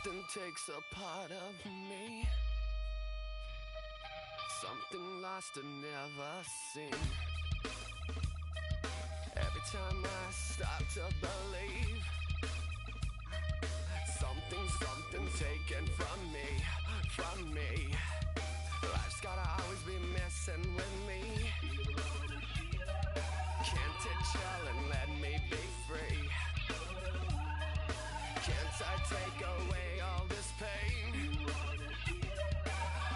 Something takes a part of me, something lost and never seen. Every time I start to believe, something's taken from me. Life's gotta always be messing with me. Can't it chill and let me be free? Can't I take away all this pain?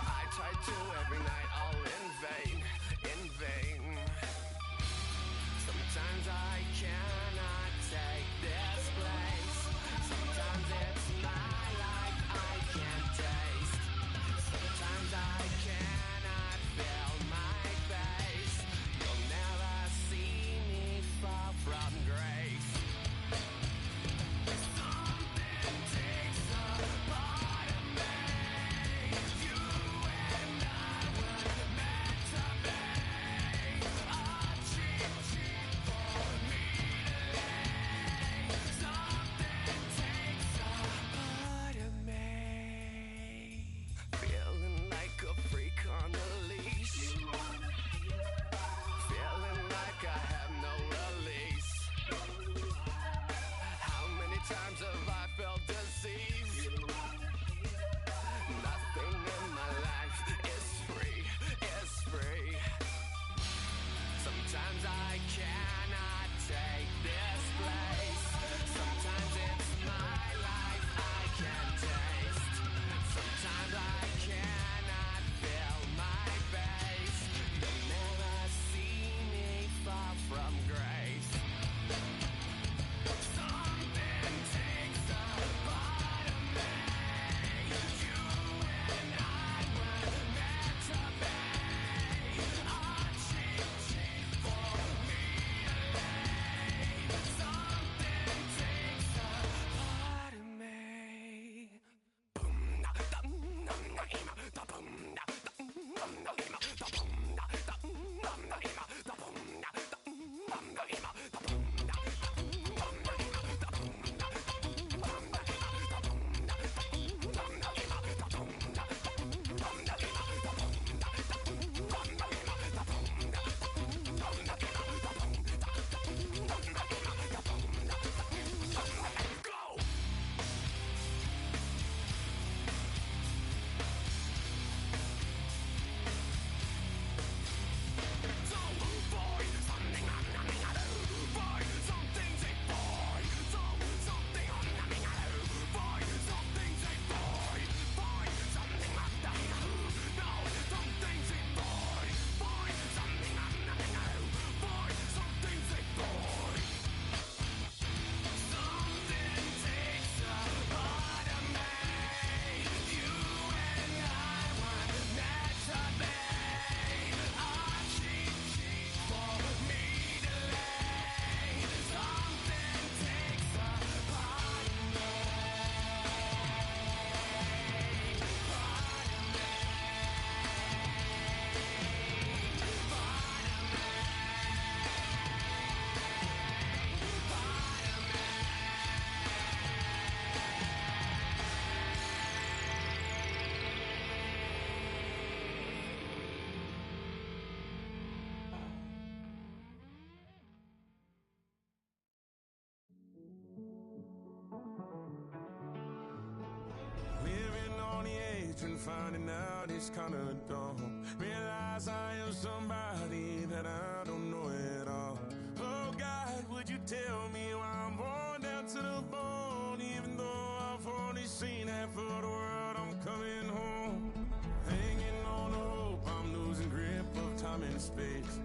I try to every night, all in vain. Sometimes I cannot take this place. Sometimes it's my life I can't taste. Sometimes I cannot feel my face. You'll never see me fall from grace. Something takes a part of me. You and I were meant to be. A cheap for me to lay. Something takes a part of me. Feeling like a freak on a leash. Feeling like I have no release. How many times have I felt deceived? Nothing in my life is free. Sometimes I cannot take this place. Sometimes it's my life I can't taste. Sometimes I cannot feel my face. You'll never see me fall from grace. Something takes a part of me. You and I were meant to be. A cheap for me to lay. Something takes a part of me. Living on the edge and finding out it's kinda dumb. Realize I am somebody that I don't know at all. Oh God, would you tell me why I'm worn down to the bone? Even though I've only seen half of the world, I'm coming home. Hanging on the hope, I'm losing grip of time and space.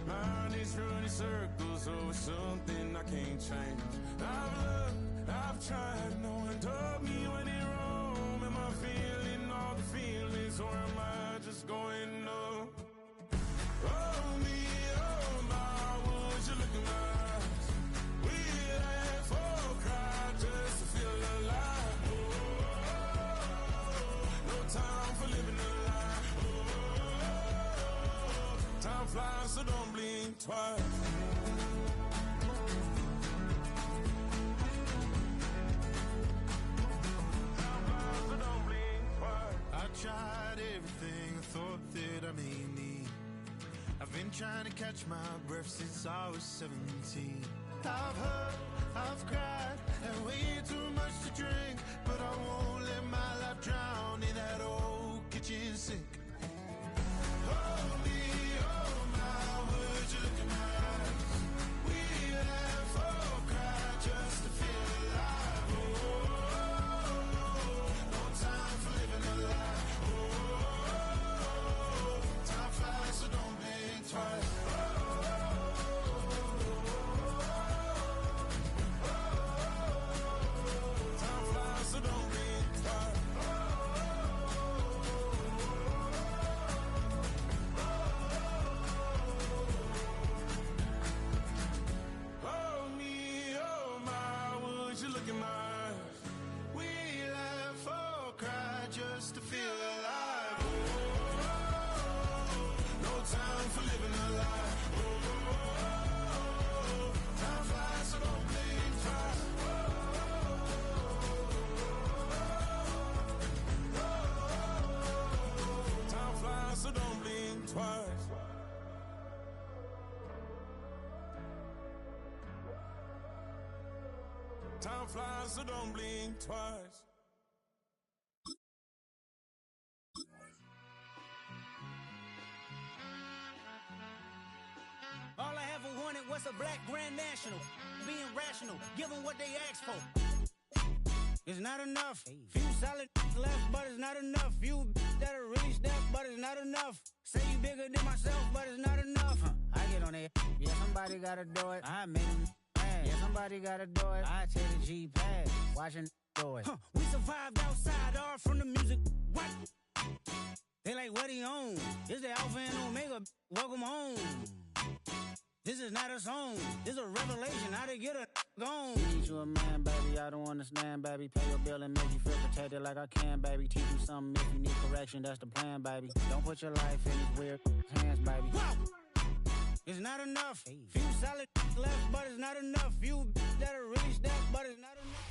Mind is running circles over something I can't change. I've looked, I've tried, no one told me when it wrong. Am I feeling all the feelings, or am I just going up? Oh me, oh my, would you look in my eyes? We laugh or cry just to feel alive. No time for living a lie. Time flies, so don't blink twice. Time flies, everything I thought that I may need. I've been trying to catch my breath since I was 17. I've hurt, I've cried, and way too much to drink, but I won't let my life drown in that old kitchen sink. Hold me, oh my, would you look in my eyes? We laugh or cry just to feel alive. Oh, no time for living a lie. Oh, time flies, so don't blink twice. Time flies, so don't blink twice. Oh me, oh my, would you look in my eyes? We laugh or cry just to feel alive. Oh, no time for living a lie. Oh, time flies, so don't blink twice. Time flies, so don't blink twice. Time flies, so don't blink twice. All I ever wanted was a black grand national. Being rational, give them what they asked for. It's not enough. Few solid left, but it's not enough. Few that are really step, but it's not enough. Say you bigger than myself, but it's not enough. I get on it. Yeah, somebody gotta do it. I made him mad. Yeah, somebody gotta do it. I take the G pad. Watching do it. We survived outside, all from the music. What? They like, what he on? This the Alpha and Omega. Welcome home. This is not a song. This is a revelation. How to get a gone. Need you a man, baby. I don't understand, baby. Pay your bill and make you feel protected like I can, baby. Teach you something if you need correction. That's the plan, baby. Don't put your life in these weird hands, baby. Whoa! It's not enough. Few solid left, but it's not enough. Few that are really step, but it's not enough.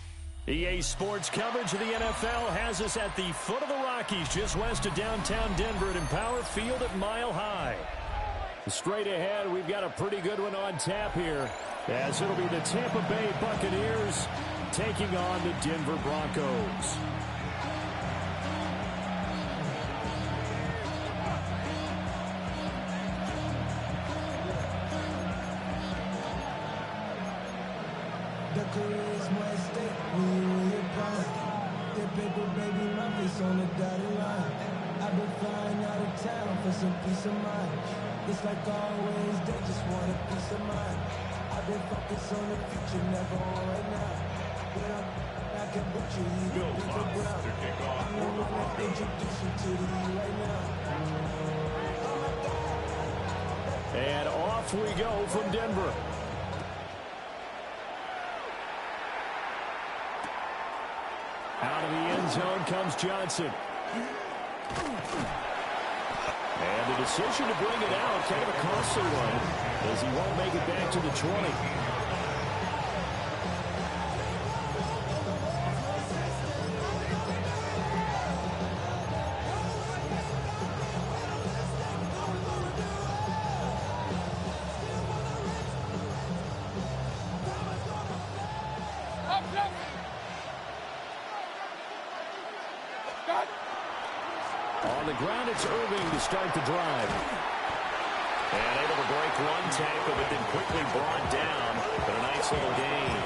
EA Sports coverage of the NFL has us at the foot of the Rockies, just west of downtown Denver at Empower Field at Mile High. Straight ahead, we've got a pretty good one on tap here, as it'll be the Tampa Bay Buccaneers taking on the Denver Broncos. The career is more at stake when you in your prime. The paper, baby, my face on the dotted line. I've been flying out of town for some peace of mind. It's like always, they just want a peace of mind. I've been focused on the future, never on right now. When I'm I can put you in the ground. I'm the one that introduce you to the E right now. And off we go from Denver. Out of the end zone comes Johnson. And the decision to bring it out, kind of a costly one, as he won't make it back to the 20. On the ground, it's Irving to start the drive. And able to break one tackle, but then quickly brought down. But a nice little gain.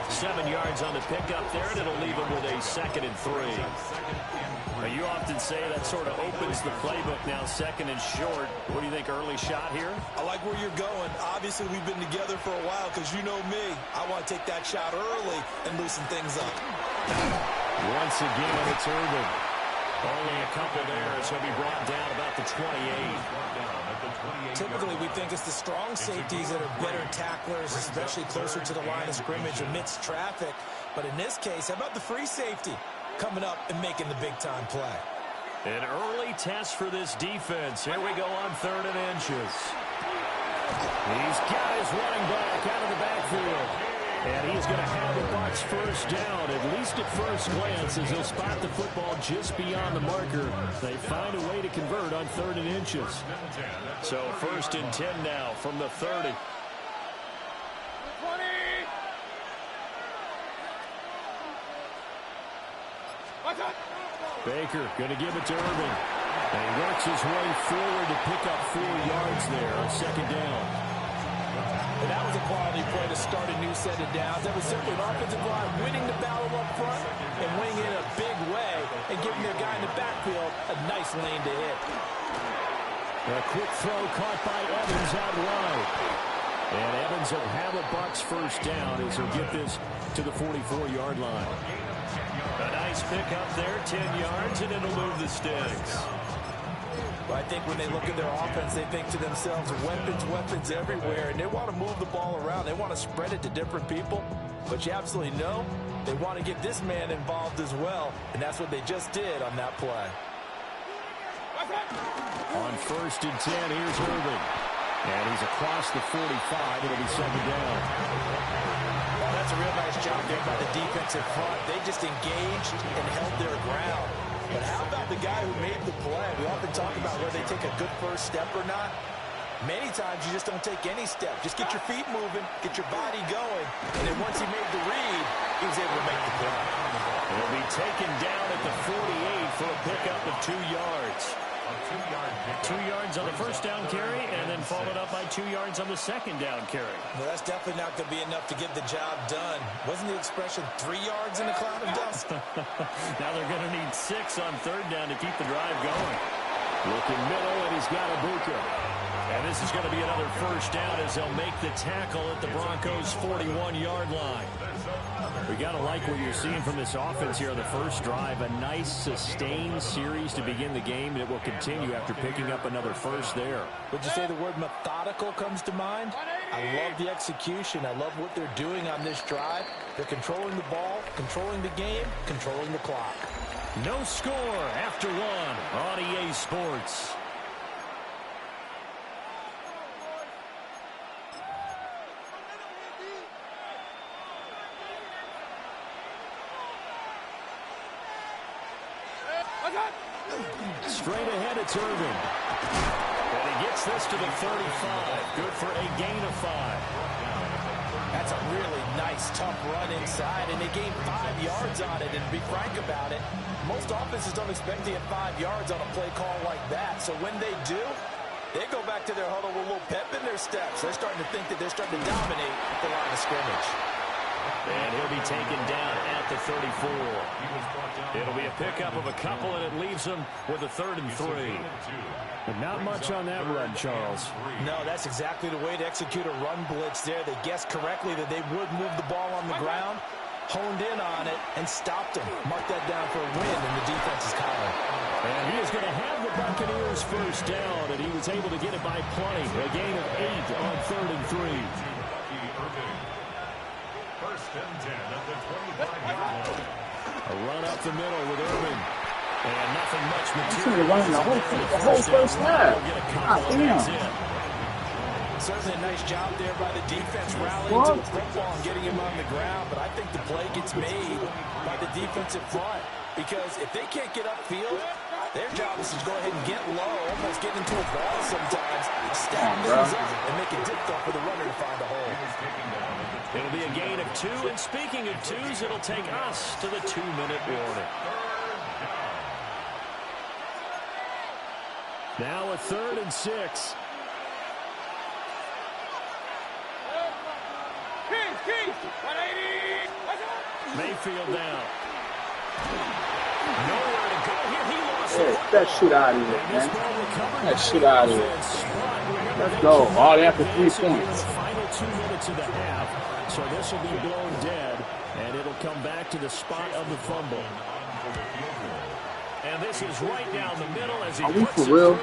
7 yards on the pickup there, and it'll leave him with a 2nd and 3. Now, you often say that sort of opens the playbook now, 2nd and short. What do you think, early shot here? I like where you're going. Obviously, we've been together for a while because you know me. I want to take that shot early and loosen things up. Once again, it's Irving. Only a couple there, so he'll be brought down about the 28. Typically, we think it's the strong safeties that are better tacklers, especially closer to the line of scrimmage amidst traffic. But in this case, how about the free safety coming up and making the big-time play? An early test for this defense. Here we go on 3rd and inches. He's got his running back out of the backfield. And he's going to have the Bucs first down, at least at first glance, as he'll spot the football just beyond the marker. They find a way to convert on 3rd and inches. So 1st and 10 now from the 30. Baker going to give it to Irving. And he works his way forward to pick up 4 yards there on 2nd down. And that was a quality play to start a new set of downs. That was simply an offensive line winning the battle up front and winning in a big way and giving their guy in the backfield a nice lane to hit. A quick throw caught by Evans out wide. And Evans will have a Bucs first down as he'll get this to the 44-yard line. A nice pick up there, 10 yards, and it'll move the sticks. But I think when they look at their offense, they think to themselves, weapons everywhere, and they want to move the ball around. They want to spread it to different people. But you absolutely know they want to get this man involved as well, and that's what they just did on that play. On 1st and 10, here's Irving. And he's across the 45. It'll be 2nd down. Well, that's a real nice job there by the defensive front. They just engaged and held their ground. But how about the guy who made the play? We often talk about whether they take a good first step or not. Many times you just don't take any step. Just get your feet moving, get your body going. And then once he made the read, he was able to make the play. He'll be taken down at the 48 for a pickup of 2 yards. 2 yards on the first down carry, and then followed up by 2 yards on the 2nd down carry. Well, that's definitely not going to be enough to get the job done. Wasn't the expression 3 yards in a cloud of dust? Now they're going to need 6 on 3rd down to keep the drive going. Looking middle, and he's got Ibuka. And this is going to be another first down as they'll make the tackle at the Broncos' 41-yard line. We got to like what you're seeing from this offense here on the first drive. A nice, sustained series to begin the game, and it will continue after picking up another first there. Would you say the word methodical comes to mind? I love the execution. I love what they're doing on this drive. They're controlling the ball, controlling the game, controlling the clock. No score after 1 on EA Sports. Straight ahead, it's Irving. And he gets this to the 35. Good for a gain of 5. That's a really nice, tough run inside, and they gained 5 yards on it. And to be frank about it, most offenses don't expect to get 5 yards on a play call like that. So when they do, they go back to their huddle with a little pep in their steps. They're starting to think that they're starting to dominate the line of scrimmage. And he'll be taken down at the 34. It'll be a pickup of a couple, and it leaves him with a 3rd and 3. But not much on that run, Charles. No, that's exactly the way to execute a run blitz there. They guessed correctly that they would move the ball on the ground, honed in on it, and stopped him. Mark that down for a win in the defense's column. And he is going to have the Buccaneers first down, and he was able to get it by plenty. A gain of 8 on 3rd and 3. A run up the middle with Irving. And nothing much material. Running the whole first half. Damn. Certainly a nice job there by the defense rallying to the football and getting him on the ground. But I think the play gets made by the defensive front. Because if they can't get upfield, their job is to go ahead and get low, almost get into a ball sometimes, stab things up, and make it difficult for the runner to find a hole. It'll be a gain of 2, and speaking of 2s, it'll take us to the 2-minute warning. Now a 3rd and 6. Mayfield down. Nowhere to go here. He lost it. That shit out of here, man. That shit out of here. Let's go. All after 3 points. Final 2 minutes of the half. So this will be blown dead, and it'll come back to the spot of the fumble. And this is right down the middle as he puts it through.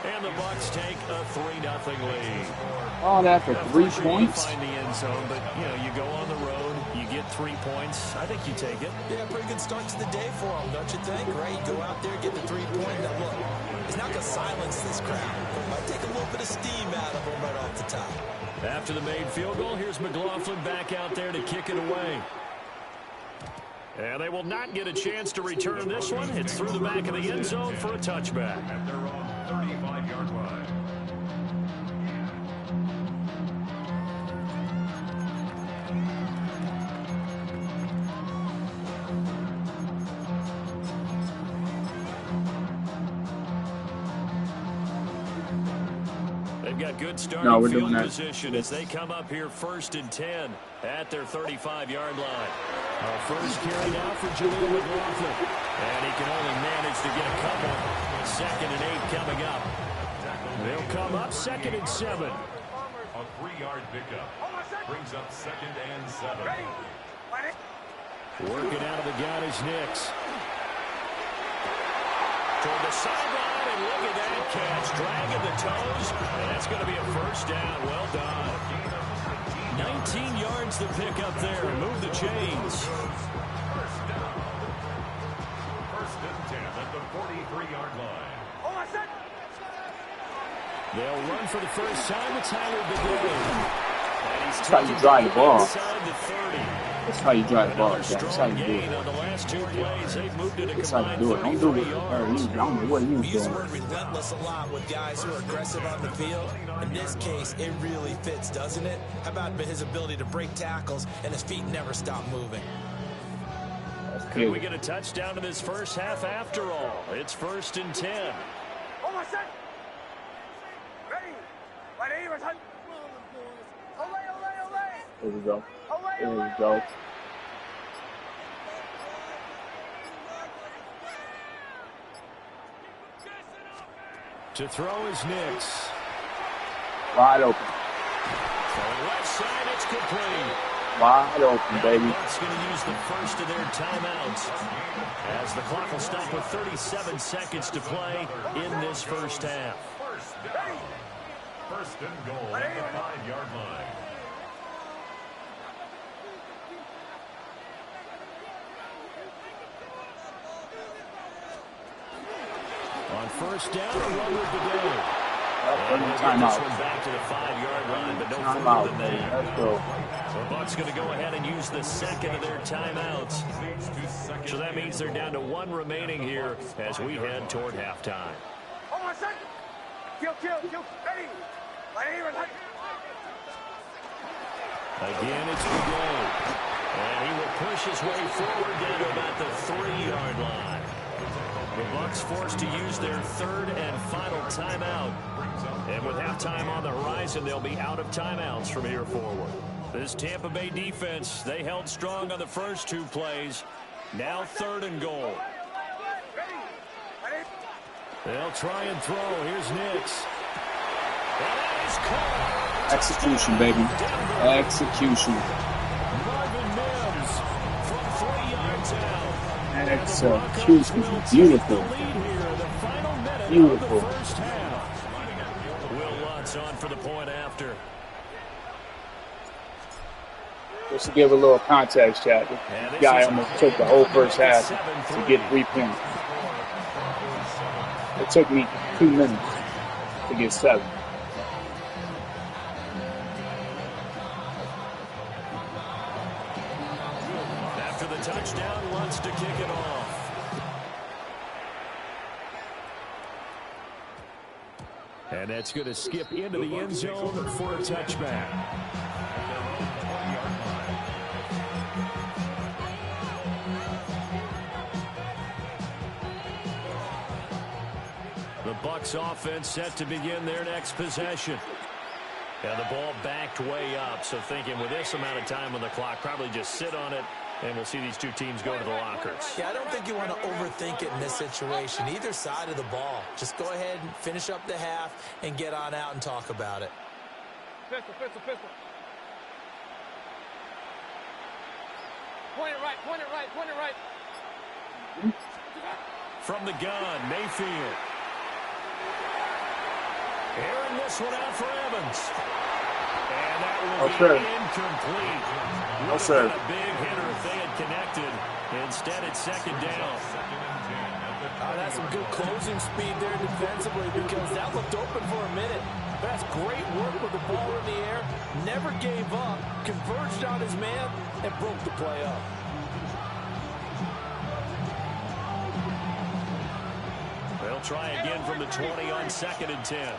And the Bucs take a 3-0 lead. All that for 3 points? Find the end zone, but you go on the road, you get 3 points. I think you take it. Yeah, pretty good start to the day for them, don't you think? Right? Go out there, get the 3 point. Now look, He's not going to silence this crowd, but it might take a little bit of steam out of him right off the top. After the made field goal, here's McLaughlin back out there to kick it away. And they will not get a chance to return this one. It's through the back of the end zone for a touchback. At their own 35-yard line. They've got good starting field position as they come up here 1st and 10 at their 35-yard line. First carry now for Julian McLaughlin. And he can only manage to get a couple. 2nd and 8 coming up. They'll come up 2nd and 7. A 3-yard pickup brings up 2nd and 7. Working out of the gun is Nix. Toward the sideline, and look at that catch. Dragging the toes, and that's going to be a first down. Well done. 19 yards to pick up there. Move the chains. First down. 1st and 10 at the 43-yard line. They'll run for the first time. It's Howard the game. That's how you drive the ball. Inside the 30. That's how you drive the ball. That's how you do it. On the last 2 plays, they've moved it a That's how you do it. Don't do it. I don't know what he was We use the doing. word relentless a lot with guys who are aggressive on the field. In this case, it really fits, doesn't it? How about his ability to break tackles and his feet never stop moving? Could we get a touchdown in this first half after all? It's 1st and 10. Here we go. Here we go. To throw is Nix. Wide open. Throwing left side, it's complete. Wide open, baby. Bucks going to use the first of their timeouts as the clock will stop with 37 seconds to play in this first half. First down. 1st and goal at the 5-yard line. On first down, a run with the game. And we'll get this one back to the 5-yard line, but no further than that. Let's go. The Bucks going to go ahead and use the second of their timeouts. So that means they're down to 1 remaining here as we head toward halftime. Again, it's Boudet. And he will push his way forward down to about the 3-yard line. The Bucks forced to use their 3rd and final timeout. And with halftime on the horizon, they'll be out of timeouts from here forward. This Tampa Bay defense, they held strong on the first 2 plays. Now 3rd and goal. They'll try and throw. Here's Nix. And that is caught. Execution, baby. Execution. Marvin Mims from 3 yards out. Execution. Beautiful. Beautiful. Will Lutz on for the point after. Just to give a little context, chat. The guy almost took the whole first half to get 3 points. It took me 2 minutes to get 7. After the touchdown, Lutz to kick it off. And that's going to skip into the end zone for a touchback. The Bucks offense set to begin their next possession. And the ball backed way up, so thinking with this amount of time on the clock, probably just sit on it, and we'll see these 2 teams go to the lockers. Yeah, I don't think you want to overthink it in this situation, either side of the ball. Just go ahead and finish up the half and get on out and talk about it. Pistol. Point it right. From the gun, Mayfield. Airing this one out for Evans. And that will be incomplete. No, sir. A big hitter if they had connected. Instead, it's 2nd down. That's some good closing speed there defensively because that looked open for a minute. That's great work with the ball in the air. Never gave up, converged on his man, and broke the play up. They'll try again from the 20 on 2nd and 10.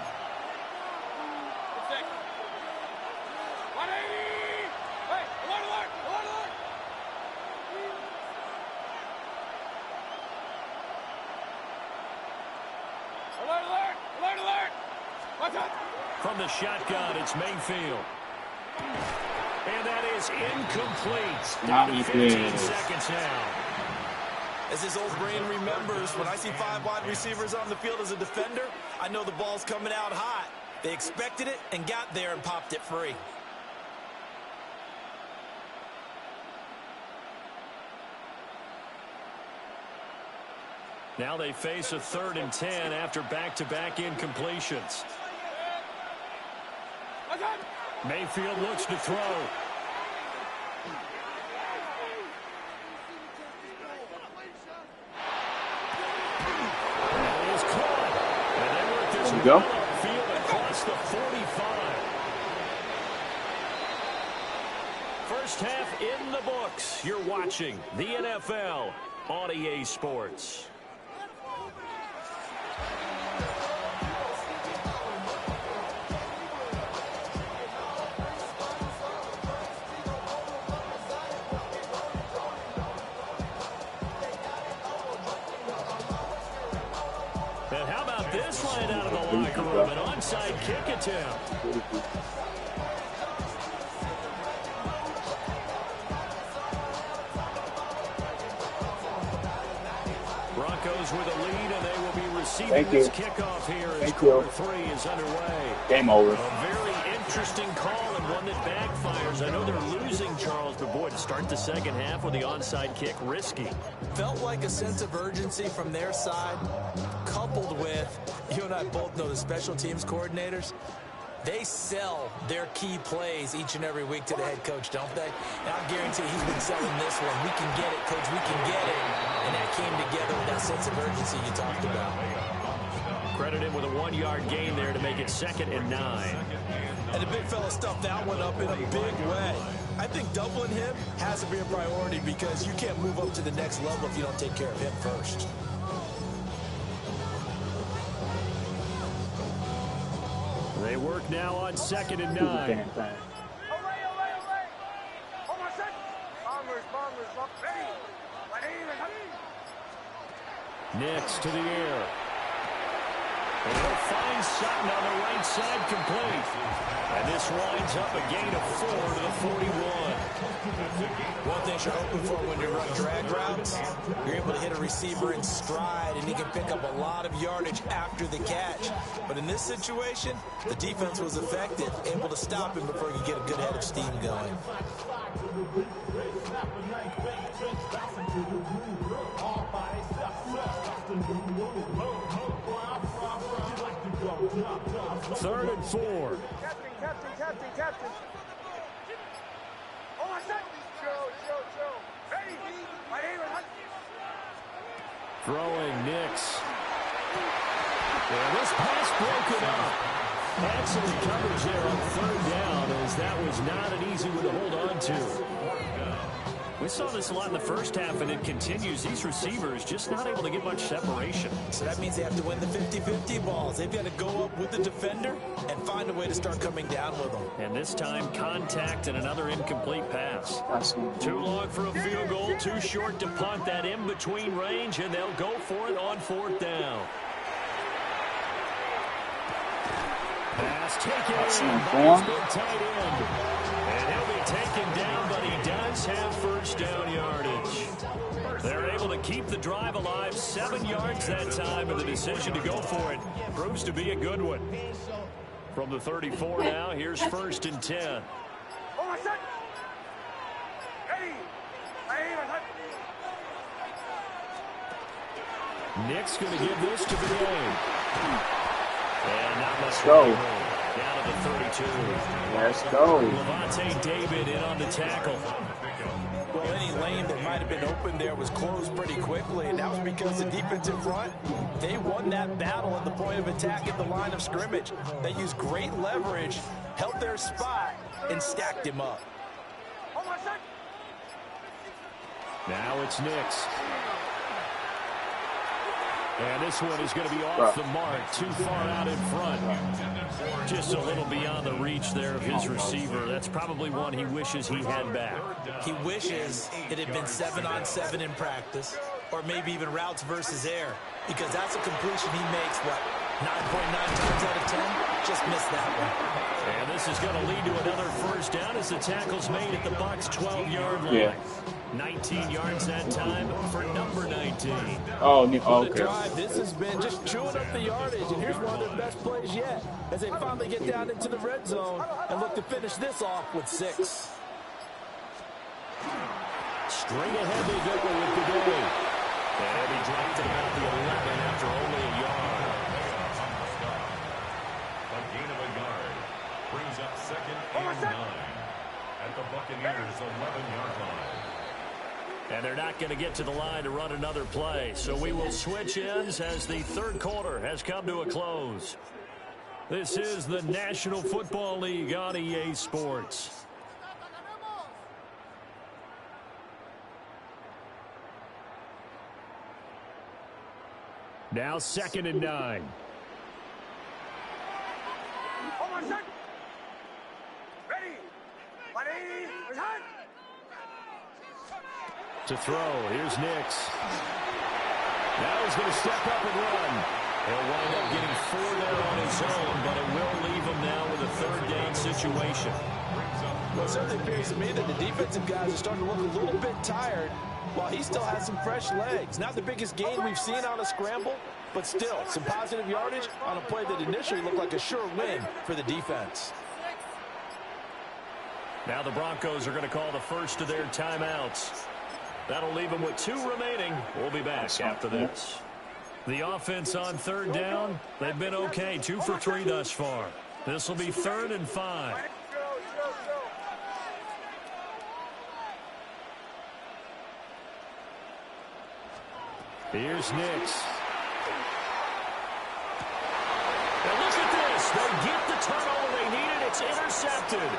From the shotgun, it's Mayfield. And that is incomplete. Down to 15 seconds now. As his old brain remembers, when I see 5 wide receivers on the field as a defender, I know the ball's coming out hot. They expected it and got there and popped it free. Now they face a 3rd and 10 after back-to-back incompletions. Mayfield looks to throw. That is caught. And they work this go. field across the 45. First half in the books. You're watching the NFL on EA Sports. And how about this line out of the locker room? An onside kick attempt. Broncos with a lead, and they will be receiving this kickoff here as quarter 3 is underway. Game over. A very interesting call and one that backfires. I know they're losing, Charles, but boy, to start the second half with the onside kick, risky. Felt like a sense of urgency from their side, coupled with, you and I both know the special teams coordinators, they sell their key plays each and every week to the head coach, don't they? And I guarantee he's been selling this one. We can get it, coach, we can get it. And that came together with that sense of urgency you talked about. Credit him with a 1-yard gain there to make it 2nd and 9. And the big fella stuffed that one up in a big way. I think doubling him has to be a priority because you can't move up to the next level if you don't take care of him first. They work now on 2nd and 9. Nix to the air. And he'll find Sutton on the right side complete. And this winds up a gain of 4 to the 41. One thing you're hoping for when you run drag routes, you're able to hit a receiver in stride, and he can pick up a lot of yardage after the catch. But in this situation, the defense was effective, able to stop him before he could get a good head of steam going. Third and 4. Captain. Oh, my son. Joe. Ready? My name is... Throwing Nix. And this pass broken up. Excellent coverage there on 3rd down, as that was not an easy one to hold on to. We saw this a lot in the first half, and it continues. These receivers just not able to get much separation. So that means they have to win the 50-50 balls. They've got to go up with the defender and find a way to start coming down with them. And this time, contact and another incomplete pass. Too long for a field goal, too short to punt. That in-between range, and they'll go for it on 4th down. Pass taken in by his big tight end. And he'll be taken down, but he does have first down yardage. They're able to keep the drive alive, 7 yards that time, and the decision to go for it proves to be a good one. From the 34 now, here's 1st and 10. Oh, my son. Ready? My name is... Nick's going to give this to the game. And not much go. Down to the 32. Let's go. Levante David in on the tackle. Well, any lane seam that might have been open there was closed pretty quickly, and that was because the defensive front, they won that battle at the point of attack at the line of scrimmage. They used great leverage, held their spot, and stacked him up. Now it's Nix. And this one is going to be off the mark, too far out in front. Just a little beyond the reach there of his receiver. That's probably one he wishes he had back. He wishes it had been 7-on-7 in practice, or maybe even routes versus air, because that's a completion he makes, what, 9.9 times out of 10? Just missed that one. And this is going to lead to another first down as the tackle's made at the Bucs' 12-yard line. Yeah. 19 yards that time for number 19. Oh, The okay. drive, this has been just chewing up the yardage, and here's one of their best plays yet as they finally get down into the red zone and look to finish this off with 6. Straight ahead they go with the day. And he dropped it about the 11 after only a yard. A gain of a yard brings up 2nd and 9 at the Buccaneers' 11-yard line. And they're not going to get to the line to run another play. So we will switch ends as the third quarter has come to a close. This is the National Football League on EA Sports. Now 2nd and 9. To throw, here's Nix. Now he's going to step up and run. He'll wind up getting 4 there on his own, but it will leave him now with a third down situation. Well, it certainly appears to me that the defensive guys are starting to look a little bit tired while he still has some fresh legs. Not the biggest gain we've seen on a scramble, but still some positive yardage on a play that initially looked like a sure win for the defense. Now the Broncos are going to call the first of their timeouts. That'll leave them with 2 remaining. We'll be back after this. The offense on third down, they've been okay. 2 for 3 thus far. This will be 3rd and 5. Here's Nix. And look at this. They get the turnover they needed. It's intercepted.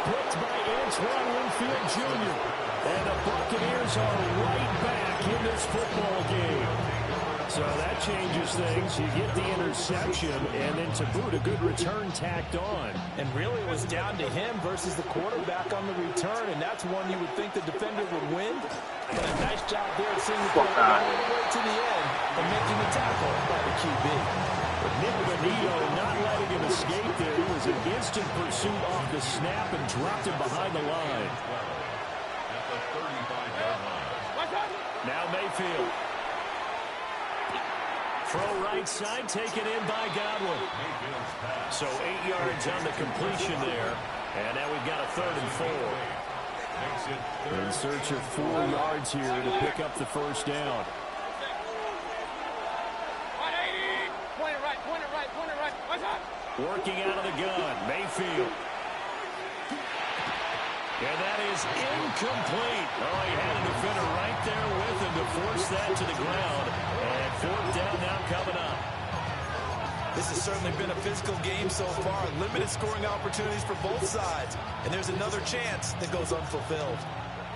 Picked by Antoine Winfield Jr. And the Buccaneers are right back in this football game. So that changes things. You get the interception, and then to boot, a good return tacked on. And really it was down to him versus the quarterback on the return, and that's one you would think the defender would win. But a nice job there at seeing the ball all the way to the end and making the tackle by the QB. But Nick Benito not letting him escape there. He was in instant pursuit off the snap and dropped him behind the line. At the 35-yard line. Now Mayfield. Throw right side, taken in by Godwin. So 8 yards on the completion there. And now we've got a 3rd and 4. In search of 4 yards here to pick up the first down. Working out of the gun, Mayfield. And that is incomplete. Oh, he had a defender right there with him to force that to the ground. And 4th down now coming up. This has certainly been a physical game so far. Limited scoring opportunities for both sides. And there's another chance that goes unfulfilled.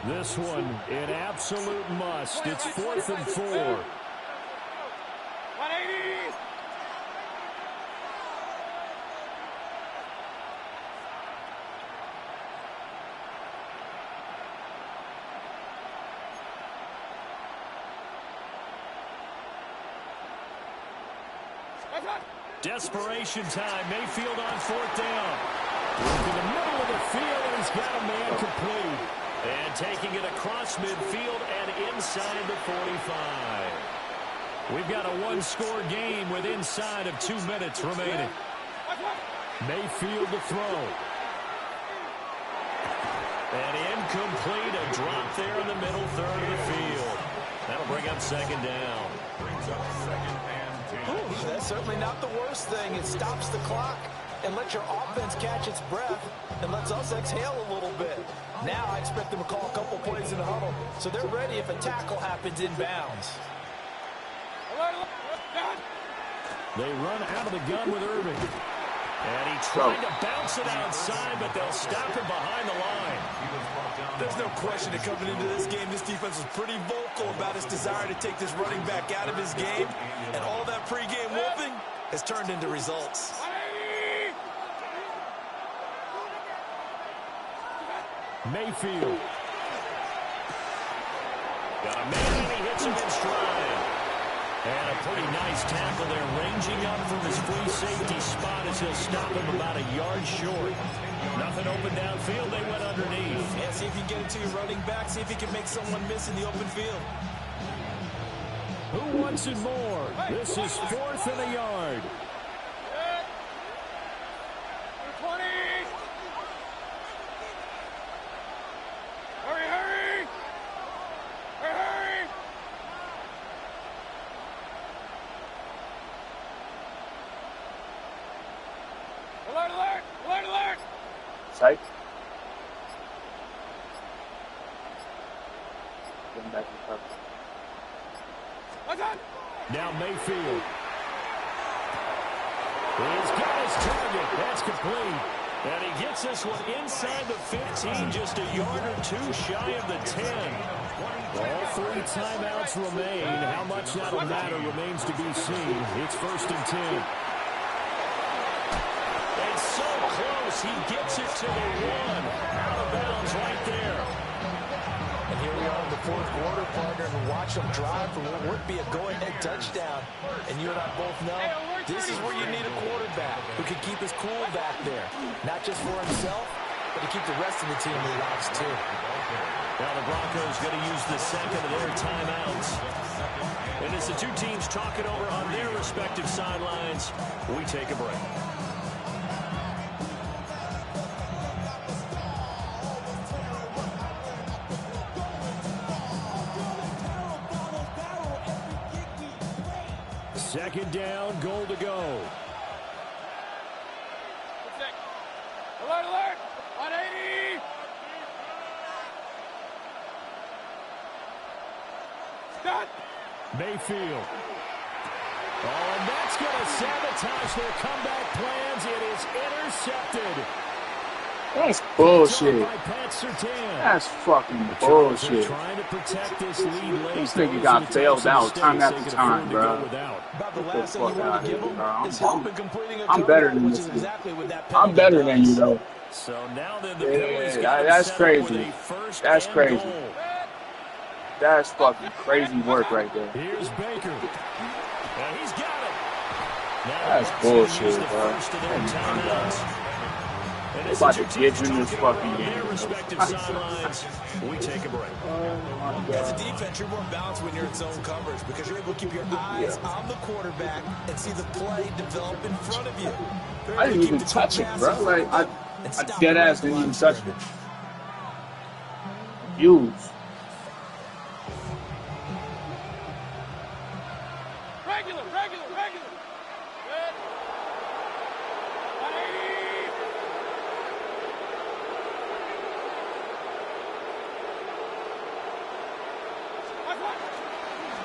This one, an absolute must. It's 4th and 4. 180. Desperation time. Mayfield on 4th down. In the middle of the field, and he's got a man complete. And taking it across midfield and inside the 45. We've got a 1-score game with inside of 2 minutes remaining. Mayfield to throw. And incomplete. A drop there in the middle third of the field. That'll bring up 2nd down. Brings up 2nd and 10. Ooh, that's certainly not the worst thing. It stops the clock. and let your offense catch its breath and lets us exhale a little bit. Now I expect them to call a couple plays in the huddle so they're ready if a tackle happens inbounds. They run out of the gun with Irving. And he tried to bounce it outside, but they'll stop him behind the line. There's no question that coming into this game, this defense was pretty vocal about its desire to take this running back out of his game. And all that pregame whooping has turned into results. Mayfield. Got a man and he hits him in stride. And a pretty nice tackle there, ranging up from his free safety spot as he'll stop him about a yard short. Nothing open downfield, they went underneath. Yeah, see if you can get it to your running back, see if you can make someone miss in the open field. Who wants it more? This is 4th and a yard. 20. Hurry, hurry. Hurry, hurry. Alert, alert, alert, alert. Psych. Getting back in cover. What's on? Now Mayfield. He's got his target. That's complete. And he gets this one inside the 15, just a yard or two shy of the 10. All 3 timeouts remain. How much that'll matter remains to be seen. It's 1st and 10. It's so close. He gets it to the 1. Out of bounds right there. And here we are in the 4th quarter, partner, and watch them drive for what would be a go-ahead touchdown. And you and I both know this is where you need a quarterback who can keep his cool back there. Not just for himself, but to keep the rest of the team relaxed, too. Now the Broncos going to use the second of their timeouts. And as the 2 teams talk it over on their respective sidelines, we take a break. Second down, goal to go. Alert, alert. 180. Stop. Mayfield. Oh, and that's going to sabotage their comeback plans. It is intercepted. That's bullshit. By Pat Surtain. That's fucking bullshit. Trying to protect this lead late. This nigga got bailed out time after time, bro. About the last thing you want to give him is help in completing a I'm better than this. I'm better than you, though. So now then That's crazy. That's crazy. That's fucking crazy work right there. Here's Baker. And he's got it. That's bullshit, bro. They're about to get in this fucking game. We take a break. As a defense, you're more balanced when you're in zone coverage because you're able to keep your eyes on the quarterback and see the play develop in front of you. I didn't even touch it, bro. Like, I dead ass didn't even touch it. Huge. Regular. Good. 180.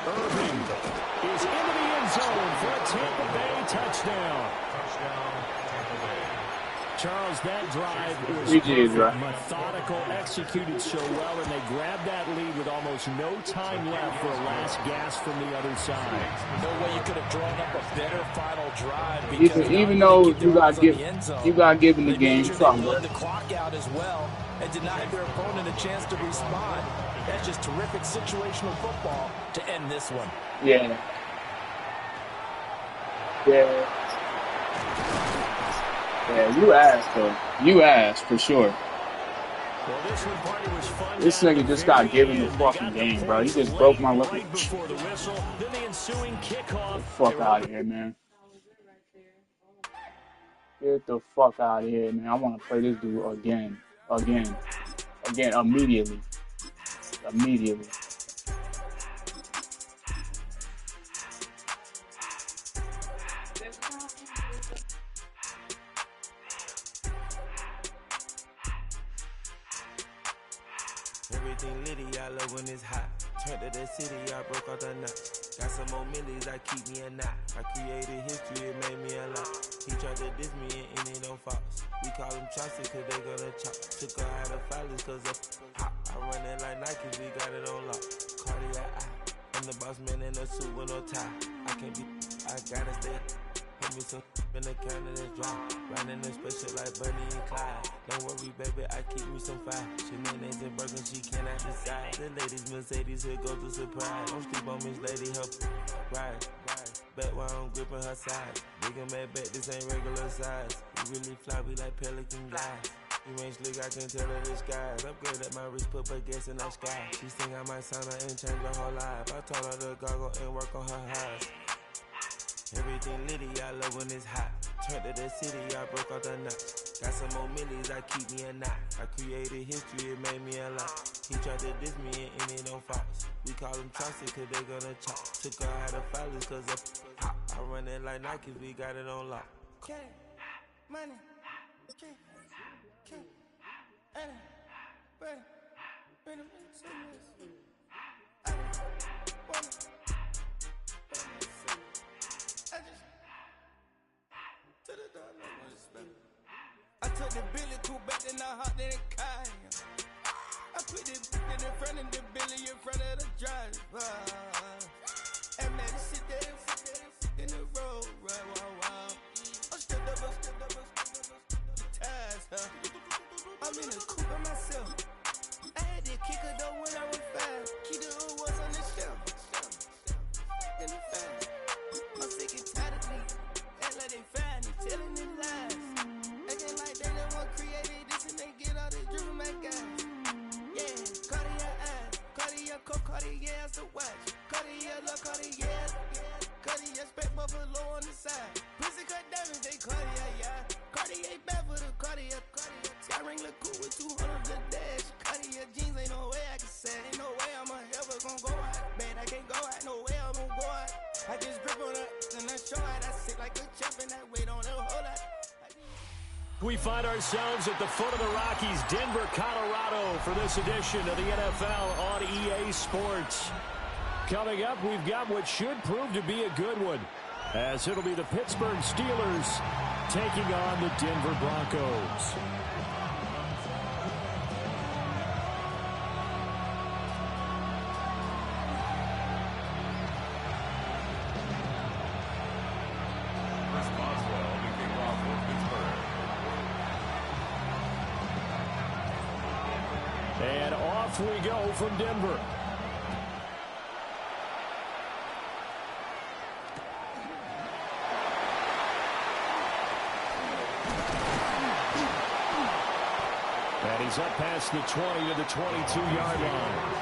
Irving is into the end zone for a Tampa Bay touchdown. Charles, that drive was methodical, executed so well, and they grabbed that lead with almost no time left for a last gasp from the other side. No way you could have drawn up a better final drive. Even though you got given the game from the clock out as well and denied their opponent a chance to respond. That's just terrific situational football to end this one. Yeah. Yeah, you asked, though. You asked, for sure. Well, this nigga just got given the fucking game, bro. He just broke my leg. Get the fuck out of here, man. Get the fuck out of here, man. I want to play this dude again, immediately. I love when it's hot. Turned to the city, I broke out the knot. Got some more millies, I keep me a knot. I created history, it made me a lot. He tried to diss me and it don't fox. We call them Chaucer cause they gonna chop. Took her out of filers cause of hot. I run it like Nike, we got it on lock. Cardiac eye. I'm the boss man in a suit with no tie. I can't be, I gotta stay. Put me some in the can of this dry. Riding in special like Bunny and Clyde. Don't worry, baby, I keep me some fire. She mayonnaise and burger, she cannot decide. The ladies Mercedes, here go to surprise. Don't sleep on Miss Lady, help ride. Back while I'm gripping her side. Nigga mad back, this ain't regular size. We really fly, we like pelican guys. You ain't slick, I can tell her the skies. Upgrade at my wrist, put her gas in the sky. She think I might sign her and change her whole life. I told her to goggle and work on her highs. Everything litty, I love when it's hot. Turned to the city, I broke out the knot. Got some more millies, I keep me a knot. I created history, it made me a lot. He tried to diss me and it don't fox. We call them Chaucer cause they gonna chop. Took her out of filers cause of pop. I run it like Nike, we got it on lock. Okay, money, okay, Anna, ready, ready, I took the Billy cool back and I hopped in the car. I put the in front of the Billy in front of the driver. And man, sit there in the road, right, wow. I'm stepped up, the ties, huh? I'm in the coupe by myself. I had to kick her though when I was 5. Keep the old ones on the shelf. In the fan. I'm sick and tired of these. Act like they find it, telling them lies. Acting like they the one created this and they get all this driven my guys. Yeah, Cartier eyes, Cartier coat, Cartier as the watch. Cartier look, Cartier, Cartier spec buffalo on the side. Pussy cut diamonds, they Cartier, yeah. Cartier bad for the Cartier. Sky ring look cool with 200 the dash. Cartier jeans, ain't no way I can say. Ain't no way I'm ever gonna go out. Man, I can't go out, no way I'm gonna go out. I just grip on her and I show out. I sit like a champ and I wait on her whole lot. We find ourselves at the foot of the Rockies, Denver, Colorado, for this edition of the NFL on EA Sports. Coming up, we've got what should prove to be a good one, as it'll be the Pittsburgh Steelers taking on the Denver Broncos. And off we go from Denver. And he's up past the 20 to the 22-yard line.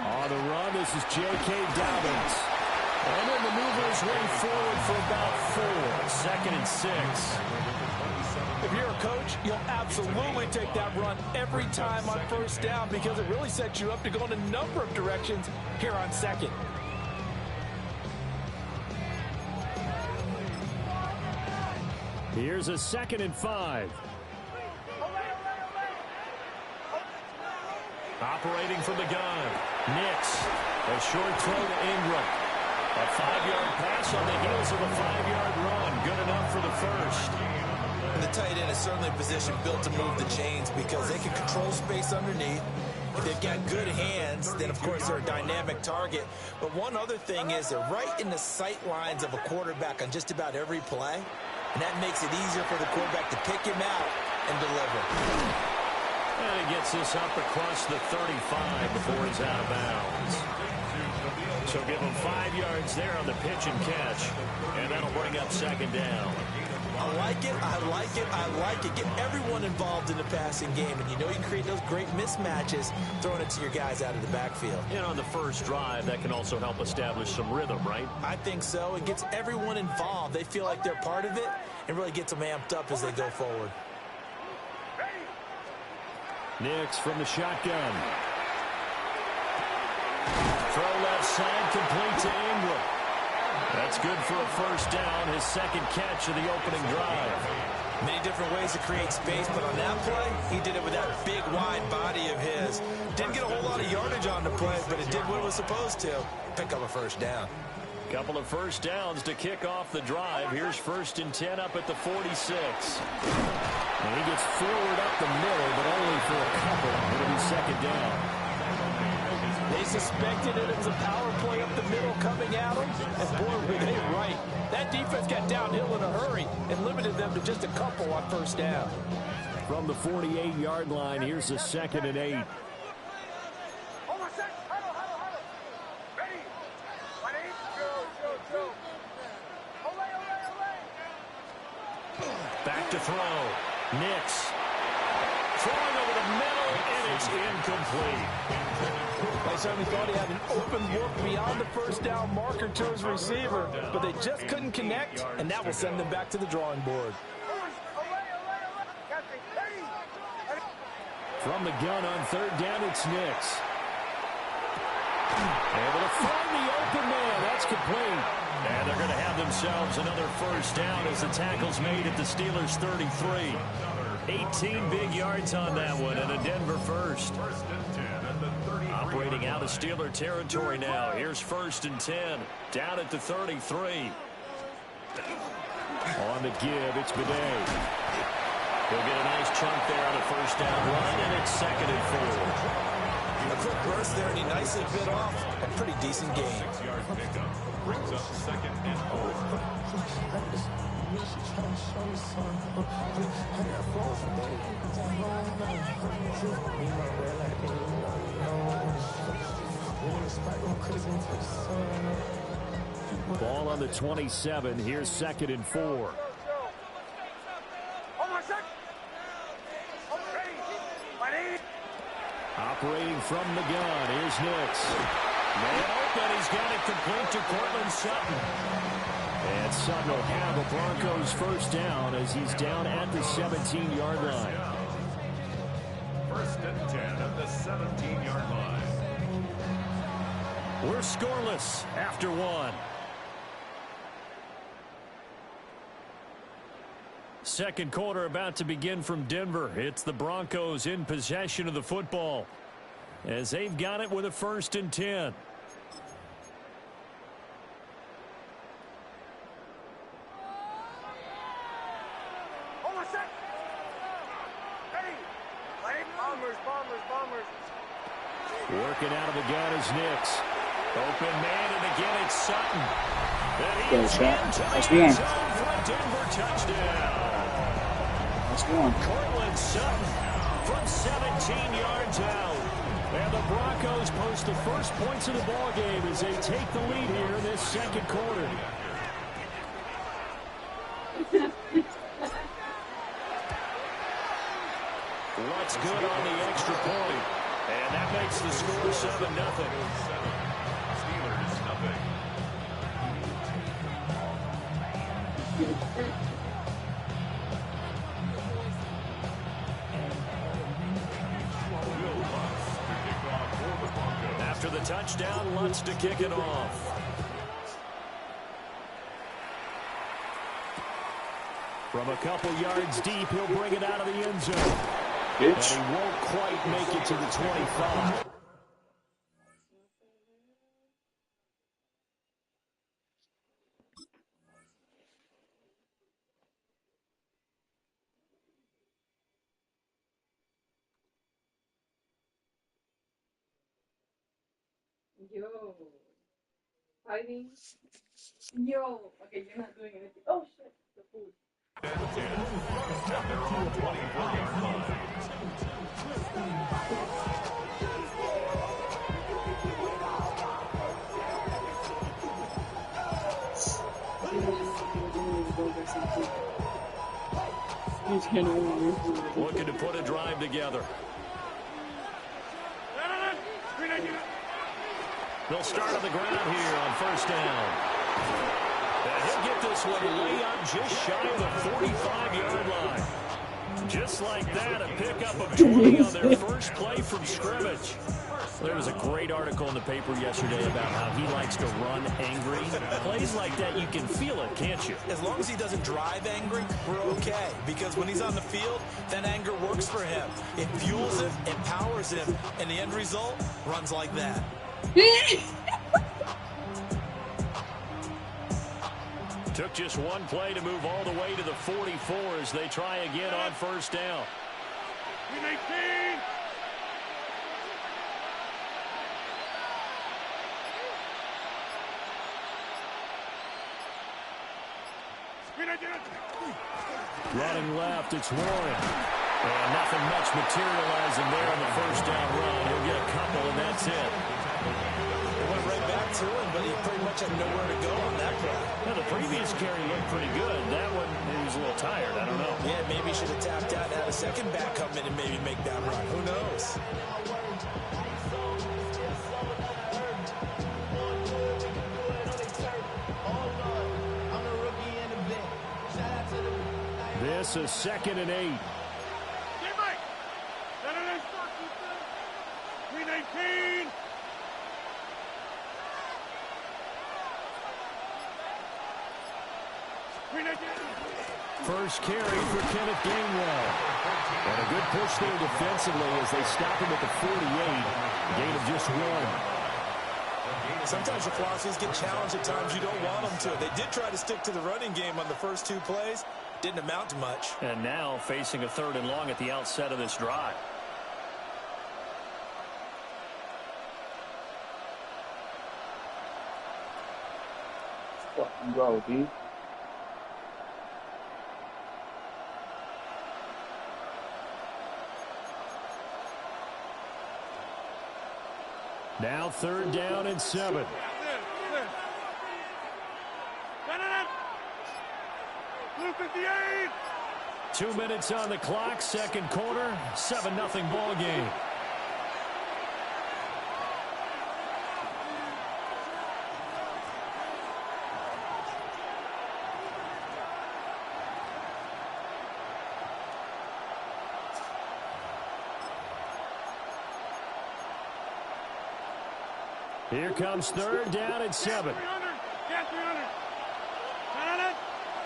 On the run, this is J.K. Dobbins. And then maneuvers way forward for about 4. 2nd and 6. If you're a coach, you'll absolutely take that run every time on first down because it really sets you up to go in a number of directions here on 2nd. Here's a 2nd and 5. Operating from the gun. Nix. A short throw to Ingram. A 5-yard pass on the heels of a 5-yard run. Good enough for the first. And the tight end is certainly a position built to move the chains because they can control space underneath. If they've got good hands, then, of course, they're a dynamic target. But one other thing is they're right in the sight lines of a quarterback on just about every play. And that makes it easier for the quarterback to pick him out and deliver. And he gets this up across the 35 before he's out of bounds. So give him 5 yards there on the pitch and catch. And that'll bring up 2nd down. I like it, I like it, I like it. Get everyone involved in the passing game, and you know you can create those great mismatches throwing it to your guys out of the backfield. And on the first drive, that can also help establish some rhythm, right? I think so. It gets everyone involved. They feel like they're part of it and really gets them amped up as they go forward. Nix from the shotgun. Throw left side, complete to Ingram. That's good for a first down, his second catch of the opening drive. Many different ways to create space, but on that play, he did it with that big, wide body of his. Didn't get a whole lot of yardage on the play, but it did what it was supposed to. Pick up a first down. Couple of first downs to kick off the drive. Here's 1st and 10 up at the 46. And he gets forward up the middle, but only for a couple. It'll be second down. They suspected it was a power play up the middle coming at them. And boy, were they right. That defense got downhill in a hurry and limited them to just a couple on first down. From the 48-yard line, here's a 2nd and 8. Back to throw. Nix. Throwing over the middle, and it's incomplete. I certainly thought he had an open look beyond the first down marker to his receiver, but they just couldn't connect, and that will send them back to the drawing board. From the gun on 3rd down, it's Nix. Able to find the open man. That's complete. And they're going to have themselves another first down as the tackle's made at the Steelers' 33. 18 big yards on that one, and a Denver first. Operating out of Steeler territory now. Here's 1st and 10. Down at the 33. On the give, it's Bidet. He'll get a nice chunk there on a first down run, and it's 2nd and 4. A quick burst there, and he nicely bit off a pretty decent gain. 6-yard pickup brings up 2nd and 4. Ball on the 27. Here's 2nd and 4. Operating from the gun, here's Nix. Man open, he's got it complete to Cortland Sutton. And Sutton will have a Broncos first down as he's down at the 17-yard line. 1st and 10 at the 17-yard line. We're scoreless after 1. Second quarter about to begin from Denver. It's the Broncos in possession of the football as they've got it with a 1st and 10. Working out of the gun is Nix. Open man, and again it's Sutton. And he's into the end zone for a Denver touchdown. That's one. Cortland Sutton from 17 yards out. And the Broncos post the first points of the ball game as they take the lead here in this second quarter. What's good on the extra point? And that makes the score 7-0. Steelers nothing. After the touchdown, Lutz to kick it off. From a couple yards deep, he'll bring it out of the end zone. And he won't quite make it to the 25. Yo. Fighting. Yo. Okay, you're not doing anything. Oh, shit. The food. At their own 24-yard line. Looking to put a drive together. They'll start on the ground here on first down. And he'll get this one way up just shy of the 45-yard line. Just like that, a pickup of 20 on their first play from scrimmage. There was a great article in the paper yesterday about how he likes to run angry. Plays like that, you can feel it, can't you? As long as he doesn't drive angry, we're okay. Because when he's on the field, that anger works for him. It fuels him, it powers him, and the end result runs like that. Took just one play to move all the way to the 44 as they try again on first down. Running left, it's Warren. And nothing much materializing there on the first down run. He'll get a couple, and that's it. It went right back to him, but he pretty much had nowhere to go on that play. Now, the previous carry looked pretty good. That one, he was a little tired. I don't know. Yeah, maybe he should have tapped out and had a second back come in and maybe make that run. Who knows? This is 2nd and 8. 319. First carry for Kenneth Gainwell. And a good push there defensively as they stop him at the 48. Gain of just 1. Sometimes your philosophies get challenged at times you don't want them to. They did try to stick to the running game on the first 2 plays. Didn't amount to much. And now facing a 3rd and long at the outset of this drive. Fucking go, dude. Now 3rd down and 7. 58. 2 minutes on the clock, 2nd quarter, 7-0 ball game. Here comes 3rd down and 7.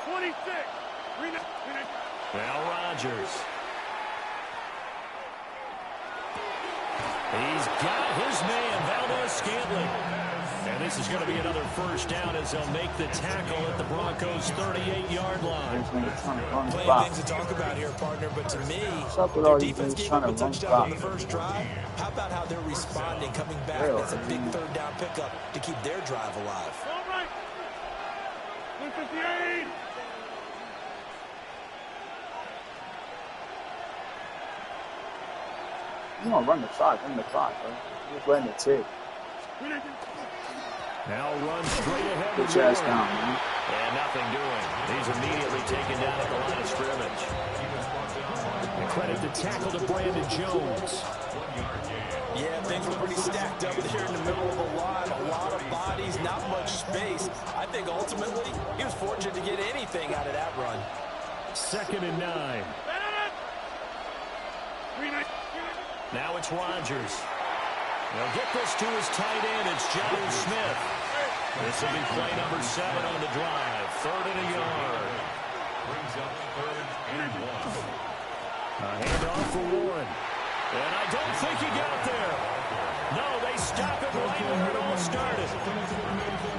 26. Now Rodgers. He's got his man, Valdez-Scantling. And this is going to be another first down as they'll make the tackle at the Broncos' 38-yard line. Plenty of things to talk about here, partner, but to me, their defense gave up a touchdown on the first drive. How about how they're responding, coming back? That's a big 3rd down pickup to keep their drive alive. All right. 58. You don't run the clock, bro. Just letting it tick. Now runs straight ahead. Good chest down, man. And nothing doing. He's immediately taken down at the line of scrimmage. And credit the tackle to Brandon Jones. Yeah, things were pretty stacked up here in the middle of the line. A lot of bodies, not much space. I think ultimately he was fortunate to get anything out of that run. 2nd and 9. Now it's Rodgers. They'll get this to his tight end. It's John Smith. This will be play number 7 on the drive. 3rd and a yard. Brings up 3rd and 1. A handoff for Warren. And I don't think he got there. No, they stop it right where it all started.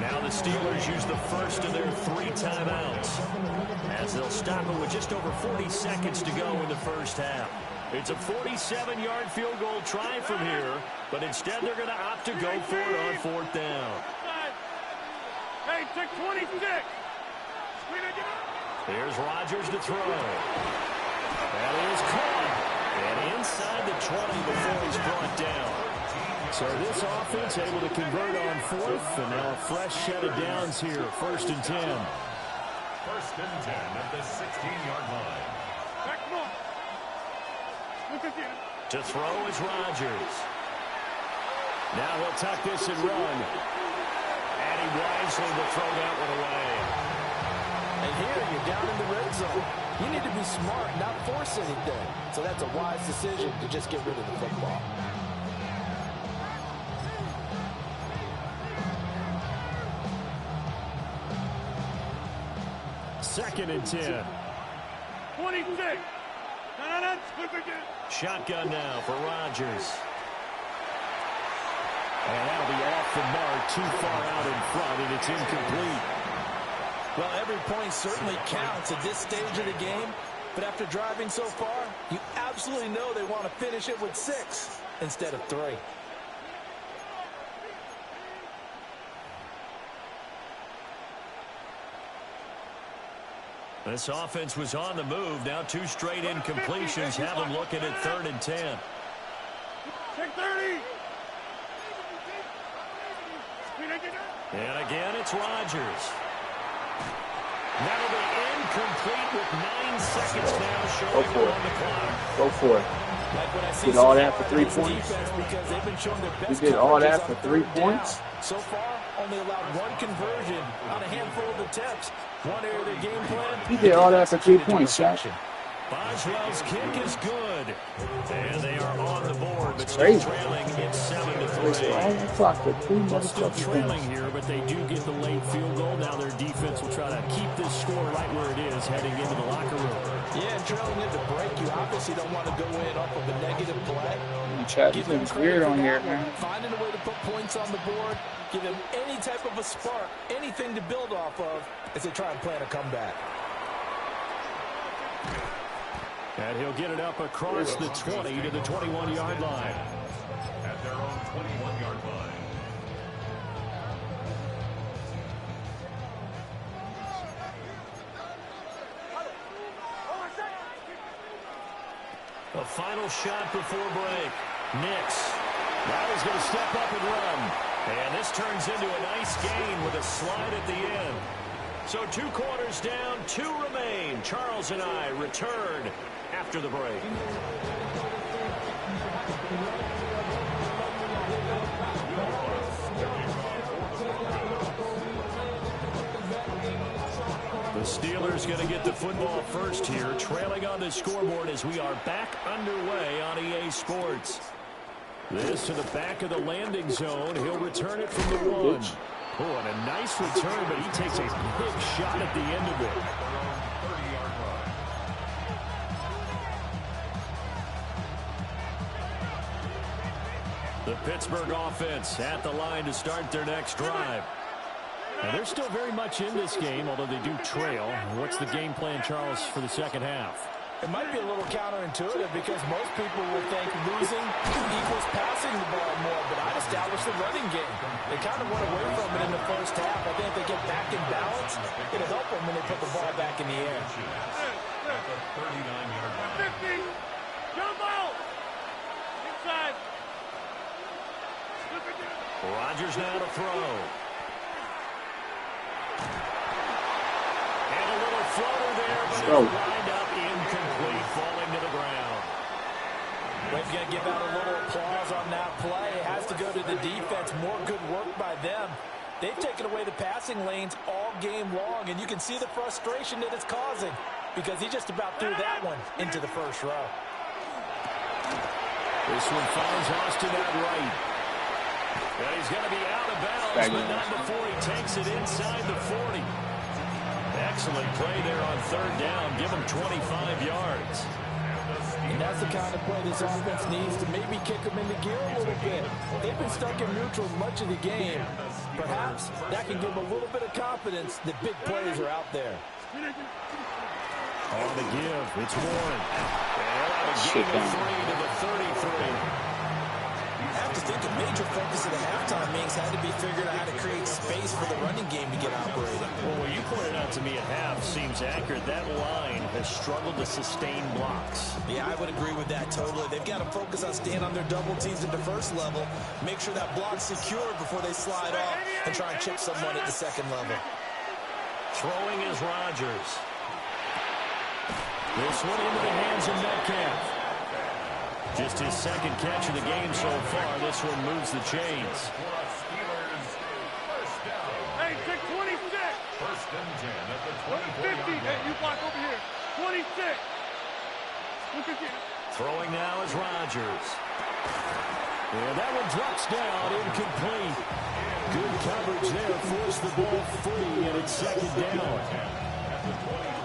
Now the Steelers use the first of their 3 timeouts as they'll stop it with just over 40 seconds to go in the first half. It's a 47-yard field goal try from here, but instead they're going to opt to go for it on 4th down. Hey, take 26. Here's Rodgers to throw. That is caught. And inside the 20 before he's brought down. So this offense able to convert on 4th, and now a fresh set of downs here, 1st and 10. 1st and 10 at the 16-yard line. To throw is Rodgers. Now he'll tuck this and run. And he wisely will throw that one away. And here you're down in the red zone. You need to be smart, not force anything. So that's a wise decision to just get rid of the football. Second and 10. 26. Shotgun now for Rodgers. And that'll be off the mark, too far out in front, and it's incomplete. Well, every point certainly counts at this stage of the game, but after driving so far, you absolutely know they want to finish it with 6 instead of 3. This offense was on the move. Now 2 straight incompletions have them looking at 3rd and 10. Check 30. And again, it's Rodgers. That'll be incomplete with 9 seconds now showing on the clock. Go for it. Did all that for 3 points? You did all that for 3 points? So far, only allowed 1 conversion on a handful of attempts. One area of their game plan. He did all that for 3 points, Shaq. Boswell's kick is good. And they are on the board, but still trailing in 7-3. All the clock for 3 Still motherfucking trailing points. here, but they do get the late field goal. Now their defense will try to keep this score right where it is heading into the locker room. Yeah, trailing into break, you obviously don't want to go in off of a negative play. Chat is weird on here, man. Finding a way to put points on the board, give them any type of a spark, anything to build off of as they try and plan a comeback. And he'll get it up across the 20 to the 21-yard line. At their own 21-yard line. The final shot before break. Nix. Now he's going to step up and run. And this turns into a nice gain with a slide at the end. So 2 quarters down, 2 remain. Charles and I return after the break. The Steelers going to get the football first here, trailing on the scoreboard as we are back underway on EA Sports. This to the back of the landing zone. He'll return it from the 1. Oh, and a nice return, but he takes a big shot at the end of it. The Pittsburgh offense at the line to start their next drive. And they're still very much in this game, although they do trail. What's the game plan, Charles, for the second half? It might be a little counterintuitive because most people will think losing equals passing the ball more, but I'd establish the running game. They kind of went away from it in the first half. I think if they get back in balance, it'll help them when they put the ball back in the air. At the 39-yard line. 50. Jump out. Inside. Rodgers now to throw. And a little floater there, but it'll wind up incomplete, falling to the ground. We're going to give out a little applause on that play. It has to go to the defense. More good work by them. They've taken away the passing lanes all game long, and you can see the frustration that it's causing because he just about threw that one into the first row. This one finds Austin out right. And he's going to be out of bounds, but not before he takes it inside the 40. Excellent play there on 3rd down. Give him 25 yards. And that's the kind of play this offense needs to maybe kick them into gear a little bit. They've been stuck in neutral much of the game. Perhaps that can give them a little bit of confidence that big plays are out there. On the give, it's Warren. And a gain of 3 to the 33. I have to think a major focus of the halftime meetings had to be figured out how to create space for the running game to get operating. Well, what you pointed out to me at half seems accurate. That line has struggled to sustain blocks. Yeah, I would agree with that totally. They've got to focus on staying on their double teams at the first level, make sure that block's secured before they slide off and try and chip someone at the second level. Throwing is Rodgers. This one into the hands of Metcalf. Just his second catch of the game so far. This one moves the chains. Hey, take 26. First and 10 at the 50. Hey, you block over here. 26. Look at you. Throwing now is Rodgers. And that one drops down, incomplete. Good coverage there, forced the ball free, and it's second down.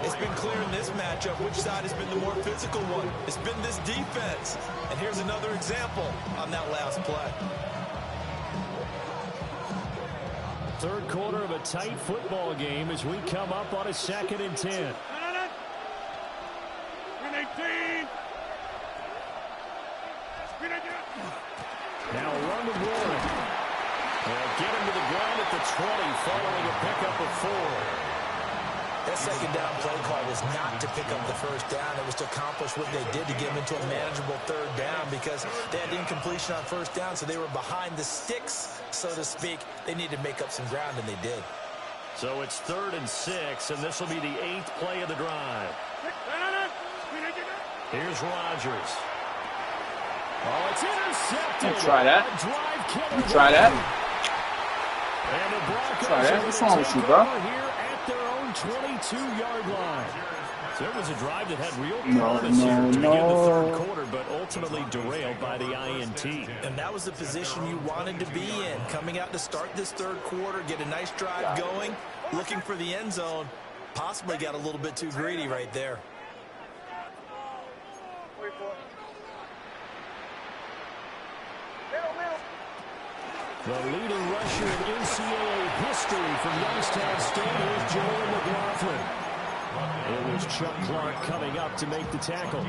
It's been clear in this matchup which side has been the more physical one. It's been this defense. And here's another example on that last play. Third quarter of a tight football game as we come up on a 2nd and 10. Green 18. Green 18. Now run to Warren. They'll get him to the ground at the 20 following a pickup of 4. That second down play call was not to pick up the first down. It was to accomplish what they did to get them into a manageable third down because they had incompletion on first down, so they were behind the sticks, so to speak. They needed to make up some ground, and they did. So it's 3rd and 6, and this will be the 8th play of the drive. Here's Rodgers. Oh, it's intercepted. Try that. Drive killer. Try that. And the Broncos Try that. What's wrong with you, bro? Here at their own 22-yard line. So it was a drive that had real promise here to begin the third quarter, but ultimately derailed by the INT. And that was the position you wanted to be in, coming out to start this third quarter, get a nice drive going, looking for the end zone. Possibly got a little bit too greedy right there. The leading rusher in NCAA history from Youngstown State is Joel McLaughlin. It was Chuck Clark coming up to make the tackle.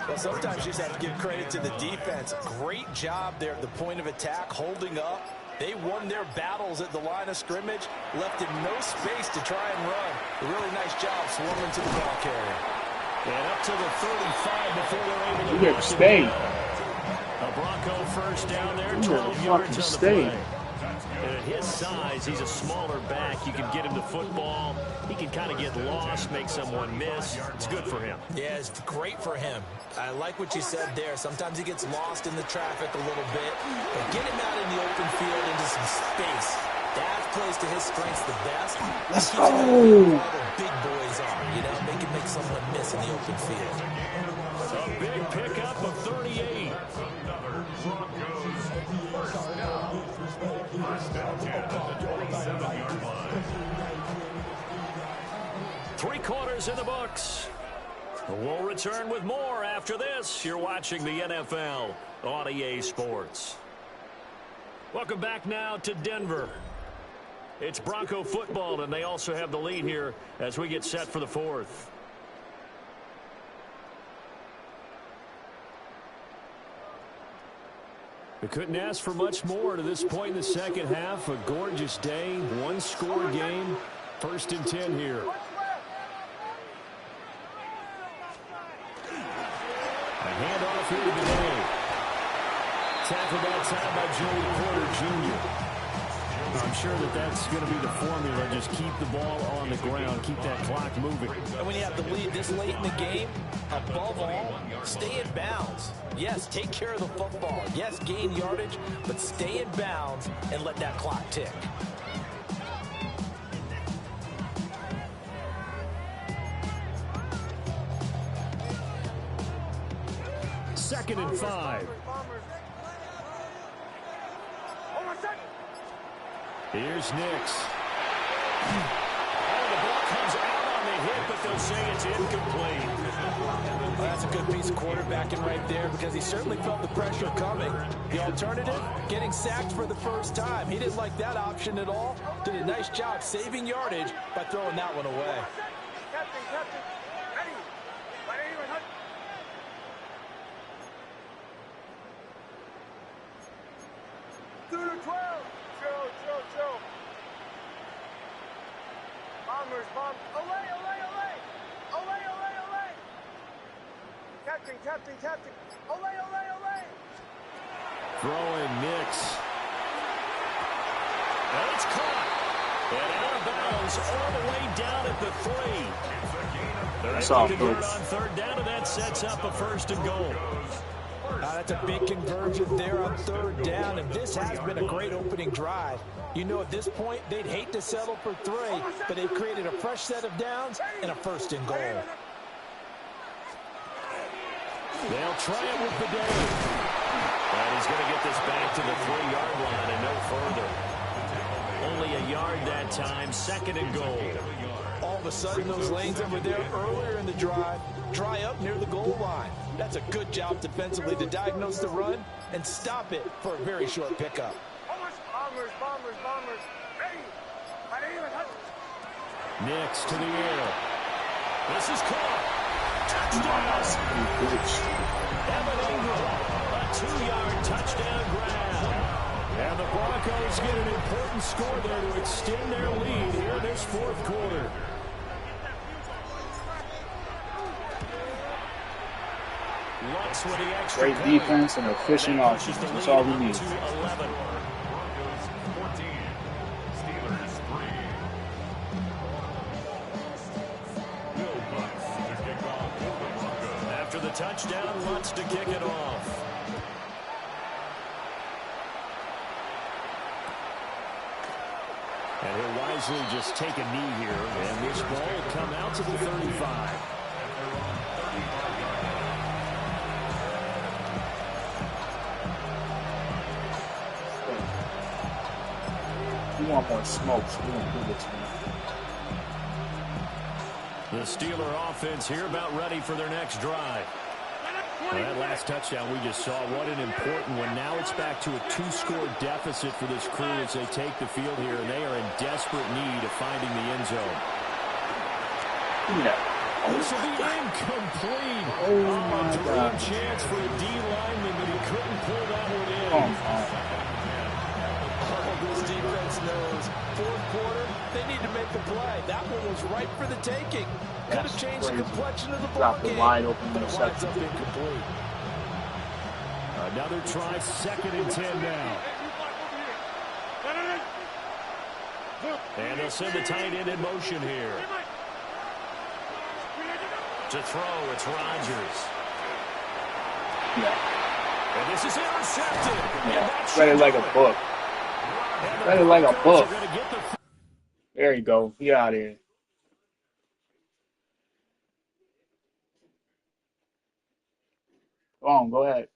Well, sometimes you just have to give credit to the defense. Great job there at the point of attack, holding up. They won their battles at the line of scrimmage, left him no space to try and run. A really nice job swarming to the ball carrier. And up to the 35 before they're able to You get stayed. A Bronco first down there, 12 yards on the play. And at his size, he's a smaller back. You can get him the football. He can kind of get lost, make someone miss. It's good for him. Yeah, it's great for him. I like what you said there. Sometimes he gets lost in the traffic a little bit. But get him out in the open field into some space. That plays to his strengths the best. Let's go. All the big boys are, you know, they can make someone miss in the open field. A big pickup of 38. Three quarters in the books. We'll return with more after this. You're watching the NFL on EA Sports. Welcome back now to Denver. It's Bronco football, and they also have the lead here as we get set for the fourth. We couldn't ask for much more to this point in the second half. A gorgeous day, one-score game. 1st and 10 here. A handoff here today. Tackled that time by Joey Porter Jr. I'm sure that that's going to be the formula. Just keep the ball on the ground. Keep that clock moving. And when you have the lead this late in the game, above all, stay in bounds. Yes, take care of the football. Yes, gain yardage, but stay in bounds and let that clock tick. Second and 5. Here's Nix. Oh, the ball comes out on the hit, but they'll say it's incomplete. Well, that's a good piece of quarterbacking right there because he certainly felt the pressure coming. The alternative, getting sacked for the first time. He didn't like that option at all. Did a nice job saving yardage by throwing that one away. Captain. Ready. 2 to 12. Chill. Bombers. Olay. Captain. Olay. Throwing Nix. And it's caught. And out of bounds all the way down at the 3. That's all, Good folks. on third down, and that sets up a 1st and goal. That's a big conversion there on third down, and this has been a great opening drive. You know, at this point, they'd hate to settle for 3, but they've created a fresh set of downs and a 1st and goal. They'll try it with the day. And he's going to get this back to the 3-yard line and no further. Only a yard that time, 2nd and goal. All of a sudden, those lanes that were there earlier in the drive dry up near the goal line. That's a good job defensively to diagnose the run and stop it for a very short pickup. Nix to the air. This is caught. Touchdown. Evan Ingram, a 2-yard touchdown grab. And the Broncos get an important score there to extend their lead here in this 4th quarter. Lutz with the extra Great defense and efficient offense. That's all we need. 11. After the touchdown, Lutz to kick it off. And he'll wisely just take a knee here, and this ball will come out to the 35. We want more smoke, so we don't give it to him. The Steeler offense here about ready for their next drive. Well, that last touchdown we just saw, what an important one. Now it's back to a 2-score deficit for this crew as they take the field here, and they are in desperate need of finding the end zone. Yeah. This will be incomplete. Oh my dream God. chance for a D lineman, but he couldn't pull that one in. This defense knows 4th quarter, they need to make a play. That one was ripe for the taking. Could have changed the complexion of the ball game, wide open but it winds up incomplete. Another try, 2nd and 10 now. And they'll send the tight end in motion here. To throw, it's Rodgers. Yeah. And this is intercepted. Yeah. Read it like a book. Read it like a book. There you go. Get out of here. Go on, go ahead.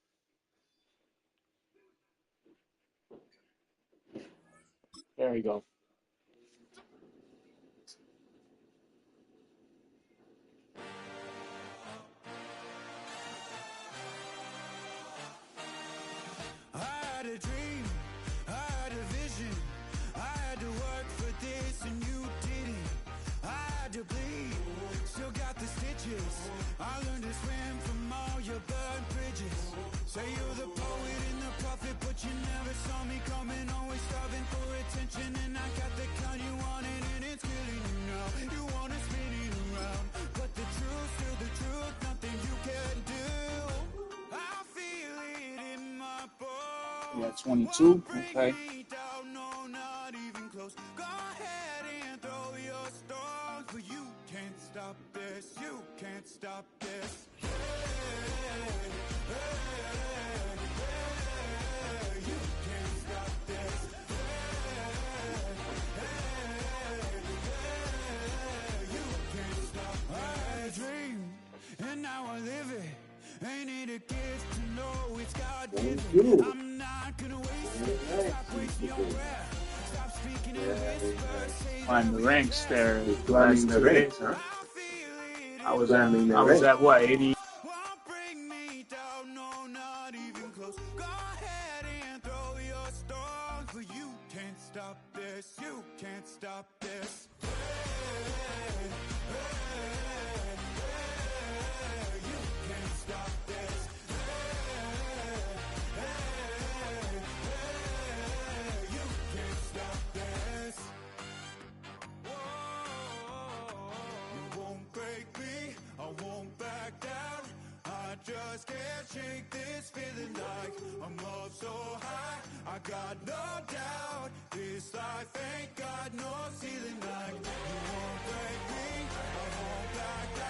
There we go. I had a dream, I had a vision, I had to work for this and you didn't. I had to bleed, still got the stitches. I learned to swim from all your burned bridges. Say you're the poet and the prophet, but you never saw me coming. Always starving for attention, and I got the kind you wanted, and it's killing you now. You wanna spin it around, but the truth's still the truth. Nothing you can do. I feel it in my bones. Yeah, 22. Okay. No, not even close. Go ahead and throw your stones, but you can't stop this. You can't stop this. You can't stop this. You can't stop. I had a dream, and now I live it. Ain't it a gift to know it's God-given? I'm not gonna waste it. Stop wasting your breath. Stop speaking in whispers. Climb the ranks there. Climbing the ranks, huh? I was at what, 80? Won't bring me down, no, not even close. Go ahead and throw your stones, but you can't stop this. You can't stop this. You can't stop this. You can't stop this. You won't break me, I won't back down. I just can't shake this feeling like I'm up so high. I got no doubt, this life ain't got no ceiling like. You won't break me, I won't back down.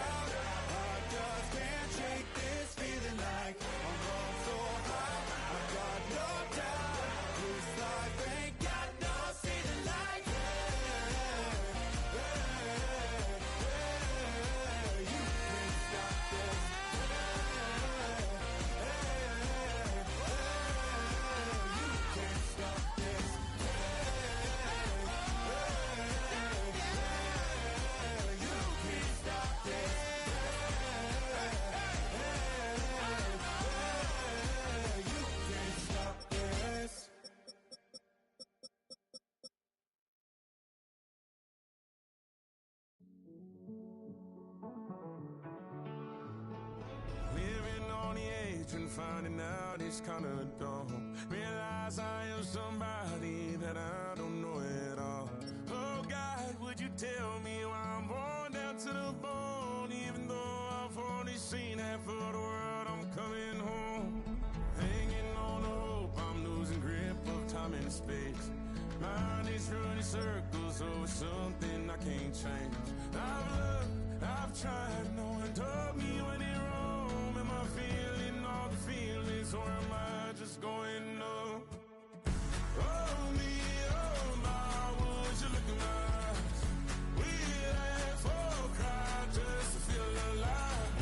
finding out it's kinda dumb. Realize I am somebody that I don't know at all. Oh God, would you tell me why I'm worn down to the bone? Even though I've only seen half of the world, I'm coming home. Hanging on the hope, I'm losing grip of time and space. Mind is running circles over something I can't change. I've looked, I've tried, no one told me when it wrong. Am I feeling all the feelings, or am I just going up? Oh me, oh my, would you look at my eyes? We laugh or cry just to feel alive.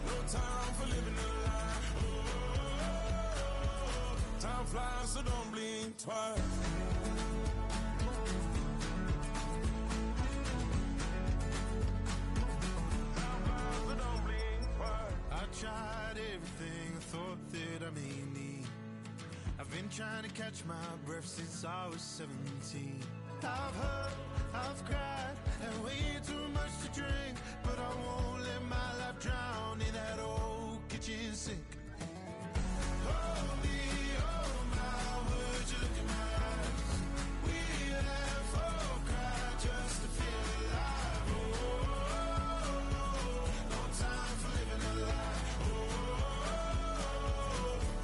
No time for living a lie. Time flies, so don't blink twice. I tried everything, I thought that I may need. I've been trying to catch my breath since I was 17. I've hurt, I've cried, and way too much to drink, but I won't let my life drown in that old kitchen sink. Oh me, oh my, would you look in my eyes? We laugh or cry just to feel alive. No time for living a lie.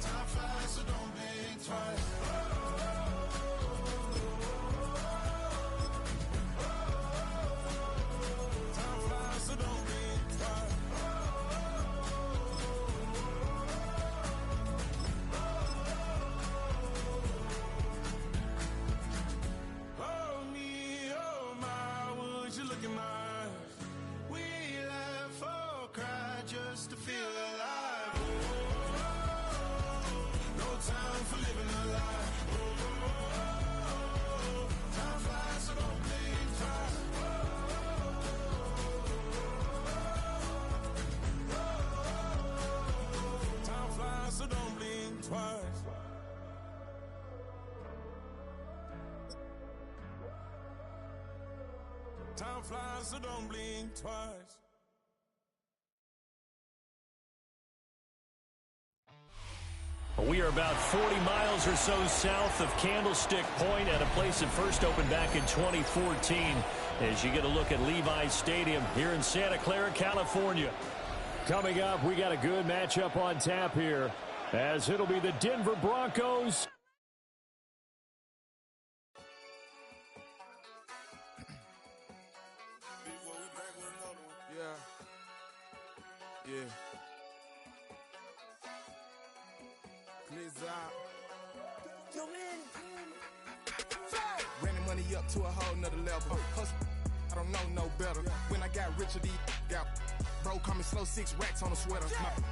Time flies, so don't blink twice. Time flies, so don't blink twice. Oh me, oh my, would you look in my eyes? We laugh or cry just to feel alive. No time for living a lie. Time flies, so don't blink twice. Time flies, so don't blink twice. Time flies, so don't blink twice. We are about 40 miles or so south of Candlestick Point at a place that first opened back in 2014 as you get a look at Levi's Stadium here in Santa Clara, California. Coming up, we got a good matchup on tap here as it'll be the Denver Broncos. Yeah. Ran the money up to a whole nother level. Hustle, I don't know no better. When I got richer, these got bro, call me slow, 6 racks on a sweater.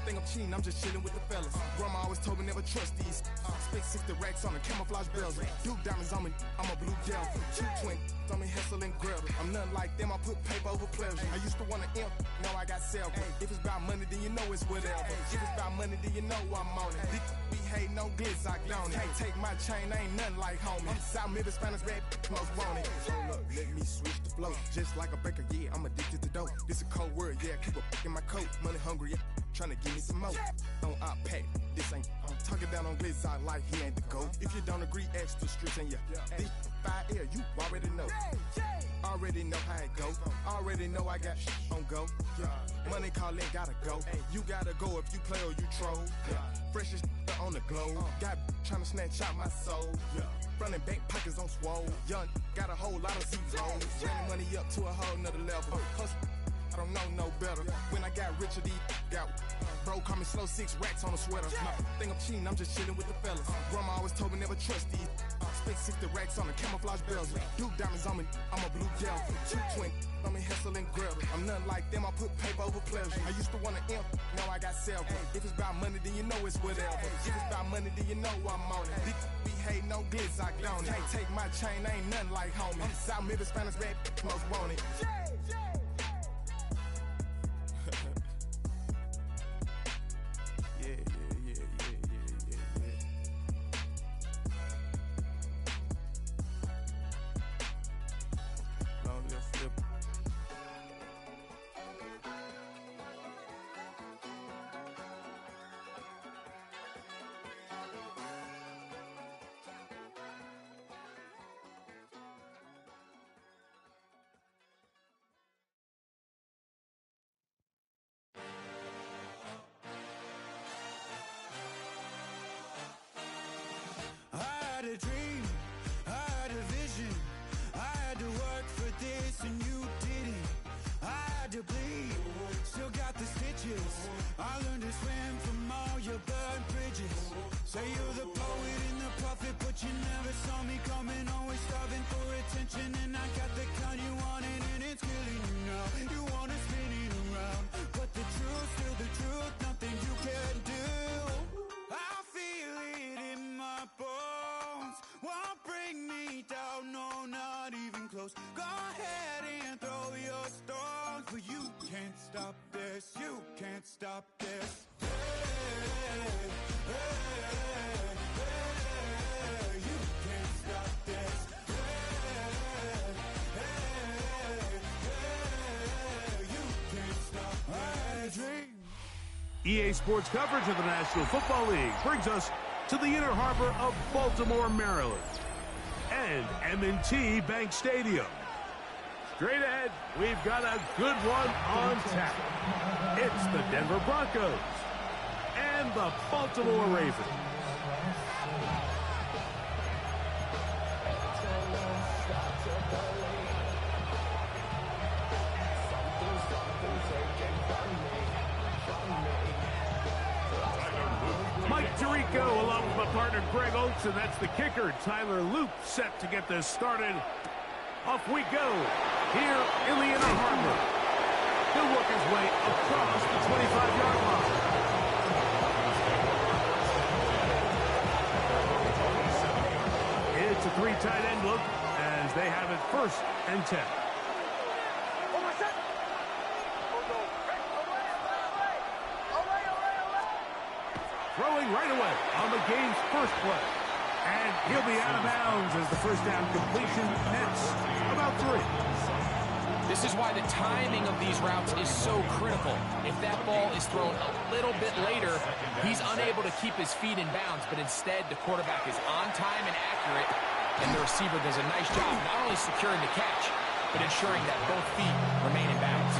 Think I'm cheating, I'm just chilling with the fellas. Grandma always told me never trust these. Spit 60 racks on a camouflage bells. Duke diamonds on me, I'm a blue gel. Two twin on me, Hessel and Gretel. I'm nothing like them, I put paper over pleasure. I used to want to imp, now I got several. If it's about money, then you know it's whatever. If it's about money, then you know I'm on it. These be hating on glitz, I don't it. Take my chain, ain't nothing like homie. South Middle Spanish red, most want it. Hold up, let me switch the flow. Just like a baker, yeah, I'm addicted to dope. This a cold word, yeah, keep a in my coat. Money hungry, yeah, tryna give me some more. Don't I pack, this ain't. I'm talking down on glitz, I like he ain't the GOAT. If you don't agree, ask the streets and yeah. This 5 air, you already know. Already know how it go. Already know I got on go. Money calling, gotta go. You gotta go if you play or you troll. Fresh as on the globe. Got tryna snatch out my soul. Front and back pockets on swole. Young, got a whole lot of zeros. Ran the money up to a whole nother level. Hustle, I don't know no better. When I got richer, these got bro, call me slow, 6 racks on a sweater. Think I'm cheating, I'm just chilling with the fellas. Grandma always told me never trust these. Spent 60 racks on a camouflage bells. Duke diamonds on me, I'm a blue gel. Two twin on me, Hessel and Gretel. I'm nothing like them, I put paper over pleasure. I used to want to imp, now I got several. If it's about money, then you know it's whatever. If it's about money, then you know I'm on it. These be hating no glitz, I don't it. Take my chain, ain't nothing like homie. South Middle Spanish red, most want it. EA Sports coverage of the National Football League brings us to the inner harbor of Baltimore, Maryland, and M&T Bank Stadium. Straight ahead, we've got a good one on tap. It's the Denver Broncos and the Baltimore Ravens. Mike Tirico along with my partner Greg Olson. That's the kicker. Tyler Loop set to get this started. Off we go here in the inner harbor. He'll work his way across the 25-yard line. It's a 3 tight end look as they have it 1st and 10. Throwing right away on the game's first play. And he'll be out of bounds as the first down completion nets about 3. This is why the timing of these routes is so critical. If that ball is thrown a little bit later, he's unable to keep his feet in bounds, but instead the quarterback is on time and accurate, and the receiver does a nice job not only securing the catch, but ensuring that both feet remain in bounds.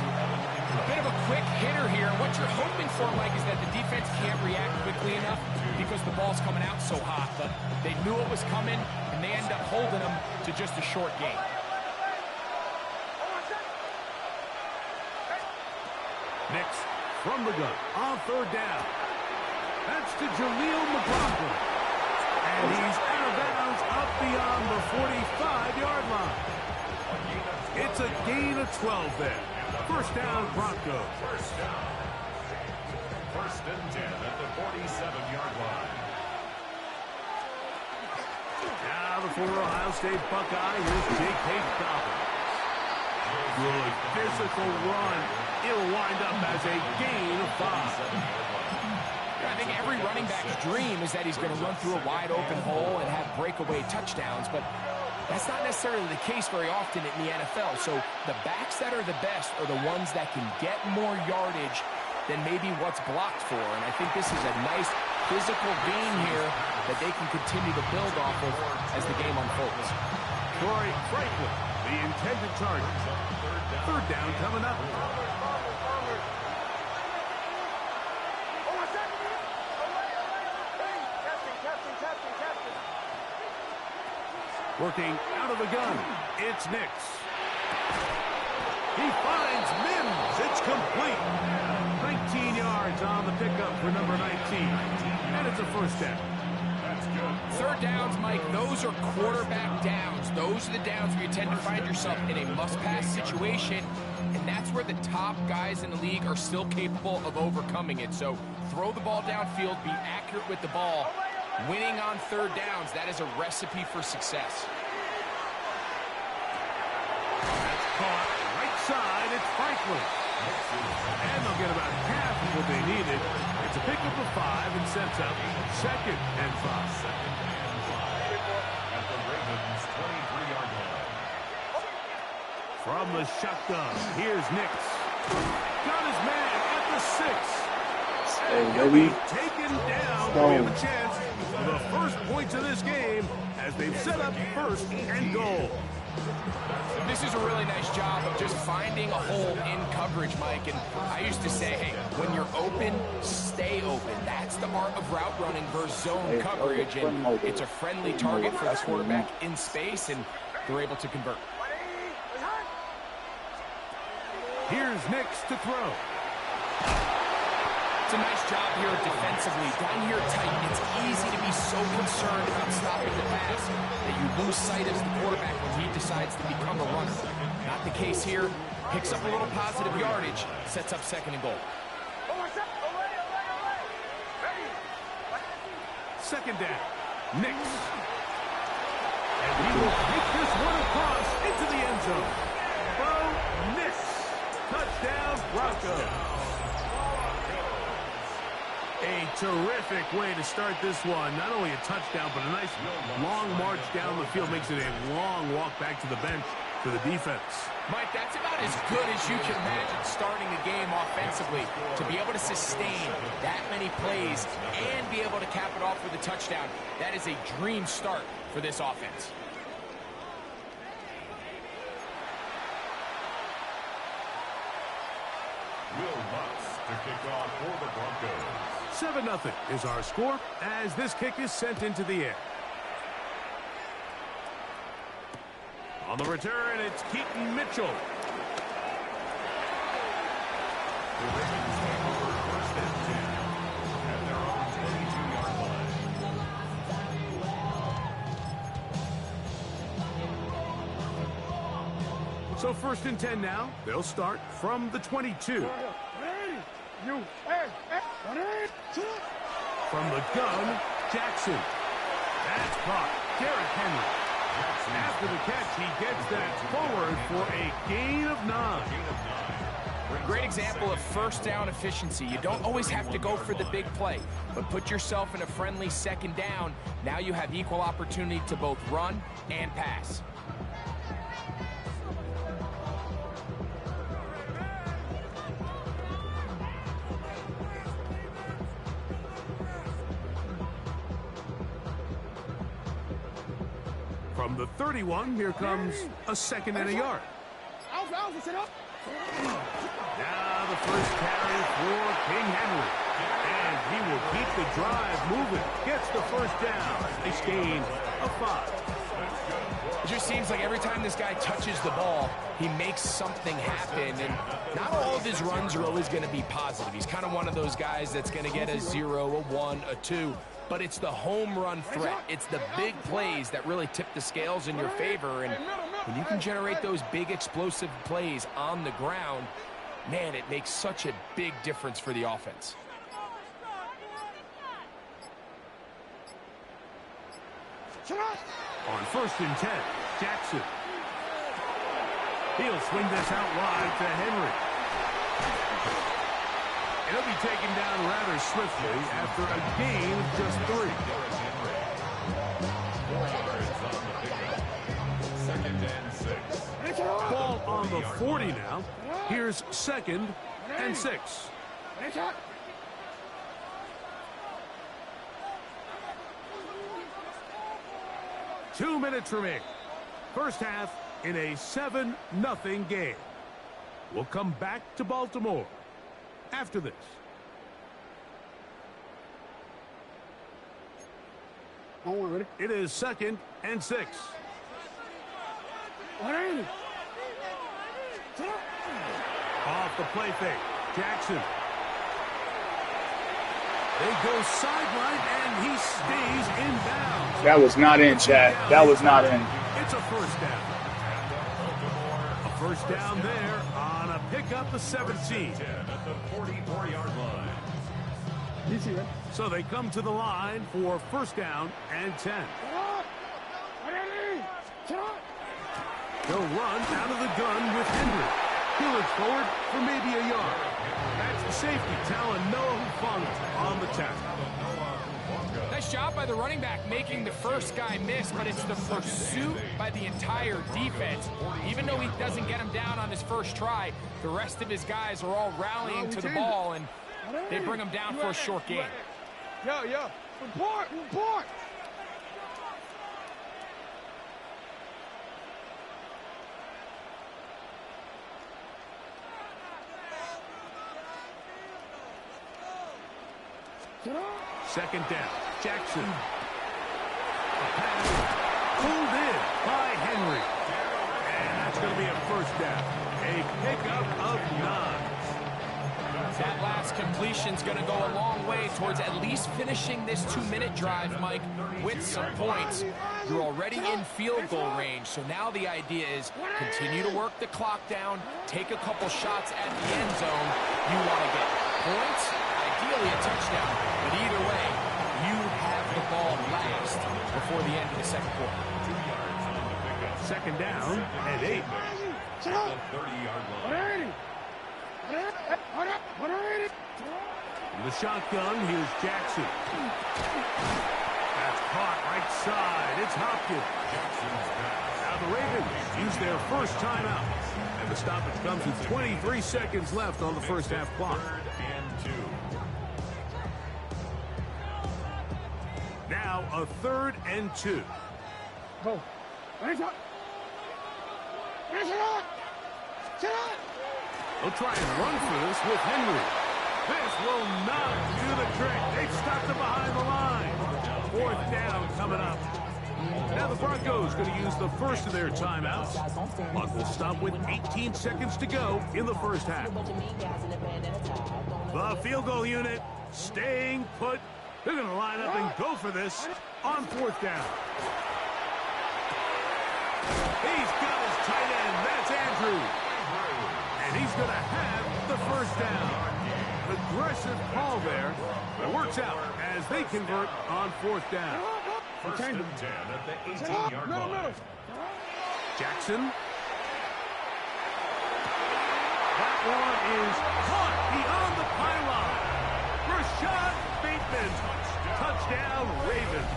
A bit of a quick hitter here. What you're hoping for, Mike, is that the defense can't react quickly enough because the ball's coming out so hot, but they knew it was coming, and they end up holding them to just a short gain. Next, from the gun, on 3rd down. That's to Jaleel McLaughlin. And he's out of bounds up beyond the 45-yard line. It's a gain of 12 there. 1st down, Broncos. 1st and 10 at the 47-yard line. Now the former Ohio State Buckeye, here's J.K. Dobbins. Good physical run. It'll wind up as a gain of 5. I think every running back's dream is that he's going to run through a wide open hole and have breakaway touchdowns, but that's not necessarily the case very often in the NFL. So the backs that are the best are the ones that can get more yardage than maybe what's blocked for. And I think this is a nice physical gain here that they can continue to build off of as the game unfolds. Troy Franklin, the intended target. 3rd down coming up. Working out of the gun, it's Nix. He finds Mims. It's complete. 19 yards on the pickup for number 19. And it's a 1st down. That's good. 3rd downs, Mike, those are quarterback downs. Those are the downs where you tend to find yourself in a must-pass situation, and that's where the top guys in the league are still capable of overcoming it. So throw the ball downfield, be accurate with the ball. Winning on 3rd downs, that is a recipe for success. That's caught right side. It's Franklin. And they'll get about half of what they needed. It's a pickup of 5 and sets up 2nd and 5. At the Ravens' 23-yard line. From the shotgun, here's Nix. Got his man at the 6. And he'll be taken down. We have a chance for the first points of this game as they've set up 1st and goal. This is a really nice job of just finding a hole in coverage, Mike. And I used to say, hey, when you're open, stay open. That's the art of route running versus zone coverage. And it's a friendly target for the quarterback in space, and they're able to convert. Here's Nix to throw. It's a nice job here defensively. Down here tight, it's easy to be so concerned about stopping the pass that you lose sight as the quarterback when he decides to become a runner. Not the case here. Picks up a little positive yardage, sets up 2nd and goal. 2nd down. Nix. And he will take this one across into the end zone. Bo Nix. Touchdown, Broncos. A terrific way to start this one. Not only a touchdown, but a nice long march down the field. Makes it a long walk back to the bench for the defense. Mike, that's about as good as you can imagine starting a game offensively. To be able to sustain that many plays and be able to cap it off with a touchdown, that is a dream start for this offense. Will Lutz to kick off for the Broncos. 7-0 is our score as this kick is sent into the air. On the return, it's Keaton Mitchell. The Ravens take over first and 10 at their own 22-yard line. So first and 10 now. They'll start from the 22. From the gun, Jackson. That's caught. Derrick Henry. After the catch, he gets that forward for a gain of 9. Great example of first down efficiency. You don't always have to go for the big play, but put yourself in a friendly second down. Now you have equal opportunity to both run and pass. From the 31, here comes a second and a yard. Now the first carry for King Henry. And he will keep the drive moving. Gets the first down. Nice gain of 5. It just seems like every time this guy touches the ball, he makes something happen. And not all of his runs are always going to be positive. He's kind of one of those guys that's going to get a 0, a 1, a 2. But it's the home run threat. It's the big plays that really tip the scales in your favor. And when you can generate those big explosive plays on the ground, man, it makes such a big difference for the offense. On first and 10, Jackson. He'll swing this out wide to Henry. He'll be taken down rather swiftly after a gain of just 3. 4 yards on the pickup. Second and 6. Ball on the 40 now. Here's second and 6. 2 minutes remaining. First half in a 7-0 game. We'll come back to Baltimore after this. It is second and 6. Off the play fake. Jackson. They go sideline, and he stays in bounds. That was not in, Chad. That was not in. It's a first down. A first down there on a pickup of 17. At the 44-yard line. So they come to the line for first down and 10. They'll run out of the gun with Henry. He looks forward for maybe a yard. That's the safety telling Noah Hufanga on the tackle. Nice job by the running back making the first guy miss, but it's the pursuit by the entire defense. Even though he doesn't get him down on his first try, the rest of his guys are all rallying to the ball, and they bring him down for a short gain. Yo, report. Second down. Jackson. A pass pulled in by Henry. And that's going to be a first down. A pickup of 9. That last completion's going to go a long way towards at least finishing this 2-minute drive, Mike, with some points. You're already in field goal range, so now the idea is continue to work the clock down, take a couple shots at the end zone. You want to get points, ideally a touchdown, but either way, you have the ball last before the end of the second quarter. 2 yards on the pickup. Second down and 8. At the 30-yard line. The shotgun, here's Jackson. That's caught right side. It's Hopkins. Jackson's back. Now the Ravens use their first timeout. And the stoppage comes with 23 seconds left on the first half clock. 3rd and 2. Now a 3rd and 2. Go. They'll try and run for this with Henry. This will not do the trick. They've stopped him behind the line. 4th down coming up. Now the Broncos going to use the first of their timeouts. Clock will stop with 18 seconds to go in the first half. The field goal unit staying put. They're going to line up and go for this on 4th down. He's got his tight end. That's Andrew. And he's going to have the first down. Aggressive call there. It works out as they convert on 4th down. 1st and 10 at the 18-yard line. Jackson. That one is caught beyond the pylon. Rashad Bateman. Touchdown, Ravens.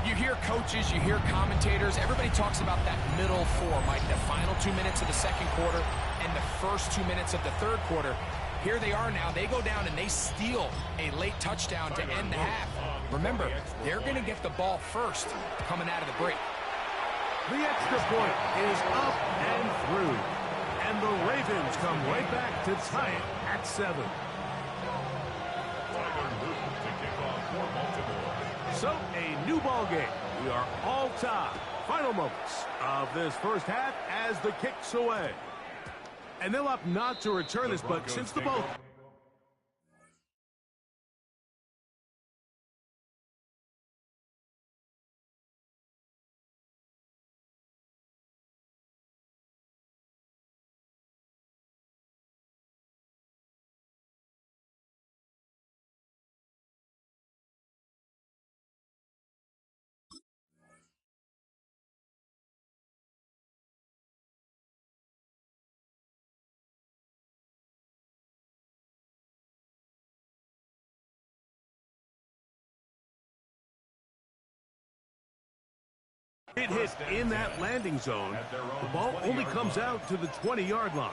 You hear coaches, you hear commentators, everybody talks about that middle four, Mike, the final 2 minutes of the second quarter and the first 2 minutes of the third quarter. Here they are now. They go down and they steal a late touchdown to end the half. Remember, they're going to get the ball first coming out of the break. The extra point is up and through. And the Ravens come right back to tie it at 7. So, a new ball game. We are all tied. Final moments of this first half as the kick's away. And they'll opt not to return this, but since the ball... It hit in that landing zone. The ball only comes out to the 20-yard line.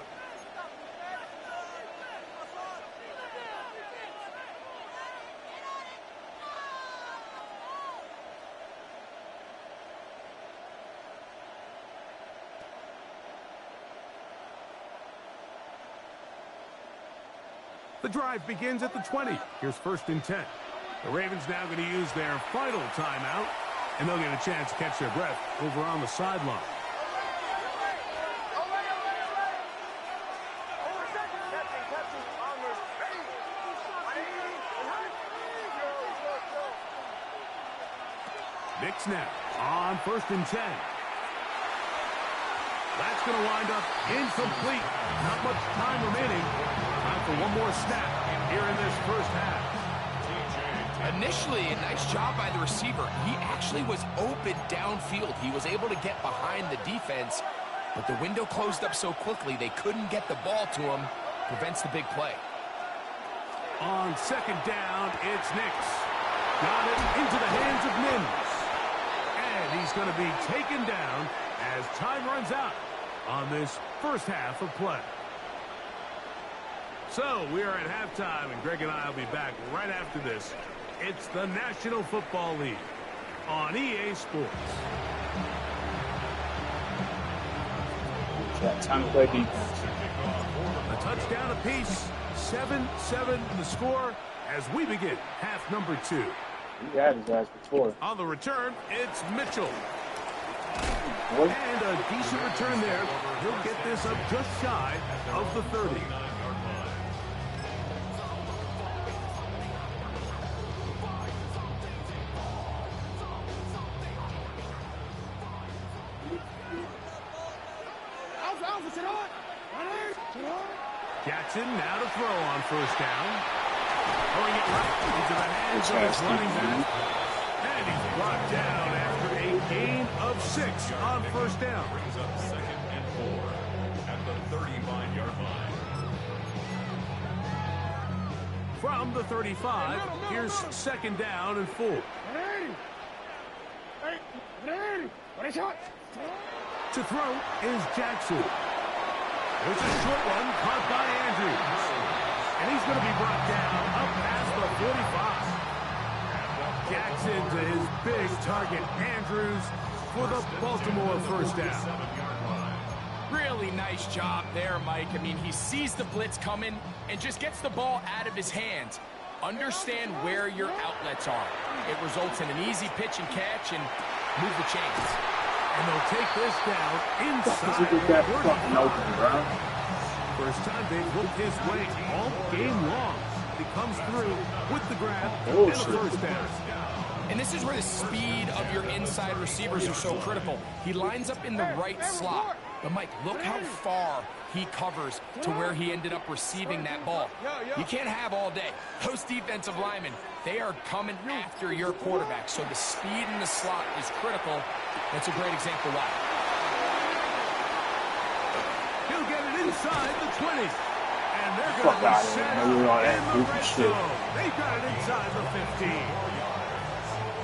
The drive begins at the 20. Here's 1st and 10. The Ravens now going to use their final timeout. And they'll get a chance to catch their breath over on the sideline. Knicks now on 1st and 10. That's going to wind up incomplete. Not much time remaining. Time for one more snap here in this first half. Initially, a nice job by the receiver. He actually was open downfield. He was able to get behind the defense, but the window closed up so quickly they couldn't get the ball to him. Prevents the big play. On 2nd down, it's Knicks. Got it into the hands of Mims. And he's going to be taken down as time runs out on this first half of play. So we are at halftime, and Greg and I will be back right after this. It's the National Football League on EA Sports. Time to play defense. A touchdown apiece, 7-7 the score as we begin half number 2. He had his ass before. On the return, it's Mitchell. What? And a decent return there. He'll get this up just shy of the 30. Jackson now to throw on 1st down. Throwing it right into the hands of his running back. And he's brought down after a gain of 6 on 1st down. Brings up 2nd and 4 at the 35-yard line. From the 35, here's 2nd down and 4. To throw is Jackson. There's a short one caught by Andrews. And he's going to be brought down up past the 45. Jackson to his big target, Andrews, for the Baltimore first down. Really nice job there, Mike. I mean, he sees the blitz coming and just gets the ball out of his hands. Understand where your outlets are. It results in an easy pitch and catch and move the chains. And they'll take this down inside. First time they've looked his way all game long. He comes through with the grab and the first down. And this is where the speed of your inside receivers are so critical. He lines up in the right slot. But, Mike, look how far he covers to where he ended up receiving that ball. You can't have all day. Those defensive linemen, they are coming after your quarterback. So the speed in the slot is critical. That's a great example why. He'll get it inside the 20. And they're going to be set up in the red zone. They got it inside the 15.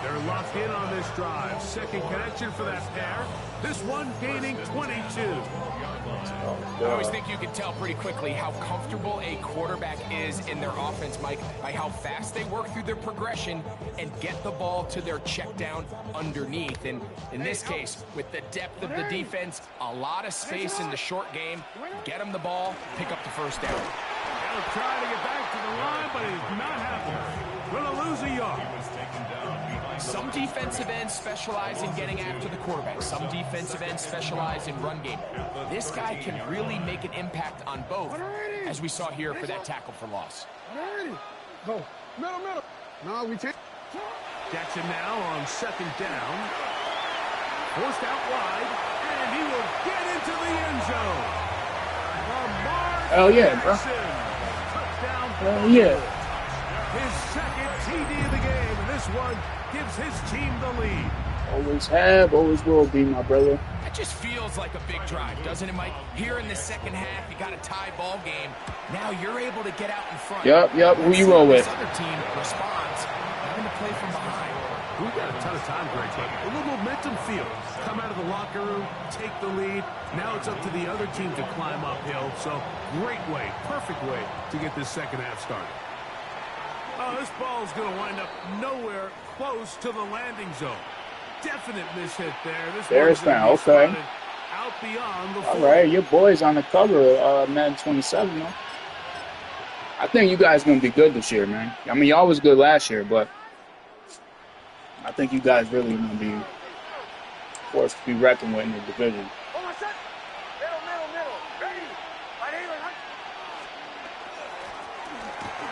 They're locked in on this drive. Second connection for that pair. This one gaining 22. I always think you can tell pretty quickly how comfortable a quarterback is in their offense, Mike, by how fast they work through their progression and get the ball to their check down underneath. And in this case, with the depth of the defense, a lot of space in the short game, get them the ball, pick up the first down. They'll try to get back to the line, but it's not happening. Going to lose a yard. Some defensive ends specialize in getting after the quarterback. Some defensive ends specialize in run game. This guy can really make an impact on both, as we saw here for that tackle for loss. Go. Middle. No, we can't. Jackson now on second down. Forced out wide, and he will get into the end zone. Hell yeah, bro. Hell yeah. His second TD of the game, and this one gives his team the lead. Always have, always will be, my brother. That just feels like a big drive, doesn't it, Mike? Here in the second half, you got a tie ball game. Now you're able to get out in front. Yep. Who you roll with? This other team responds, having to play from behind. We've got a ton of time, Greg, but a little momentum feel. Come out of the locker room, take the lead. Now it's up to the other team to climb uphill. So great way, perfect way to get this second half started. Oh, this ball is going to wind up nowhere close to the landing zone. Definite mishit there. This There's now, okay. Out beyond the all right, your boy's on the cover of MADDEN26, man. I think you guys are going to be good this year, man. I mean, y'all was good last year, but I think you guys really going to be forced to be reckoned with in the division.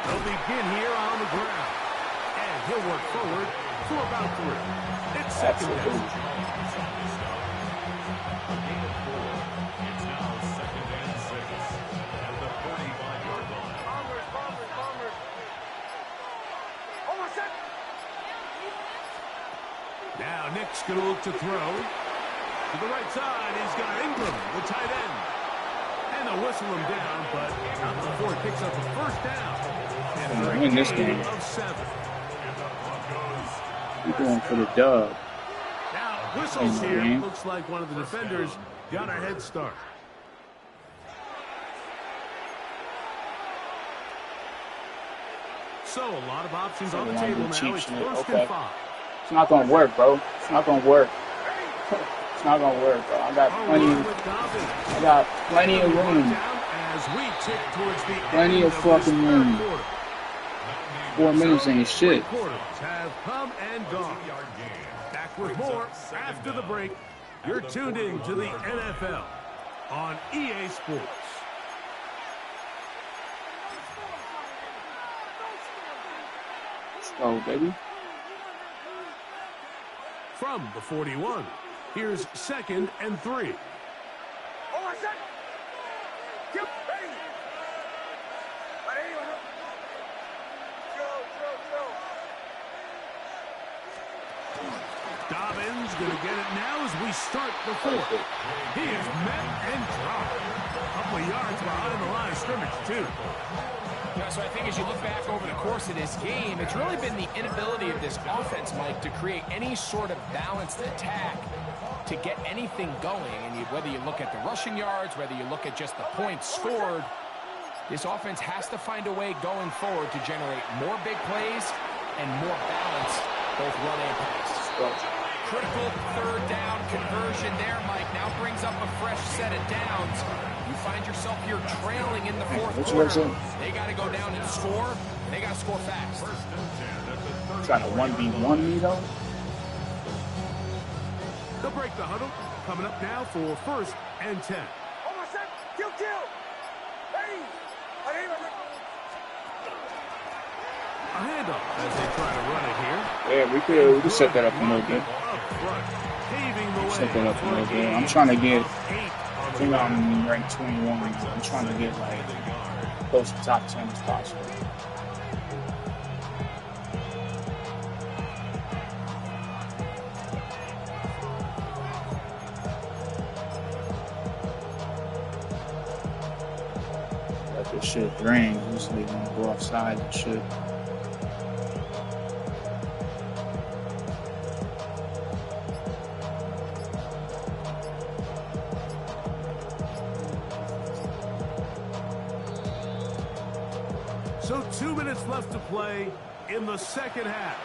They'll begin here on the ground. And he'll work forward for about 3. It's second down. It's now second and 6 at the 45-yard line. Bombers. Almost set. Now Nick's going to look to throw. To the right side, he's got Ingram, the tight end. And they'll whistle him down, but not before he picks up a first down. And win this game. Of 7. We're going for the dub. Now, whistles here. Looks like one of the defenders got a head start. So, a lot of options on the table now. It's first and 5. It's not going to work, bro. It's not going to work. It's not going to work, bro. I got plenty of room. Plenty of fucking room. 4 minutes ain't shit. Have come and gone. Back with more after the break. You're tuned in to the NFL on EA Sports. Let's go, baby. From the 41, here's second and 3. Dobbins going to get it now as we start the 4th. He is met and dropped. A couple of yards behind the line of scrimmage, too. Yeah, so I think as you look back over the course of this game, it's really been the inability of this offense, Mike, to create any sort of balanced attack to get anything going, and whether you look at the rushing yards, whether you look at just the points scored, this offense has to find a way going forward to generate more big plays and more balance, both run and pass. Critical third down conversion there, Mike. Now brings up a fresh set of downs. You find yourself here trailing in the fourth quarter. They got to go down and score, and they got to score fast. Trying to 1v1 me, though. They'll break the huddle. Coming up now for 1st and 10. A handoff as they try to run it here. Yeah, we could set that up a little bit. Set that up a little bit. I'm trying to get, I think I'm ranked 21. I'm trying to get like close to top 10 as possible. Let this shit drain. Usually gonna go offside and shit. So 2 minutes left to play in the second half.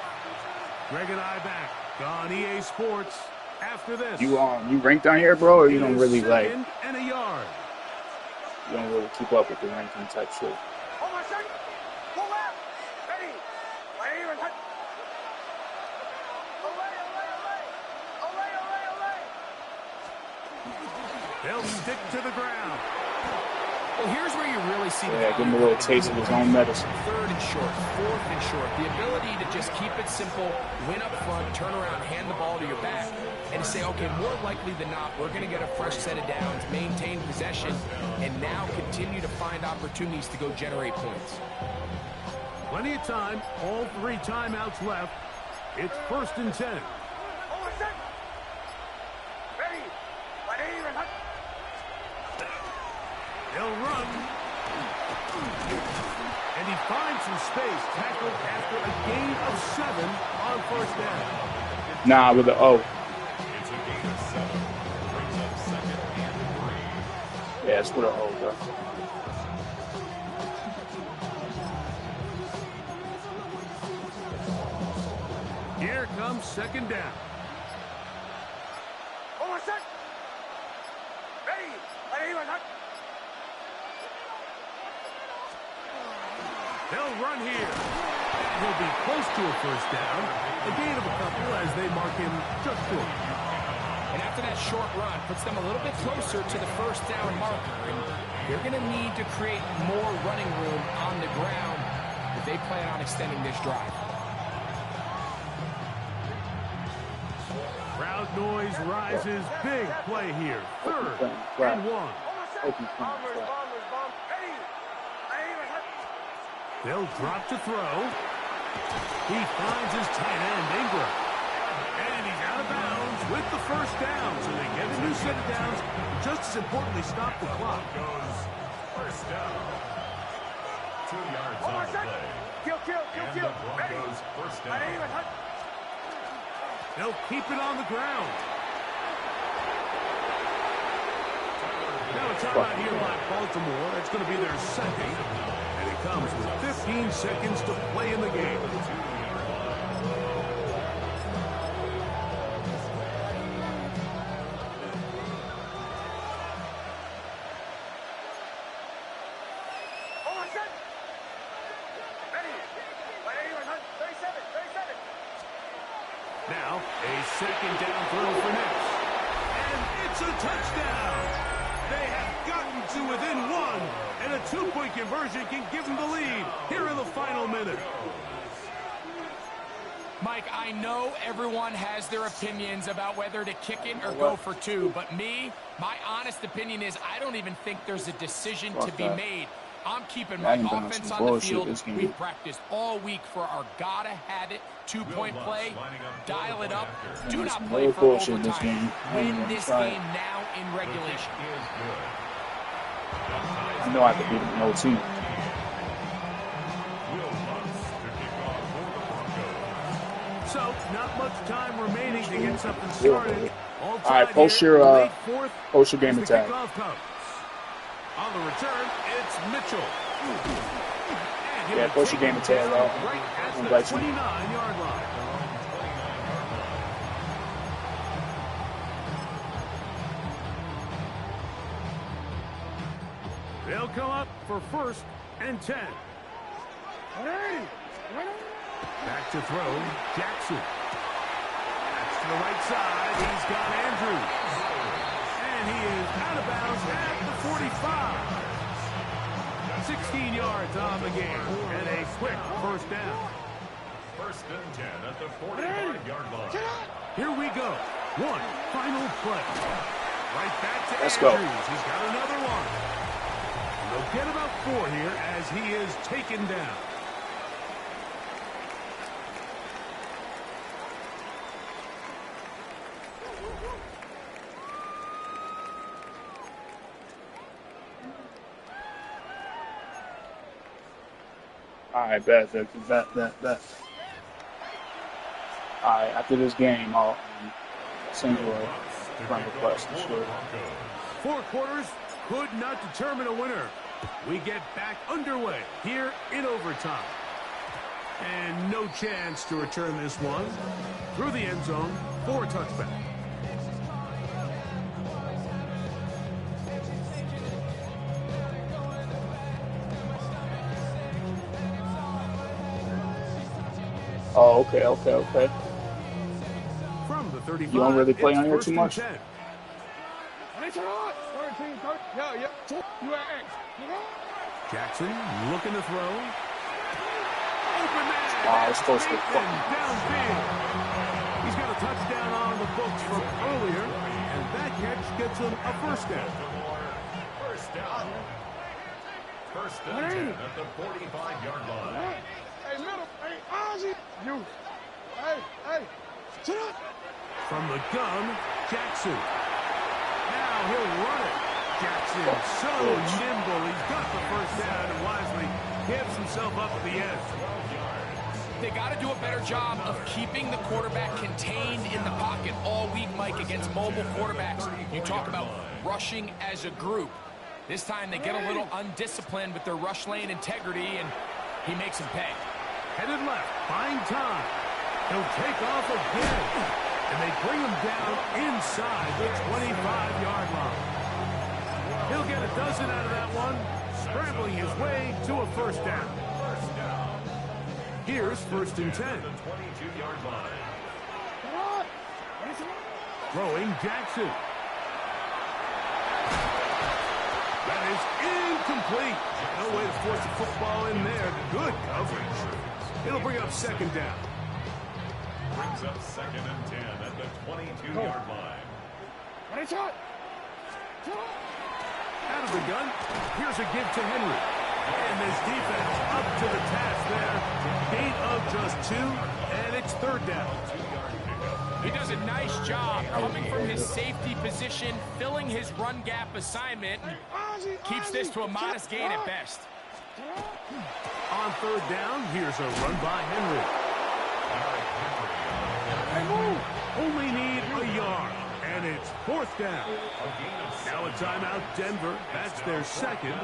Greg and I back on EA Sports after this. You ranked down here, bro, or you don't really like? And a yard. You don't really keep up with the ranking type shit. They'll stick to the ground. Well, here's where you really see the give him a little taste of his own medicine. 3rd and short, 4th and short. The ability to just keep it simple, win up front, turn around, hand the ball to your back, and to say, okay, more likely than not, we're going to get a fresh set of downs, maintain possession, and now continue to find opportunities to go generate points. Plenty of time, all 3 timeouts left. It's 1st and 10. They'll run. And he finds some space, tackled after a gain of 7 on 1st down. Nah, with the O. It's a gain of 7. Brings up 2nd and 3. Yeah, it's with an O, bro. Here comes 2nd down. They'll run here. He'll be close to a 1st down. A gain of a couple as they mark him just short. And after that short run, puts them a little bit closer to the 1st down marker. And they're going to need to create more running room on the ground if they plan on extending this drive. Crowd noise rises. Big play here. 3rd and 1. They'll drop to throw. He finds his tight end, Ingram. And he's out of bounds with the 1st down. So they get a new set of downs. Just as importantly, stop the clock. Goes 1st down. 2 yards on the play. And the Broncos 1st down. They'll keep it on the ground. Now a timeout here by Baltimore. That's going to be their 2nd. And it comes with 15 seconds to play in the game. Now, a 2nd down throw for next. And it's a touchdown. They have gotten to within 1, and a 2-point conversion can give them the lead here in the final minute. Mike, I know everyone has their opinions about whether to kick it or go for 2, but my honest opinion is I don't even think there's a decision to be made. I'm keeping my offense on the field. We've practiced all week for our gotta-have-it 2-point play. Dial it up. Do not play for overtime. Win this game now in regulation. I know I could beat him in OT. So, not much time remaining to get something started. All right, post your game attack. On the return, it's Mitchell. Yeah, post your game attack. Right at the 29-yard line. They'll come up for 1st and 10. Back to throw, Jackson. That's to the right side. He's got Andrews. And he is out of bounds at the 45. 16 yards on the game and a quick 1st down. 1st and 10 at the 45-yard line. Here we go. One final play. Right back to Let's Andrews. go. He's got another one. They'll get about 4 here as he is taken down. All right, bet. All right, after this game, I'll send you a friend request. Sure. 4 quarters could not determine a winner. We get back underway here in overtime. And no chance to return this one through the end zone for a touchback. Oh, okay. From the 35, you don't really play on here too much? Jackson looking to throw. Open man. Wow, it's close to downfield. He's got a touchdown on the books from earlier, and that catch gets him a 1st down. 1st down. 1st and 10 at the 45-yard line. Hey, middle. Hey, Ozzy. You. Hey. Sit up. From the gun, Jackson. Now he'll run it. Jackson, so nimble. He's got the 1st down and wisely gives himself up at the end. They got to do a better job of keeping the quarterback contained in the pocket all week, Mike, against mobile quarterbacks. You talk about rushing as a group. This time they get a little undisciplined with their rush lane integrity, and he makes them pay. Headed left, buying time. He'll take off again, and they bring him down inside the 25-yard line. He'll get a dozen out of that one, scrambling his way to a 1st down. Here's 1st and 10. 22-yard line. Throwing Jackson. That is incomplete. No way to force the football in there. Good coverage. It'll bring up 2nd down. Brings up 2nd and 10 at the 22-yard line. Out of the gun, here's a give to Henry. And this defense up to the task there. Gain of just 2, and it's 3rd down. He does a nice job coming from his safety position, filling his run gap assignment, and keeps this to a modest gain at best. On 3rd down, here's a run by Henry. Only need a yard, and it's 4th down. Now a timeout, Denver. That's their 2nd.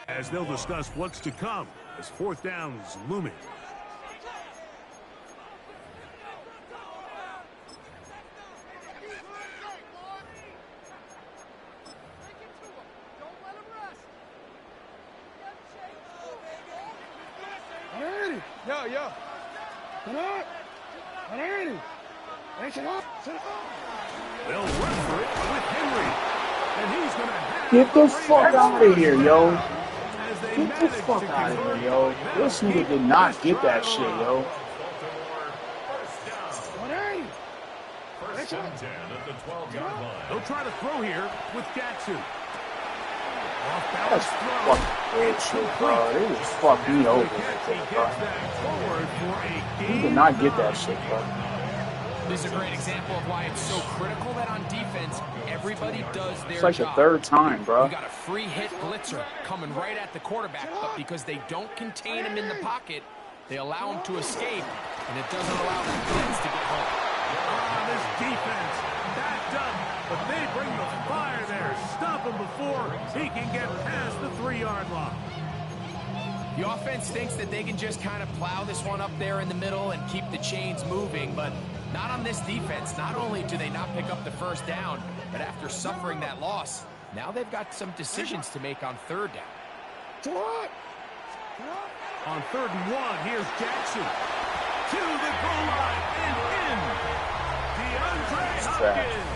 As they'll discuss what's to come as 4th down is looming. Yo. Come on. They'll run for it with Henry. And he's going to have Get the fuck out of here, yo. Get the fuck out of here, yo. This nigga did not get that shit, yo. First and 10 at the 12-yard line. They'll try to throw here with Jackson. Off That's balance fucking weird shit, bro. They just fucked me over. You did not get that shit, bro. This is a great example of why it's so critical that on defense, everybody does their It's like job. the third time, bro. You got a free hit blitzer coming right at the quarterback, but because they don't contain him in the pocket, they allow him to escape, and it doesn't allow that blitz to get home. This defense backed up, but they bring the fire there. Stop him before he can get past the 3-yard line. The offense thinks that they can just kind of plow this one up there in the middle and keep the chains moving, but not on this defense. Not only do they not pick up the first down, but after suffering that loss, now they've got some decisions to make on third down. On 3rd and 1, here's Jackson. To the goal line and in. DeAndre Hopkins.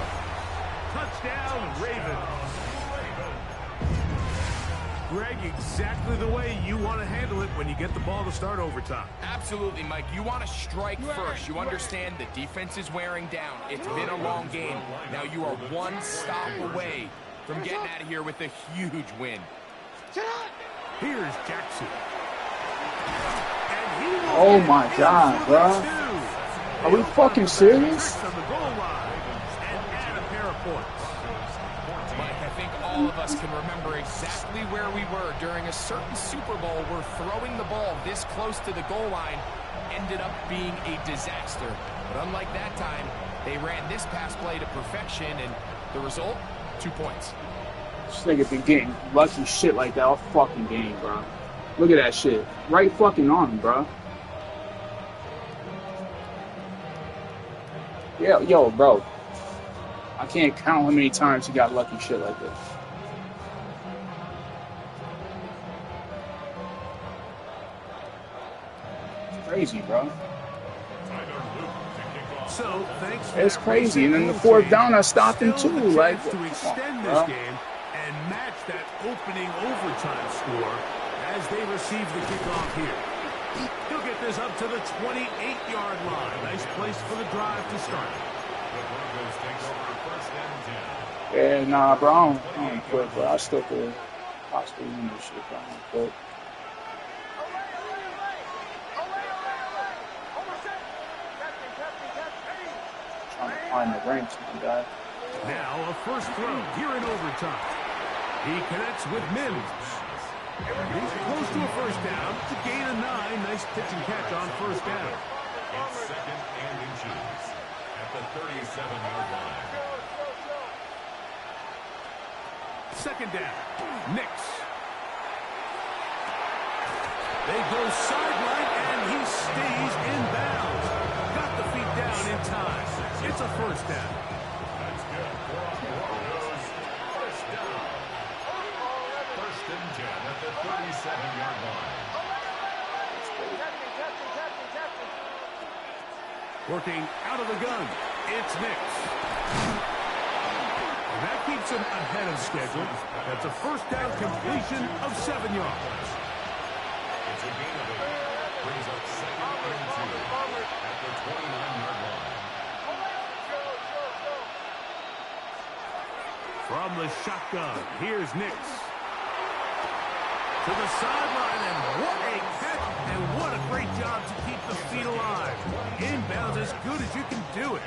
Touchdown, Ravens. Greg, exactly the way you want to handle it when you get the ball to start overtime. Absolutely, Mike. You want to strike first. You understand the defense is wearing down. It's been a long game. Now you are one stop away from getting out of here with a huge win. Here's Jackson. Oh my God, bro. Are we fucking serious? Mike, I think all of us can remember exactly where we were during a certain Super Bowl where throwing the ball this close to the goal line ended up being a disaster. But unlike that time, they ran this pass play to perfection, and the result, 2 points. This nigga been getting lucky shit like that all fucking game, bro. Look at that shit. Right fucking on him, bro. Yeah, yo, bro. I can't count how many times he got lucky shit like this. It's crazy, bro. So, thanks for it's crazy. And then the 4th down, I stopped him too. Like, to extend this game and match that opening overtime score as they receive the kickoff here. He'll get this up to the 28-yard line. Nice place for the drive to start. Yeah, nah, bro, I don't quit, bro. I still could possibly win this shit, bro. I don't quit. Trying to find the ranks, my guy. Now a first throw here in overtime. He connects with Mims. He's close to a first down. To gain a 9. Nice pitch and catch on first down. It's 2nd and inches at the 37-yard line. 2nd down. Nix. They go sideline, and he stays in bounds. Got the feet down in time. It's a first down. That's good for the Broncos. First down. 1st and 10 at the 37-yard line. Working out of the gun. It's Nix. And that keeps him ahead of schedule. That's a first down completion of 7 yards. It's a gain of 8. Brings up 2nd and 2 at the 29-yard line. From the shotgun, here's Nix. To the sideline, and what a catch, and what a great job to keep the feet alive. Inbounds as good as you can do it.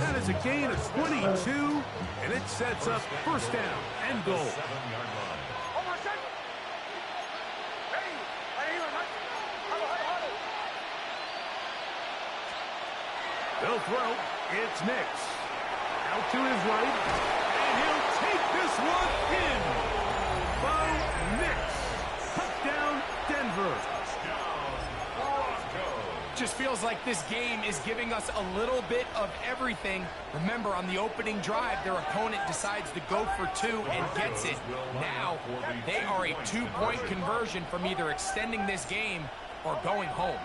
That is a gain of 22, and it sets up first down and goal. 7-yard line. They'll throw. It's Nix. Out to his right, and he'll take this one in. Bo Nix. Touchdown, Denver. Just feels like this game is giving us a little bit of everything. Remember, on the opening drive, their opponent decides to go for 2 and gets it. Now, they are a 2-point conversion from either extending this game or going home.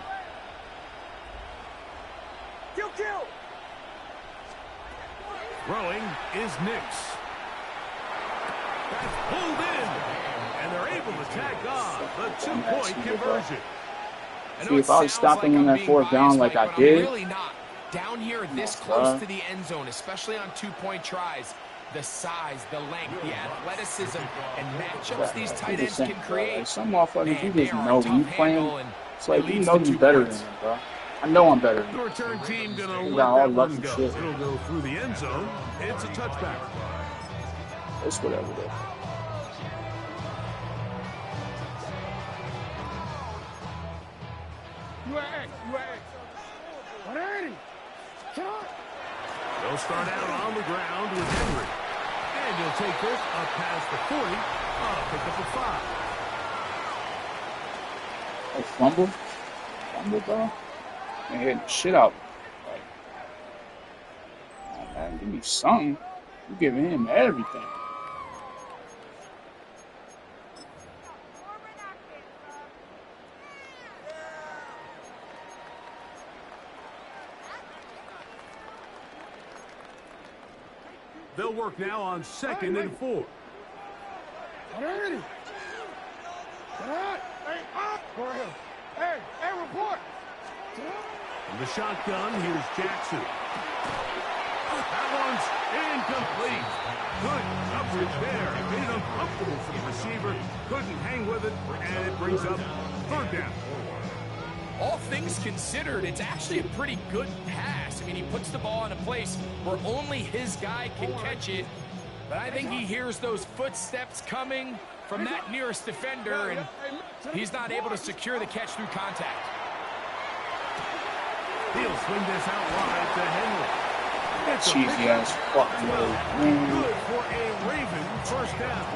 Kill! Throwing is Nix. That's pulled in, and they're able to tack on the 2-point conversion. See, if I was stopping on that 4th down like I did, Down here this close to the end zone, especially on two-point tries, the size, the length, the athleticism, and matchups these tight ends can create. Some motherfuckers, you just know when you playing. It's like, you know you better than him, bro. I know I'm better than The him. return team gonna You let got all that one lucky go. shit. It'll go through the end zone. It's a touchback. It's whatever, though. They'll start out on the ground with Henry. And he'll take this up past the 40. Pick up a 5. A fumble? Fumble, bro? And hitting the shit out. Like, oh, man, give me something. You giving him everything. They'll work now on 2nd and 4. Hey, report. From the shotgun, here's Jackson. That one's incomplete. Good coverage there. Made it uncomfortable for the receiver. Couldn't hang with it, and it brings up 3rd down. All things considered, it's actually a pretty good pass. I mean, he puts the ball in a place where only his guy can catch it. But I think he hears those footsteps coming from that nearest defender, and he's not able to secure the catch through contact. He'll swing this out wide to Henry. That cheesy ass fucking move. Good for a Raven 1st down.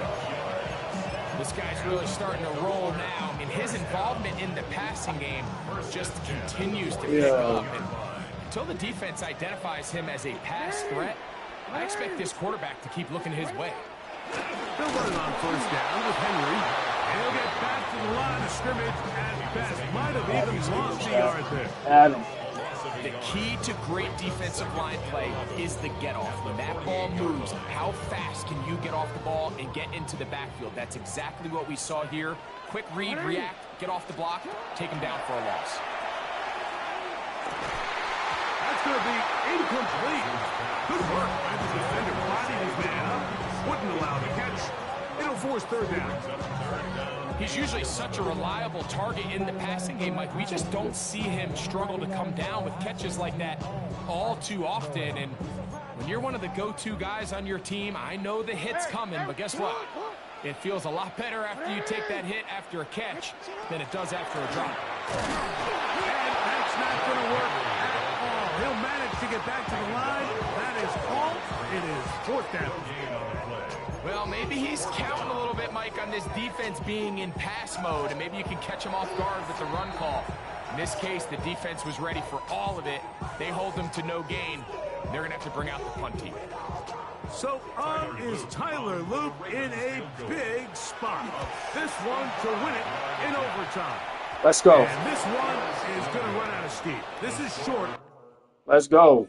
This guy's really starting to roll now. I mean, his involvement in the passing game just continues to pick up. And until the defense identifies him as a pass threat, I expect this quarterback to keep looking his way. They'll run it on 1st down with Henry. And he'll get back to the line of scrimmage at best. Might have even lost a yard there. Adam. The key to great defensive line play is the get-off. When that ball moves, how fast can you get off the ball and get into the backfield? That's exactly what we saw here. Quick read, react, get off the block, take him down for a loss. That's going to be incomplete. Good work by the defender. Bodied his man up. Wouldn't allow the catch. It'll force 3rd down. He's usually such a reliable target in the passing game, Mike. We just don't see him struggle to come down with catches like that all too often. And when you're one of the go-to guys on your team, I know the hit's coming, but guess what? It feels a lot better after you take that hit after a catch than it does after a drop. And that's not going to work at all. He'll manage to get back to the line. That is all. It is 4th down. Well, maybe he's counting a little bit, Mike, on this defense being in pass mode, and maybe you can catch him off guard with the run call. In this case, the defense was ready for all of it. They hold them to no gain. They're going to have to bring out the punt team. So on is Tyler Loop in a big spot. This one to win it in overtime. Let's go. And this one is going to run out of steam. This is short. Let's go.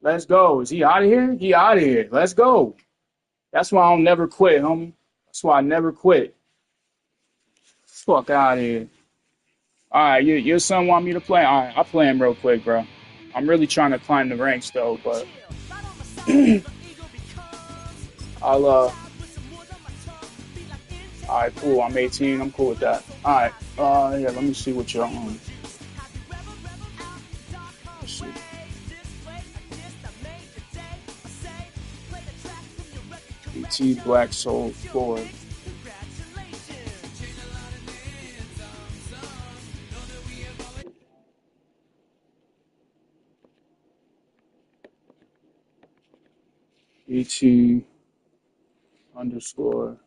Let's go. Is he out of here? He out of here. Let's go. That's why I don't never quit, homie. That's why I never quit. Fuck out of here. All right, your son want me to play? All right, I'll play him real quick, bro. I'm really trying to climb the ranks, though, but all right, cool. I'm 18. I'm cool with that. All right. Yeah, let me see what you're on. Let's see. BT Black Soul 4. BT _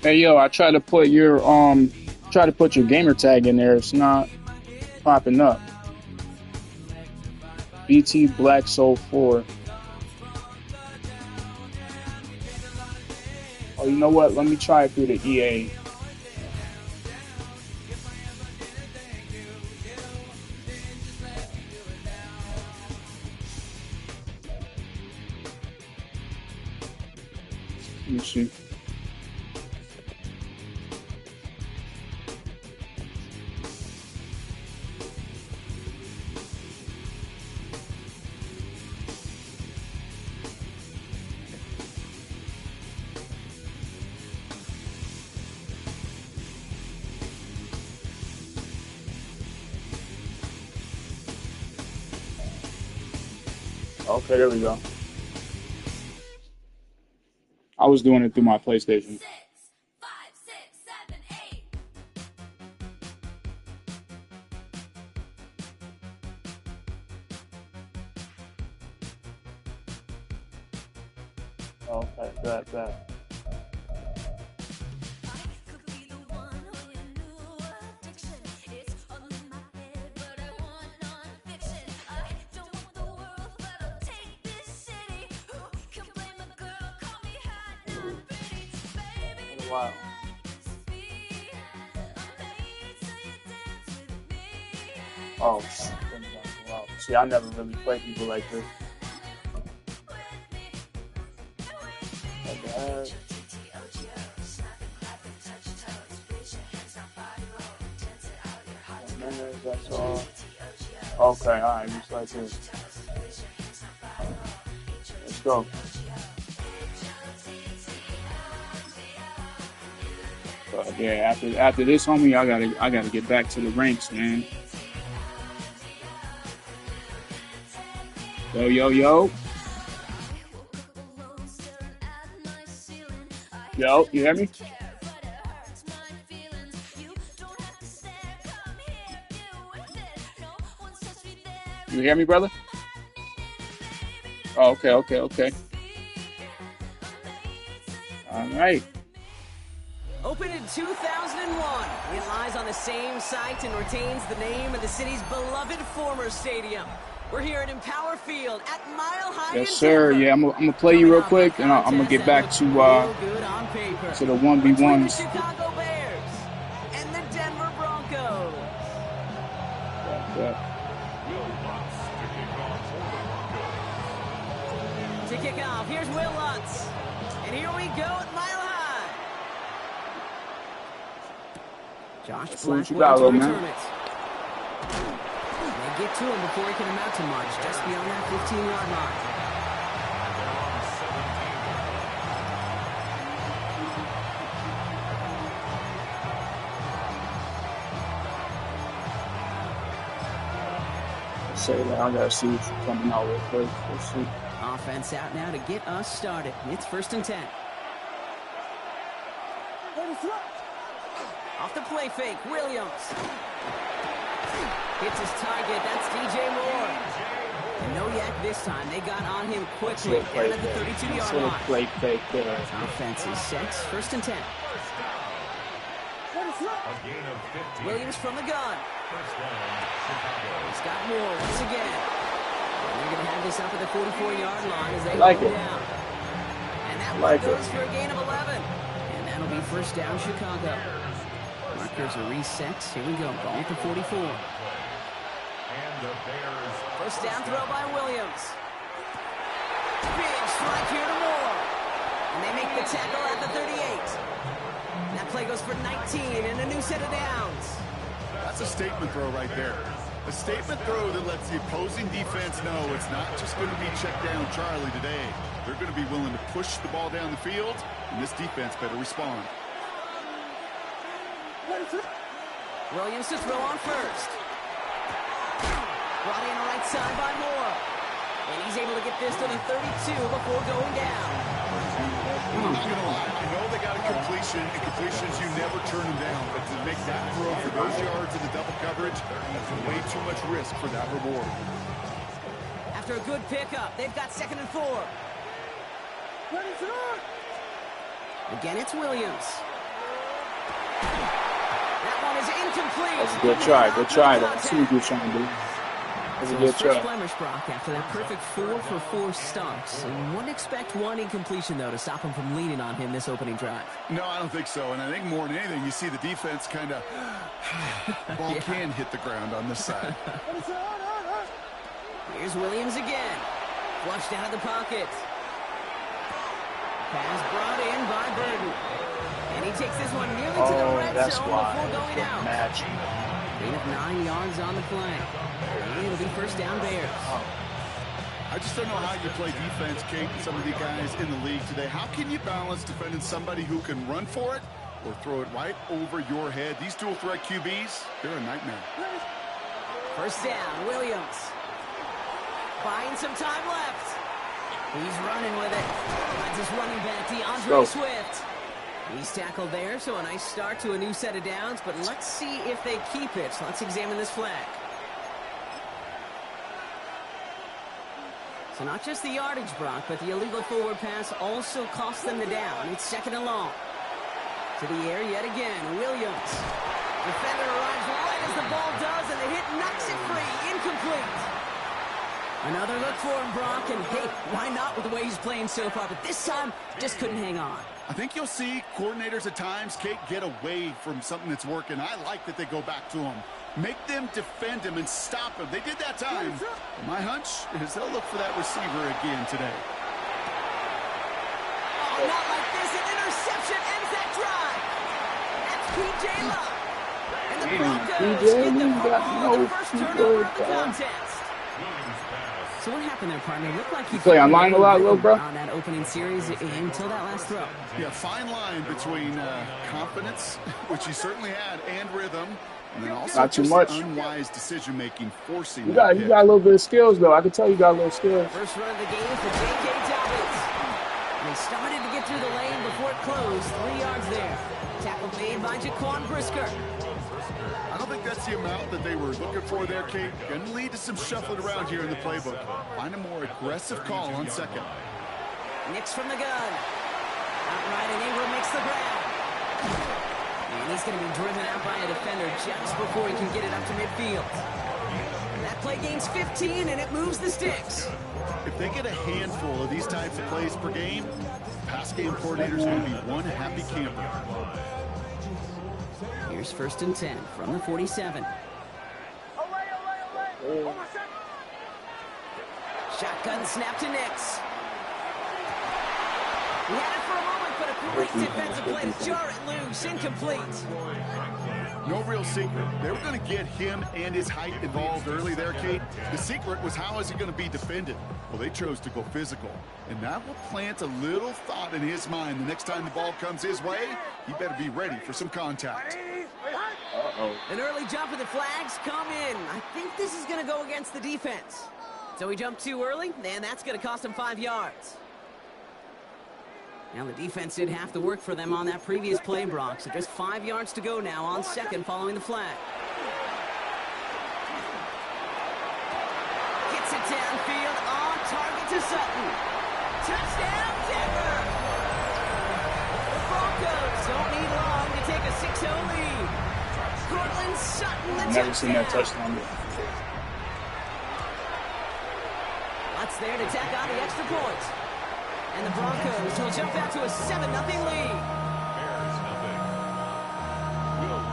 Hey yo, I tried to put your gamer tag in there. It's not popping up. BT Black Soul 4. Oh, you know what? Let me try it through the EA. Let me see. Okay, there we go. I was doing it through my PlayStation. Okay, that. Wow. Oh, wow. See, I never really played people like this. That's all. Okay, alright, just like this. Let's go. But yeah, after this, homie, I gotta get back to the ranks, man. Yo. Yo, you hear me? You hear me, brother? Oh, okay. All right. Opened in 2001, it lies on the same site and retains the name of the city's beloved former stadium. We're here at Empower Field at Mile High. Yes, sir. Yeah, I'm gonna play you real quick, and I'm gonna get back to the 1v1s. Chicago Bears and the Denver Broncos. To kick off, here's Will Lutz, and here we go at Mile High. Josh Black Chicago, will man. return it. They get to him before he can amount to much, just beyond that 15-yard line. Say that I gotta see what's coming out real quick. Let's see. Offense out now to get us started. It's 1st and 10. Off the play fake, Williams. Hits his target, that's DJ Moore. And no yak this time, they got on him quickly. Down at the 32-yard line. Play fake there. Offense is set, 1st and 10. Williams from the gun. He's got Moore once again. And they're going to have this up at the 44-yard line as they like go it. down. And that Like one goes it. for a gain of 11. And that'll be 1st down Chicago. Markers are reset. Here we go. Ball at the 44. 1st down throw by Williams. Big strike here to Moore. And they make the tackle at the 38. That play goes for 19 and a new set of downs. That's a statement throw right there. A statement throw that lets the opposing defense know it's not just going to be check down Charlie today. They're going to be willing to push the ball down the field, and this defense better respond. Williams to throw on 1st. Brought in right side by Moore. And he's able to get this to the 32 before going down. I know they got a completion, and completions you never turn him down, but to make that throw for those yards in the double coverage, that's way too much risk for that reward. After a good pickup, they've got 2nd and 4. Again, it's Williams. That one is incomplete. That's a good try. Good try, though. See what you're trying to do. That's a good try. Blemish, Brock, after that perfect 4 for 4 starts. And wouldn't expect one incompletion, though, to stop him from leaning on him this opening drive. No, I don't think so. And I think more than anything, you see the defense kind of ball can hit the ground on this side. Here's Williams again. Flushed out of the pocket. Pass brought in by Burton. And he takes this one nearly to the red zone before going out. Gain of 9 yards on the play. And it'll be first down Bears. I just don't know how you play defense, Kate, and some of the guys in the league today. How can you balance defending somebody who can run for it or throw it right over your head? These dual threat QBs, they're a nightmare. First down, Williams. Buying some time left. He's running with it. Finds his running back, DeAndre Swift. He's tackled there, so a nice start to a new set of downs, but let's see if they keep it. So let's examine this flag. So not just the yardage, Brock, but the illegal forward pass also cost them the down. It's 2nd and long. To the air yet again, Williams. Defender arrives right as the ball does, and the hit knocks it free. Incomplete. Another look for him, Brock, and hey, why not with the way he's playing so far? But this time, just couldn't hang on. I think you'll see coordinators at times, Kate, get away from something that's working. I like that they go back to him. Make them defend him and stop him. They did that time. My hunch is they'll look for that receiver again today. Oh, not like this. An interception ends that drive. That's P.J. Love. And the Broncos get the football in the first turnover of the contest. So what happened there, partner? It looked like he play online a lot, little bro. On that opening series until that last throw. Yeah, fine line between confidence, which he certainly had, and rhythm, and then also not too much unwise decision making, forcing. You got a little bit of skills, though. I can tell you got a little skills. First run of the game for J.K. Dobbins. They started to get through the lane before it closed. 3 yards there. Tackle made by Jaquan Brisker. I don't think that's the amount that they were looking for there, Kate. Going to lead to some shuffling around here in the playbook. Find a more aggressive call on second. Nix from the gun. Outright, and Ingram makes the ground. And he's going to be driven out by a defender just before he can get it up to midfield. That play gains 15, and it moves the sticks. If they get a handful of these types of plays per game, pass game coordinator's going to be one happy camper. Here's 1st and 10 from the 47. Shotgun snap to Nix. He had it for a moment, but a great defensive play to jar it loose. Incomplete. No real secret. They were going to get him and his height involved early there, Kate. The secret was how is he going to be defended? Well, they chose to go physical. And that will plant a little thought in his mind. The next time the ball comes his way, he better be ready for some contact. An early jump of the flags come in. I think this is going to go against the defense. So he jumped too early, and that's going to cost him 5 yards. Now the defense did half the work for them on that previous play, Brock. So just 5 yards to go now on second following the flag. Gets it downfield on target to Sutton. Touchdown, Denver! The Broncos don't need long to take a 6-0 lead. Cortland Sutton, the touchdown. Never seen that touchdown before. Lutz there to tack on the extra point. And the Broncos will jump out to a 7-0 lead.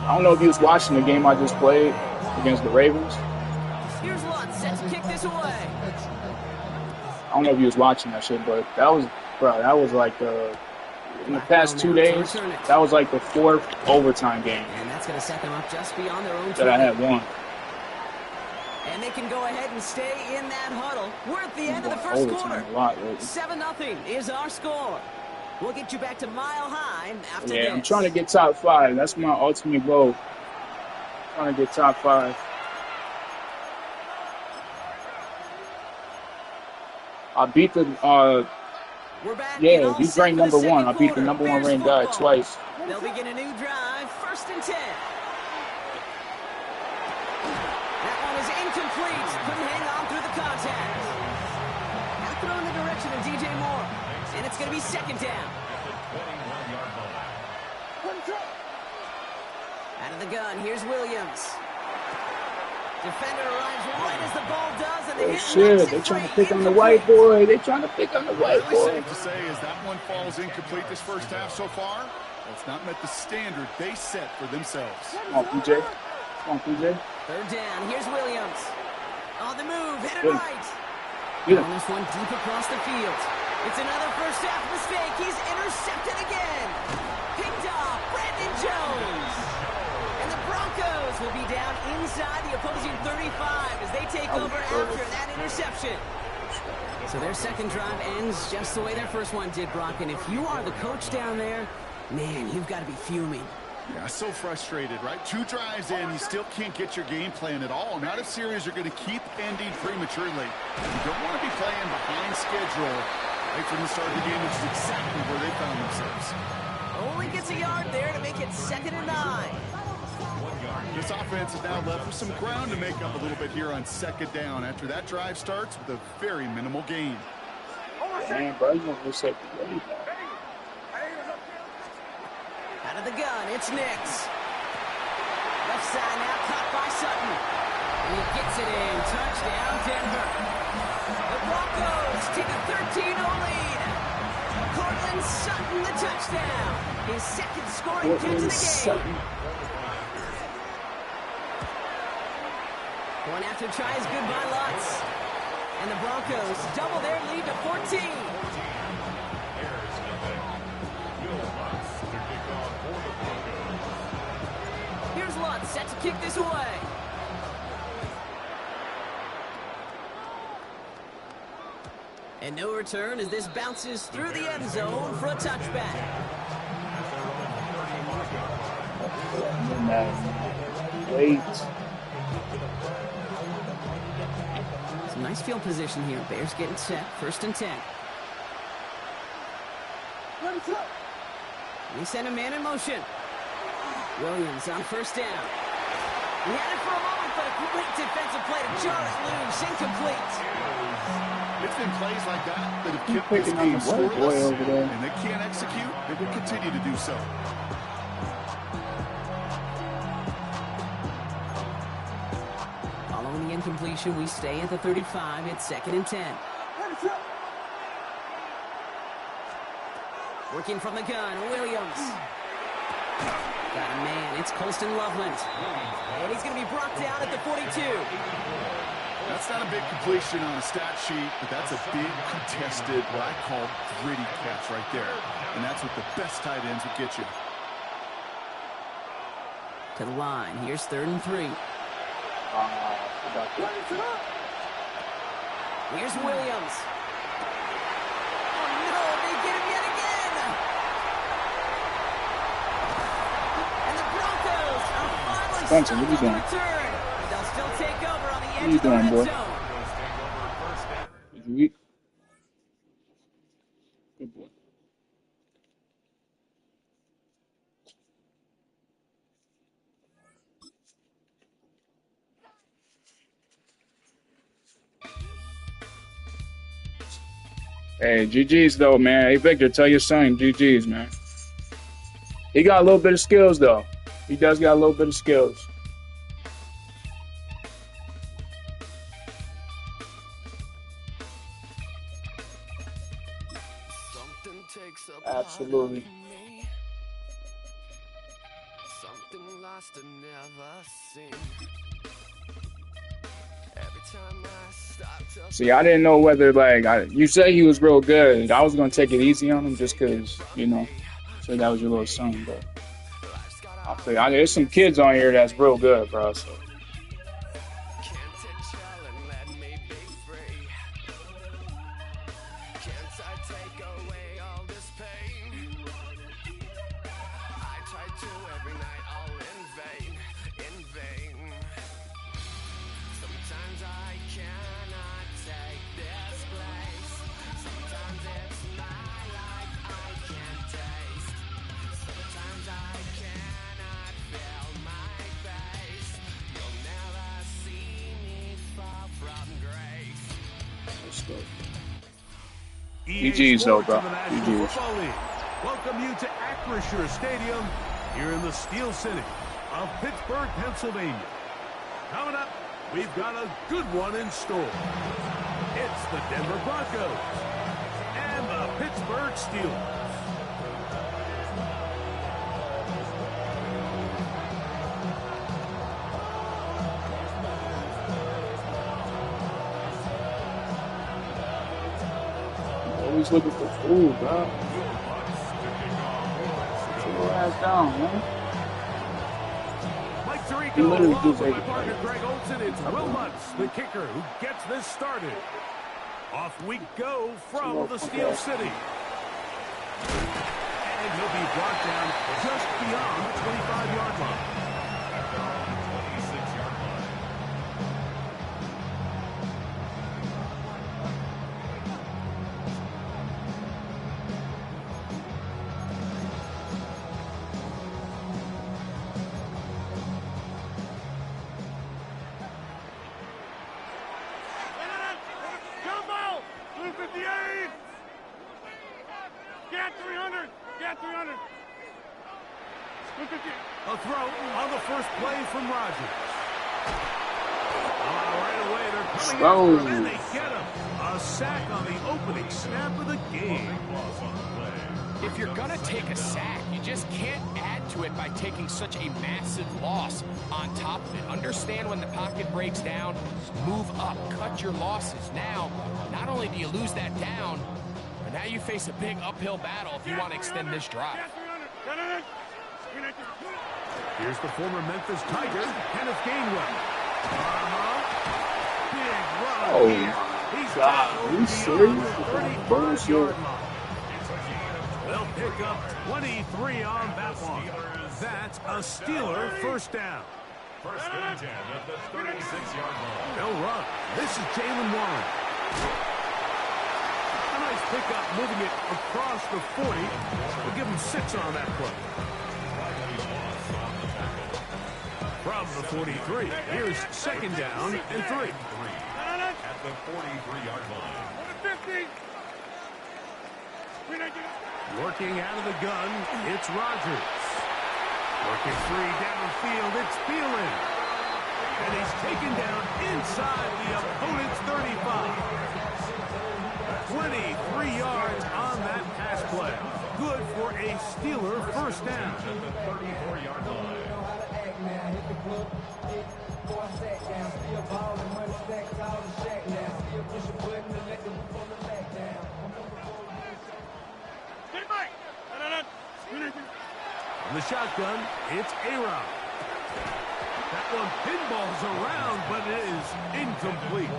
I don't know if you was watching the game I just played against the Ravens. Here's Lutz set to kick this away. I don't know if you was watching that shit, but that was like in the past 2 days, that was like the 4th overtime game. And that's going to set them up just beyond their own that I had won. And they can go ahead and stay in that huddle. We're at the end of the first quarter. 7-0 is our score. We'll get you back to Mile High after this. Yeah, I'm trying to get top 5. That's my ultimate goal. Trying to get top 5. I beat the he's ranked number 1. I beat the number 1 ranked guy twice. They'll begin a new drive first and 10. That one is incomplete. Couldn't hang on through the contact. Now throw in the direction of DJ Moore. And it's going to be second down. Out of the gun, here's Williams. Defender arrives right as the ball does, and they hit shit, they're trying to pick on the white boy. They're trying to pick on the white Really boy. safe to say is that one falls incomplete this first half so far. Well, it's not met the standard they set for themselves. Come on, PJ. Come on, PJ. Third down, here's Williams. On the move, hit it Good. right. Get him. On this one deep across the field. It's another first half mistake. He's intercepted again. Picked off, Brandon Jones. And the Broncos will be down inside the opposing 35 as they take over after that interception. So their second drive ends just the way their first one did, Brock. And if you are the coach down there, man, you've got to be fuming. Yeah, so frustrated, right? 2 drives in, you still can't get your game plan at all. Not if series are going to keep ending prematurely. You don't want to be playing behind schedule right from the start of the game, which is exactly where they found themselves. Only gets a yard there to make it 2nd and 9. This offense is now left with some ground to make up a little bit here on 2nd down after that drive starts with a very minimal gain. Man, bro, you want to say Out of the gun, it's Nix. Left side now caught by Sutton. And he gets it in. Touchdown, Denver. The Broncos take a 13-0 lead. Cortland Sutton, the touchdown. His second scoring catch of the game. Going after tries good by Lutz. And the Broncos double their lead to 14. Here's Lutz set to kick this away. And no return as this bounces through the end zone for a touchback. Wait. Some nice field position here. Bears getting set. 1st and 10. They send a man in motion. Williams on 1st down. He had it for a moment, but a great defensive play to jar it loose. Incomplete. It's been plays like that that have kept He's this picking on game the white boy scoreless, over there. and they can't execute. They will continue to do so. Following the incompletion, we stay at the 35. It's 2nd and 10. Working from the gun, Williams. Got a man, it's Colston Loveland. And he's going to be brought down at the 42. That's not a big completion on a stat sheet, but that's a big contested, what I call gritty catch right there. And that's what the best tight ends would get you. To the line, here's 3rd and 3. Here's Williams. Oh no, they get him yet again! And the Broncos are finally Spencer, what are you doing? return. They'll still take over on the What edge are you of the doing, red boy? zone. Good boy. Hey, GG's though, man. Hey, Victor, tell your son GG's, man. He got a little bit of skills, though. He does got a little bit of skills. Absolutely. Something lost and never seen. Every time I stop to See, I didn't know whether, like, you say he was real good. I was going to take it easy on him just because, you know, so that was your little son. But I'll tell you, there's some kids on here that's real good, bro. So. GG's though, bro. GG's. Welcome you to Acrisure Stadium here in the Steel City of Pittsburgh, Pennsylvania. Coming up, we've got a good one in store. It's the Denver Broncos and the Pittsburgh Steelers. Always looking for food, bro. Sit your ass down, man. Mike Tirico, He literally along just with ate my it. partner Greg Olson. It's Will Lutz, the kicker, who gets this started. Off we go from the Steel City. And he'll be brought down just beyond the 25-yard line. Jumbo! 258! Get 300! Get 300! 250. A throw on the first play from Rodgers. Right away, they're coming after him, and they get him. A sack on the opening snap of the game. If you're going to take a sack, you just can't add to it by taking such a massive loss on top of it. Understand when the pocket breaks down, move up, cut your losses. Now, not only do you lose that down, but now you face a big uphill battle if you want to extend this drive. Here's the former Memphis Tiger, Kenneth Gainwell. Big run. Oh, my God. Are you serious? Bullshit. They'll pick up 23 on that one. That's a Steeler first down. First and 10 at the 36-yard line. They'll run. This is Jalen Warren. A nice pickup moving it across the 40. We'll give him 6 on that play. From the 43, here's second down and 3. At the 43-yard line. 50. Working out of the gun, it's Rodgers. Working free downfield, it's Thielen. And he's taken down inside the opponent's 35. 23 yards on that pass play. Good for a Steeler first down. At the 34-yard line. On the shotgun, it's A-Rod. That one pinballs around, but it is incomplete.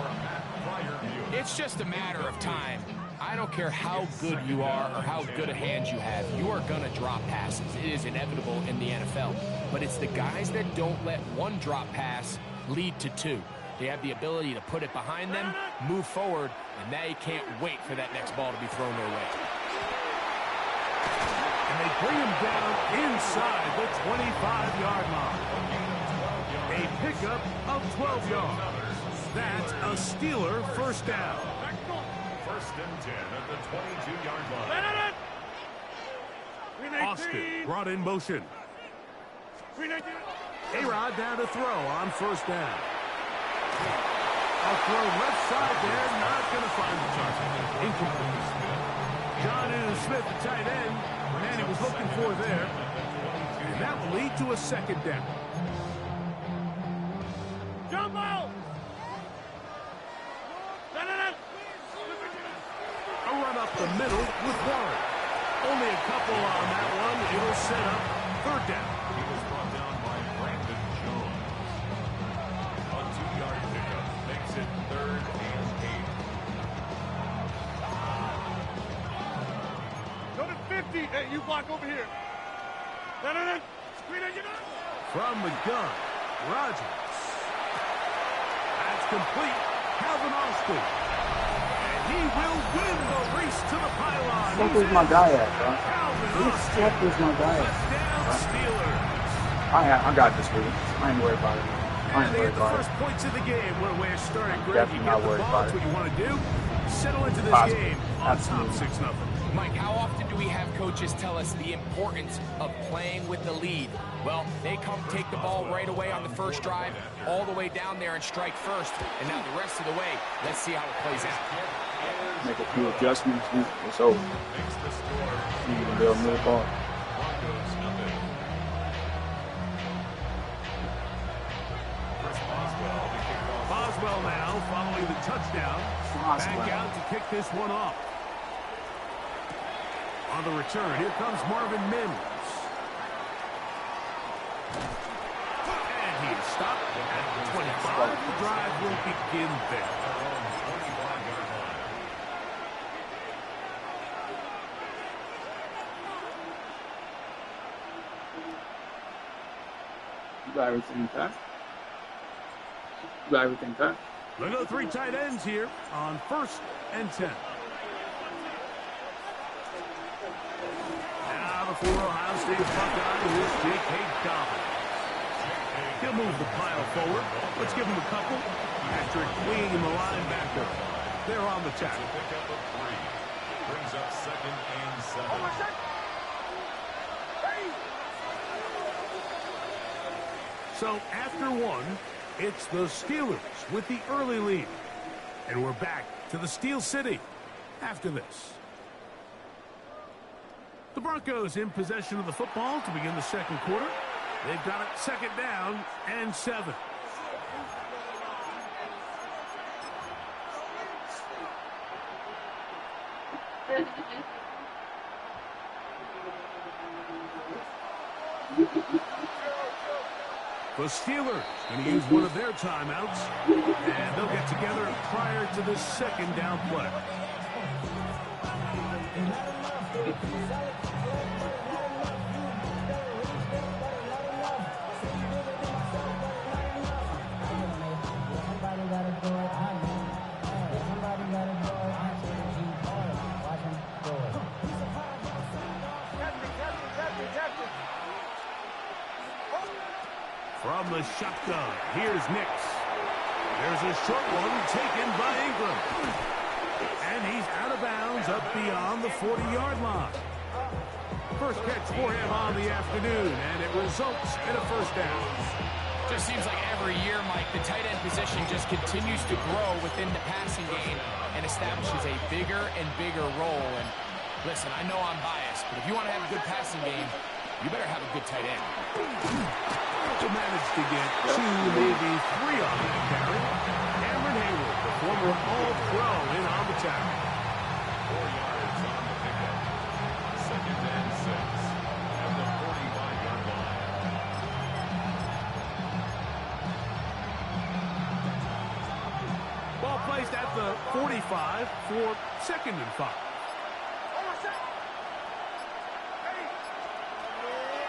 It's just a matter of time. I don't care how good you are or how good a hand you have. You are going to drop passes. It is inevitable in the NFL. But it's the guys that don't let one drop pass lead to 2. They have the ability to put it behind them, move forward, and they can't wait for that next ball to be thrown their way. And they bring him down inside the 25-yard line. A pickup of 12 yards. That's a Steeler first down. First and 10 at the 22-yard line. Austin brought in motion. A-Rod down to throw on first down. A throw left side there, not going to find the target. Incomplete. John Smith, the tight end, and he was looking for there. And that will lead to a second down. Jumbo! A run up the middle with Warren. Only a couple on that one. It'll set up third down. He was brought down by Brandon Jones. A 2-yard pickup makes it 3rd and 8. Go to 50. Hey, you block over here. From the gun, Rodgers. That's complete. Calvin Austin. And he will win the race to the pylon. What was my guy at, bro? Who the fuck was my guy at? I got this, dude. I ain't worried about it. I ain't worried about it. First points of the game. What a way to start. I'm Greg, you definitely get not the worried ball. about That's it. what you want to do. settle into this Possible. game on top Absolutely. 6-0. Mike, how often do we have coaches tell us the importance of playing with the lead? Well, they come take the ball right away on the first drive, all the way down there and strike first. And now the rest of the way, let's see how it plays out. Make a few adjustments. It's over. You can build new ball. Boswell now following the touchdown. Back out to kick this one off. On the return, here comes Marvin Mims. And he is stopped at the 25. The drive will begin there. You got everything cut? You got everything cut? They go 3 tight ends here on 1st and 10. Now the former Ohio State Buckeye is J.K. Dobbins. He'll move the pile forward. Let's give him a couple. Patrick Queen, the linebacker. They're on the tackle. Pickup of 3. Brings up 2nd and 7. So after 1, it's the Steelers with the early lead. And we're back to the Steel City after this. The Broncos in possession of the football to begin the second quarter. They've got it 2nd down and 7. The Steelers going to use one of their timeouts, and they'll get together prior to the 2nd down play. From the shotgun, here's Nix. There's a short one taken by Ingram. And he's out of bounds up beyond the 40-yard line. First catch for him on the afternoon, and it results in a 1st down. Just seems like every year, Mike, the tight end position just continues to grow within the passing game and establishes a bigger and bigger role. And listen, I know I'm biased, but if you want to have a good passing game, you better have a good tight end. To manage to get 2, maybe 3 on that carry. Cameron Hayward, the former All-Pro, in on the tackle. 4 yards on the pickup. 2nd and 6 at the 45-yard line. Ball placed at the 45 for 2nd and 5.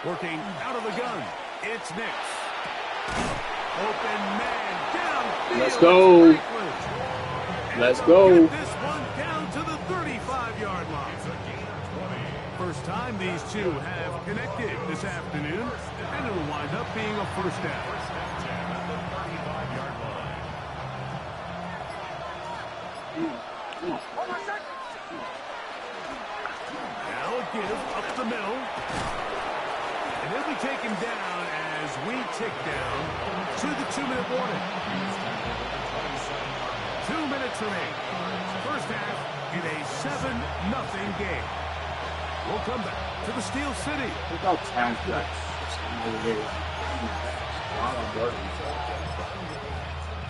Working out of the gun. It's Nix. Open man downfield. Let's go. Let's go. Get this one down to the 35-yard line. First time these two have connected this afternoon, and it'll wind up being a 1st down. Now a give up the middle. And he'll be taken down as we tick down to the 2-minute warning. 2 minutes remain. First half in a 7-0 game. We'll come back to the Steel City. Look how talented that is.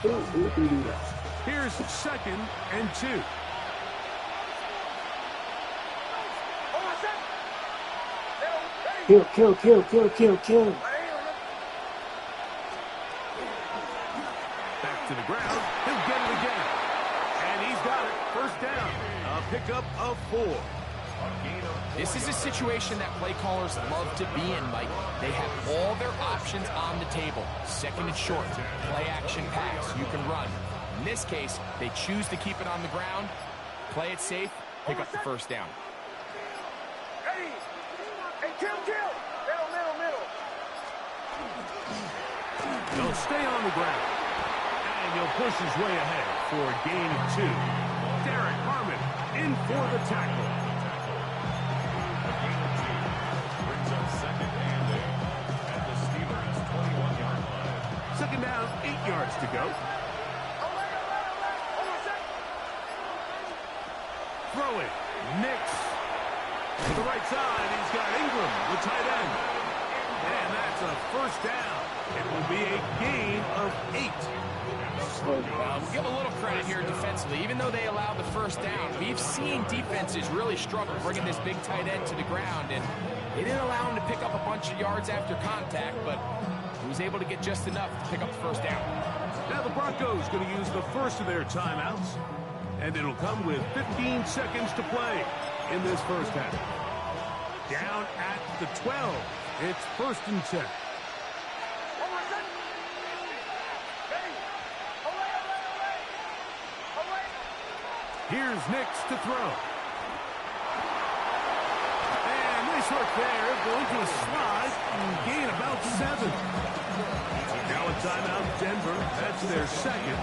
Who can do that? Here's 2nd and 2. Kill, kill, kill, kill, kill, kill. Back to the ground. He'll get it again. And he's got it. 1st down. A pickup of 4. This is a situation that play callers love to be in, Mike. They have all their options on the table. 2nd and short, play action pass, you can run. In this case, they choose to keep it on the ground, play it safe, pick up the 1st down. Hey, kill! Middle. He'll stay on the ground. And he'll push his way ahead for a gain of 2. Derek in for the tackle. A gain of 2 brings up second and 8 at the Steelers' 21-yard line. Second down, 8 yards to go. Throw it. Nix. To the right side, he's got Ingram, the tight end. And that's a first down. It will be a gain of 8. We'll give a little credit here defensively. Even though they allowed the first down, we've seen defenses really struggle bringing this big tight end to the ground, and they didn't allow him to pick up a bunch of yards after contact, but he was able to get just enough to pick up the first down. Now the Broncos going to use the first of their timeouts, and it'll come with 15 seconds to play in this first half. Down at the 12. It's 1st and 10. Here's Nix to throw. And nice work there. Going to a slide and gain about 7. Now a timeout, Denver. That's their second.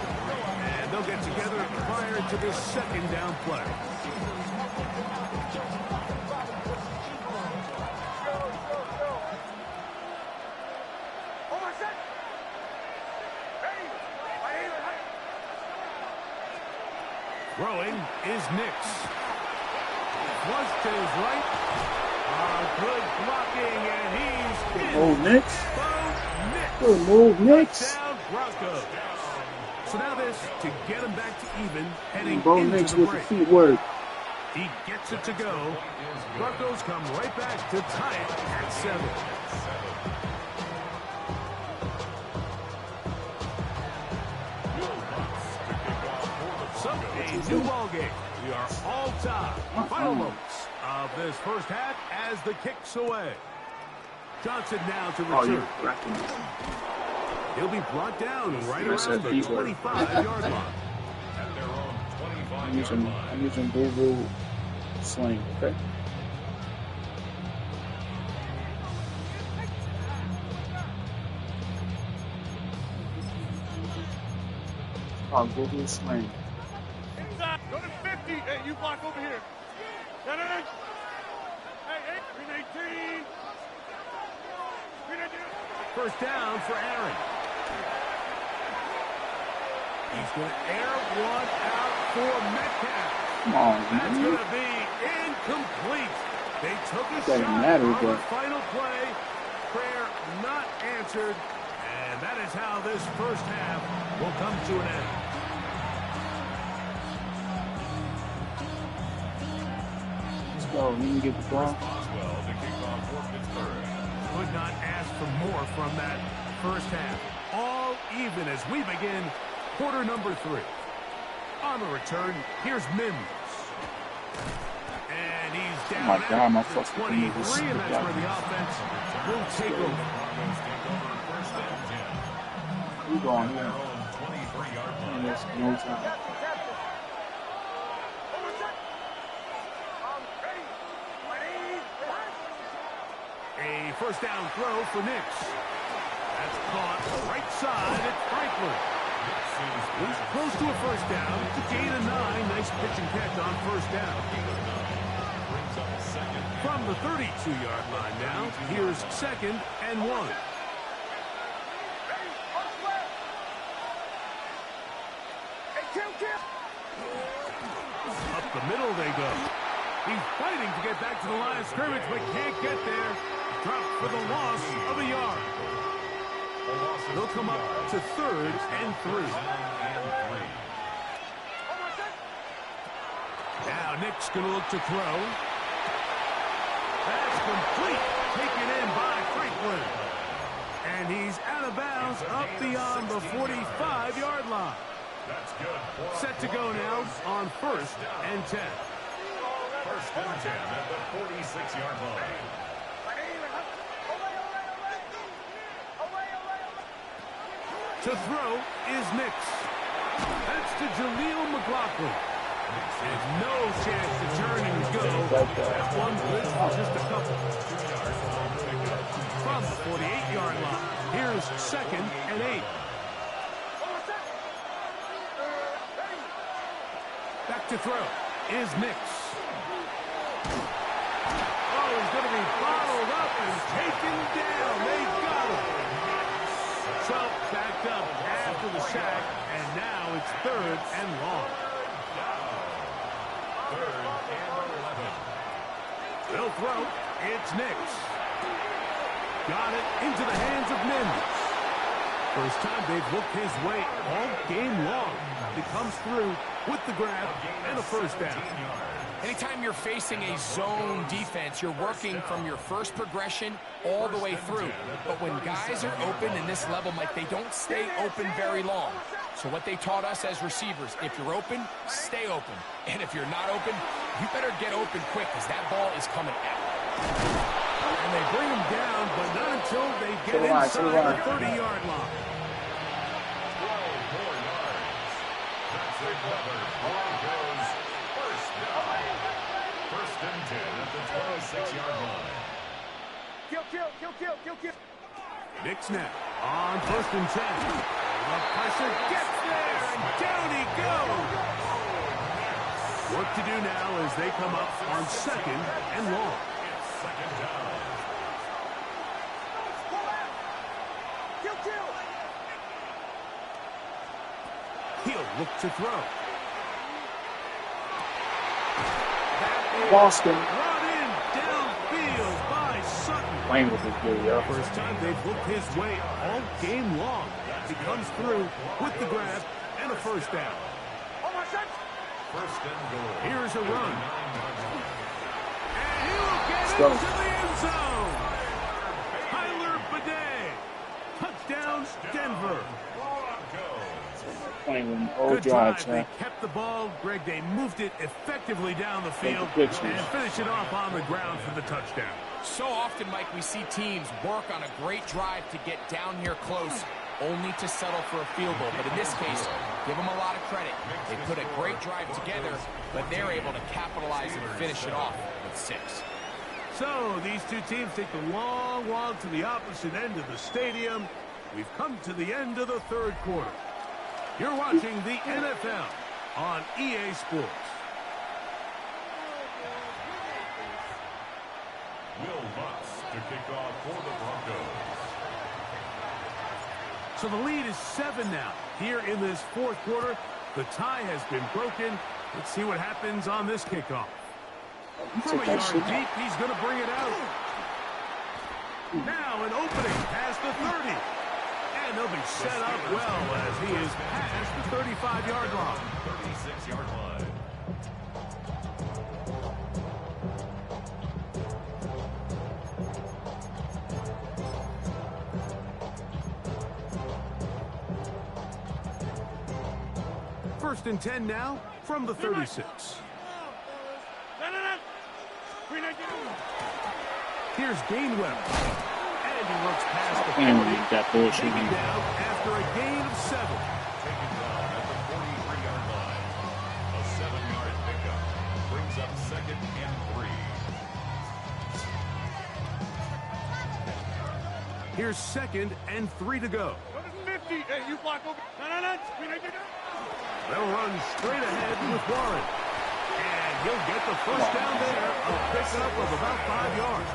And they'll get together prior to this second down play. Throwing is Nix. Flush to his right. Good blocking, and he's in. Oh, Nix. Good move, Nix. Down Broncos. So now this to get him back to even, heading Bo into Nix the with the break. feet work. He gets it to go. Broncos come right back to tie it at 7. So, a new ball game. We are all tied. Final moments of this first half as the kick's away. Johnson now to return. He'll be brought down right around the 25-yard line. At their own 25-yard line. I'm using Google Sling, okay? Oh, Google Sling. Go to 50. Hey, you block over here. Hey, green 18. First down for Aaron. He's going to air one out for Metcalf. Come on, That's man. going to be incomplete. They took a Doesn't shot matter, on the but- final play. Prayer not answered. And that is how this first half will come to an end. Let's go. Let me get the ball. Boswell, the kickoff for Pittsburgh. Could not ask for more from that first half. All even as we begin quarter number 3. On the return, here's Mims. And he's down Oh my God, my at the fucking 23, fingers. and that's where the offense will take over. Broncos take over 1st and 10. We going At their here. own 23-yard line. And there's no time. A first down throw for Nix. That's caught right side at Franklin. He's close to a first down. It's a gain of 9. Nice pitch and catch on first down. Brings up second. From the 32-yard line now, here's 2nd and 1. Up the middle they go. He's fighting to get back to the line of scrimmage, but can't get there. Dropped for the loss of a yard. They'll come up to 3rd and 3. Now Nick's going to look to throw. That's complete. Taken in by Franklin. And he's out of bounds up beyond the 45-yard line. That's good. Set to go now on 1st and 10. 1st and 10 at the 46-yard line. To throw is Nix. That's to Jaleel McLaughlin. And no chance to turn and go. That one good for just a couple. From the 48-yard line, here's 2nd and 8. Back to throw is Nix. taken down. They got him. So backed up after the sack, and now it's 3rd and long. 3rd and 11. They'll throw. It's Nix. Got it into the hands of Mims. First time they've looked his way all game long. He comes through with the grab and a first down. Anytime you're facing a zone defense, you're working from your first progression all the way through. But when guys are open in this level, Mike, they don't stay open very long. So what they taught us as receivers, if you're open, stay open. And if you're not open, you better get open quick because that ball is coming out. And they bring him down, but not until they get inside the 30-yard line. 12 more yards. That's another Broncos first down. 1st and 10 at the 26-yard line. Kill. Nick snap on 1st and 10. The pressure gets there, and down he goes. Work to do now as they come up on 2nd and long. It's 2nd down. He'll look to throw. Boston. Brought in downfield by Sutton. Playing with this dude, yo. First time they've looked his way all game long. He comes through with the grab and a first down. 1st and goal. Here's a run. And he will get go. into the end zone. Tyler Bidet. Touchdown, Denver. Playing with old Good drives, drive. They kept the ball. Greg, they moved it effectively down the field and finish it off on the ground for the touchdown. So often, Mike, we see teams work on a great drive to get down here close, only to settle for a field goal. But in this case, give them a lot of credit. They put a great drive together, but they're able to capitalize and finish it off with 6. So these two teams take the long walk to the opposite end of the stadium. We've come to the end of the 3rd quarter. You're watching the NFL on EA Sports. Will Lutz to kick off for the Broncos. So the lead is 7 now. Here in this 4th quarter, the tie has been broken. Let's see what happens on this kickoff. From a yard deep, he's going to bring it out. Now an opening past the 30. And they'll be set up well as he is past the 35-yard line. 36-yard line. First and 10 now from the 36. Here's Gainwell. And he looks past the 40. Taken down after a gain of 7. Taken down at the 43-yard line. A 7-yard pickup brings up 2nd and 3. Here's 2nd and 3 to go. 50. Hey, you block over. They'll run straight ahead with Warren. And he'll get the first down there, a pickup of about 5 yards.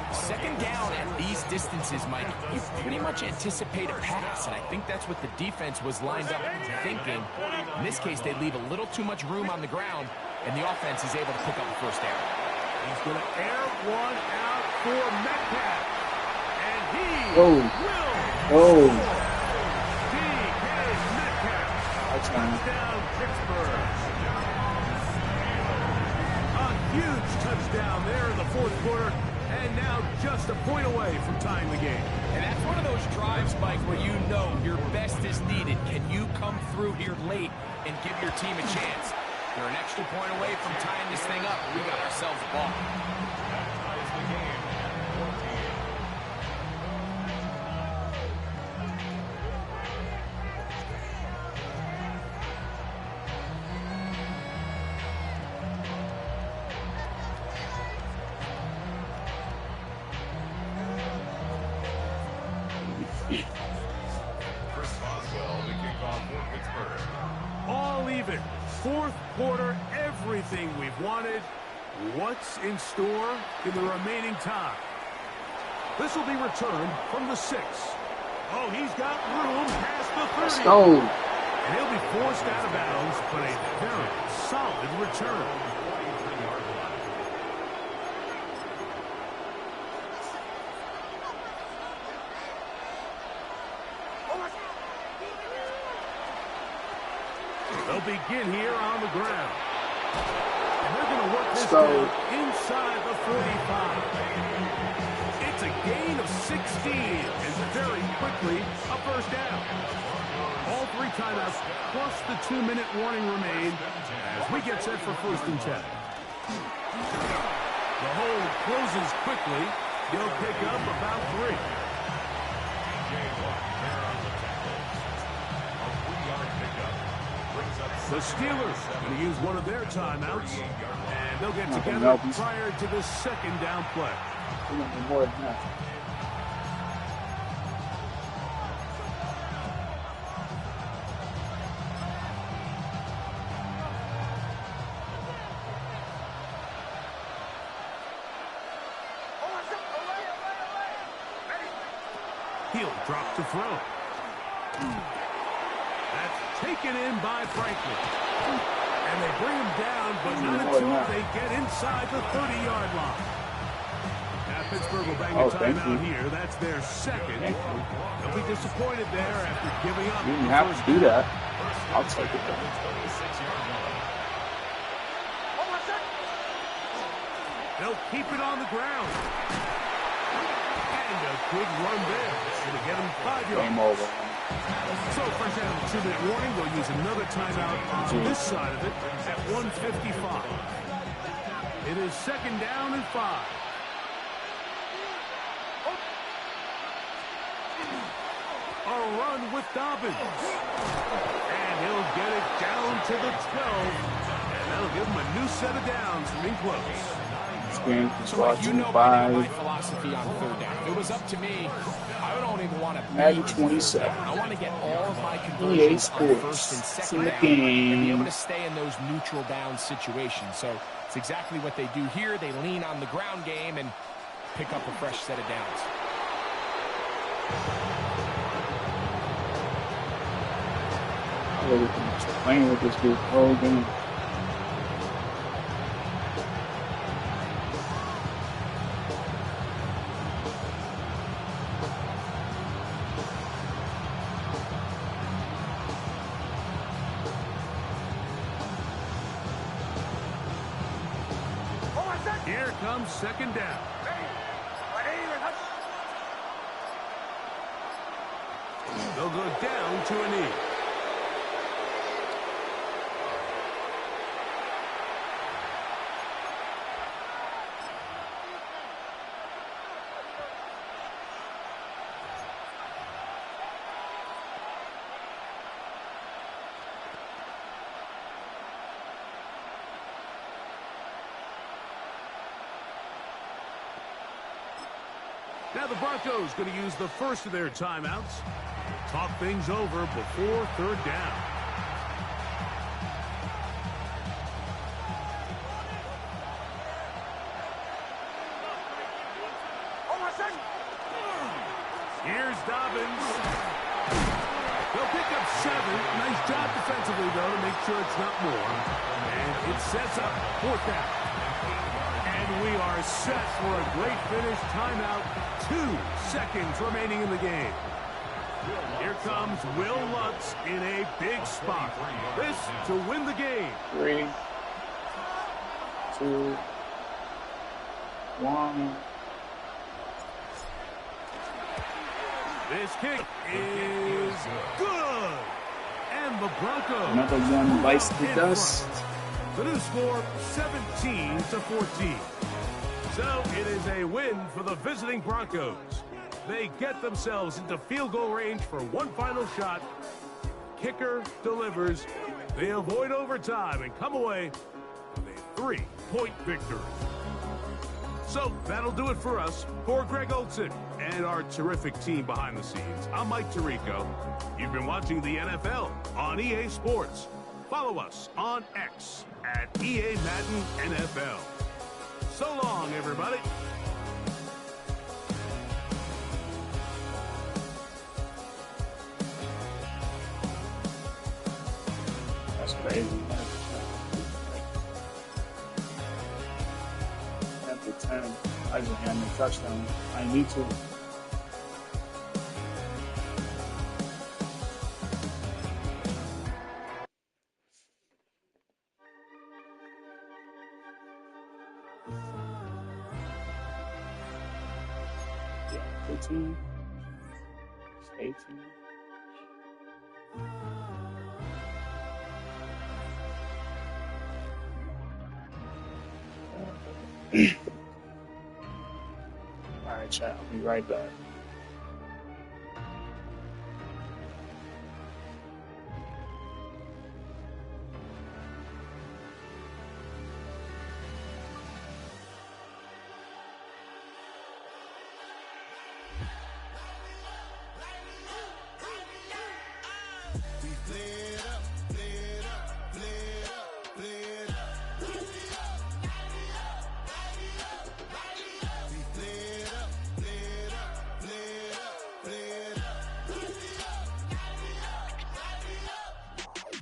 2nd down at these distances, Mike, you pretty much anticipate a pass, and I think that's what the defense was lined up thinking. In this case, they leave a little too much room on the ground, and the offense is able to pick up the first down. He's going to air one out for Metcalf. And he will score. Touchdown, Pittsburgh. A huge touchdown there in the 4th quarter, and now just a point away from tying the game. And that's one of those drives, Mike, where you know your best is needed. Can you come through here late and give your team a chance? They're an extra point away from tying this thing up. We got ourselves a ball. That ties the game at 14. Chris Boswell to kick off for Pittsburgh. All even. 4th quarter, everything we've wanted. What's in store in the remaining time? This will be returned from the 6. Oh, he's got room past the 30. Let's go. And he'll be forced out of bounds, but a very solid return. They'll begin here on the ground. And they're going to work this down inside the 45. It's a gain of 16, and very quickly a first down. All 3 timeouts plus the 2-minute warning remain as we get set for 1st and 10. The hole closes quickly. They'll pick up about 3. The Steelers going to use one of their timeouts, and they'll get together prior to the 2nd down play. He'll drop to throw. That's taken in by Franklin. And they bring him down, but not until they get inside the 30-yard line. Now Pittsburgh will bang a timeout here. That's their 2nd. They'll be disappointed there after giving up. You didn't have to do that. I'll take it. They'll keep it on the ground. And a good run there. It's going to get him 5 yards. Game over. So, fresh out of the 2-minute warning, they'll use another timeout on this side of it at 1:55. It is 2nd down and 5. A run with Dobbins. And he'll get it down to the 12. And that'll give him a new set of downs from in close. So, you know my philosophy on 3rd down. If it was up to me, I don't even want to MADDEN26. I want to get all of my conversions on 1st and 2nd down and be able to stay in those neutral down situations. So it's exactly what they do here. They lean on the ground game and pick up a fresh set of downs. Playing with this dude all game. Here comes 2nd down. They'll go down to a knee. Now the Broncos going to use the first of their timeouts. Talk things over before 3rd down. Here's Dobbins. They'll pick up 7. Nice job defensively, though, to make sure it's not more. And it sets up 4th down. And we are set for a great finish. Timeout. 2 seconds remaining in the game. Here comes Will Lutz in a big spot. This to win the game. 3, 2, 1. This kick is good. And the Broncos. Another one bites the dust. The new score, 17-14. So it is a win for the visiting Broncos. They get themselves into field goal range for one final shot. Kicker delivers. They avoid overtime and come away with a 3-point victory. So that'll do it for us. For Greg Olson and our terrific team behind the scenes, I'm Mike Tirico. You've been watching the NFL on EA Sports. Follow us on X at EA Madden NFL. So long, everybody. I just had a touchdown. I need to. Yeah, 15, 18. Alright, chat. I'll be right back. We flared up, flared up, flared up, flared up. We flared up, flared up, flared up, flared up.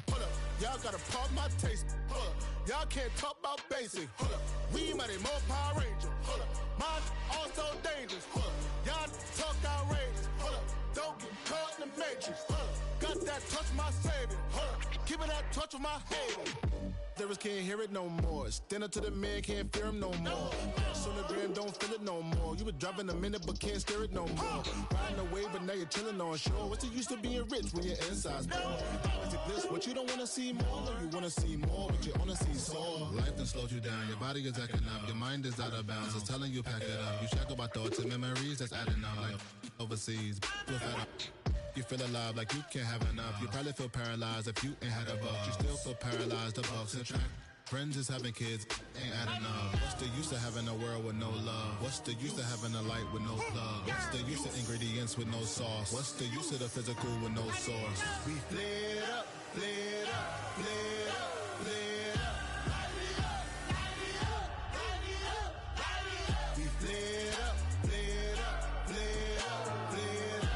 Hold up, y'all gotta pump my taste. Hold up, y'all can't talk about basic. Hold up, we mighty more Power Ranger. Hold up, mine also dangerous. Hold up, y'all talk outrageous. Hold up, don't get caught in the matrix. Hold up, got that touch my savior. Hold up, give it that touch with my haters. Lyrics can't hear it no more. Stand up to the man, can't fear him no more. Sonogram don't feel it no more. You been driving a minute but can't steer it no more. Riding away but now you're chilling on shore. What's the use of being rich when your inside's poor? Is it bliss? What you don't wanna see more? No, you wanna see more, but you wanna see sore. Life done slowed you down. Your body is acting up. Your mind is out of bounds. It's telling you pack it up. You shackle by thoughts and memories that's adding up. Like overseas, you're fed up. You feel alive like you can't have enough. You probably feel paralyzed if you ain't had a buck. You still feel paralyzed above the track. Friends is having kids, ain't adding up. What's the use of having a world with no love? What's the use of having a light with no plug? What's the use of ingredients with no sauce? What's the use of the physical with no source? We flared up, flared up, flared up, flared up. We flared up, flared up, flared up, flared up.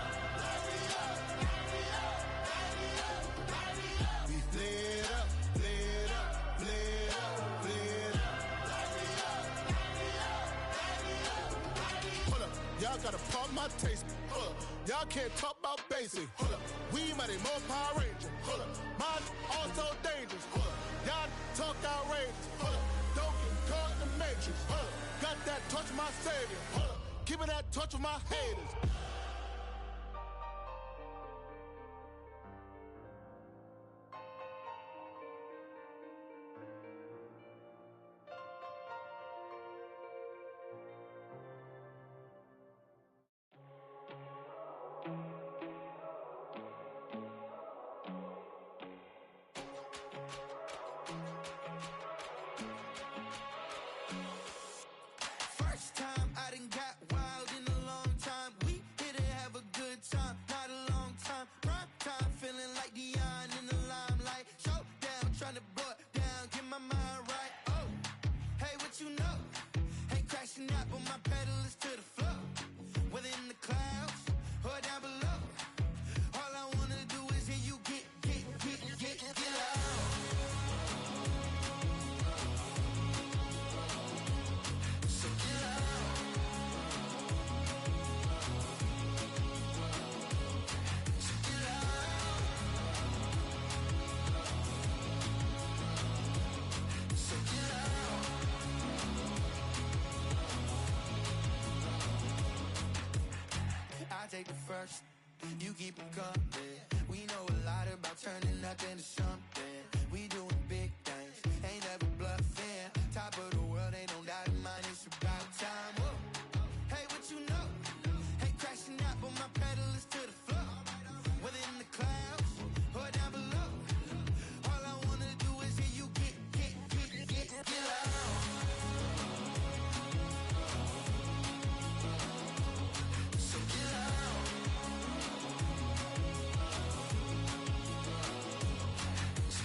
We flared up, flared up, flared up, flared up. Hold up, y'all gotta pump my taste. Hold up, y'all can't talk about basic. Hold up, we mighty more Power Ranger. Hold up, mine also dangerous. Hold up, y'all talk outrageous. Hold up, don't get caught in the matrix. Hold up, got that touch my savior. Hold up, give me that touch with my haters. First time I done got wild in a long time. We here to have a good time, not a long time. Prime time, feeling like Dion in the limelight. Showdown, trying to blow it down, get my mind right. Oh, hey, what you know? Ain't crashing out, but my pedal is to the floor. Whether in the clouds or down below, all I wanna do is hear you get loud. So get loud. So get loud. So get loud. I take the first, you keep them coming. We know a lot about turning nothing to something. We doing big things, ain't never bluffing. Top of the world, ain't no doubt in mine, it's about time. Whoa. Hey, what you know? Ain't crashing out, but my pedal is to the floor. Whether in the clouds or down below, all I wanna do is hear you get loud. So get loud. So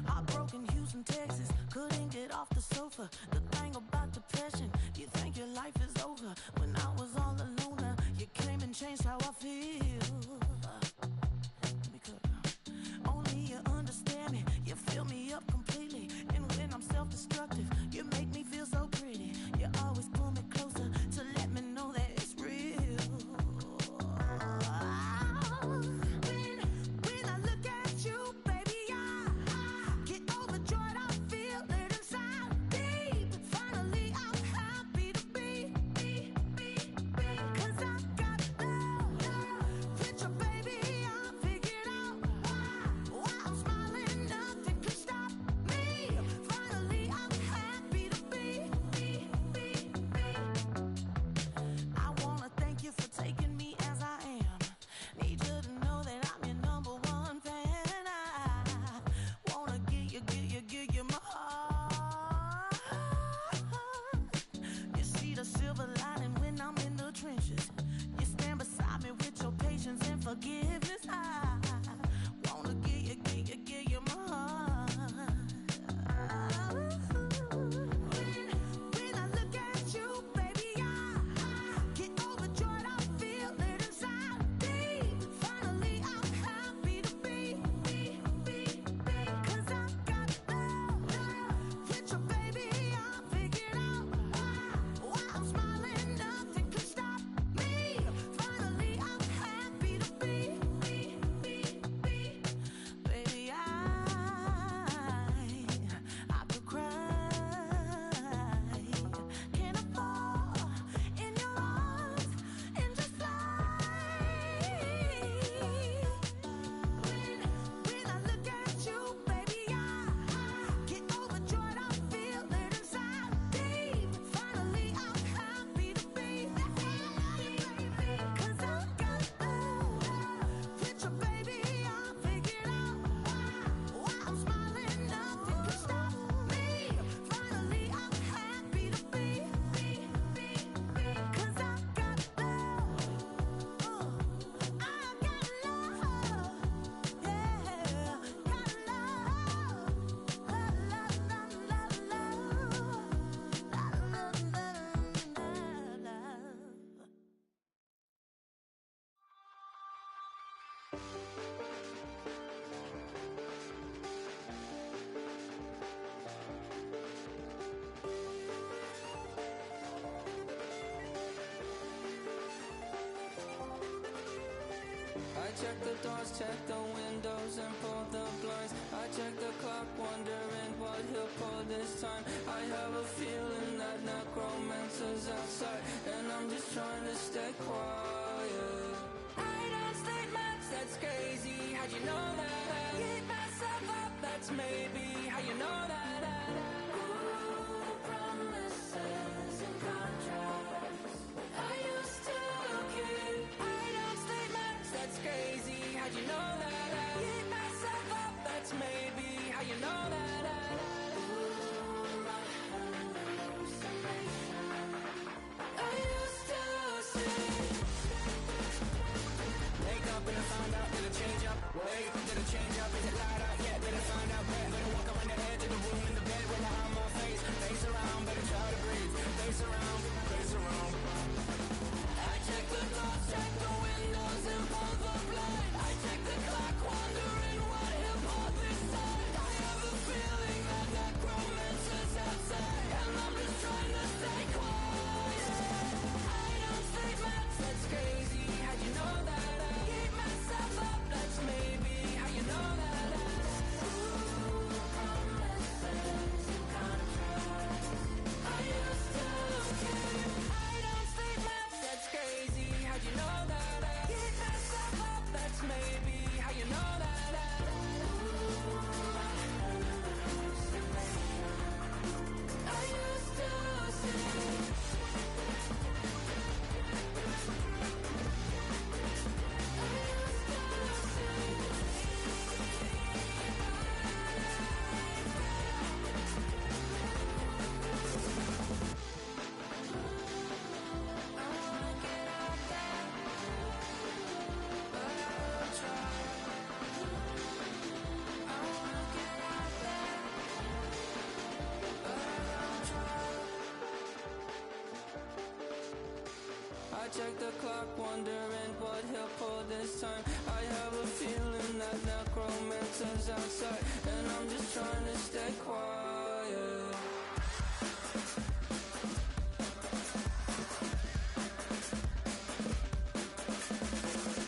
Heartbroken Houston, Texas, couldn't get off the sofa. The thing about depression, you think your life is over. When I was all alone, you came and changed how I feel. Only you understand me, you fill me up completely. And when I'm self-destructive, you make me feel so pretty. You always pull me closer to let me know that it's real. When I look at you, baby, I get overjoyed. I feel it inside deep. Finally, I'm happy to be. 'Cause I got love with your baby. I figured out why I'm smiling. Nothing could stop me. Finally, I'm happy to be. I wanna thank you for taking me as I am. Need you to know that I'm your number one fan. I wanna give you my heart. You see the silver lining when I'm in the trenches. You stand beside me with your patience and forgiveness. I wanna give you my heart. When I look at you, baby, I get overjoyed. I feel it inside deep. Finally, I'm happy to be. 'Cause I got love with your baby. I figured out why I'm smiling. Nothing could stop me. Finally, I'm happy to be. Baby, I could cry. Can I fall in your arms and just fly? When I look at you, baby, I get overjoyed. I feel it inside deep. Finally, I'm happy to be. 'Cause I got love with your baby. I figured out why I'm smiling. Nothing could stop me. Finally, I'm happy to be. 'Cause I got love. I got love. Yeah, got love. I check the doors, check the windows, and pull the blinds. I check the clock, wondering what he'll pull this time. I have a feeling that necromancer's outside, and I'm just trying to stay quiet. I don't statements, that's crazy. How'd you know that? I keep myself up, that's maybe how you know that. Ooh, promises and contracts. I used to keep. I don't statements, that's crazy. How'd you know that? I keep myself up, that's maybe how you know that. Ooh, my hallucination. I used to see. Wake up and I found out that I change up. Wait, did I change check the clock, wondering what he'll pull this time. I have a feeling that necromancer's outside, and I'm just trying to stay quiet.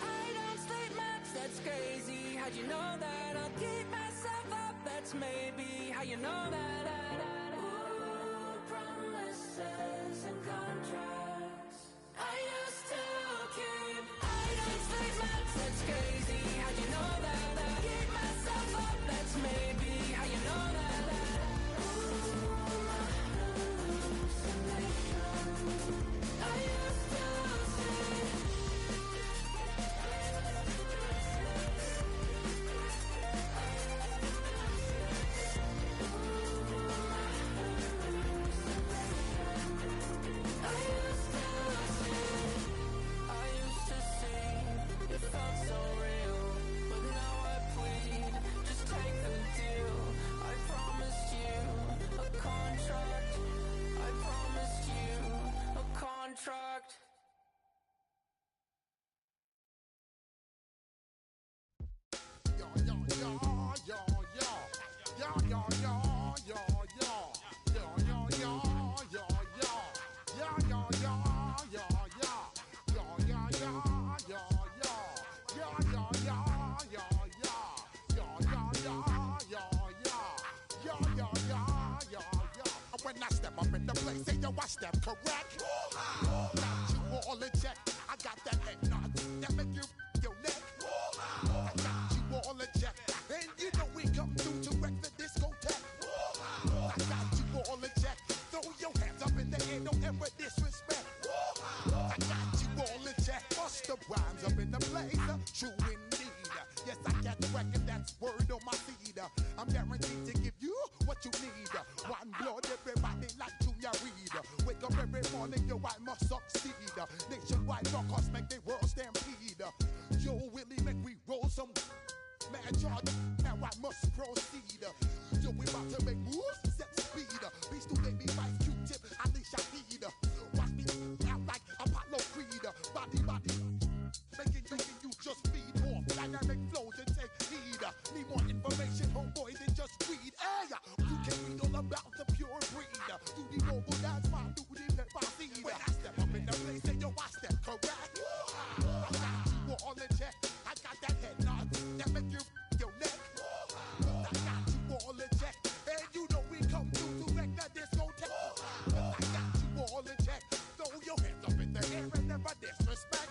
I don't sleep much, that's crazy. How'd you know that? I'll keep myself up, that's maybe how you know that. Ooh, promises and contracts I used to keep. I don't sleep much, that's crazy. How'd you know that? I'll keep myself up, that's maybe how you know that. Ooh, my hallucination I used to see. It felt so real, but now I plead, just take the deal. I promised you a contract. I promised you a contract. When I step up in the place, say yo, I step correct. Got you all in check. I got that head nod that make you your neck. I got you all in check, and you know we come through to wreck the discotheque. I got you all in check. Throw your hands up in the air, don't ever disrespect. I got you all in check. Bust the rhymes up in the place, true indeed. Yes, I got the record, that's word on my feed. I'm guaranteed to give you what you need. One blood, everybody like Junior Reed. Wake up every morning, yo, I must succeed. Nationwide rockers make the world stampede. Yo, Willie, make we roll some mad charge. Now I must proceed. Yo, we about to make moves, set speed. Beast to make me fight Q-tip, Ali Shaheed. Watch me out like Apollo Creed. Body, making you just feed off dynamic flows and take heed. Need more information, homeboy, than just read. Hey, you can read all about the pure breed. Do the noble dance, my duty, pepper seed. When I step up in the place, say yo, I step correct. I got you all in check. I got that head nod that make you your neck. I got you all in check, and you know we come through to wreck the discotheque. I got you all in check. Throw your hands up in the air and never disrespect.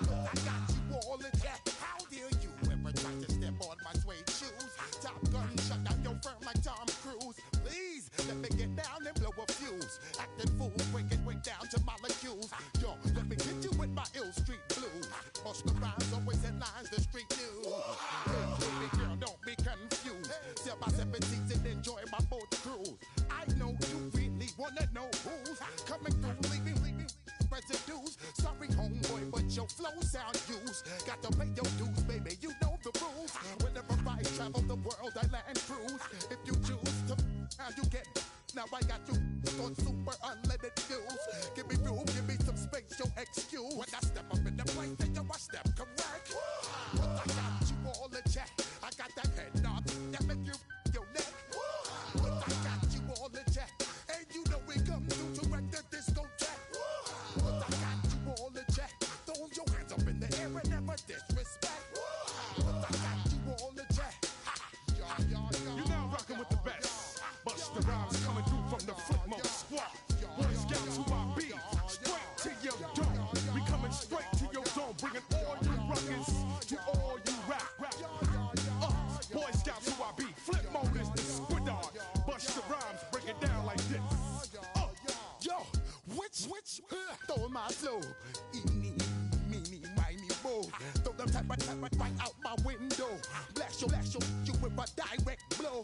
I got you all in check. How dare you ever try to step on my suede shoes? Top Gun shut down your firm like Tom Cruise. Please let me get down and blow a fuse. Acting fool, breaking way down to molecules. Yo, let me hit you with my ill street blues. Bust the rhymes, always headlines the street news. Hey, baby girl, don't be confused. Sell my 17s and enjoy my boat cruise. I know you really wanna know who's coming through, leaving residues. Sorry, homeboy, but your flow sound used. Got to pay your dues, baby, you know the rules. Whenever I travel the world, I land cruise. If you choose to, now you get. Now I got you on super unleaded fuels. Give me room, give me some space, your excuse. When I step up in the place, then yo, I step correct. But I got you all in check. I got that head nod that make you your neck. But I got you all in check, and you know we come through to wreck the discotheque. But I got you all in check. Throw your hands up in the air and never disrespect. But I got you all in check. You're now rocking with the best. Bust the rhymes coming through from the footmost squad. Boy Scouts who I be, straight to your dome. We coming straight to your dome, bringing all you ruckus to all you rap. Boy Scouts who I be, flip mode is the squid dog. Bust the rhymes, break it down like this. Yo, which stole my flow? Eeny, meeny, miny, mo. Throw them type right out my window. Blast you with a direct blow.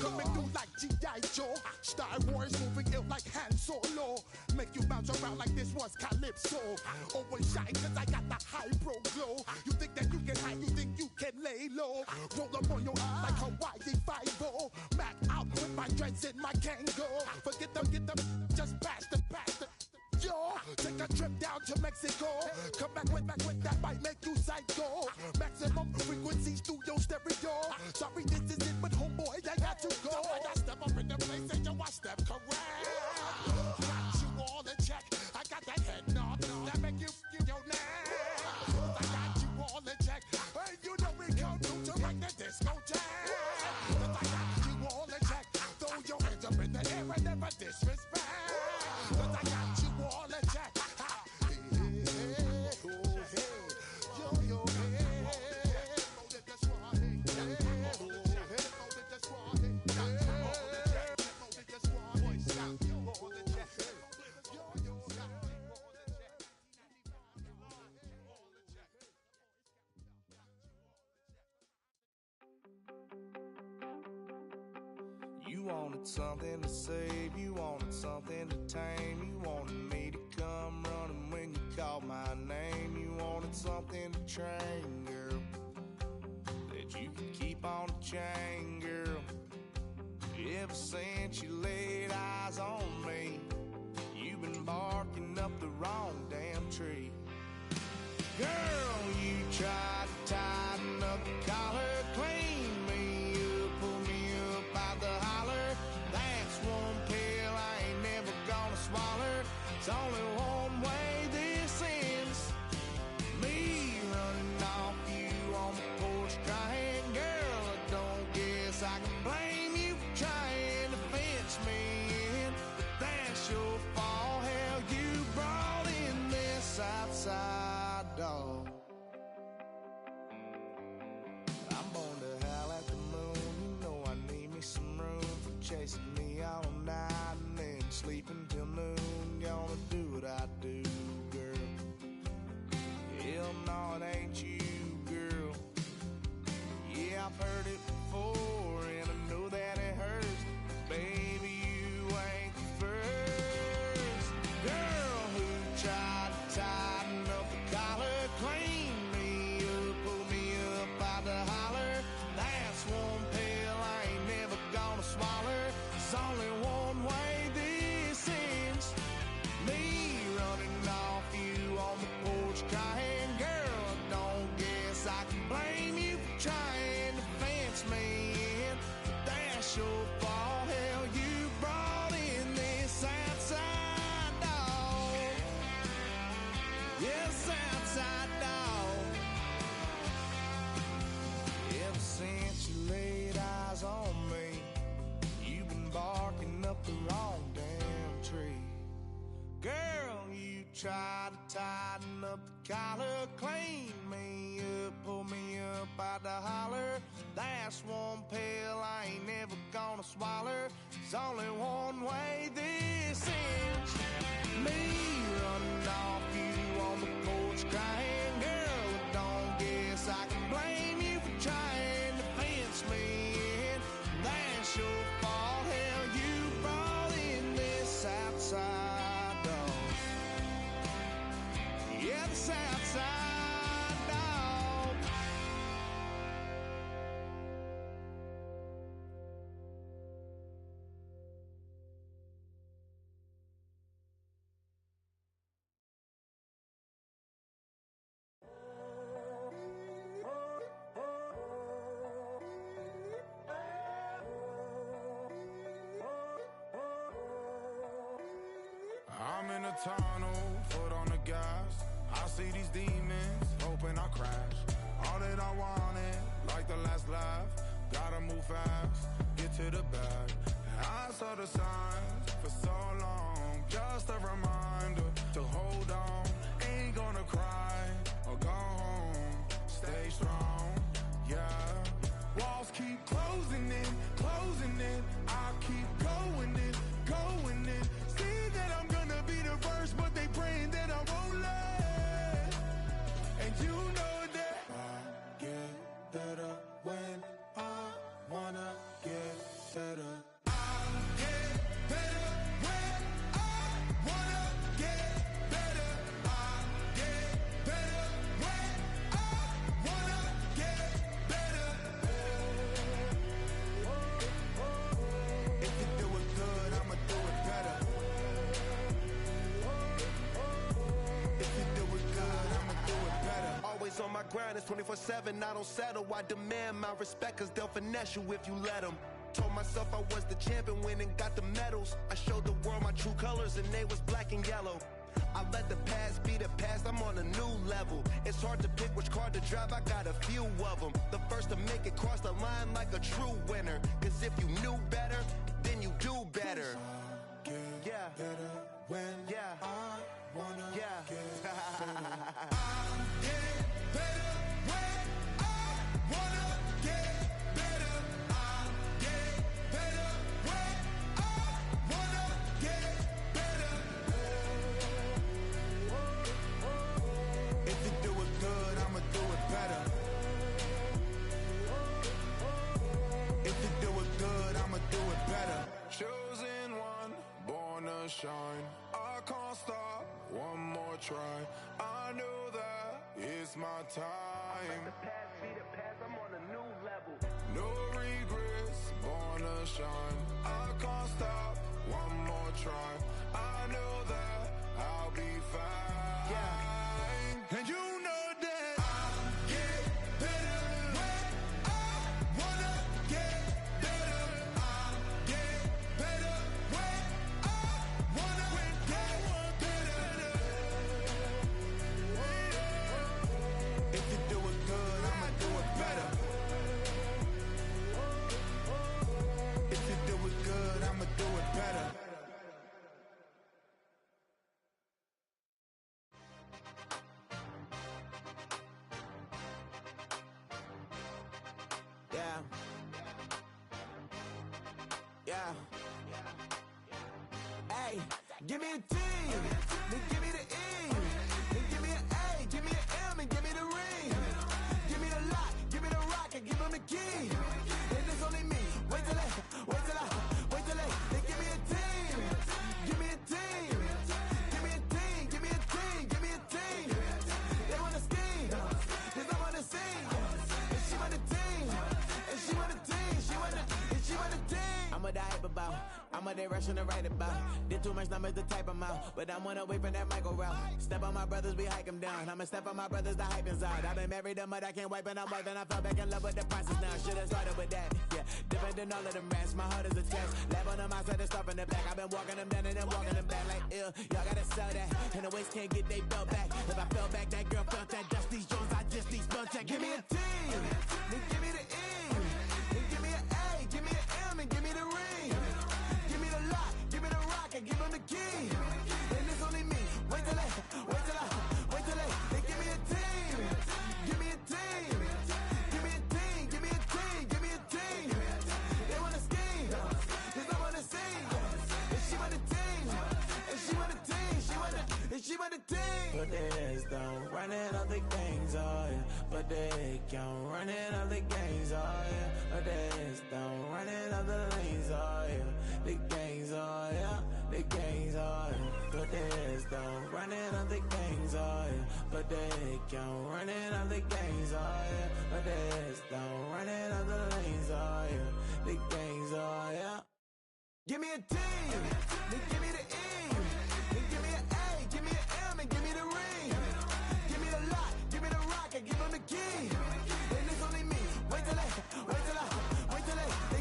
Coming through like G.I. Joe. Star Wars moving ill like Han Solo. Make you bounce around like this was Calypso. Always shine cause I got the high pro glow. You think that you can hide, you think you can lay low. Roll up on your eye like Hawaii 5-0. Mac out with my dreads in my Kango. Forget them, just pass the yo. Take a trip down to Mexico. Come back with that might make you psycho. Maximum frequencies through your stereo. Sorry, this is it, but homeboy, I got to go. When I step up in the place, and yo, I step correct. Got you all in check. I got that head nod that make you your neck. I got you all in check. Hey, you know we come through to rock the disco jack. I got you all in check. Throw your hands up in the air and never disrespect. I got you all in check. You wanted something to save, you wanted something to tame, you wanted me to come running when you called my name, you wanted something to train, girl, that you could keep on the chain, girl. Ever since you laid eyes on me, you've been barking up the wrong damn tree. Girl, you tried to tighten up the collar, clean me up, pull me up out the holler. That's one pill I ain't never gonna swallow. It's only one way this ends. Me running off you on the porch crying. Girl, I don't guess I can blame you for trying to fence me in, but that's your fault. Hell, you brought in this outside dog. I'm born to howl at the moon. You know I need me some room for chasing me all night and then sleeping till noon. Gonna do what I do, girl. Hell no, it ain't you, girl. Yeah, I've heard it before and I know that it hurts, but baby, you ain't the first girl who tried to tighten up the collar, clean me up, pull me up out the holler. That's one pill I ain't never gonna swallow. There's only one way this ends. Me running off you on the porch crying. Girl, I don't guess I can blame you for trying to fence me in, but that's your fault. Hell, you brought in this outside dog. Yes, outside dog. Ever since you laid eyes on me, you've been barking up the wrong damn tree. Girl, you tried to tighten up the collar, clean me up, pull me up out the holler. That's one pill I ain't never gonna swallow. There's only one way this ends. Me running off you on the porch crying. Girl, I don't guess I can blame you for trying to fence me in. That's your fault. Hell, you brought in this outside dog. Yeah, this outside dog. I'm in a tunnel, foot on the gas. I see these demons, hoping I crash. All that I wanted, like the last laugh. Gotta move fast, get to the bag. I saw the signs for so long, just a reminder to hold on. Ain't gonna cry or go home, stay strong, yeah. Walls keep closing in, I keep going in, going in. See that I'm gonna be the first, but they praying that I won't let. And you know that I get better when I wanna get better. I get better when I wanna get better. I get better when I wanna get better. grinding 24/7. I don't settle. I demand my respect, cause they'll finesse you if you let them. Told myself I was the champion, went and got the medals. I showed the world my true colors and they was black and yellow. I let the past be the past, I'm on a new level. It's hard to pick which car to drive, I got a few of them. The first to make it cross the line like a true winner. Cause if you knew better, then you do better. Yeah. Better when I wanna get better. I get better when I wanna get better. I get better when I wanna get better. If you do it good, I'ma do it better. If you do it good, I'ma do it better. Chosen one, born to shine. I can't stop, one more try. I know that it's my time. The past be the past, I'm on a new level. No regrets, born to shine. I can't stop, one more try. I know that I'll be fine. Yeah. And you know that I get better when I wanna get better. I get better when I wanna get better. If you do it good, I'ma do it better. If you do it good, I'ma do it better. Yeah. Yeah. Hey, give me a T, then give me the E, then give me an A, give me an M, and give me the ring. Give me the lock, give me the rock, and give them the key. And it's only me. Wait till they give me a team. Give me a team. Give me a team. Give me a team. Give me a team. They wanna scheme, 'cause I wanna sing. And she want a team. And she want a team. She want a team. I'm a hype about. I'm a rushing to write about. Did too much numbers to type them out. But I'm one away from that Michael route. Step on my brothers, we hike them down. I'ma step on my brothers, the hype inside. I've been married them, but I can't wipe it out more than I fell back in love with the process now. Should've started with that. Yeah, different than all of them rats. My heart is a test. Lab on them outside and stuff in the back. I've been walking them down and then walking them back like ill. Y'all gotta sell that. And the waist can't get they belt back. If I fell back, that girl felt that. Dust these Jones, I just need spell check. Give me a T, then give me the E, then give me an A, give me an M, and give me the ring. Give me the lock, give me the rock, and give them the key. And it's only me. Wait till they give me a team. Give me a team. Give me a team. Give me a team. Give me a team. They wanna scheme, 'cause I wanna sing. And she want a team. And she want a team. She want a team. Put their heads down, running all the gangs, oh yeah. Put their head down, running all the gangs, oh yeah. Put their heads down, running all the lanes, oh yeah. The gangs, oh yeah. The gangs, oh yeah. Put their heads down, running all the gangs, oh yeah. Put their head down, running all the gangs, oh yeah. Put their heads down, running all the lanes, oh yeah. The gangs, oh yeah. Give me a team. Then give me the E. Then give me an A. Give me an M, and give me the ring. Give me the lock. Give me the rock, and give them the key. And it's only me. Wait till they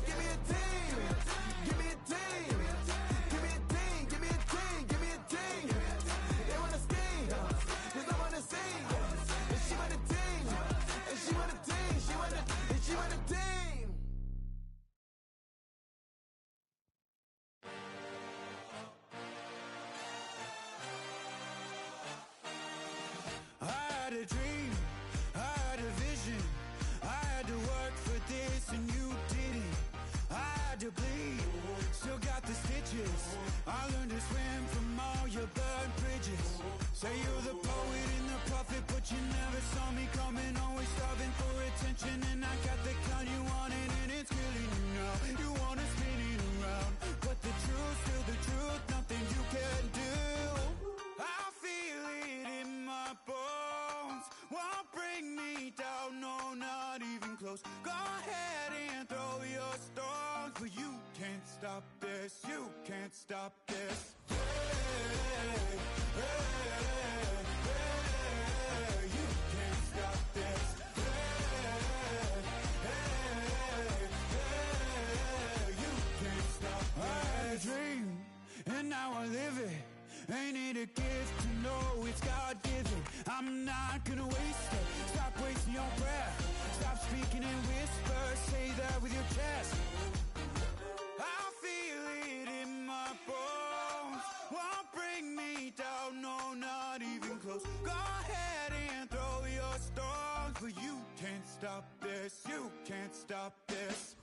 give me a team. Give me a team. Give me a team. Give me a team. Give me a team. They wanna scheme, 'cause I wanna sing. And she want a team. And she want a team. She want a team. stop this.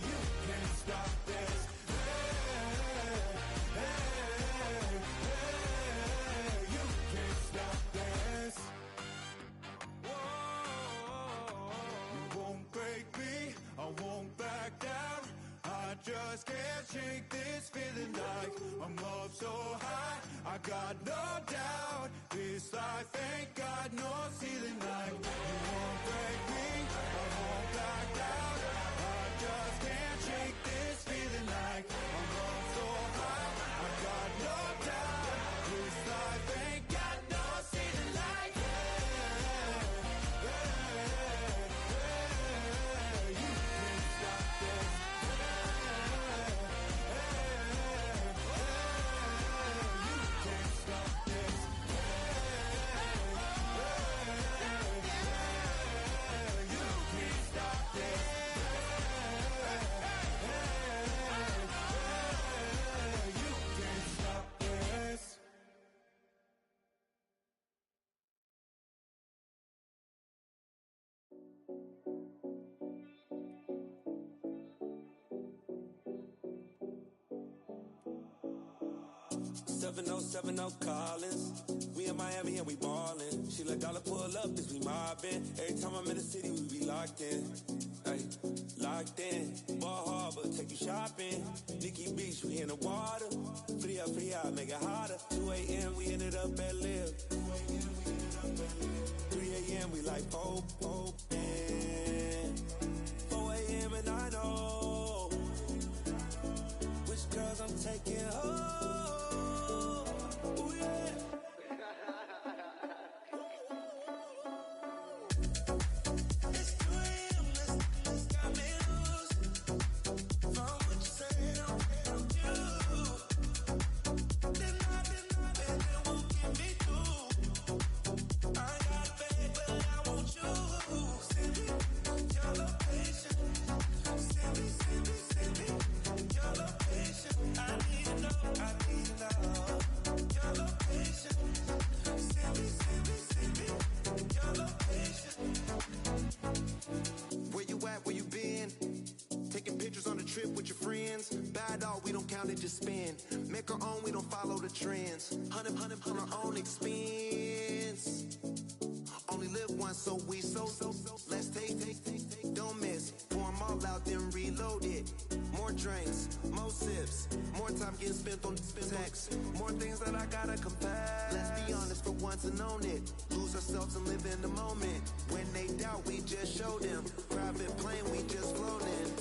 You can't stop this. You can't stop this. You won't break me, I won't back down. I just can't shake this feeling like I'm up so high. I got no doubt. This life ain't got no ceiling like you won't break me, I won't back down. I just can't shake this feeling like I'm up so high. I got no doubt. This life ain't got no ceiling like you can't stop this. Seven oh Collins. We in Miami and we ballin'. She let dollar pull up, cause we mobbin'. Every time I'm in the city, we be locked in. Ay, locked in. Ball Harbor, take you shopping. Nikki Beach, we in the water. Free up, make it hotter. 2 a.m., we ended up at Live. 3 a.m., we like Pope. 4 a.m. and I know which girls I'm taking home. Just spin, make our own, we don't follow the trends. 100 on our own expense. Only live once, so we so. Let's take, don't miss. Pour 'em all out, then reload it. More drinks, more sips, more time getting spent on text. More things that I gotta confess. Let's be honest for once and own it. Lose ourselves and live in the moment. When they doubt, we just show them. Private plane, we just float in.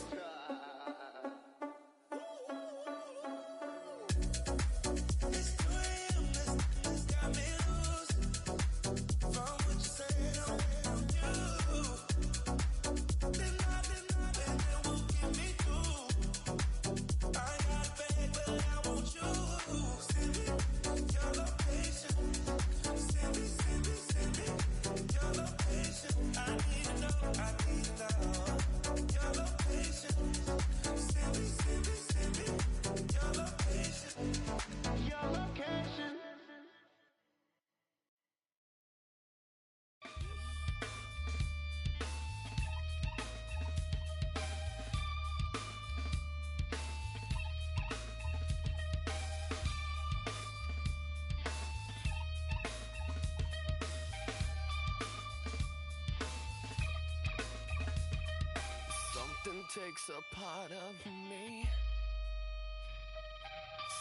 Takes a part of me,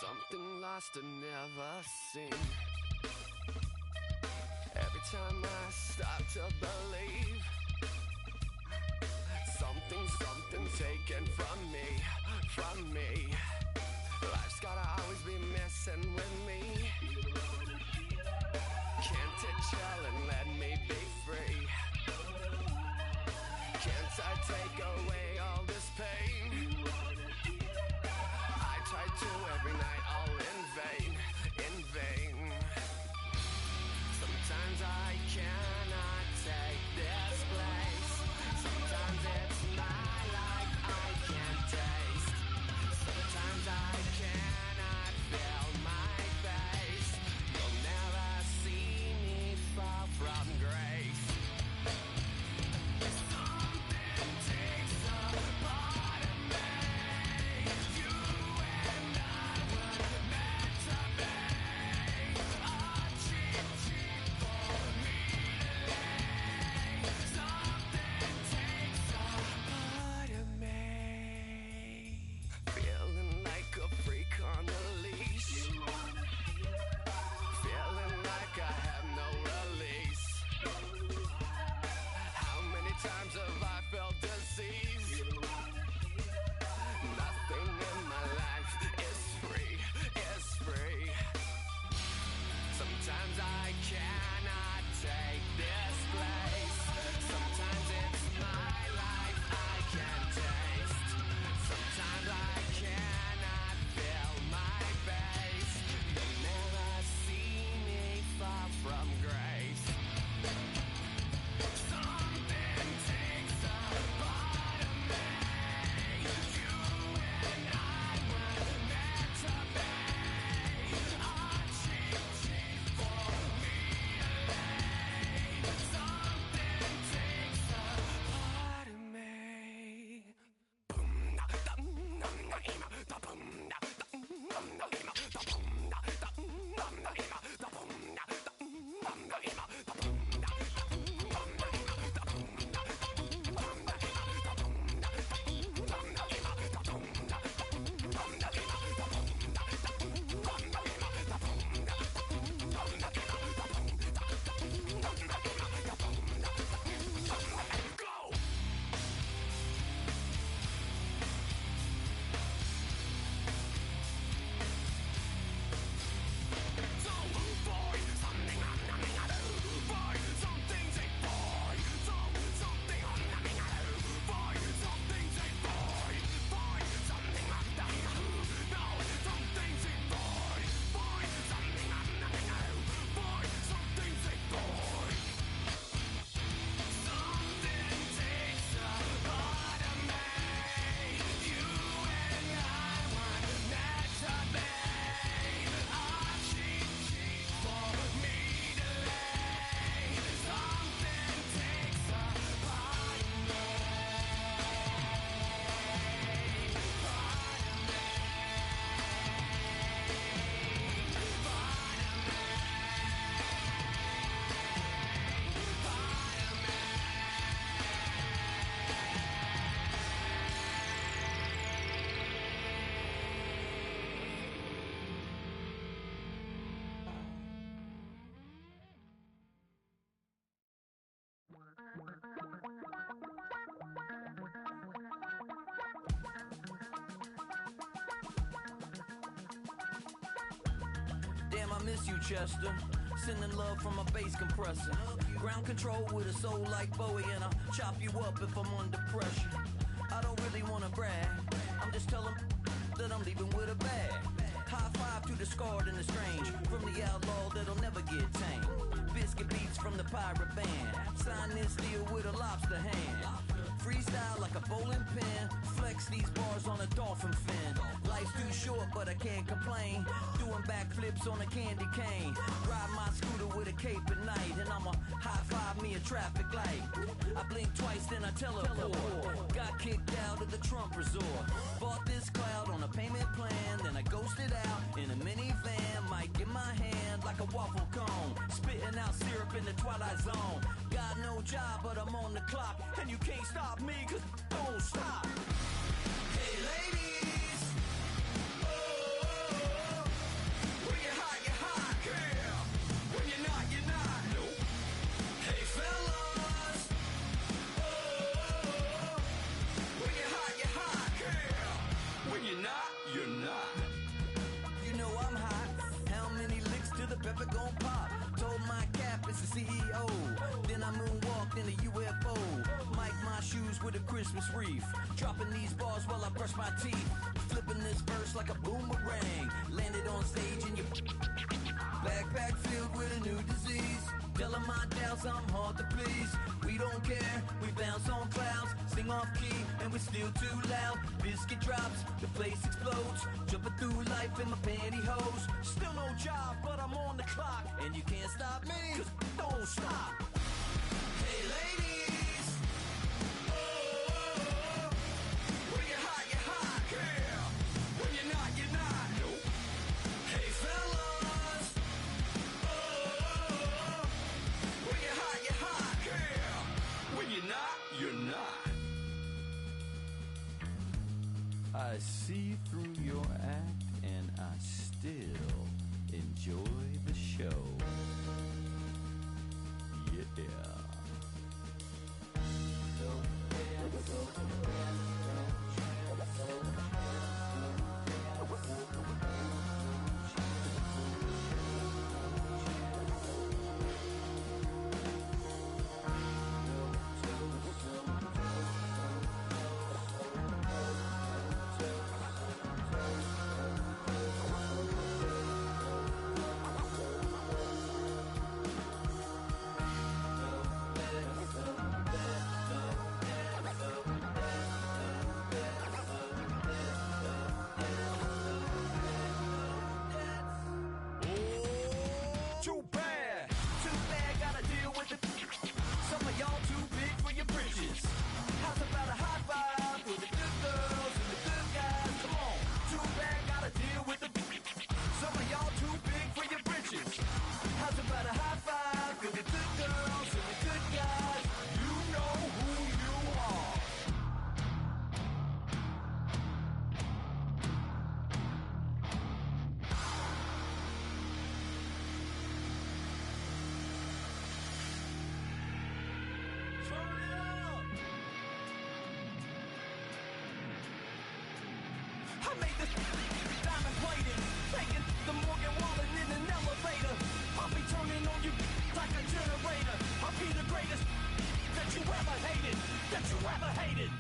something lost and never seen. Every time I start to believe, something taken from me. Life's gotta always be messing with me. Can't it chill and let me be free? Can't I take away all this pain? I try to every night, all in vain. Sometimes I cannot take this place. Sometimes it's my life I can't taste. Sometimes I cannot feel my face. You'll never see me fall from grace. miss you, Chester. Sending love from a bass compressor. Ground control with a soul like Bowie, and I'll chop you up if I'm under pressure. I don't really wanna brag, I'm just telling that I'm leaving with a bag. High five to the scarred and the strange, from the outlaw that'll never get tamed. Biscuit beats from the pirate band, sign this deal with a lobster hand. Freestyle like a bowling pin, flex these bars on a dolphin fin. Life's too short but I can't complain, doing backflips on a candy cane. Ride my scooter with a cape at night, and I'ma high five me a traffic light. I blink twice then I teleport, got kicked out of the Trump resort. Bought this cloud on a payment plan, then I ghosted out in a minivan. Mic in my hand like a waffle cone, spitting out syrup in the twilight zone. Got no job but I'm on the clock, and you can't stop me cause don't stop. Hey ladies, oh, when you're hot, girl. When you're not, nope. Hey fellas, oh, when you're hot, girl. When you're not, you're not. You know I'm hot, how many licks till the pepper gon' pop? Told my cap it's the CEO, then I moonwalked in a UFO. Mic my shoes with a Christmas wreath, dropping these bars while I brush my teeth. Flipping this verse like a boomerang, landed on stage in your backpack filled with a new disease. Telling my doubts I'm hard to please. We don't care, we bounce on clouds, sing off key and we're still too loud. Biscuit drops, the place explodes, jumping through life in my pantyhose. Still no job but I'm on the clock, and you can't stop me cause don't stop. Hey ladies, oh, when you're hot, girl. When you're not, nope. Hey fellas, oh, when you're hot, girl. When you're not, you're not. I see through your act and I still enjoy the show. Yeah. Too bad, gotta deal with it. Some of y'all too big for your britches. How's about a high five for the good girls and the good guys? Come on, too bad, gotta deal with it. Some of y'all too big for your britches. How's about a high five for the good girls and the good guys? You know who you are. I made this diamond plated, taking the Morgan Wallen in an elevator. I'll be turning on you like a generator. I'll be the greatest that you ever hated.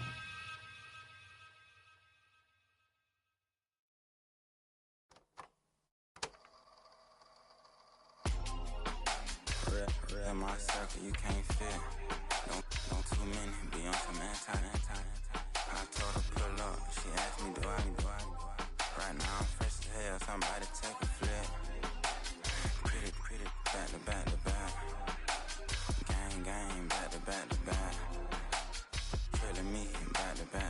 Real my circle, you can't fit. Don't too many be on some anti. I told her pull up, she asked me do I. Right now I'm fresh as hell, somebody take a flip. Pretty, back to back. Gang, back to back. Trilling me, back to back.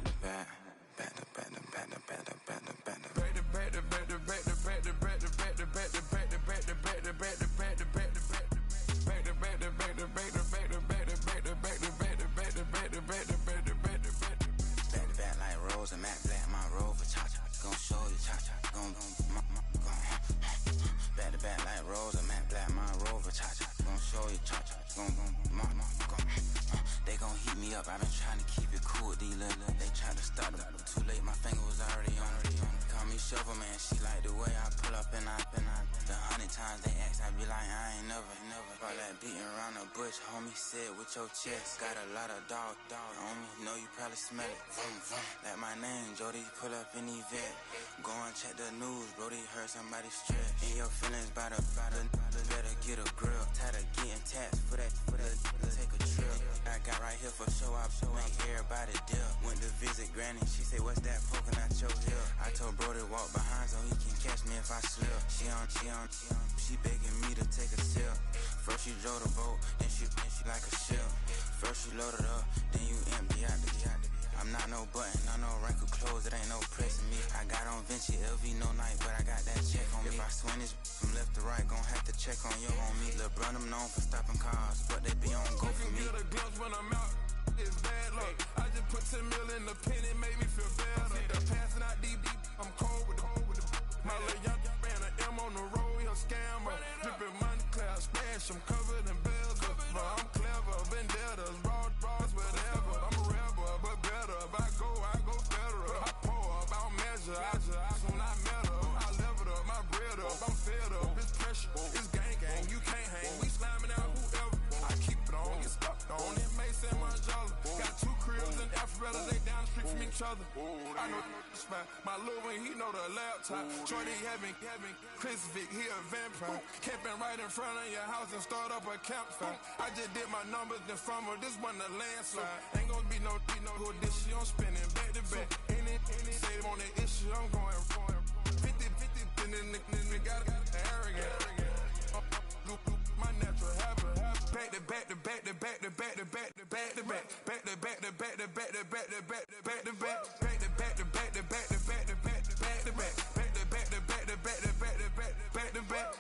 They gon' heat me up, I've been trying to keep it cool, D-Lil. They tried to start them, too late, my finger was already on it. call me Shovel Man. She like the way I pull up and I the 100 times they ask, I be like, I ain't never. All that beating around the bush, homie said with your chest. Got a lot of dog on me, know you probably smell it. Vroom, vroom. Like my name, Jody, pull up in the vet. Go and check the news, Brody, heard somebody stress. In your feelings by the better get a grill. Tired of getting taxed for that, take a trip. I got right here for show, I make everybody deal. Went to visit Granny, she said, what's that poking out your heel? I told Brody walk behind so he can catch me if I slip. She begging me to take a sip. First she drove the boat, then she like a ship. First you load it up, then you empty out the I'm not no button, I no wrinkled clothes, it ain't no pressing me. I got on Vinci, LV, no night, but I got that check on me. If I swing this from left to right, gon' have to check on your homie. LeBron, I'm known for stopping cars, but they be on go for me. Get a glimpse when I'm out, it's bad luck. I just put 10 mil in the pen, it made me feel better. They're passing out deep, I'm cold with the my little young ran an M on the road, he a scammer. Dripping money, clear, splash, I'm covered in bells. But I'm clever, vendettas, raw, whatever. I'm a rebel, but better. If I go federal. I pour up, I don't measure. I soon I met her. I leveled up, my bread up. I'm fed up, it's pressure. It's gang, you can't hang. We slamming out whoever. I keep it on, get stuck on. It may say Manjala. Got 2 cribs in Alpharetta, they down the street from each other. I know the spot. My little one, he know the laptop. Shorty having Chris Vic, he a vampire. Camping right in front of your house and start up a campfire. I just did my numbers, then from her, this one a landslide. Ain't gonna be no who this shit, I'm spinning back to back. Any say on the issue, I'm going 50, and then the got arrogant. My natural habit. Back to back to back to back to back to back to back to back. Back to back to back to back to back to back to back to back. Back to back to back to back to back to back to back to back. Back to back to back to back to back to back to back.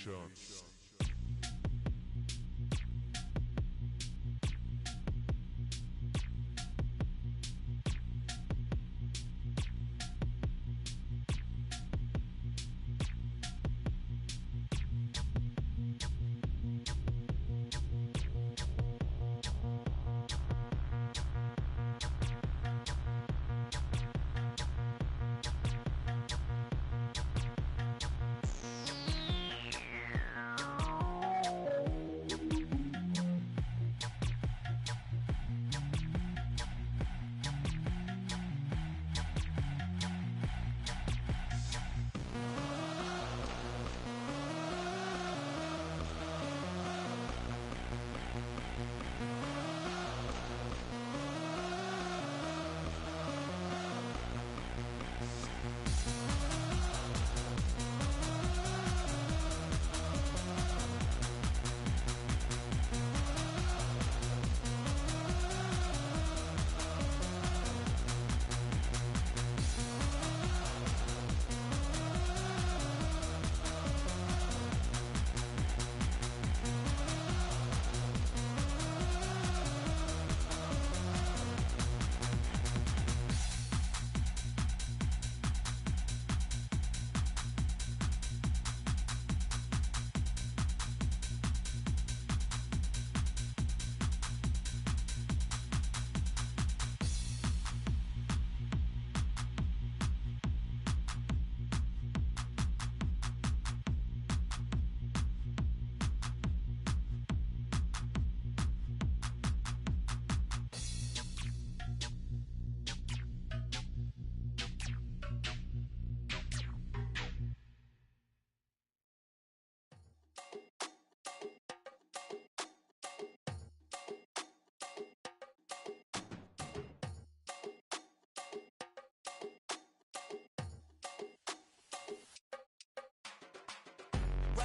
Nation.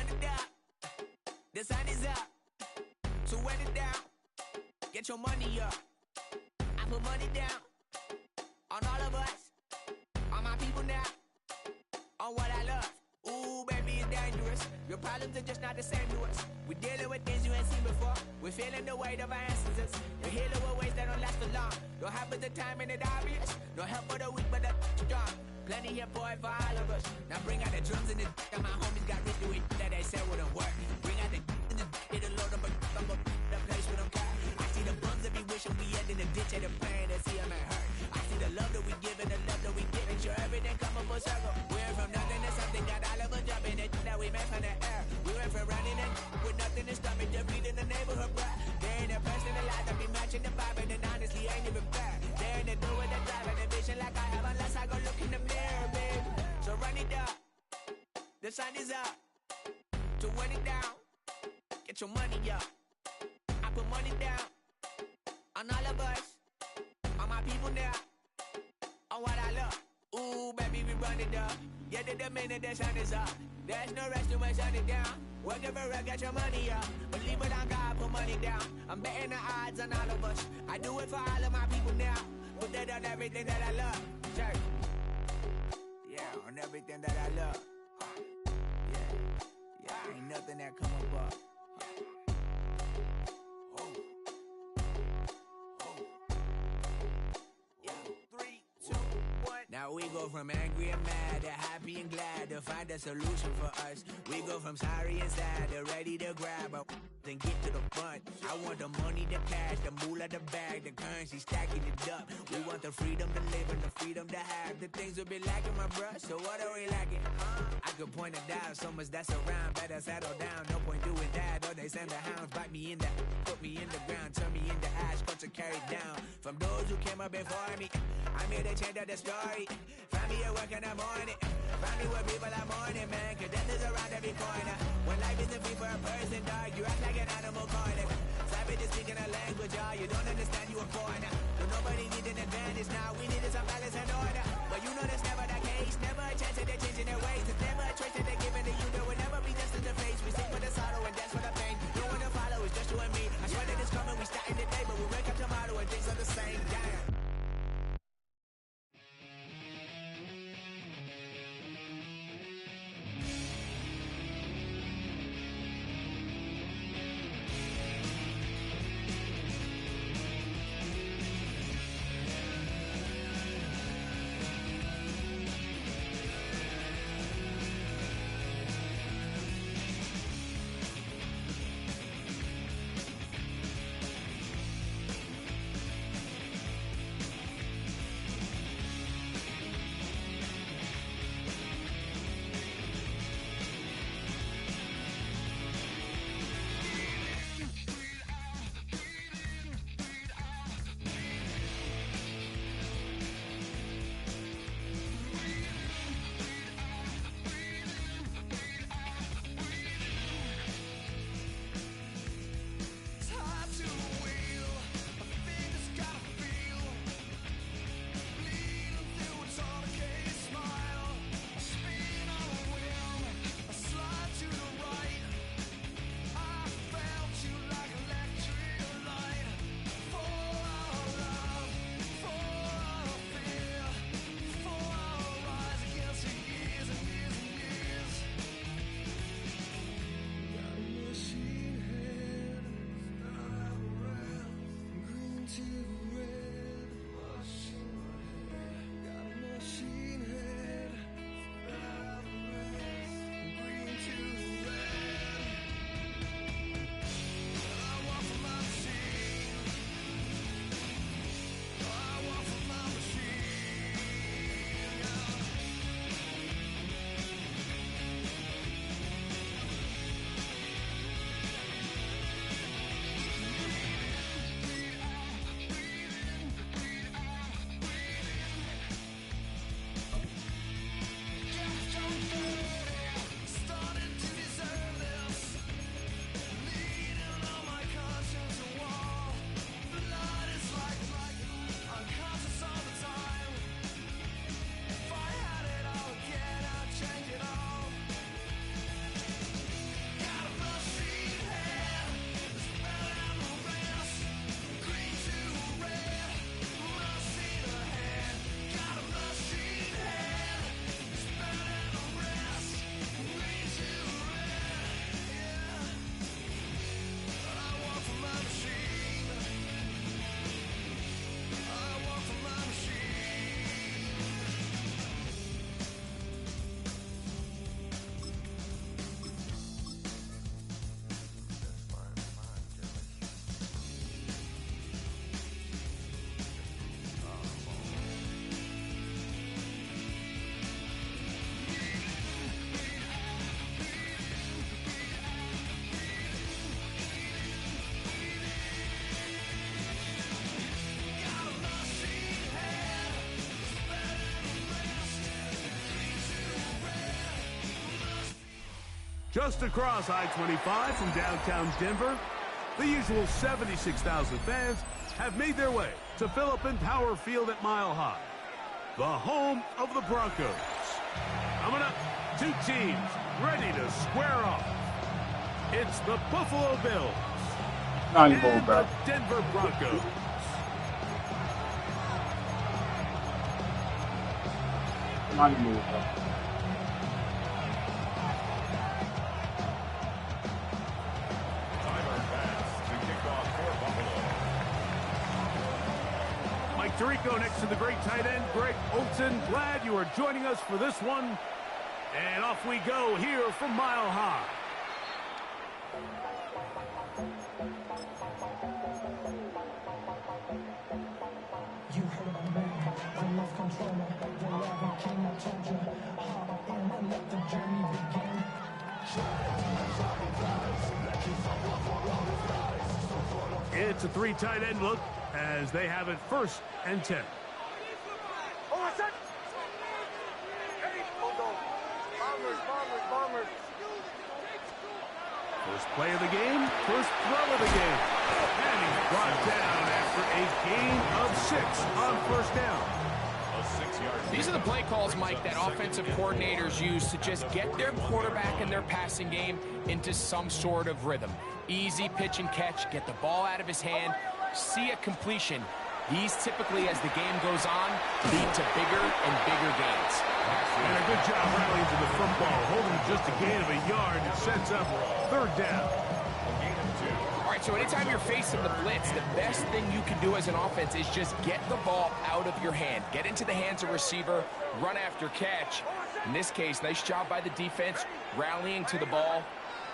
run it up. The sun is up. So run it down. Get your money up. I put money down on all of us, on my people now, on what I love. Ooh, baby, it's dangerous. Your problems are just not the same to us. We're dealing with things you ain't seen before. We're feeling the weight of our ancestors. You're healing with ways that don't last for long. Don't happen the time and it obvious. No help for the weak, but the strong. Plenty here for it for all of us. Now bring out the drums and the and my homies got rich doing that they said wouldn't work. Bring out the and the hit a load of a the place with them cat. I see the bums that be wishing we end in the ditch at the pain that see them ain't hurt. I see the love that we give and the love that we give. Make sure everything come up full circle. We're from nothing to something, got all of us jumping it that we made from the air. We went from running and with nothing to stomach, just reading the neighborhood, bruh. There ain't a person alive that be matching the vibe, and honestly ain't even fair. There ain't a do with the drive and the vision like I have unless I go look in the mirror, babe. So run it up, the sun is up. To run it down, get your money up. I put money down on all of us, on my people now, on what I love. Ooh, baby, we run it up. Yeah, the minute the sun is up, there's no rest to shut it down. Working for real, get your money up. Believe it on God, put money down. I'm betting the odds on all of us. I do it for all of my people now. Put that on everything that I love. Church. Yeah, on everything that I love. Yeah, ain't nothing that come above. Now we go from angry and mad to happy and glad to find a solution for us. We go from sorry and sad to ready to grab up and get to the front. I want the money, the cash, the moolah, the bag, the currency, stacking it up. We want the freedom to live and the freedom to have the things we'll be lacking, my bruh. So what are we lacking? I could point it out, so much that's around. Better settle down, no point doing that. Or they send the hounds, bite me in the, put me in the ground, turn me into ash, culture carried down. From those who came up before me, I'm here to change up the story. Find me at work in the morning. Find me where people are mourning, man. Cause death is around every corner. When life isn't free for a person, dog, you act like an animal corner. Savage is speaking a language, y'all. You don't understand, you a foreigner. But nobody needs an advantage now. We needed some balance and order. But you know that's never the case. Never a chance that they're changing their ways. It's never a choice that they're giving to you. There will never be just in the face. We sing for the sorrow and dance for the pain. No one to follow, it's just you and me. I swear that it's coming, we starting today. But we wake up tomorrow and things are the same. Damn. Just across I-25 from downtown Denver, the usual 76,000 fans have made their way to Philippine Power Field at Mile High, the home of the Broncos. Coming up, two teams ready to square off. It's the Buffalo Bills and the Denver Broncos. Mike Tirico next to the great tight end, Greg Olson. Glad you are joining us for this one. And off we go here from Mile High. You heard a man, my love controller, the lava king, I told you, hop in and let the journey begin. It's a three tight end look as they have it 1st and 10. First play of the game, first throw of the game. And he's brought down after a gain of 6 on 1st down. These are the play calls, Mike, that offensive coordinators use to just get their quarterback and their passing game into some sort of rhythm. Easy pitch and catch, get the ball out of his hand, see a completion. These typically, as the game goes on, lead to bigger and bigger gains. And a good job rallying to the football, holding just a gain of a yard. It sets up 3rd down. All right, so anytime you're facing the blitz, the best thing you can do as an offense is just get the ball out of your hand. Get into the hands of receiver, run after catch. In this case, nice job by the defense, rallying to the ball.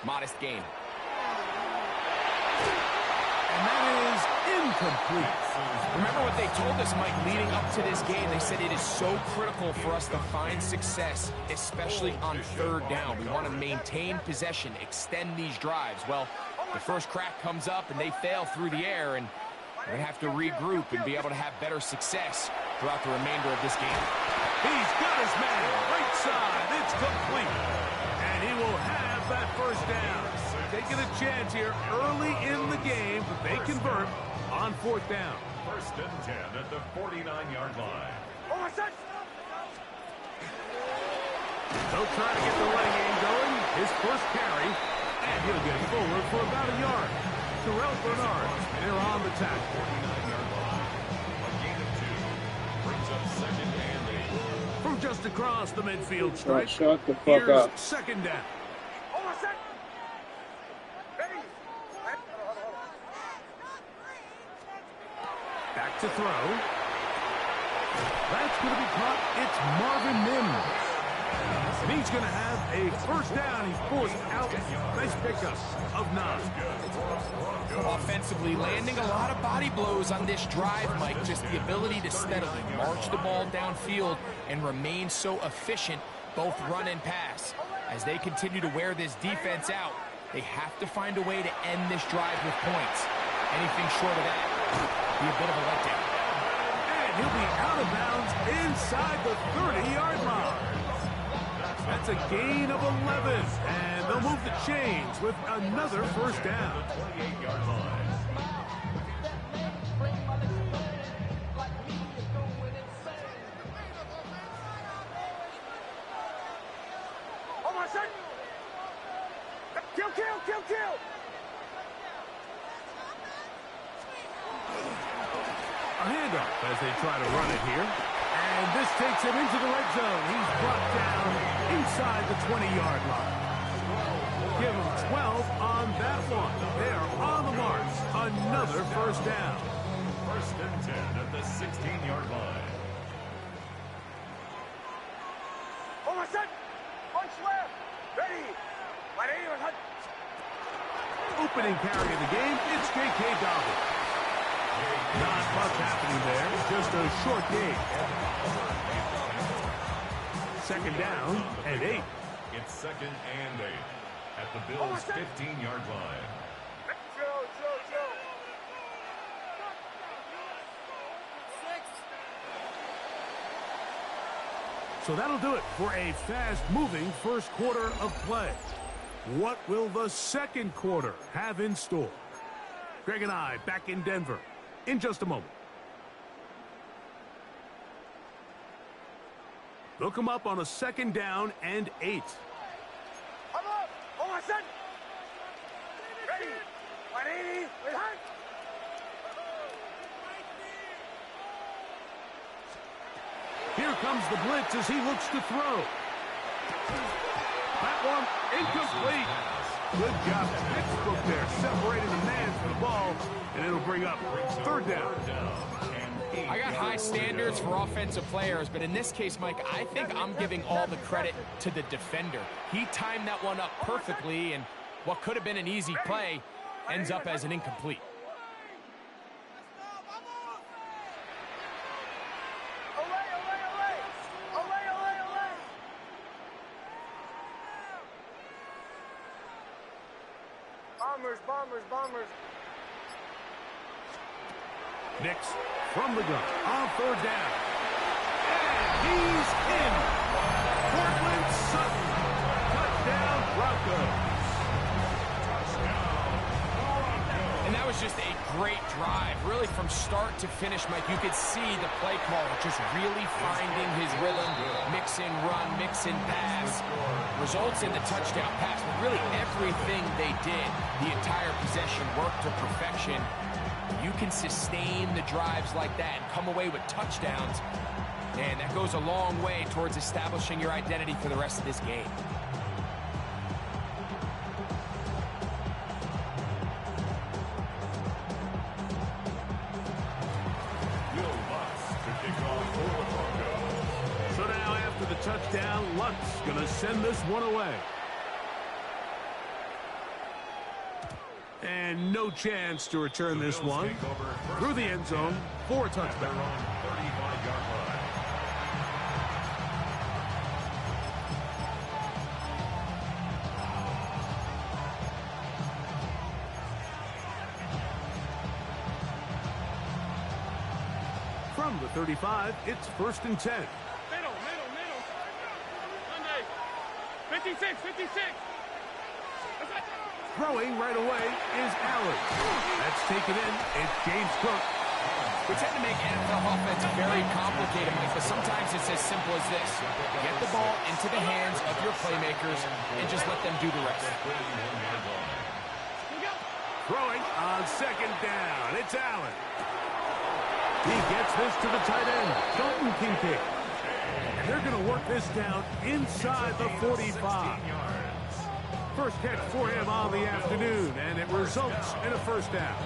Modest gain. And that is incomplete. Remember what they told us, Mike, leading up to this game. They said it is so critical for us to find success, especially on 3rd down. We want to maintain possession, extend these drives. Well, the first crack comes up and they fail through the air, and we're going to have to regroup and be able to have better success throughout the remainder of this game. He's got his man right side. It's complete. And he will have that 1st down. Taking a chance here early in the game, but they convert on 4th down. 1st and 10 at the 49-yard line. They'll try to get the running game going. His first carry, and he'll get forward for about a yard. Terrell Bernard, they're on the tackle. 49-yard line. A gain of 2. Brings up 2nd and 8. From just across the midfield stripe, shut the fuck here's up. 2nd down. Back to throw. That's going to be caught. It's Marvin Mims. And he's going to have a 1st down. He's forced out. Nice pickup of 9. Offensively, landing a lot of body blows on this drive, Mike. Just the ability to steadily march the ball downfield and remain so efficient, both run and pass. As they continue to wear this defense out, they have to find a way to end this drive with points. Anything short of that be a bit of a letdown. And he'll be out of bounds inside the 30-yard line. That's a gain of 11, and they'll move the chains with another 1st down. 28-yard line. Kill! A handoff as they try to run it here. And this takes him into the red zone. He's brought down inside the 20-yard line. Give him 12 on that one. They are on the march. Another 1st down. 1st and 10 at the 16-yard line. Opening carry of the game, it's J.K. Dobbins. Not much happening there, just a short gain. 2nd down and 8. It's 2nd and 8 at the Bills' 15-yard line. So that'll do it for a fast-moving 1st quarter of play. What will the second quarter have in store? Greg and I back in Denver in just a moment. They'll come up on a 2nd down and 8. Hold on, son. Ready. 180. Behind. Here comes the blitz as he looks to throw. That one incomplete. Good job. Textbook there, separating the man from the ball, and it'll bring up 3rd down. I got high standards for offensive players, but in this case, Mike, I think I'm giving all the credit to the defender. He timed that one up perfectly, and what could have been an easy play ends up as an incomplete. Bombers. Nix from the gun on 3rd down. And he's in. Cortland Sutton. Touchdown, Broncos. And that was just a great drive. Really, from start to finish, Mike, you could see the play caller just really finding his rhythm. Mix in run, mix in pass. Results in the touchdown pass. But really, everything they did, the entire possession, worked to perfection. You can sustain the drives like that and come away with touchdowns. Man, that goes a long way towards establishing your identity for the rest of this game. So now after the touchdown, Lunt's going to send this one away. And no chance to return this one through the end zone for a touchdown. From the 35, it's 1st and 10. Middle. Sunday. 56. Throwing right away is Allen. That's taken in. It's James Cook. We tend to make NFL offense very complicated, Mike, but sometimes it's as simple as this. Get the ball into the hands of your playmakers and just let them do the rest. Throwing on 2nd down. It's Allen. He gets this to the tight end, Dalton Kincaid. And they're going to work this down inside the 45. First catch for him on the afternoon, and it results in a 1st down.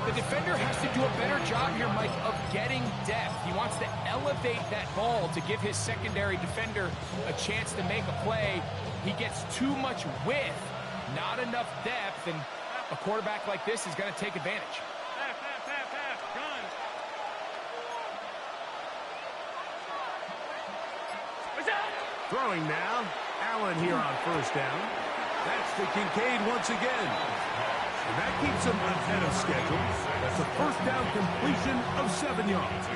The defender has to do a better job here, Mike, of getting depth. He wants to elevate that ball to give his secondary defender a chance to make a play. He gets too much width, not enough depth, and a quarterback like this is going to take advantage. Pass, gun. Throwing now, Allen here on 1st down. That's to Kincaid once again. And that keeps him ahead of schedule. That's a 1st down completion of 7 yards.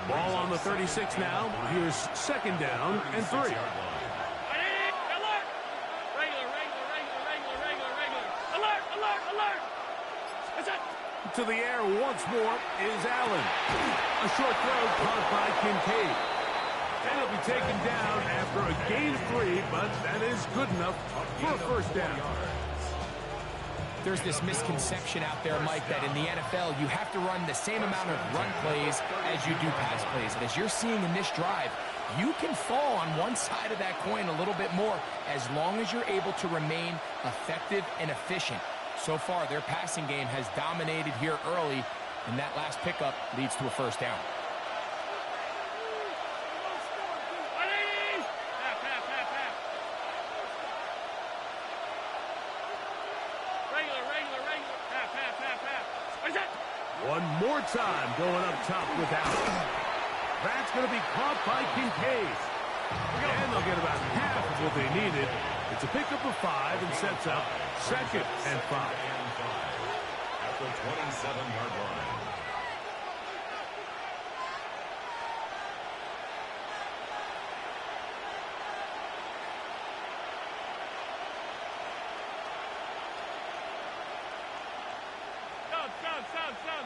Ball on the 36 now. Here's 2nd down and 3. Regular. Alert. That's it. To the air once more is Allen. A short throw caught by Kincaid. And he'll be taken down after a gain of 3, but that is good enough for a 1st down. There's this misconception out there, Mike, that in the NFL, you have to run the same amount of run plays as you do pass plays. And as you're seeing in this drive, you can fall on one side of that coin a little bit more as long as you're able to remain effective and efficient. So far, their passing game has dominated here early, and that last pickup leads to a 1st down. One more time going up top with Allen. That's going to be caught by Kincaid. And they'll get about half of what they needed. It's a pickup of 5 and sets up 2nd and 5. At the 27-yard line.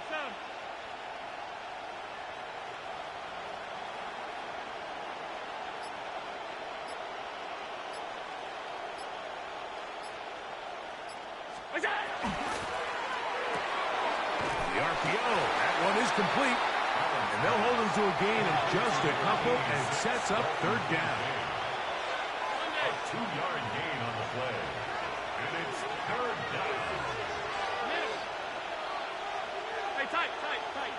down. The RPO, that one is complete. And they'll hold him to a gain of just a couple and sets up third down. A 2-yard gain on the play. And it's third down. Hey, tight, tight, tight.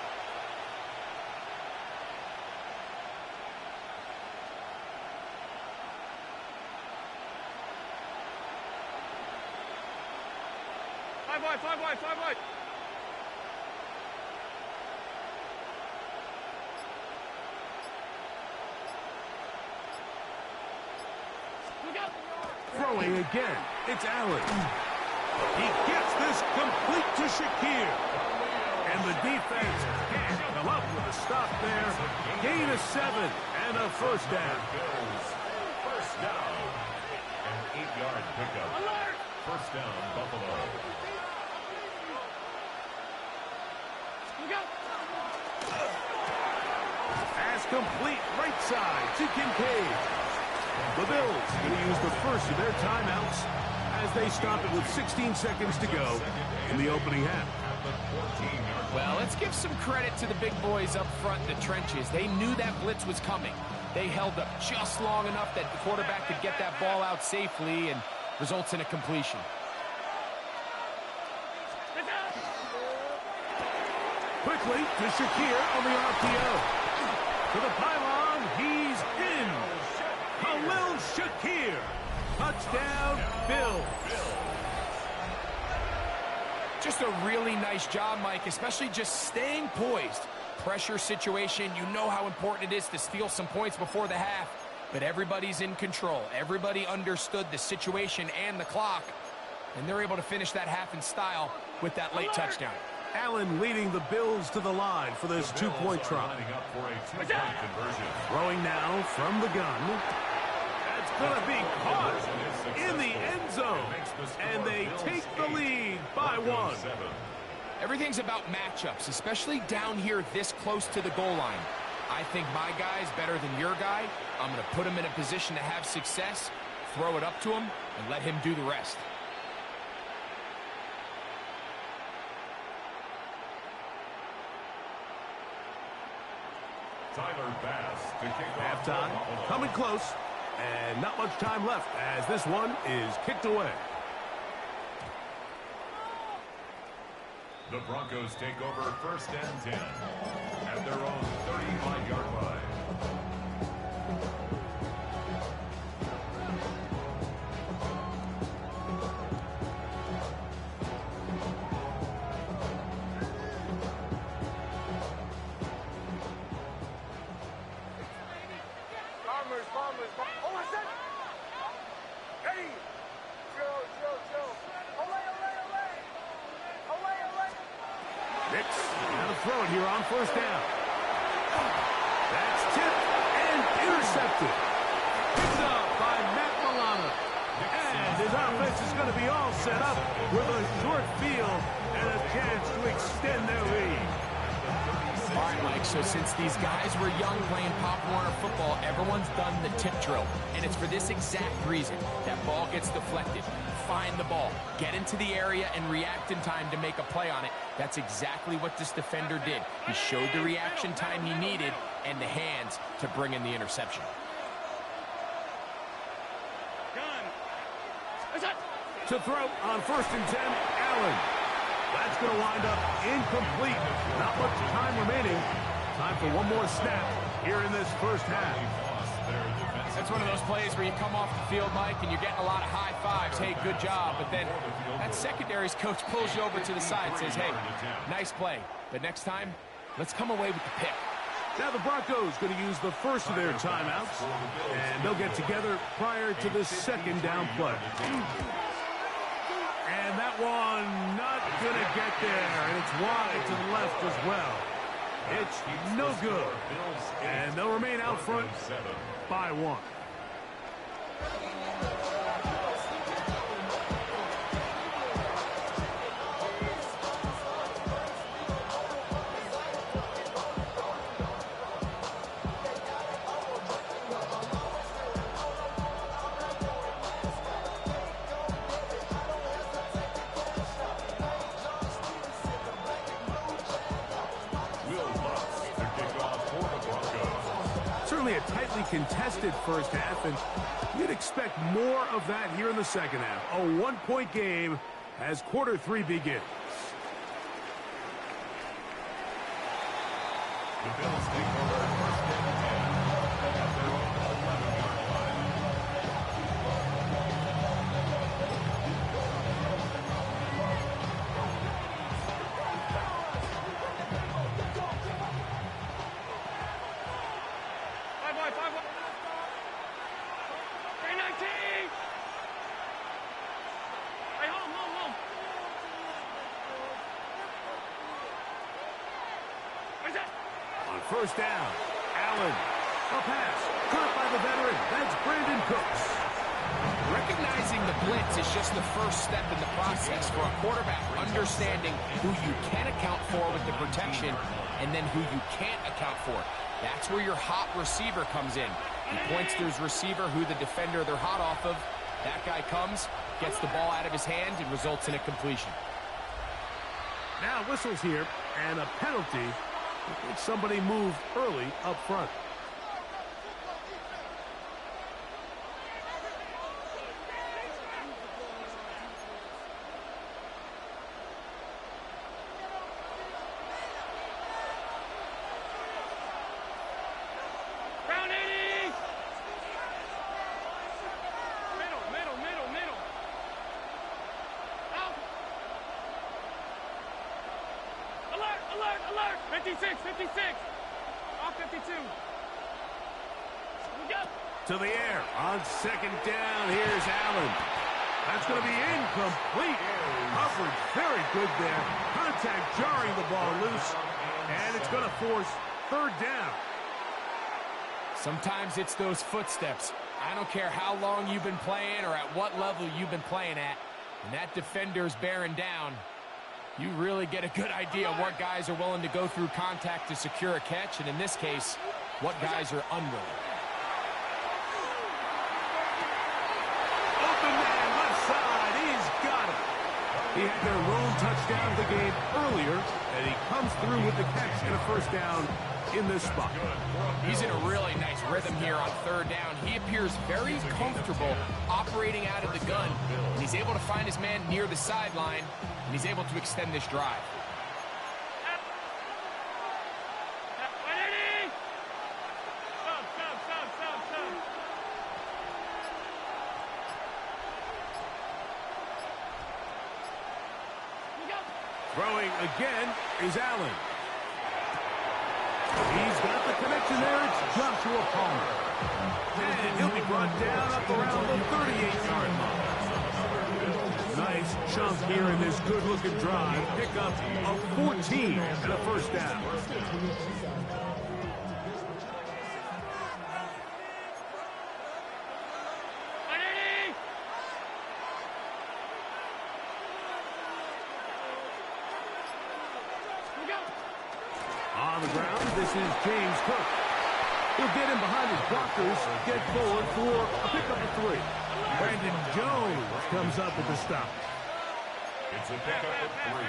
Five wide. Throwing again, it's Allen. He gets this complete to Shakir. And the defense can't come up with a stop there. Gain of 7 and a first down. First down. An 8-yard pickup. First down, Buffalo. Pass complete right side to Kincaid. The Bills going to use the first of their timeouts as they stop it with 16 seconds to go in the opening half. Well, let's give some credit to the big boys up front in the trenches. They knew that blitz was coming. They held up just long enough that the quarterback could get that ball out safely and results in a completion. Quickly to Shakir on the RPO. To the pylon, he's in. Khalil Shakir. Touchdown, Bills. Just a really nice job, Mike, especially just staying poised. Pressure situation, you know how important it is to steal some points before the half, but everybody's in control. Everybody understood the situation and the clock, and they're able to finish that half in style with that late touchdown. Allen leading the Bills to the line for this two-point try. Throwing now from the gun. That's going to be caught in the end zone. And they take the lead by 1. Everything's about matchups, especially down here this close to the goal line. I think my guy's better than your guy. I'm going to put him in a position to have success, throw it up to him, and let him do the rest. Tyler Bass to kick off. Halftime, coming close, and not much time left as this one is kicked away. The Broncos take over first and 10 at their own 35-yard line. Throw it here on first down. That's tipped and intercepted. Picked up by Matt Milano. And his offense is going to be all set up with a short field and a chance to extend their lead. All right, Mike, so since these guys were young playing Pop Warner football, everyone's done the tip drill. And it's for this exact reason. That ball gets deflected. Find the ball, get into the area, and react in time to make a play on it. That's exactly what this defender did. He showed the reaction time he needed and the hands to bring in the interception. To throw on first and 10, Allen. That's going to wind up incomplete. Not much time remaining. Time for one more snap here in this first half. That's one of those plays where you come off the field, Mike, and you're getting a lot of high fives. Hey, good job. But then that secondary's coach pulls you over to the side and says, hey, nice play. But next time, let's come away with the pick. Now the Broncos going to use the first of their timeouts, and they'll get together prior to the second down play. And that one not going to get there, and it's wide to the left as well. It's no good, and they'll remain out front by 1. Certainly a tightly contested first half, and you'd expect more of that here in the second half. A one-point game as quarter 3 begins. The Bills take over first and 10 at their own 11-yard line. First down, Allen, a pass, caught by the veteran, that's Brandon Cooks. Recognizing the blitz is just the first step in the process for a quarterback, understanding who you can account for with the protection and then who you can't account for. That's where your hot receiver comes in. He points to his receiver, who the defender they're hot off of. That guy comes, gets the ball out of his hand, and results in a completion. Now whistles here, and a penalty. Somebody moved early up front. Round 80! Middle. Out! Alert! 56! Off 52. We go! To the air on second down. Here's Allen. That's going to be incomplete. Coverage very good there. Contact jarring the ball loose. And it's going to force third down. Sometimes it's those footsteps. I don't care how long you've been playing or at what level you've been playing at. When that defender's bearing down, you really get a good idea of what guys are willing to go through contact to secure a catch, and in this case, what guys are unwilling. Open man, left side, he's got it. He had their lone touchdown of the game earlier, and he comes through with the catch and a first down in this spot. He's in a really nice rhythm here on third down. He appears very comfortable operating out of the gun, and he's able to find his man near the sideline, and he's able to extend this drive. Throwing again is Allen. He's got the connection there. It's Joshua Palmer. And he'll be brought down up around the 38-yard line. Nice chunk here in this good-looking drive. Pick up a 14 and a first down. On the ground, this is James Cook. He'll get him behind his blockers, get forward for a pickup of 3. Brandon Jones comes up with the stop. It's a pickup of 3.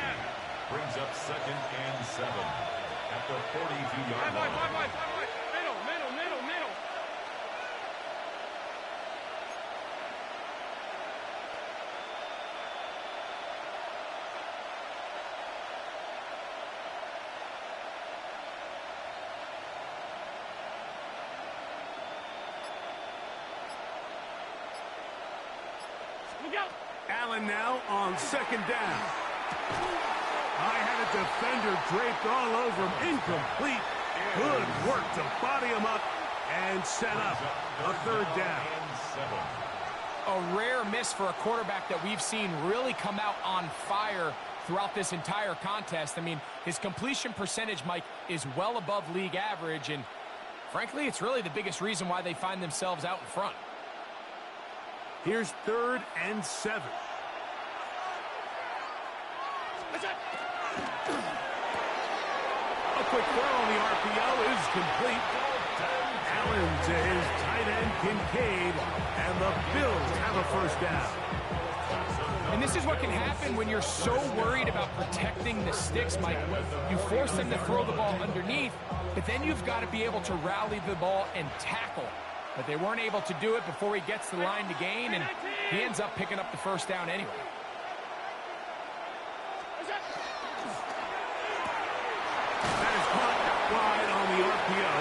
Brings up 2nd and 7 at the 42-yard line. Middle. Allen now on second down. I had a defender draped all over him. Incomplete. Good work to body him up and set up a third down. A rare miss for a quarterback that we've seen really come out on fire throughout this entire contest. I mean, his completion percentage, Mike, is well above league average, and frankly, it's really the biggest reason why they find themselves out in front. Here's 3rd and 7. A quick throw on the RPO is complete. Allen to his tight end, Kincaid, and the Bills have a first down. And this is what can happen when you're so worried about protecting the sticks, Mike. You force them to throw the ball underneath, but then you've got to be able to rally the ball and tackle. But they weren't able to do it before he gets to the line to gain, and he ends up picking up the first down anyway. That is caught wide on the RPO.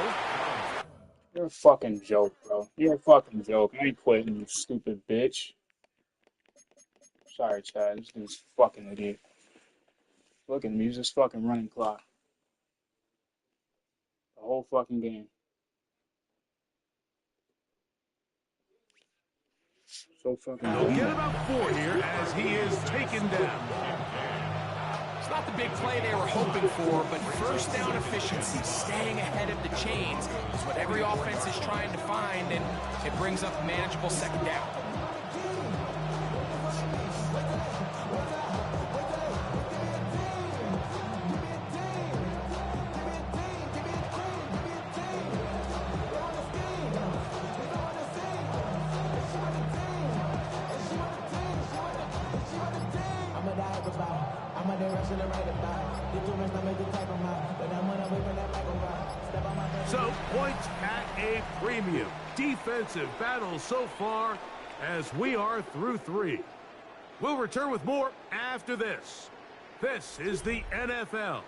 You're a fucking joke, bro. You're a fucking joke. I ain't quitting, you stupid bitch. Sorry, Chad. This dude's a fucking idiot. Look at him. He's just fucking running clock. The whole fucking game. So fucking They'll get about 4 here as he is taken down. It's not the big play they were hoping for, but first down efficiency, staying ahead of the chains, is what every offense is trying to find, and it brings up a manageable second down. So, points at a premium. Defensive battle so far as we are through 3. We'll return with more after this. This is the NFL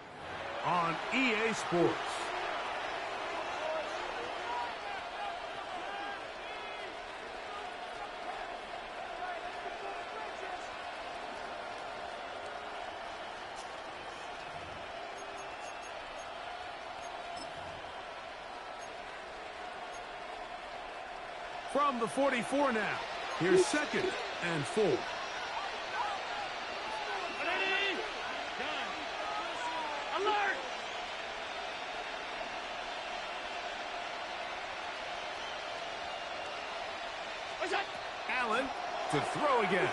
on EA Sports. From the 44 now. Here's 2nd and 4. Alert! Allen to throw again.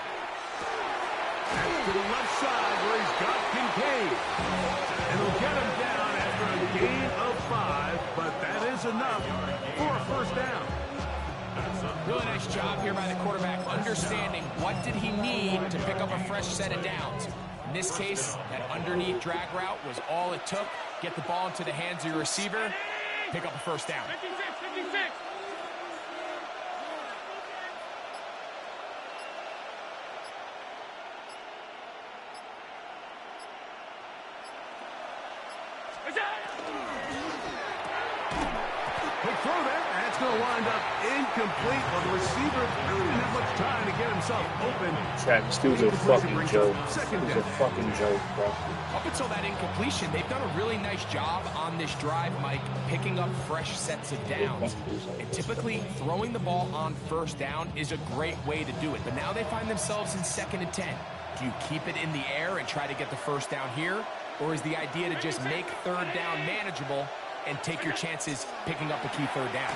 That's to the left side where he's got Kincaid. And he'll get him down after a gain of 5, but that is enough for a first down. Really nice job here by the quarterback, understanding what did he need to pick up a fresh set of downs. In this case, that underneath drag route was all it took. Get the ball into the hands of your receiver, pick up a first down. 56, 56. Quick throw there. That's going to wind up incomplete. Well, the receiver really didn't have much time to get himself open. Chad, this dude's a fucking joke. He's a fucking joke, bro. Up until that incompletion, they've done a really nice job on this drive, Mike, picking up fresh sets of downs. And typically, throwing the ball on first down is a great way to do it. But now they find themselves in 2nd and 10. Do you keep it in the air and try to get the first down here? Or is the idea to just make 3rd down manageable and take your chances picking up a key 3rd down?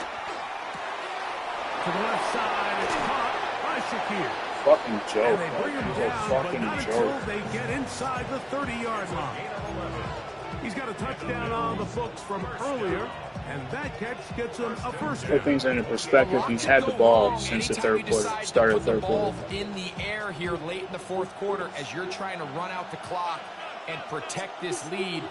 To the left side, it's caught by Shakir. Fucking joke. And they bring him down, but not until they get inside the 30-yard line. He's got a touchdown on the books from earlier, and that catch gets him a first down. Put things into perspective, he's had the ball since the 3rd quarter, started the 3rd quarter. In the air here late in the 4th quarter as you're trying to run out the clock and protect this lead.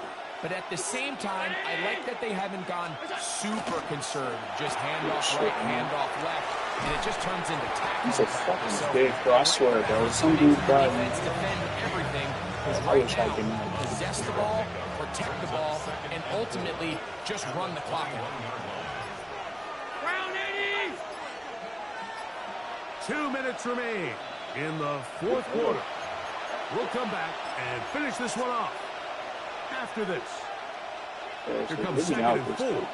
But at the same time, I like that they haven't gone super conservative. Just handoff right, handoff left, and it just turns into tackle. He's a fucking big, bro. I swear, bro. Some dude, bro. Defend everything. Because right now, possess the ball, protect the ball, and ultimately just run the clock out. Round 80! 2 minutes remain in the 4th quarter. We'll come back and finish this one off after this. Here comes 2nd and 4. Middle.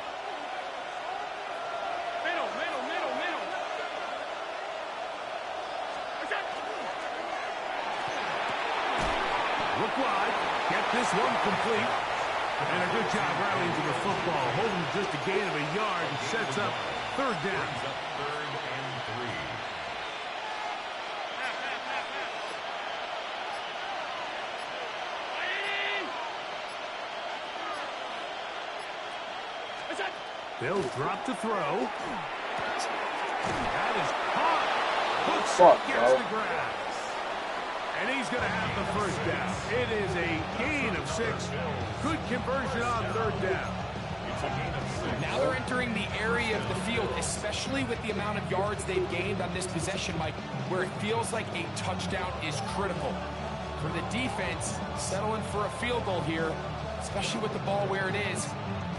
Look wide. Get this one complete. And a good job rallying to the football. Holding just a gain of a yard and sets up 3rd down. They'll drop to throw. That is caught. Hooks gets the grab. And he's going to have the first down. It is a gain of 6. Good conversion on 3rd down. Now they're entering the area of the field, especially with the amount of yards they've gained on this possession, Mike, where it feels like a touchdown is critical. For the defense, settling for a field goal here, especially with the ball where it is,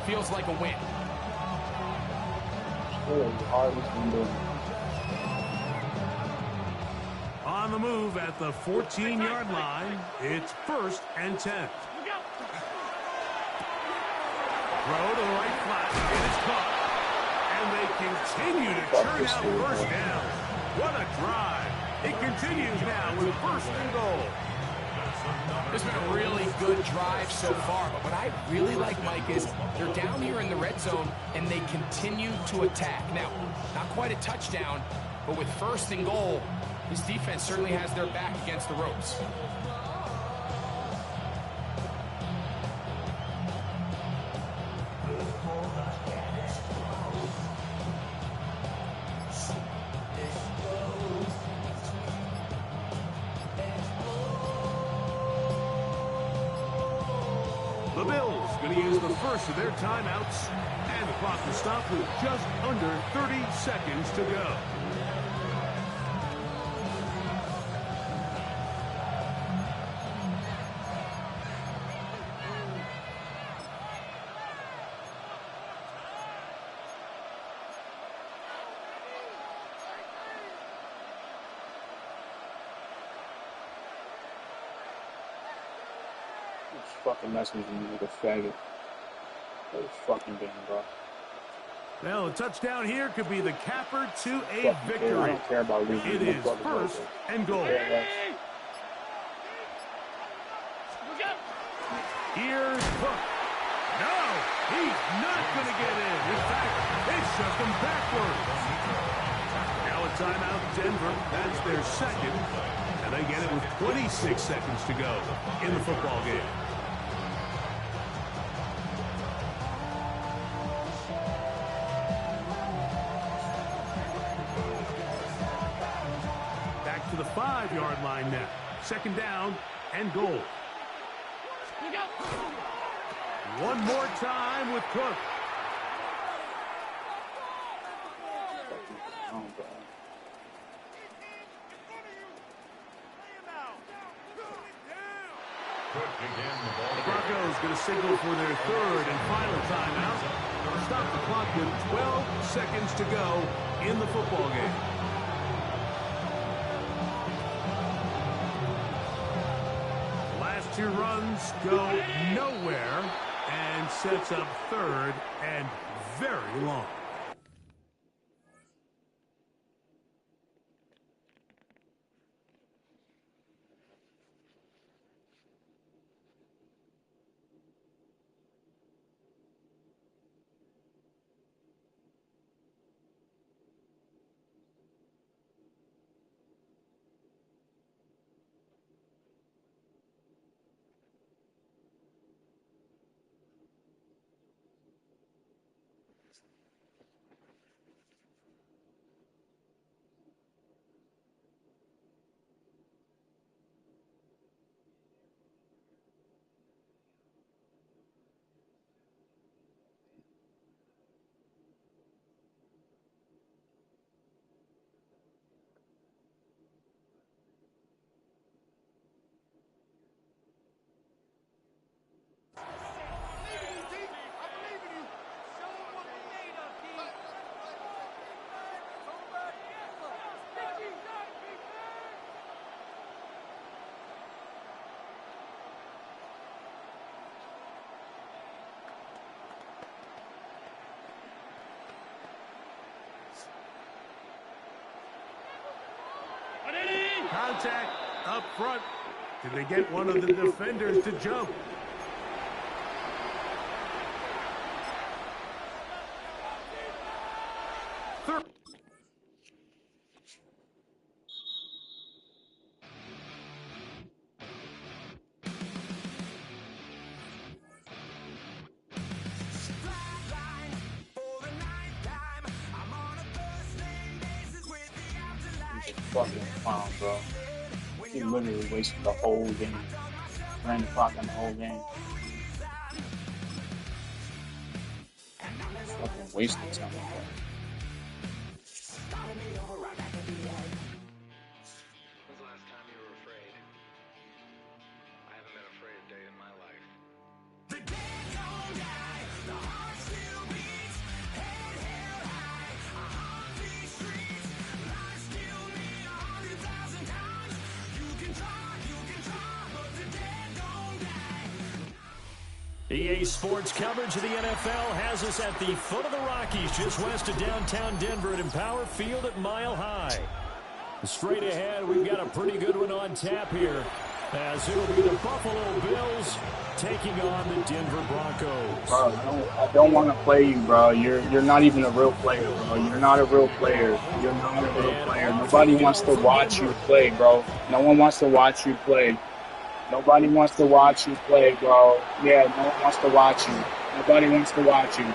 feels like a win. On the move at the 14-yard line, it's 1st and 10. Throw to the right flat, it is caught. And they continue to churn out 1st down. What a drive. It continues now with 1st and goal. It's been a really good drive so far, but what I really like, Mike, is they're down here in the red zone, and they continue to attack. Now, not quite a touchdown, but with 1st and goal, this defense certainly has their back against the ropes. The Bills going to use the first of their timeouts, and the clock will stop with just under 30 seconds to go. Fucking messing with me like a faggot. That was fucking game, bro. Well, a touchdown here could be the capper to a victory. I don't care about losing. It is 1st and goal. Here's Cook. No, he's not going to get in. In fact, they shoved him backwards. Now a timeout, Denver. That's their 2nd. And they get it with 26 seconds to go in the football game. Back to the 5-yard line now. 2nd down and goal. One more time with Cook. The Broncos going to signal for their 3rd and final timeout. Stop the clock with 12 seconds to go in the football game. The last 2 runs go nowhere and sets up 3rd and very long. Contact up front. Did they get one of the defenders to jump? Fucking clown, bro. He literally wasted the whole game. Ran the clock on the whole game. wasting time. EA Sports coverage of the NFL has us at the foot of the Rockies, just west of downtown Denver at Empower Field at Mile High. Straight ahead, we've got a pretty good one on tap here, as it'll be the Buffalo Bills taking on the Denver Broncos. Bro, I don't want to play you, bro. You're not even a real player, bro. You're not a real player. You're not a real player. Nobody wants to watch you play, bro. No one wants to watch you play. Nobody wants to watch you play, bro. Yeah, no one wants to watch you. Nobody wants to watch you.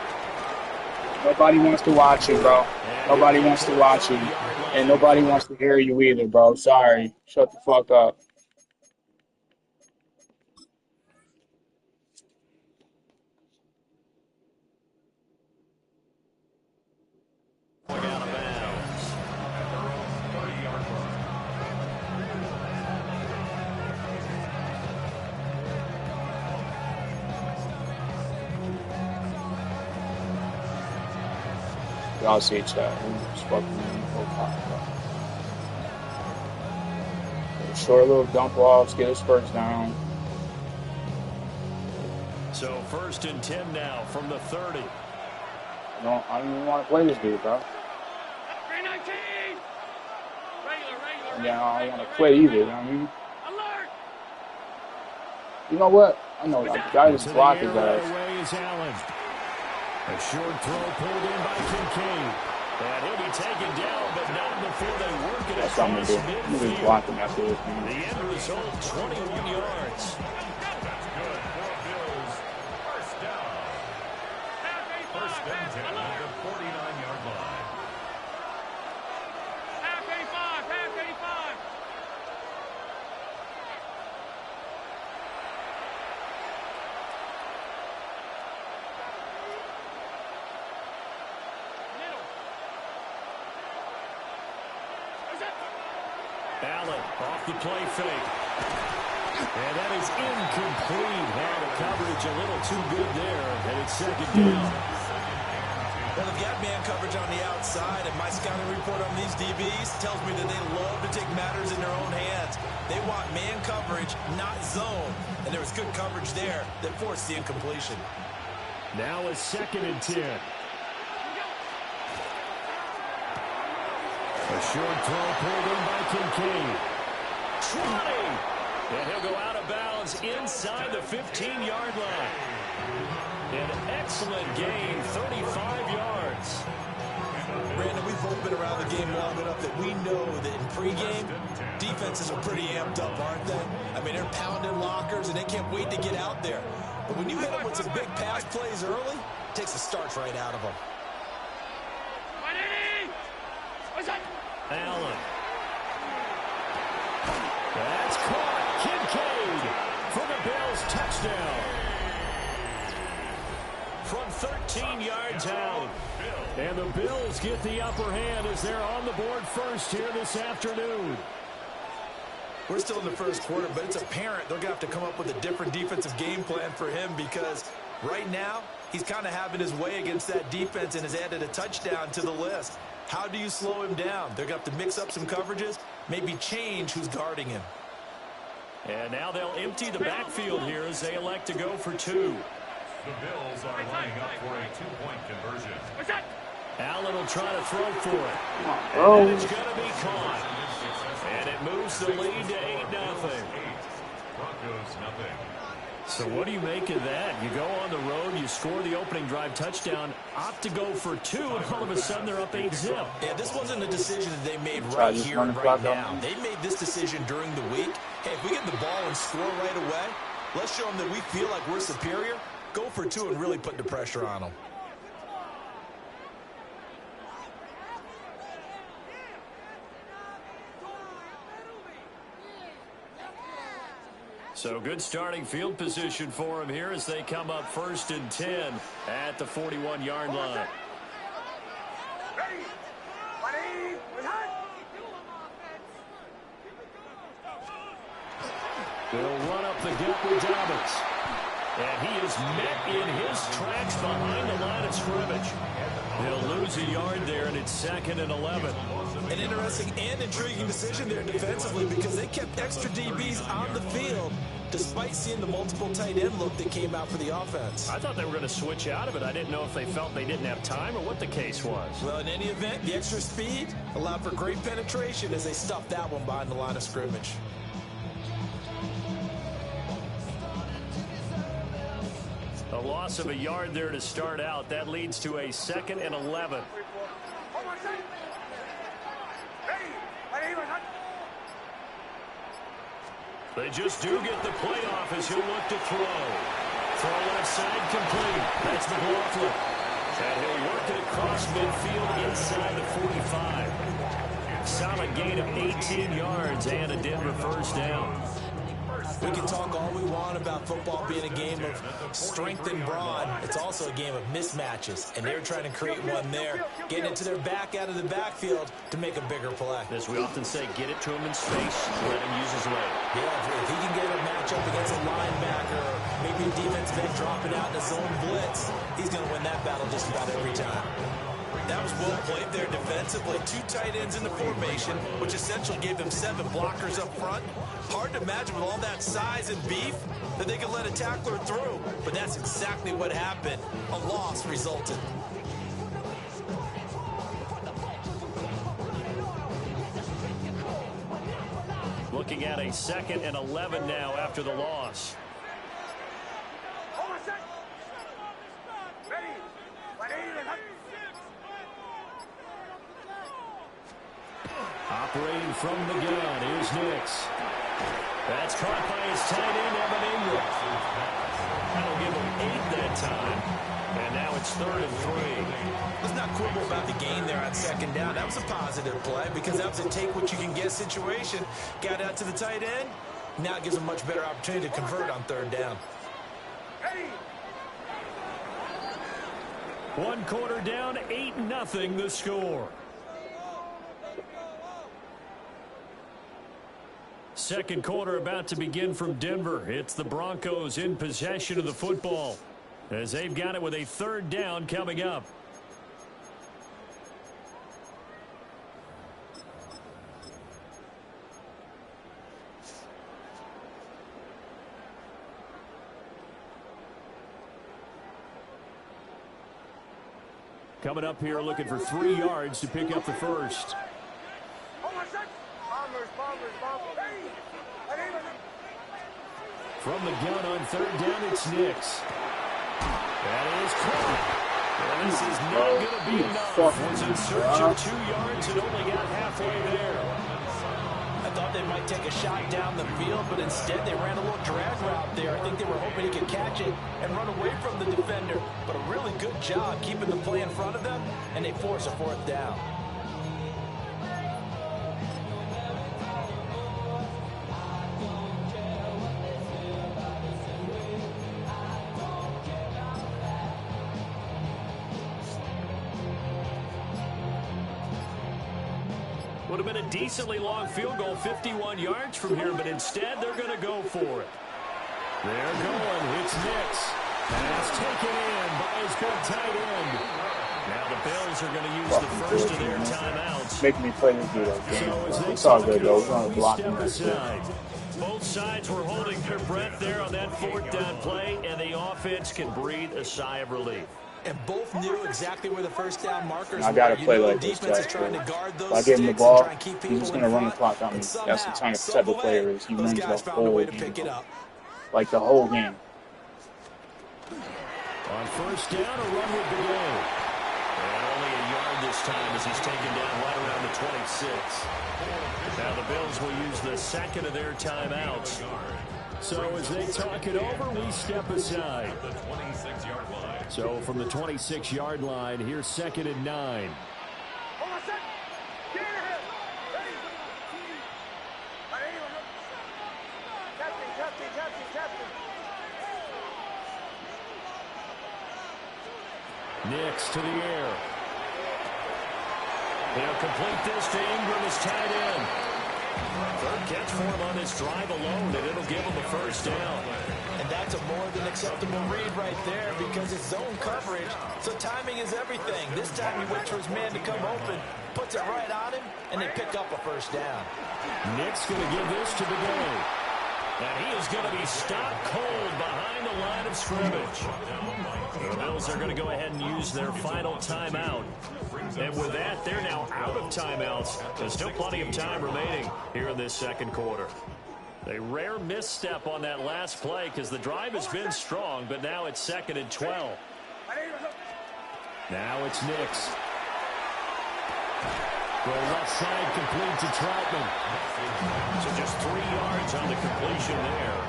Nobody wants to watch you, bro. Nobody wants to watch you. And nobody wants to hear you either, bro. Sorry. Shut the fuck up. Y'all see chat. Just fucking short little dump offs, get his first down. So 1st and 10 now from the 30. I don't even want to play this dude, bro. Yeah, I don't want to quit either, you know what I mean? You know what? I know that guy just blocked his ass. A short throw pulled in by Kincaid. And he'll be taken down, but not before they work it That's what I'm going to do. I'm going to just block him after this, man. The end result, 21 yards. First and 10 at the 49-yard line. Half 85, half 85. Allen off the play fake. And that is incomplete. Now the coverage a little too good there, and it's 2nd down. Well, they've got man coverage on the outside, and my scouting report on these DBs tells me that they love to take matters in their own hands. They want man coverage, not zone. And there was good coverage there that forced the incompletion. Now a 2nd and 10. A short throw pulled in by Kincaid. 20! And he'll go out of bounds inside the 15-yard line. An excellent gain, 35 yards. Brandon, we've both been around the game long enough that we know that in pregame, defenses are pretty amped up, aren't they? I mean, they're pounding lockers, and they can't wait to get out there. But when you hit them with some big pass plays early, it takes the starch right out of them. Allen. That's caught. Kincaid for the Bills touchdown. From 13 yards out. And the Bills get the upper hand as they're on the board first here this afternoon. We're still in the first quarter, but it's apparent they're going to have to come up with a different defensive game plan for him because right now he's kind of having his way against that defense and has added a touchdown to the list. How do you slow him down? They're going to have to mix up some coverages, maybe change who's guarding him. And now they'll empty the backfield here as they elect to go for 2. The Bills are lining up for a 2-point conversion. Allen will try to throw for it. Oh. And it's going to be caught. And it moves the lead to 8-0. Broncos nothing. So what do you make of that? You go on the road, you score the opening drive touchdown, opt to go for 2, and all of a sudden they're up 8-0. Yeah, this wasn't a decision that they made right here and right now. They made this decision during the week. Hey, if we get the ball and score right away, let's show them that we feel like we're superior. Go for 2 and really put the pressure on them. So good starting field position for him here as they come up 1st and 10 at the 41-yard line. They'll run up the gut with Dobbins. And he is met in his tracks behind the line of scrimmage. They'll lose a yard there, and it's 2nd and 11. An interesting and intriguing decision there defensively because they kept extra DBs on the field despite seeing the multiple tight end look that came out for the offense. I thought they were going to switch out of it. I didn't know if they felt they didn't have time or what the case was. Well, in any event, the extra speed allowed for great penetration as they stuffed that one behind the line of scrimmage. A loss of a yard there to start out. That leads to a 2nd and 11. They just do get the play off as he'll look to throw. Throw left side complete. That's McLaughlin. And he'll work it across midfield inside the 45. Solid gain of 18 yards and a Denver first down. We can talk all we want about football being a game of strength and brawn. It's also a game of mismatches, and they're trying to create one there, getting it to their back out of the backfield to make a bigger play. As we often say, get it to him in space, let him use his leg. Yeah, if he can get a matchup against a linebacker, or maybe a defensive end dropping out in a zone blitz, he's going to win that battle just about every time. That was well played there defensively. 2 tight ends in the formation, which essentially gave them 7 blockers up front. Hard to imagine with all that size and beef that they could let a tackler through. But that's exactly what happened. A loss resulted. Looking at a 2nd and 11 now after the loss. Operating from the gun, here's Nix. That's caught by his tight end, Evan Ingram. That'll give him 8 that time. And now it's 3rd and 3. Let's not quibble about the gain there on 2nd down. That was a positive play because that was a take-what-you-can-get situation. Got out to the tight end. Now it gives them a much better opportunity to convert on 3rd down. 1 quarter down, 8-0 the score. Second quarter about to begin from Denver. It's the Broncos in possession of the football as they've got it with a 3rd down coming up. Coming up here looking for 3 yards to pick up the first. From the gun on 3rd down, it's Nix. That is caught. And this is not going to be enough. Was in search of 2 yards and only got halfway there. I thought they might take a shot down the field, but instead they ran a little drag route there. I think they were hoping he could catch it and run away from the defender. But a really good job keeping the play in front of them, and they force a 4th down. Would have been a decently long field goal, 51 yards from here, but instead they're going to go for it. They're going. It's Nix. Pass taken in by his good tight end. Now the Bills are going to use the first of their timeouts. Make me play this dude again. It's all good, though. We're going to block him. Both sides were holding their breath there on that 4th down play, and the offense can breathe a sigh of relief. And both knew exactly where the 1st down markers were. I got to play like this guy. If I give him the ball, he's just going to run the clock on me. That's the kind of player is. He runs the whole game. Like the whole game. On 1st down, a run would begin. And only a yard this time as he's taken down right around the 26. Now the Bills will use the 2nd of their timeouts. So as they talk it over, we step aside. So from the 26-yard line, here's 2nd and 9. Nix to the air. He'll complete this to Ingram, is tied in. Third catch for him on this drive alone, and it'll give him a first down. And that's a more than acceptable read right there because it's zone coverage, so timing is everything. This time he waits for his man to come open, puts it right on him, and they pick up a first down. Nick's going to give this to the day. And he is going to be stopped cold behind the line of scrimmage. The Bills are going to go ahead and use their final timeout. And with that, they're now out of timeouts. There's still plenty of time remaining here in this second quarter. A rare misstep on that last play because the drive has been strong, but now it's 2nd and 12. Now it's Nix. The left side complete to Troutman. So just 3 yards on the completion there.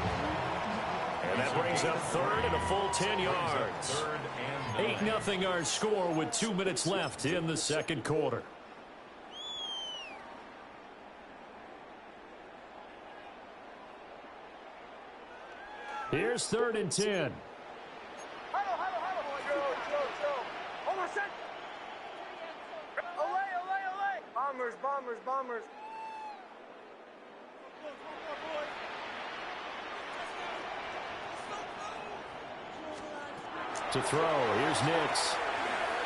And that brings up third and a full 10 yards. 8-0 our score with 2 minutes left in the second quarter. Here's 3rd and 10. Bombers. To throw, here's Nix.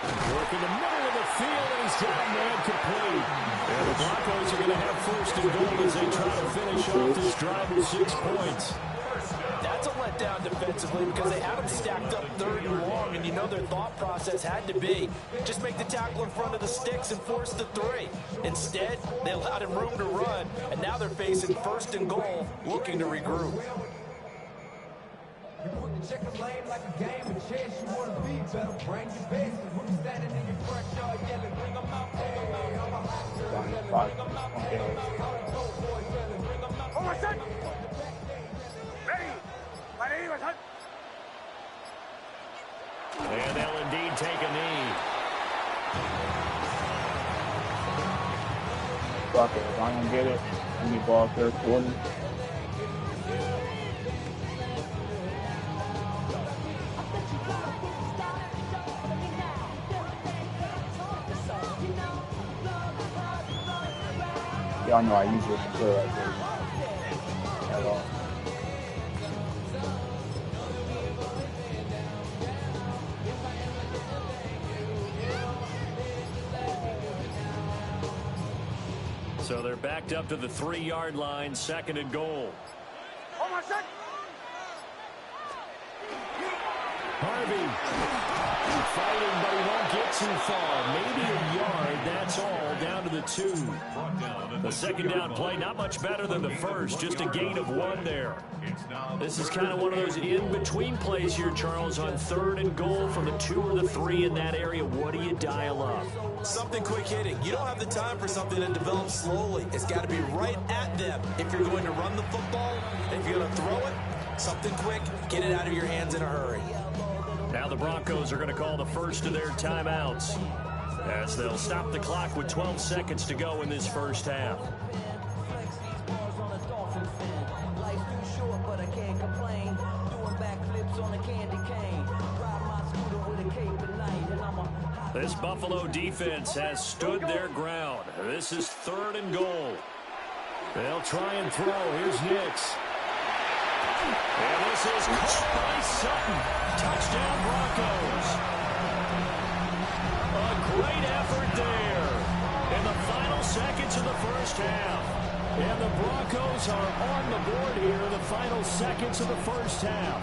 Work in the middle of the field, and he's down man complete. And the Broncos are going to have first and goal as they try to finish off this drive with 6 points. That's a letdown defensively because they had them stacked up 3rd and long, and you know their thought process had to be just make the tackle in front of the sticks and force the 3. Instead, they allowed him room to run, and now they're facing 1st and goal, looking to regroup. You put the checker lane like a game of chess. You want to be better, bring your best. When you standing in your front yard yelling, bring them out, I'm a hot girl yelling, bring them out, bring them out, dope boys yelling, bring them out. Oh, my son! Ready! My name is Hunt. And they'll indeed take a knee. Fuck it, if I don't get it, give me ball 3rd quarter. Y'all know I usually don't play like this at all. So they're backed up to the 3-yard line, 2nd and goal. Oh, my son! Harvey fighting, but he won't get too far. Maybe a yard, that's all, down to the 2. The second down play, not much better than the first, just a gain of 1 there. This is kind of one of those in-between plays here, Charles, on 3rd and goal from the 2 or the 3 in that area. What do you dial up? Something quick hitting. You don't have the time for something that develops slowly. It's got to be right at them. If you're going to run the football, if you're going to throw it, something quick, get it out of your hands in a hurry. Now the Broncos are going to call the first of their timeouts as they'll stop the clock with 12 seconds to go in this first half. This Buffalo defense has stood their ground. This is 3rd and goal. They'll try and throw. Here's Nix. And this is caught by Sutton. Touchdown Broncos. A great effort there in the final seconds of the first half. And the Broncos are on the board here in the final seconds of the first half.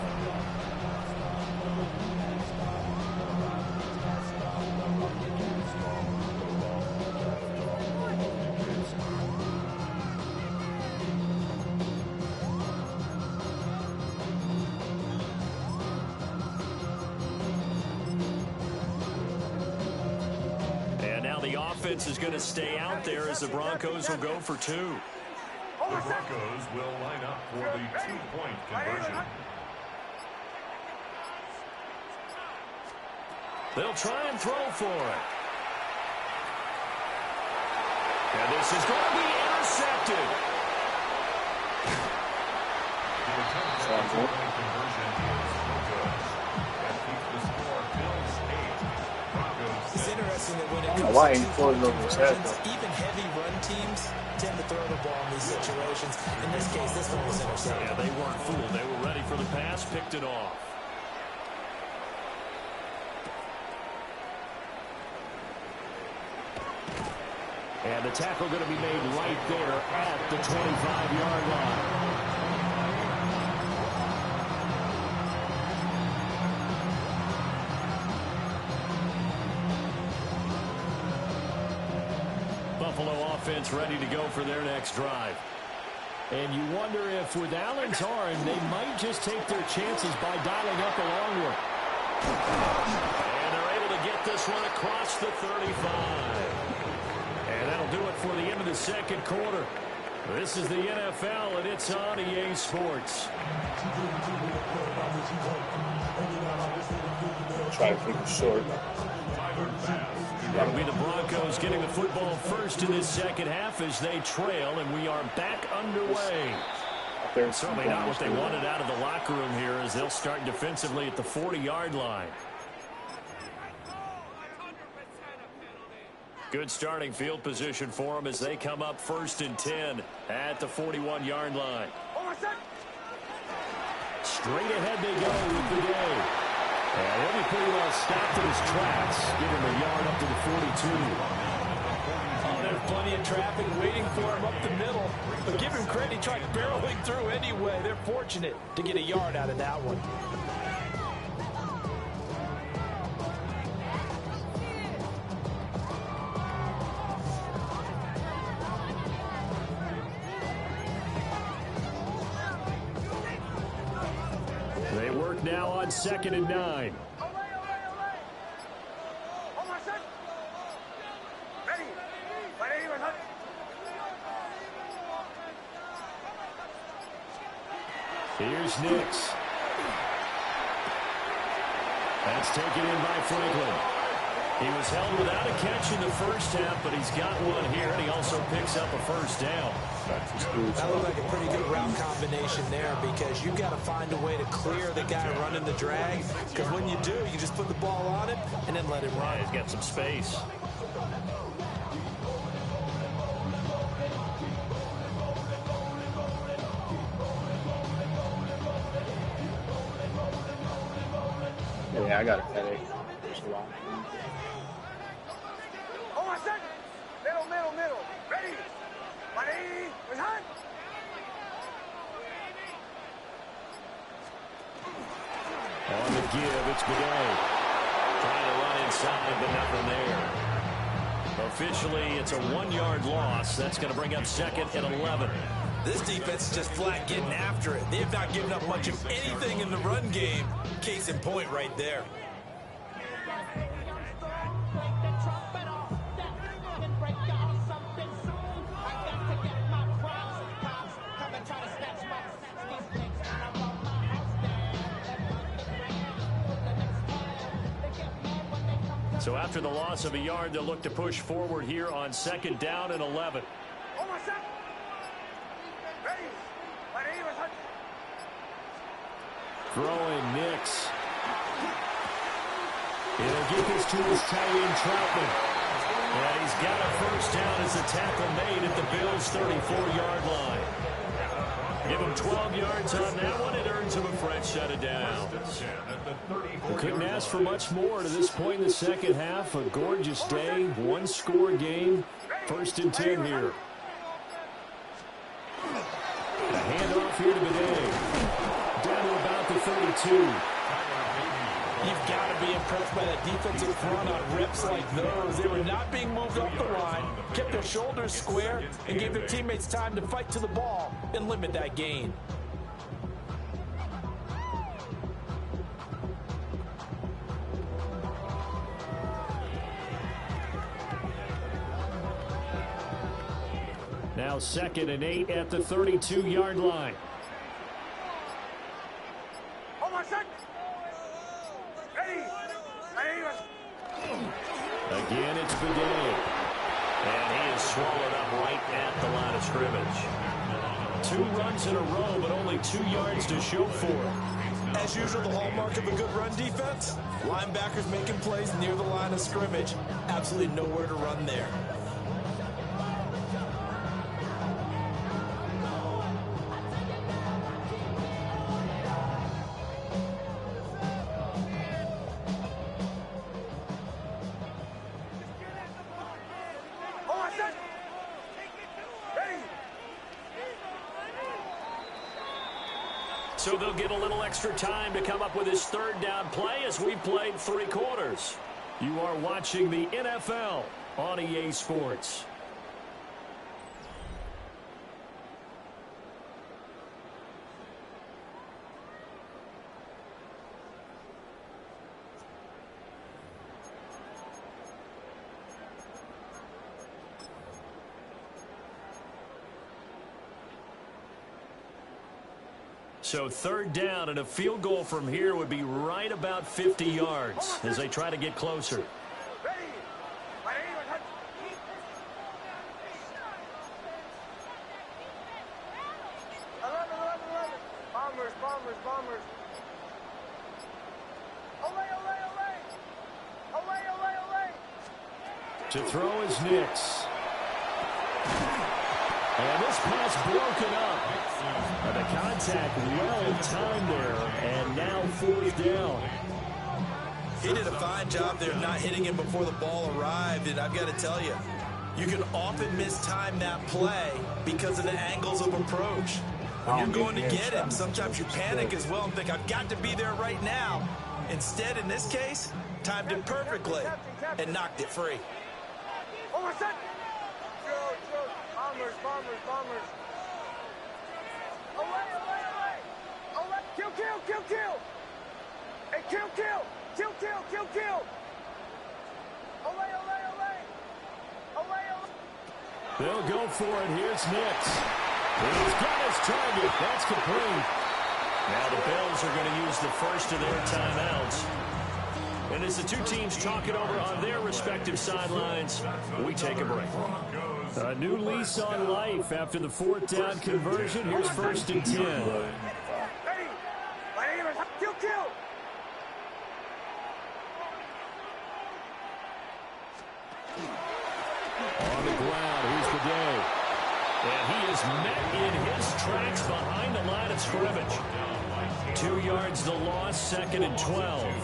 Is going to stay out there as the Broncos will go for 2. The Broncos will line up for the 2-point conversion. They'll try and throw for it. And this is going to be intercepted. The attempt at the 2-point conversion is no good. That keeps the score Bills 8, Broncos 6. interesting that when it I don't know comes why to he two-point throws it over his head, conversions, even heavy run teams tend to throw the ball in these situations. In this case, this one was intercepted. Yeah, they weren't fooled. They were ready for the pass, picked it off. And the tackle going to be made right there at the 25-yard line. Buffalo offense ready to go for their next drive. And you wonder if with Allen's arm, they might just take their chances by dialing up a long one. And they're able to get this one across the 35. And that'll do it for the end of the second quarter. This is the NFL, and it's on EA Sports. Try to keep it short. That'll be the Broncos getting the football first in this second half as they trail, and we are back underway. Certainly not what they wanted out of the locker room here as they'll start defensively at the 40-yard line. Good starting field position for them as they come up 1st and 10 at the 41-yard line. Straight ahead they go with the day. And he'll be pretty well stopped in his tracks. Give him a yard up to the 42. Oh, there's plenty of traffic waiting for him up the middle. But give him credit, he tried barreling through anyway. They're fortunate to get a yard out of that one. They work now on 2nd and 9. Here's Nix. That's taken in by Franklin. He was held without a catch in the first half, but he's got one here, and he also picks up a first down. That looked like a pretty good route combination there because you've got to find a way to clear the guy running the drag, because when you do, you just put the ball on it and then let him run. Yeah, he's got some space. Yeah, I got a headache. There's a lot. Middle. Ready. Ready. On the give, it's Bidet. Trying to run inside, but nothing there. Officially, it's a 1-yard loss. That's going to bring up 2nd and 11. This defense is just flat getting after it. They have not given up much of anything in the run game. Case in point right there. So after the loss of a yard, they'll look to push forward here on 2nd down and 11. Throwing Nix. He'll give this to his tight end, Troutman. And he's got a first down as the tackle made at the Bills' 34-yard line. Give him 12 yards on that one. It earns him a fresh set of downs. We couldn't ask for much more to this point in the second half. A gorgeous day, one-score game. 1st and 10 here. A handoff here to Bidet. Down to about the 32. You've got to be impressed by that defensive front on reps like those. They were not being moved up the line, kept their shoulders square, and gave their teammates time to fight to the ball and limit that gain. Now 2nd and 8 at the 32-yard line. Again, it's Bidet. And he is swallowed up right at the line of scrimmage. 2 runs in a row, but only 2 yards to show for it. As usual, the hallmark of a good run defense, linebackers making plays near the line of scrimmage. Absolutely nowhere to run there. So they'll get a little extra time to come up with his third down play as we played 3 quarters. You are watching the NFL on EA Sports. So third down and a field goal from here would be right about 50 yards as they try to get closer. Bombers. To throw is Nix. And this pass broken up. The contact well timed there, and now 4th down. He did a fine job there not hitting him before the ball arrived, and I've got to tell you, you can often mistime that play because of the angles of approach. When you're going to get him, sometimes you panic as well and think, I've got to be there right now. Instead, in this case, timed it perfectly and knocked it free. Bombers. Away. Kill. Hey, kill. Away. They'll go for it. Here's Nix. He's got his target. That's complete. Now the Bills are going to use the first of their timeouts. And as the two teams talk it over on their respective sidelines, we take a break. A new lease on life after the 4th down conversion. Here's 1st and 10. Kill. On the ground, here's the day. And he is met in his tracks behind the line of scrimmage. 2 yards the loss, 2nd and 12.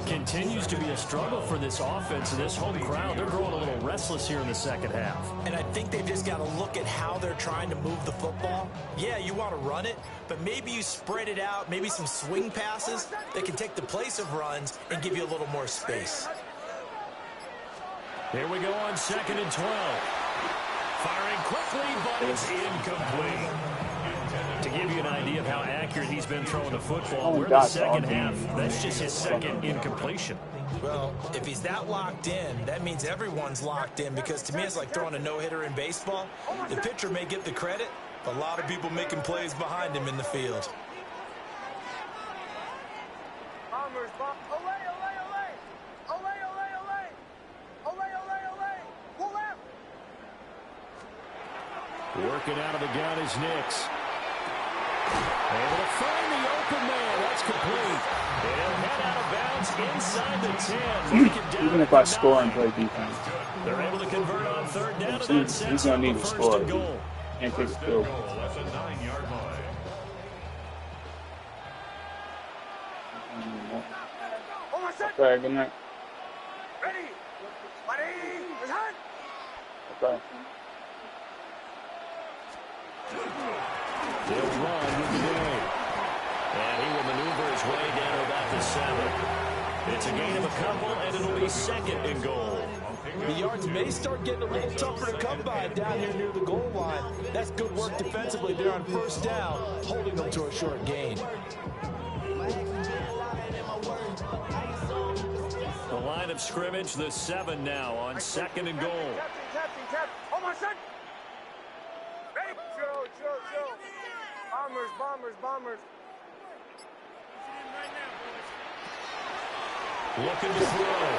Continues to be a struggle for this offense and this home crowd. They're growing a little restless here in the second half. And I think they've just got to look at how they're trying to move the football. Yeah, you want to run it, but maybe you spread it out, maybe some swing passes that can take the place of runs and give you a little more space. Here we go on 2nd and 12. Firing quickly, but it's incomplete. To give you an idea of how accurate he's been throwing the football, we're in the second half. That's just his 2nd incompletion. Well, if he's that locked in, that means everyone's locked in, because to me it's like throwing a no-hitter in baseball. The pitcher may get the credit, but a lot of people making plays behind him in the field. Bombers. Away. Pull out. Working out of the gun is Nix. Able to find the open man. That's complete. And he'll head out of bounds inside the 10. Even if I score and play defense, they're able to convert on 3rd down, and that sets he's going to need up to a 1st score. and goal. Can't take the field. That's a 9-yard line. Okay, good night. Ready. It's hot. Okay. He'll run with the day. And he will maneuver his way down to about the 7. It's a gain of a couple, and it'll be 2nd and goal. The yards may start getting a little tougher to come by down here near the goal line. That's good work defensively there on 1st down, holding them to a short gain. The line of scrimmage, the 7 now on 2nd and goal. Captain. Oh, my son. Ready. Chill. Bombers. Looking to throw.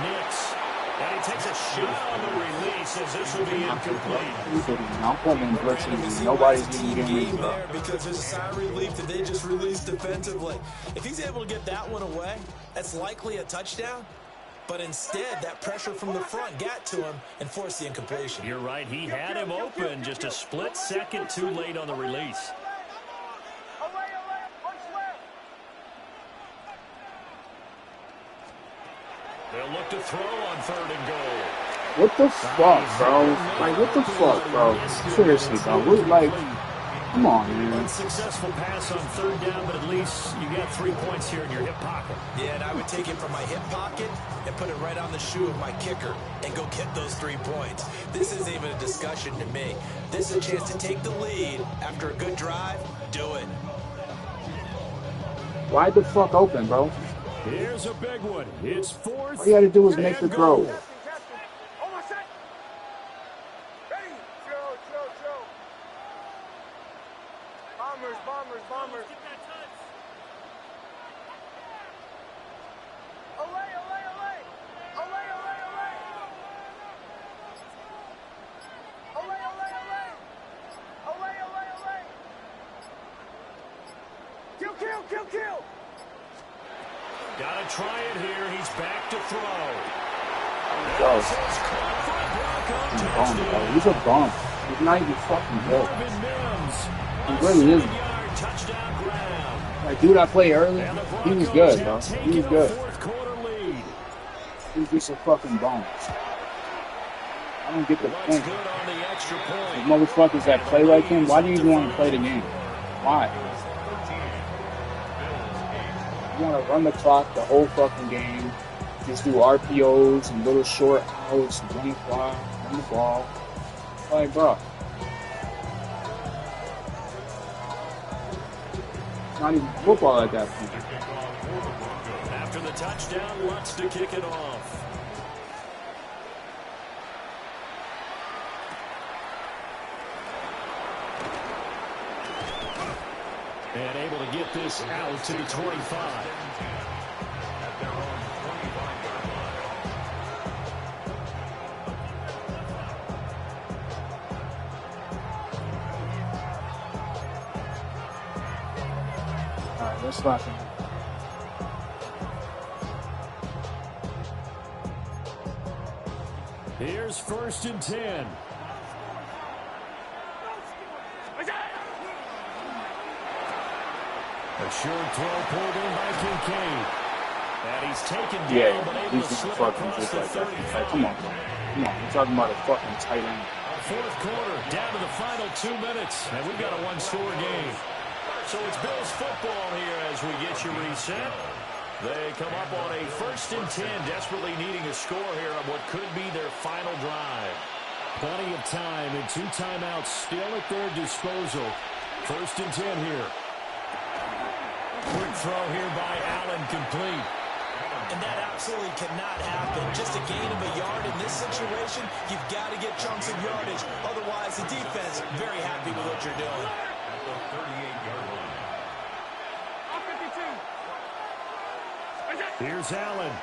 Nix. And he takes a shot on the release as this will be incomplete. I'm putting blitzes. Nobody's even getting reached up. There because there's a sigh of relief that they just released defensively. If he's able to get that one away, that's likely a touchdown. But instead, that pressure from the front got to him and forced the incompletion. You're right. He had him open just a split second too late on the release. They'll look to throw on 3rd and goal. What the fuck, bro? Like, what the fuck, bro? Seriously, bro. What, like, come on, man. Unsuccessful pass on 3rd down, but at least you got 3 points here in your hip pocket. Yeah, and I would take it from my hip pocket and put it right on the shoe of my kicker and go get those 3 points. This isn't even a discussion to me. This is a chance to take the lead after a good drive. Do it. Wide the fuck open, bro. Here's a big one. It's 4th. All you gotta do is make the throw. Bombers. Kill. Gotta try it here. He's back to throw. He's a bum. He's not even fucking good. He really isn't. Like, dude I played early, he was good, bro. He was good. He's just a fucking bum. I don't get the point. The motherfuckers that play like him, why do you even want to play the game? Why? You want to run the clock the whole fucking game, just do RPOs and little short outs, run the clock, run the ball. Like, bro. It's not even football at that point. After the touchdown, wants to kick it off. And able to get this out to the 25. All right, let's lock in. Here's 1st and 10. A short throw pulled in by Kincaid. And he's taken down, but able he's to just slip fucking across just the like that. 35. Like, come on, bro. Come on, we're talking about a fucking tight end. 4th quarter, down to the final 2 minutes, and we've got a one-score game. So it's Bills football here as we get you reset. They come up on a 1st and 10, desperately needing a score here on what could be their final drive. Plenty of time and 2 timeouts still at their disposal. 1st and 10 here. Quick throw here by Allen, complete. And that absolutely cannot happen. Just a gain of a yard in this situation, you've got to get chunks of yardage. Otherwise, the defense very happy with what you're doing. At the 38-yard line. Here's Allen.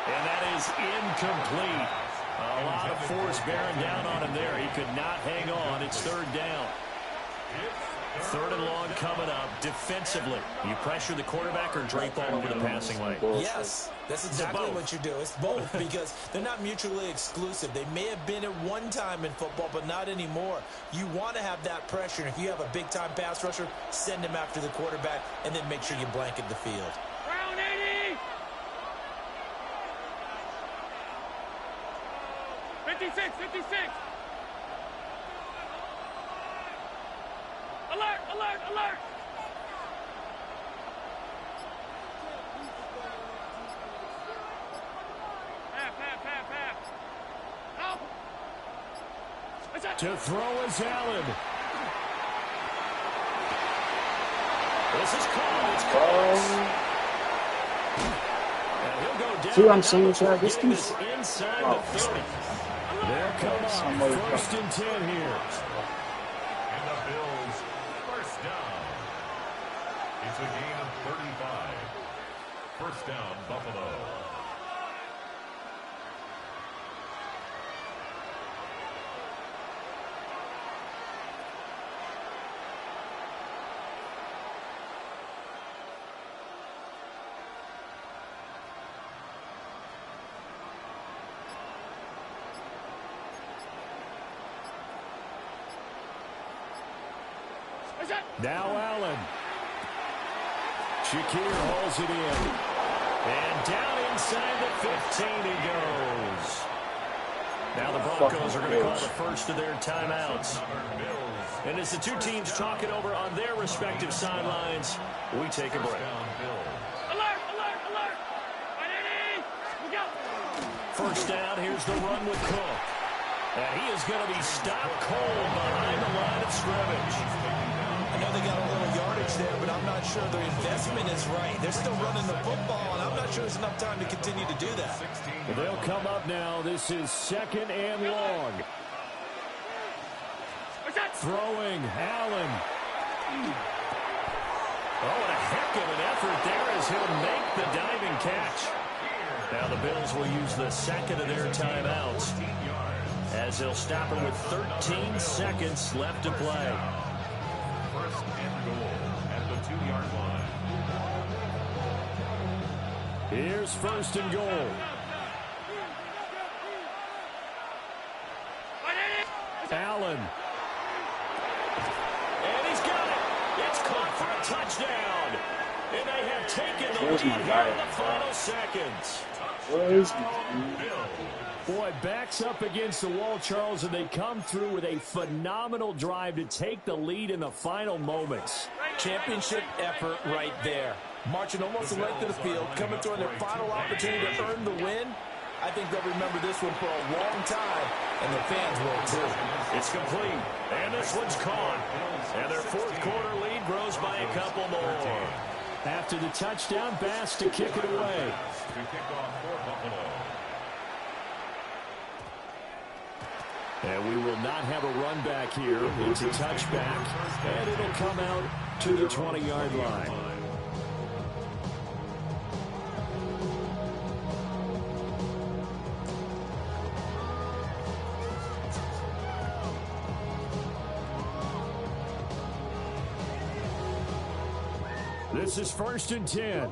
And that is incomplete. A lot of force bearing down on him there. He could not hang on. It's 3rd down. 3rd and long coming up. Defensively, you pressure the quarterback or drape all over the passing lane? Yes, that's exactly what you do. It's both because they're not mutually exclusive. They may have been at one time in football, but not anymore. You want to have that pressure. And if you have a big-time pass rusher, send him after the quarterback and then make sure you blanket the field. Round 80! 56! Alert! Half. To throw is Allen. This is called. It's close. And he'll go down. See what I'm saying, Chad? This dude's inside the 30. There comes 1st and 10 here. And the Bills, 1st down. It's a gain of 35. 1st down, Buffalo. Now Allen. Shakir hauls it in. And down inside the 15 he goes. Now the Broncos are going to call the first of their timeouts. And as the two teams talk it over on their respective sidelines, we take a break. Alert, alert, alert! We go! First down, here's the run with Cook. And he is going to be stopped cold behind the line of scrimmage. I know they got a little yardage there, but I'm not sure their investment is right. They're still running the football, and I'm not sure there's enough time to continue to do that. Well, they'll come up now. This is 2nd and long. Throwing, Allen. Oh, and a heck of an effort there as he'll make the diving catch. Now the Bills will use the second of their timeouts as they'll stop it with 13 seconds left to play. First and goal at the 2-yard line. Here's 1st and goal. Allen. And he's got it. It's caught for a touchdown. And they have taken the lead here in the final seconds. Boy, backs up against the wall, Charles, and they come through with a phenomenal drive to take the lead in the final moments. Championship effort right there. Marching almost the length of the field, coming through on their final opportunity to earn the win. I think they'll remember this one for a long time, and the fans will too. It's complete, and this one's caught. And their 4th quarter lead grows by a couple more. After the touchdown, Bass to kick it away. To kick off for Buffalo. And we will not have a run back here. It's a touchback, and it'll come out to the 20-yard line. This is 1st and 10.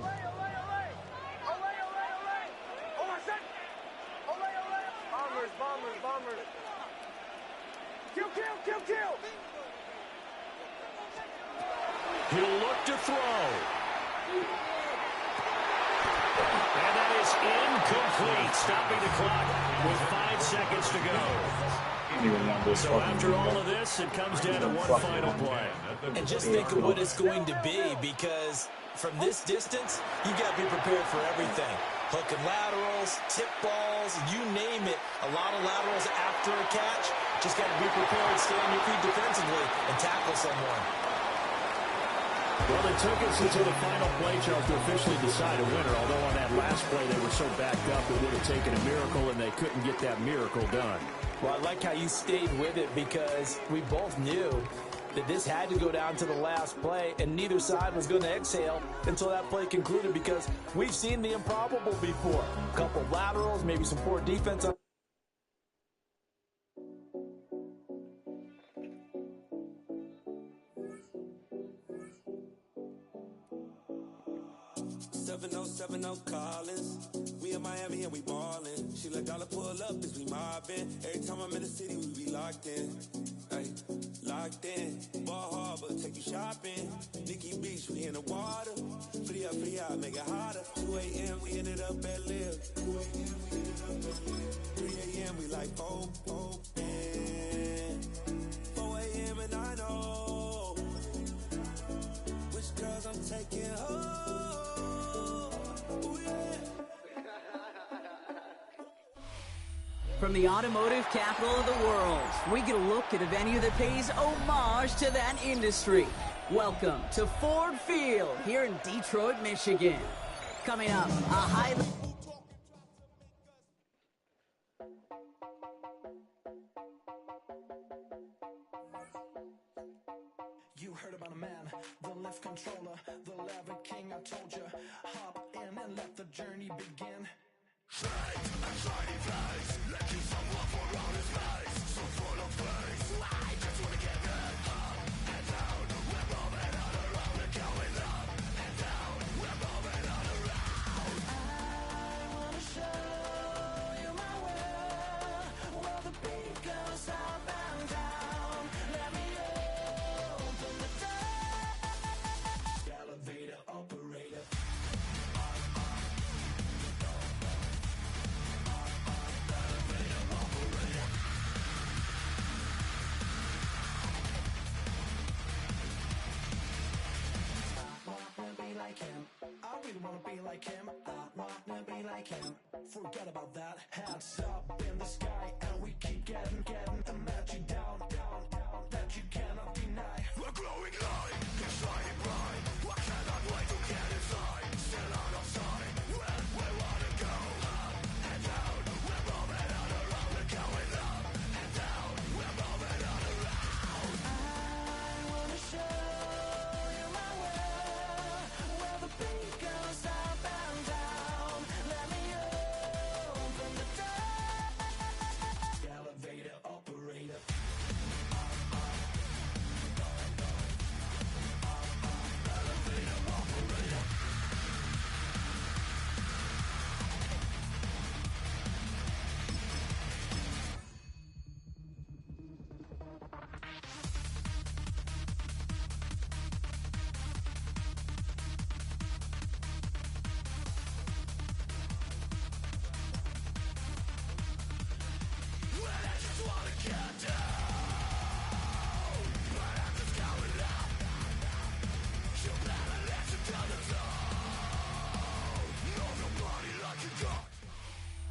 He'll look to throw. And that is incomplete, stopping the clock with 5 seconds to go. So after all of this, it comes down to one final play. And just think of what it's going to be, because from this distance, you've got to be prepared for everything. Hook and laterals, tip balls, you name it. A lot of laterals after a catch. Just got to be prepared, stay on your feet defensively, and tackle someone. Well, it took us until the final play, Charles, to officially decide a winner. Although on that last play, they were so backed up, it would have taken a miracle, and they couldn't get that miracle done. Well, I like how you stayed with it, because we both knew that this had to go down to the last play, and neither side was going to exhale until that play concluded, because we've seen the improbable before. A couple laterals, maybe some poor defense. Collins. We in Miami and we ballin'. She let dollar pull up as we mobbin'. Every time I'm in the city, we be locked in. Ay, locked in. Ball Harbor, take you shopping. Nikki Beach, we in the water. Free up, make it hotter. 2 a.m. we ended up at Live. 3 a.m. we like oh, and 4 a.m. and I know which girls I'm taking home. From the automotive capital of the world, we get a look at a venue that pays homage to that industry. Welcome to Ford Field here in Detroit, Michigan. Coming up, a high... You heard about a man, the lift controller, the lever king, I told you. Hop in and let the journey begin. Straight and shiny face, let you some love around his face. So full of face, I just wanna get it up and down. We're moving on around, we're going up and down. We're moving on around. I wanna show you my world, where the beat goes up and down. Let me open the door.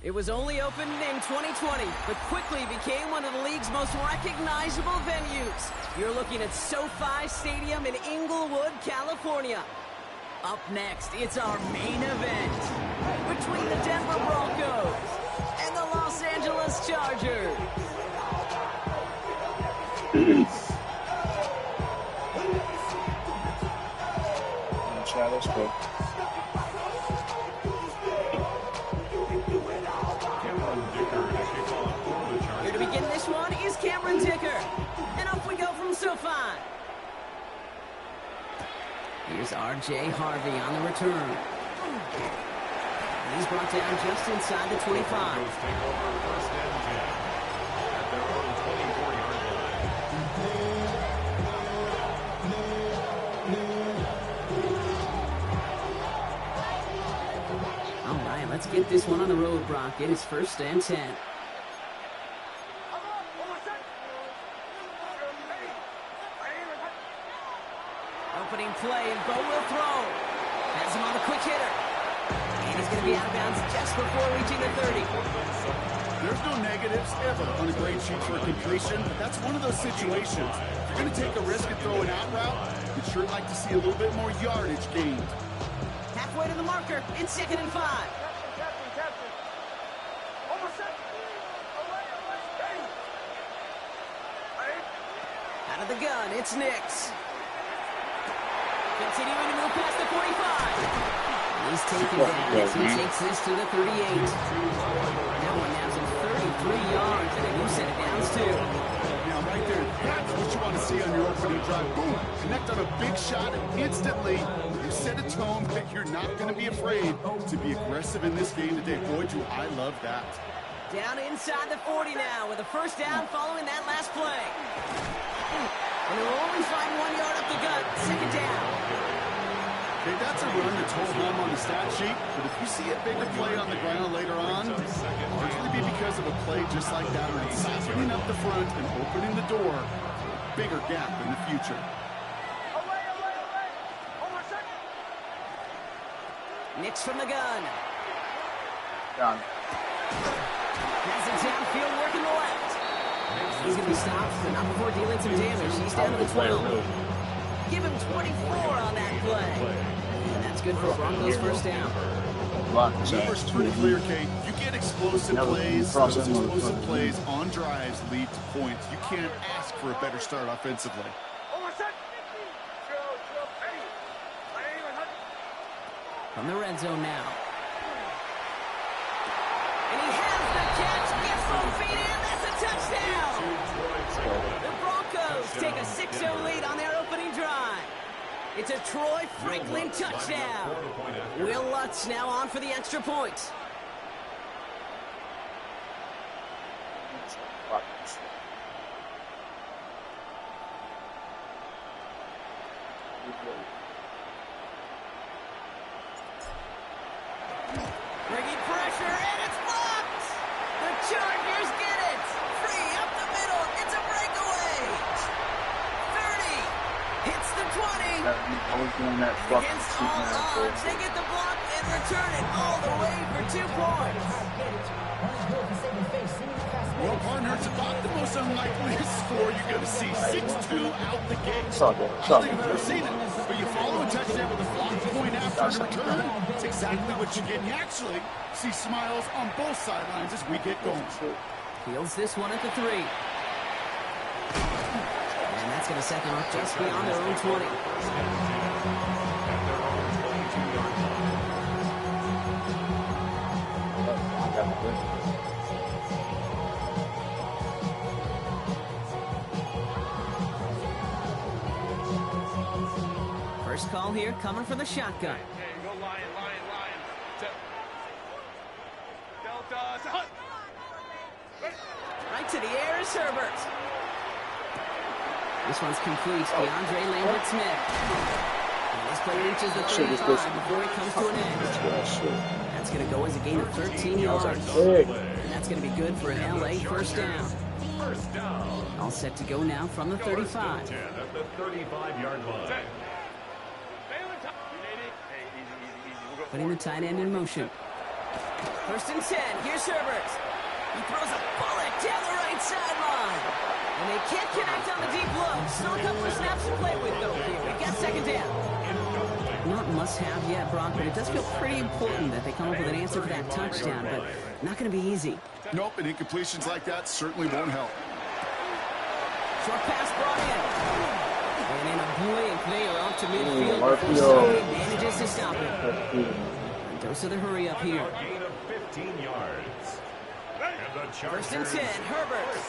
It was only opened in 2020, but quickly became one of the league's most recognizable venues. You're looking at SoFi Stadium in Inglewood, California. Up next, it's our main event between the Denver Broncos and the Los Angeles Chargers. Let's go. Here to begin this one is Cameron Dicker. And off we go from SoFi. Here's R.J. Harvey on the return. He's brought down just inside the 25. All right, let's get this one on the road, Brock. It is 1st and 10. Opening play, and Bo will throw. Has him on the quick hitter. And he's going to be out of bounds just before reaching the 30. There's no negatives ever on a grade sheet for a completion, but that's one of those situations. If you're going to take a risk and throw an out route, you'd sure like to see a little bit more yardage gained. Halfway to the marker, it's 2nd and 5. Out of the gun, it's Nix. Continuing to move past the 45. He's taken down as he takes this to the 38. That one has him 33 yards, and a new set of downs, too. Now, right there, that's what you want to see on your opening drive. Boom! Connect on a big shot, and instantly you set a tone that you're not going to be afraid to be aggressive in this game today. Boy, do I love that. Down inside the 40 now with a 1st down following that last play. And they'll only find 1 yard up the gut. 2nd down. Okay, that's a run that's hold home on the stat sheet, but if you see a bigger play on the ground later on, largely be because of a play just like that, where it's softening up the front and opening the door for a bigger gap in the future. Nix from the gun. Done. Has it downfield, working the left. He's going to be stopped, but not before dealing some damage. He's down to the 12. Give him 24 on that play. And that's good for Broncos' 1st down. Numbers pretty clear, Kate. You get explosive plays. Those explosive plays on drives lead to points. You can't ask for a better start offensively. From the red zone now. And he has the catch, gets both feet in, that's a touchdown! The Broncos take a 6-0 lead on their opening drive. It's a Troy Franklin touchdown. Will Lutz now on for the extra point. Bringing pressure, and it's blocked! The Chargers get it! Free up the middle, it's a breakaway! 30, hits the 20. Against all odds, they get the block and return it all the way for 2 points. Well, partner, it's about the most unlikely score you're going to see. 6-2 out the gate. It's all good. It's all good. I've never seen it. But you follow a touchdown with a block point after the return. It's exactly what you get. You actually see smiles on both sidelines as we get going. Fields this one at the 3. And that's going to set them up just beyond their own 20. First call here coming from the shotgun. Go Lion. Delta. Right to the air is Herbert. This one's complete. DeAndre Lambert-Smith. And this play reaches the 35 before it comes to an end. That's going to go as a gain of 13 yards. And that's going to be good for an LA 1st down. All set to go now from the 35. At the 35-yard line. Putting the tight end in motion. First and 10. Here's Herbert. He throws a bullet down the right sideline. And they can't connect on the deep look. Still a couple of snaps to play with, though. Here, we got second down. Not must-have yet, Brock, but it does feel pretty important that they come up with an answer for that touchdown, but not going to be easy. Nope, and incompletions like that certainly won't help. Short pass brought in. And in a blink, they are up to midfield. Somebody manages to stop it. Goes to the hurry up here. Gain of 15 yards. And the First and 10, Herbert.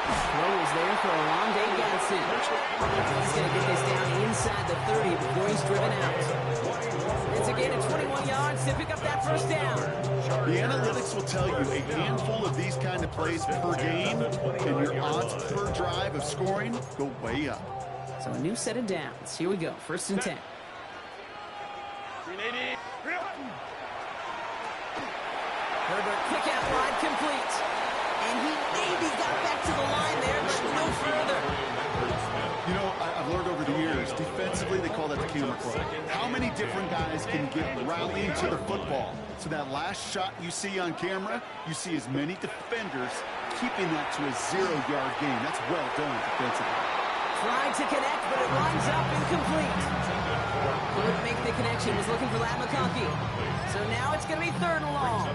Throw is there for Alonde Gadsden. He's going to get this down inside the 30 before he's driven out. It's a gain of 21 yards to pick up that first down. The analytics will tell you a handful of these kind of plays per game, and your odds per drive of scoring go way up. So a new set of downs. Here we go. First and 10. Herbert, quick out wide, complete. And he maybe got back to the line there, but no further. You know, I've learned over the years, defensively they call that the camera throw. How many different guys can get rallying to the football? So that last shot you see on camera, you see as many defenders keeping that to a 0-yard gain. That's well done defensively. Tried to connect, but it winds up incomplete. Couldn't make the connection. Was looking for Lat McConkey. So now it's going to be third and long.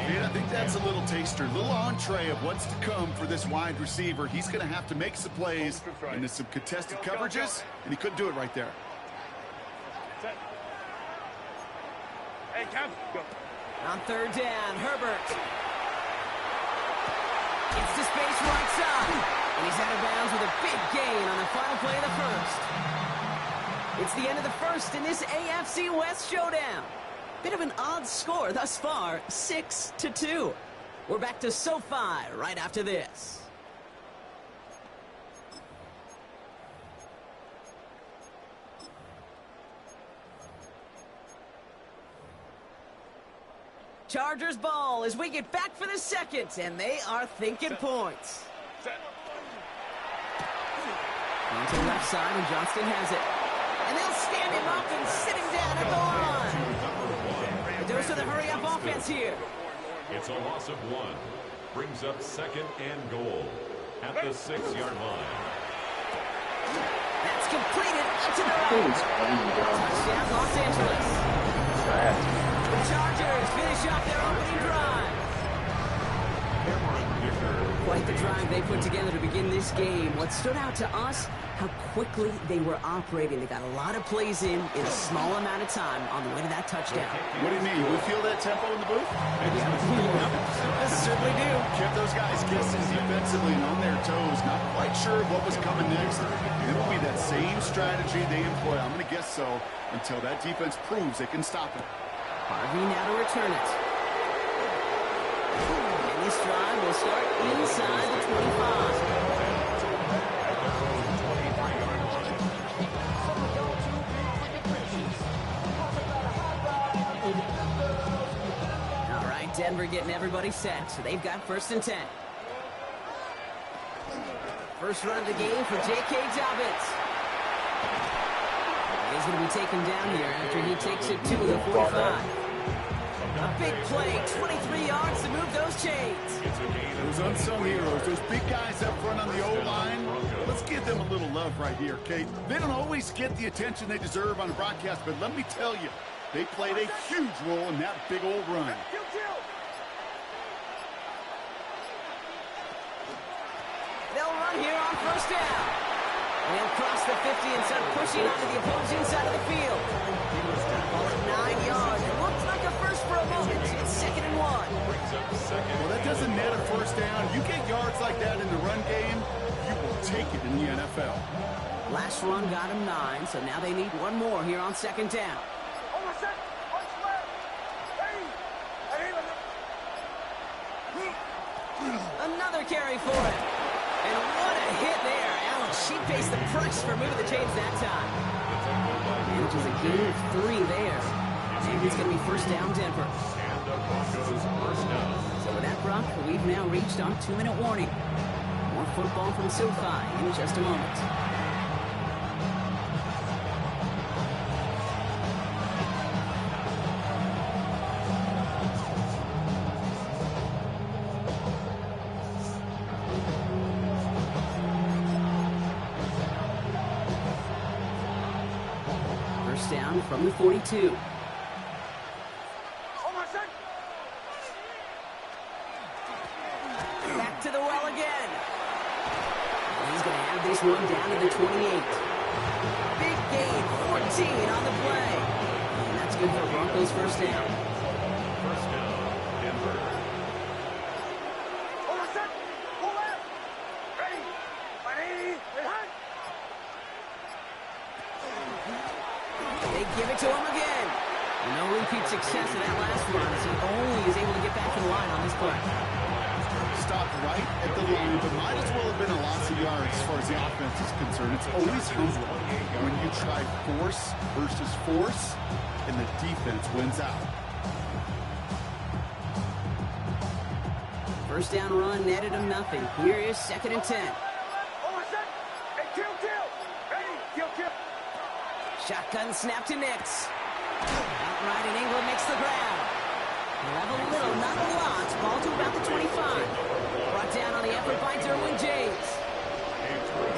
And I think that's a little taster, a little entree of what's to come for this wide receiver. He's going to have to make some plays into some contested coverages, and he couldn't do it right there. Hey, Cam. On third down, Herbert. It's to space right side. And he's out of bounds with a big gain on the final play of the first. It's the end of the first in this AFC West showdown. Bit of an odd score thus far, 6-2. We're back to SoFi right after this. Chargers ball as we get back for the second, and they are thinking points. On to the left side, and Johnston has it. And they'll stand him up and sit him down at the line. The dose of the hurry-up offense here. It's a loss of 1. Brings up second and goal at the 6-yard line. That's completed up to the right. Touchdown, Los Angeles. The Chargers finish off their opening drive. Quite the drive they put together to begin this game. What stood out to us, how quickly they were operating. They got a lot of plays in a small amount of time on the way to that touchdown. What do you mean? We feel that tempo in the booth? Yeah, certainly do. Kept those guys guessing defensively and on their toes. Not quite sure what was coming next. It will be that same strategy they employ. I'm going to guess so until that defense proves they can stop it. Harvey now to return it. And this drive will start inside the 25. All right, Denver getting everybody set. So they've got first and 10. First run of the game for J.K. Dobbins. He's going to be taken down here after he takes it to the 45. A big play, 23 yards to move those chains. Those unsung heroes, those big guys up front on the O-line, let's give them a little love right here, Kate. They don't always get the attention they deserve on the broadcast, but let me tell you, they played a huge role in that big old run. They'll run here on first down. And he'll cross the 50 and start pushing onto the opposing side of the field. Ball at 9 yards. It looks like a first for a moment. It's second and 1. Well, that doesn't net a first down. You get yards like that in the run game, you will take it in the NFL. Last run got him 9, so now they need one more here on second down. Another carry for it. And what a hit there. Allen, she faced the press for moving the chains that time. Manages a gain of 3 there. And it's going to be first down, Denver. And the Broncos first down. So with that, Brock, we've now reached our 2-minute warning. More football from SoFi in just a moment. First down from the 42. Back to the well again. He's going to have this one down to the 28. Big gain, 14 on the play. And that's good for Broncos first down. First down, Denver. They give it to him again. No repeat success in that last run as he only is able to get back to the line on this play. Stopped right at the line, but might as well have been a loss of yards as far as the offense is concerned. It's always humbling when you try force versus force, and the defense wins out. First down run netted him nothing. Here is 2nd and 10. Shotgun snap to Nix. Outright, and Ingram makes the grab. He'll have a little, not a lot. Ball to about the 25. Brought down on the effort by Derwin James.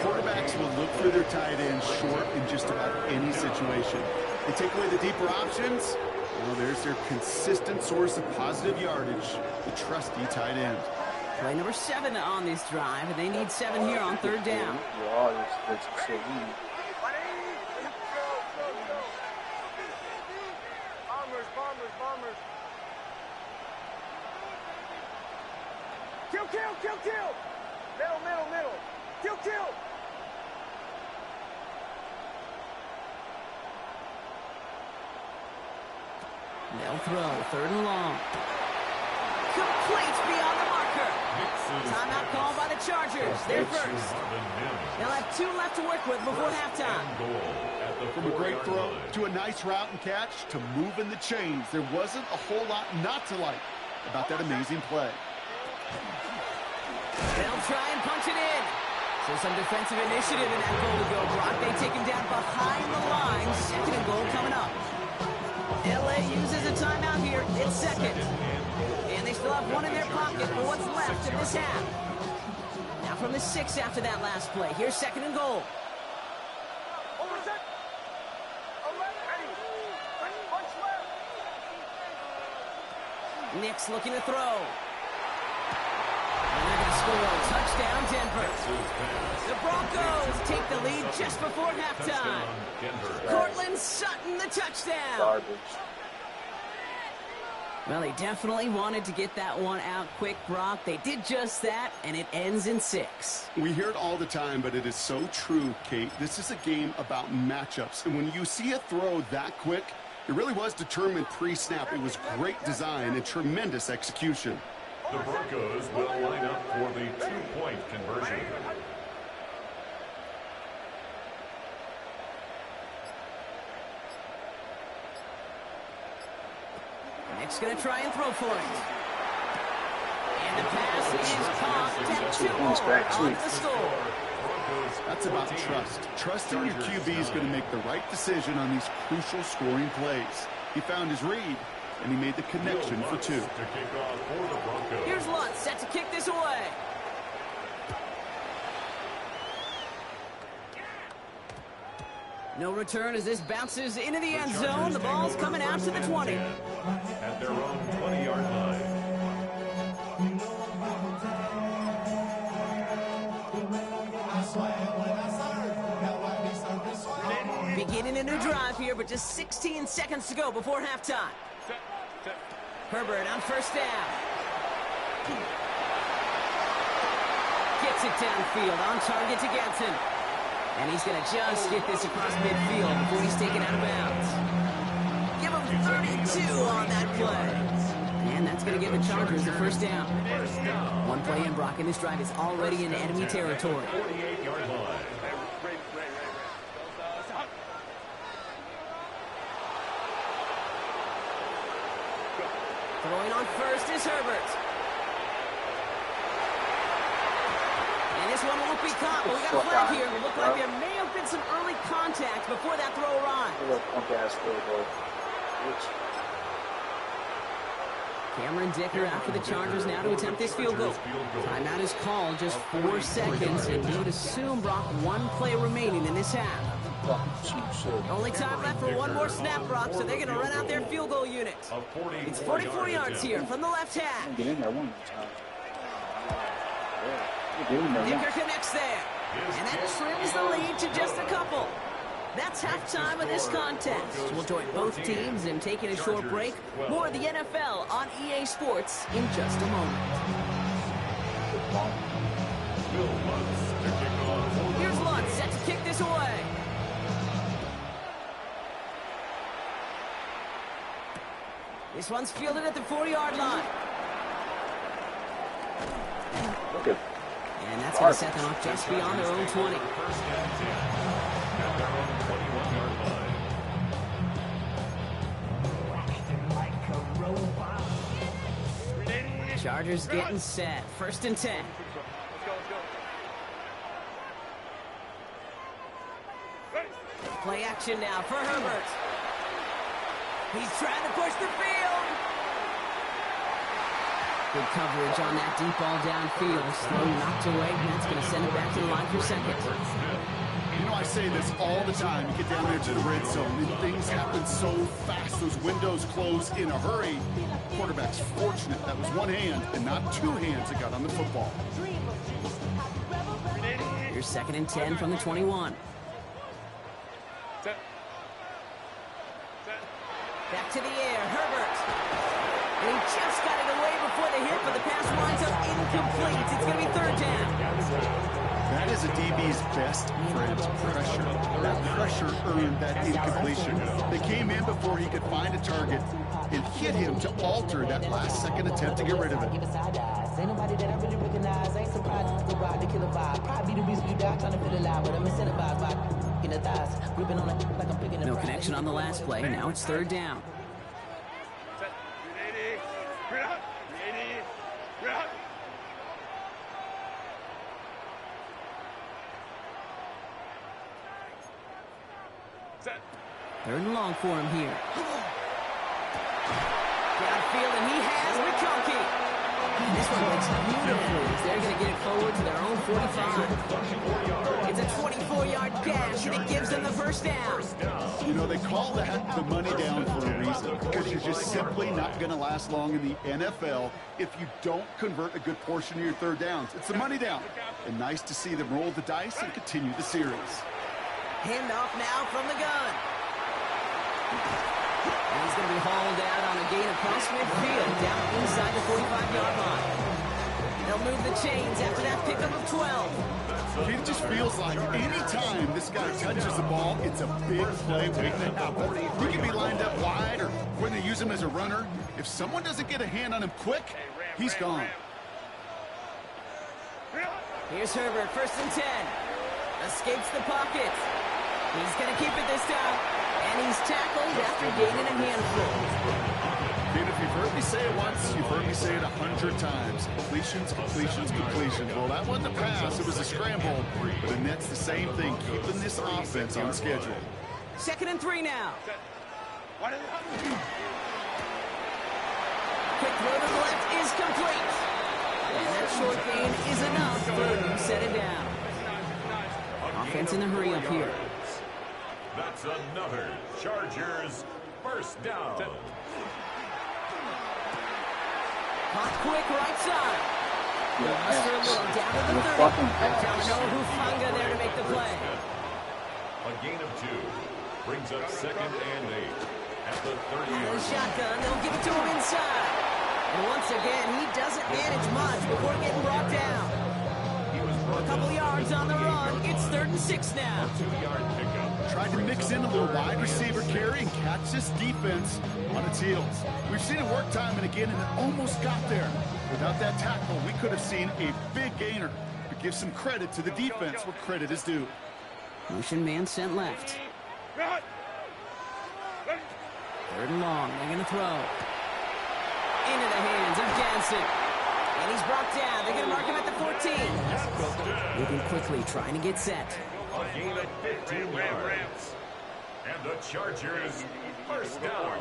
Quarterbacks will look for their tight end short in just about any situation. They take away the deeper options. Well, there's their consistent source of positive yardage, the trusty tight end. Play number 7 on this drive, and they need 7 here on 3rd down. Kill! Middle! Kill! They'll throw, 3rd and long. Complete beyond the marker. Timeout called by the Chargers. They're first. They'll have 2 left to work with before halftime. From a great throw to a nice route and catch to moving the chains, there wasn't a whole lot not to like about that amazing play. They'll try and punch it in. So some defensive initiative in that goal to go. Brock, they take him down behind the line. 2nd and goal coming up. LA uses a timeout here. It's 2nd. And they still have 1 in their pocket for what's left in this half. Now from the 6 after that last play. Here's 2nd and goal. Nix looking to throw. And they're going to score. Touchdown, Denver. The Broncos take the lead just before halftime. Cortland Sutton, the touchdown. Well, they definitely wanted to get that one out quick, Brock. They did just that, and it ends in 6. We hear it all the time, but it is so true, Kate. This is a game about matchups. And when you see a throw that quick, it really was determined pre-snap. It was great design and tremendous execution. The Broncos will line up for the 2-point conversion. Nick's going to try and throw for it. And the pass is caught. 2 more on the score. That's about trust. Trusting your QB is going to make the right decision on these crucial scoring plays. He found his read, and he made the connection for 2. Here's Lutz set to kick this away. No return as this bounces into the end zone. The ball's coming out to the 20. At their own 20-yard line. Beginning a new drive here, but just 16 seconds to go before halftime. Herbert on first down. Gets it downfield, on target to Ganson. And he's going to just get this across midfield before he's taken out of bounds. Give him 32 on that play. And that's going to give the Chargers the first down. 1 play in, Brock, and this drive is already in enemy territory. 48-yard line. Throwing on first is Herbert. And this one won't be caught, but we got a flag here. It looked like there may have been some early contact before that throw arrived. Cameron Dicker out for the Chargers now to attempt this field goal. Timeout is called, just 4 seconds, and you would assume, Brock, 1 play remaining in this half. Only time left for one more snap, Brock, so they're going to run out their field goal unit. It's 44 yards here from the left half. Get in there one time. Dicker connects there. And that trims the lead to just a couple. That's halftime of this contest. We'll join both teams in taking a short break. More of the NFL on EA Sports in just a moment. Here's Lutz set to kick this away. This one's fielded at the 40-yard line. Okay. And that's going to set them up just beyond their own 20. Chargers getting set. 1st and 10. Play action now for Herbert. He's trying to push the field. Good coverage on that deep ball downfield. Slow knocked away, and that's going to send it back to the line for second. You know, I say this all the time. You get down there to the red zone, and things happen so fast. Those windows close in a hurry. Quarterback's fortunate that was one hand and not two hands that got on the football. Here's 2nd and 10 from the 21. Back to the air, Herbert. And he just got it away before the hit, but the pass winds up incomplete. It's going to be 3rd down. That is a DB's best friend, pressure. That pressure earned that incompletion. They came in before he could find a target and hit him to alter that last-second attempt to get rid of it. Ain't nobody that I really recognize. Ain't surprised to ride the killer vibe. Probably the reason you die trying to feel alive, but I'm incentivized by in the thighs, gripping on it like I'm picking No connection on the last play. Now it's 3rd down. Third and long for him here. Downfield, and he has McConkey. This one looks beautiful as they're going to get it forward to their own 45. It's a 24-yard dash, and it gives them the 1st down. You know, they call that the money down for a reason, because you're just simply not going to last long in the NFL if you don't convert a good portion of your 3rd downs. It's the money down. And nice to see them roll the dice and continue the series. Handoff now from the gun. And he's going to be hauled out on a gain across midfield, down inside the 45-yard line. They'll move the chains after that pickup of 12. It just feels like any time this guy touches the ball, it's a big play waiting to happen. He can be lined up wide or when they use him as a runner. If someone doesn't get a hand on him quick, he's gone. Here's Herbert, 1st and 10. Escapes the pocket. He's going to keep it this time. And he's tackled after gaining a handful. And if you've heard me say it once, you've heard me say it 100 times. Completions, completions, completions. Well, that wasn't a pass. It was a scramble. But the Nets, the same thing, keeping this offense on schedule. 2nd and 3 now. Quick throw to the left is complete. And that short gain is enough to set it down. Offense in a hurry up here. That's another Chargers 1st down. Hot quick right side. Muster a little down to the 30. Talanoa Hufanga there to make the play. A gain of 2 brings up 2nd and 8 at the 30-yard line. Shotgun, they'll give it to him inside. And once again, he doesn't manage much before getting brought down. A couple yards on the run. It's 3rd and 6 now. 2-yard pickup. Tried to mix in a little wide receiver carry and catch this defense on its heels. We've seen it work time and again, and it almost got there. Without that tackle, we could have seen a big gainer. But give some credit to the defense where credit is due. Motion man sent left. 3rd and long. They're going to throw. Into the hands of Jansen. And he's brought down. They're going to mark him at the 14. Moving quickly, trying to get set. A gain of 15 yards. And the Chargers 1st down.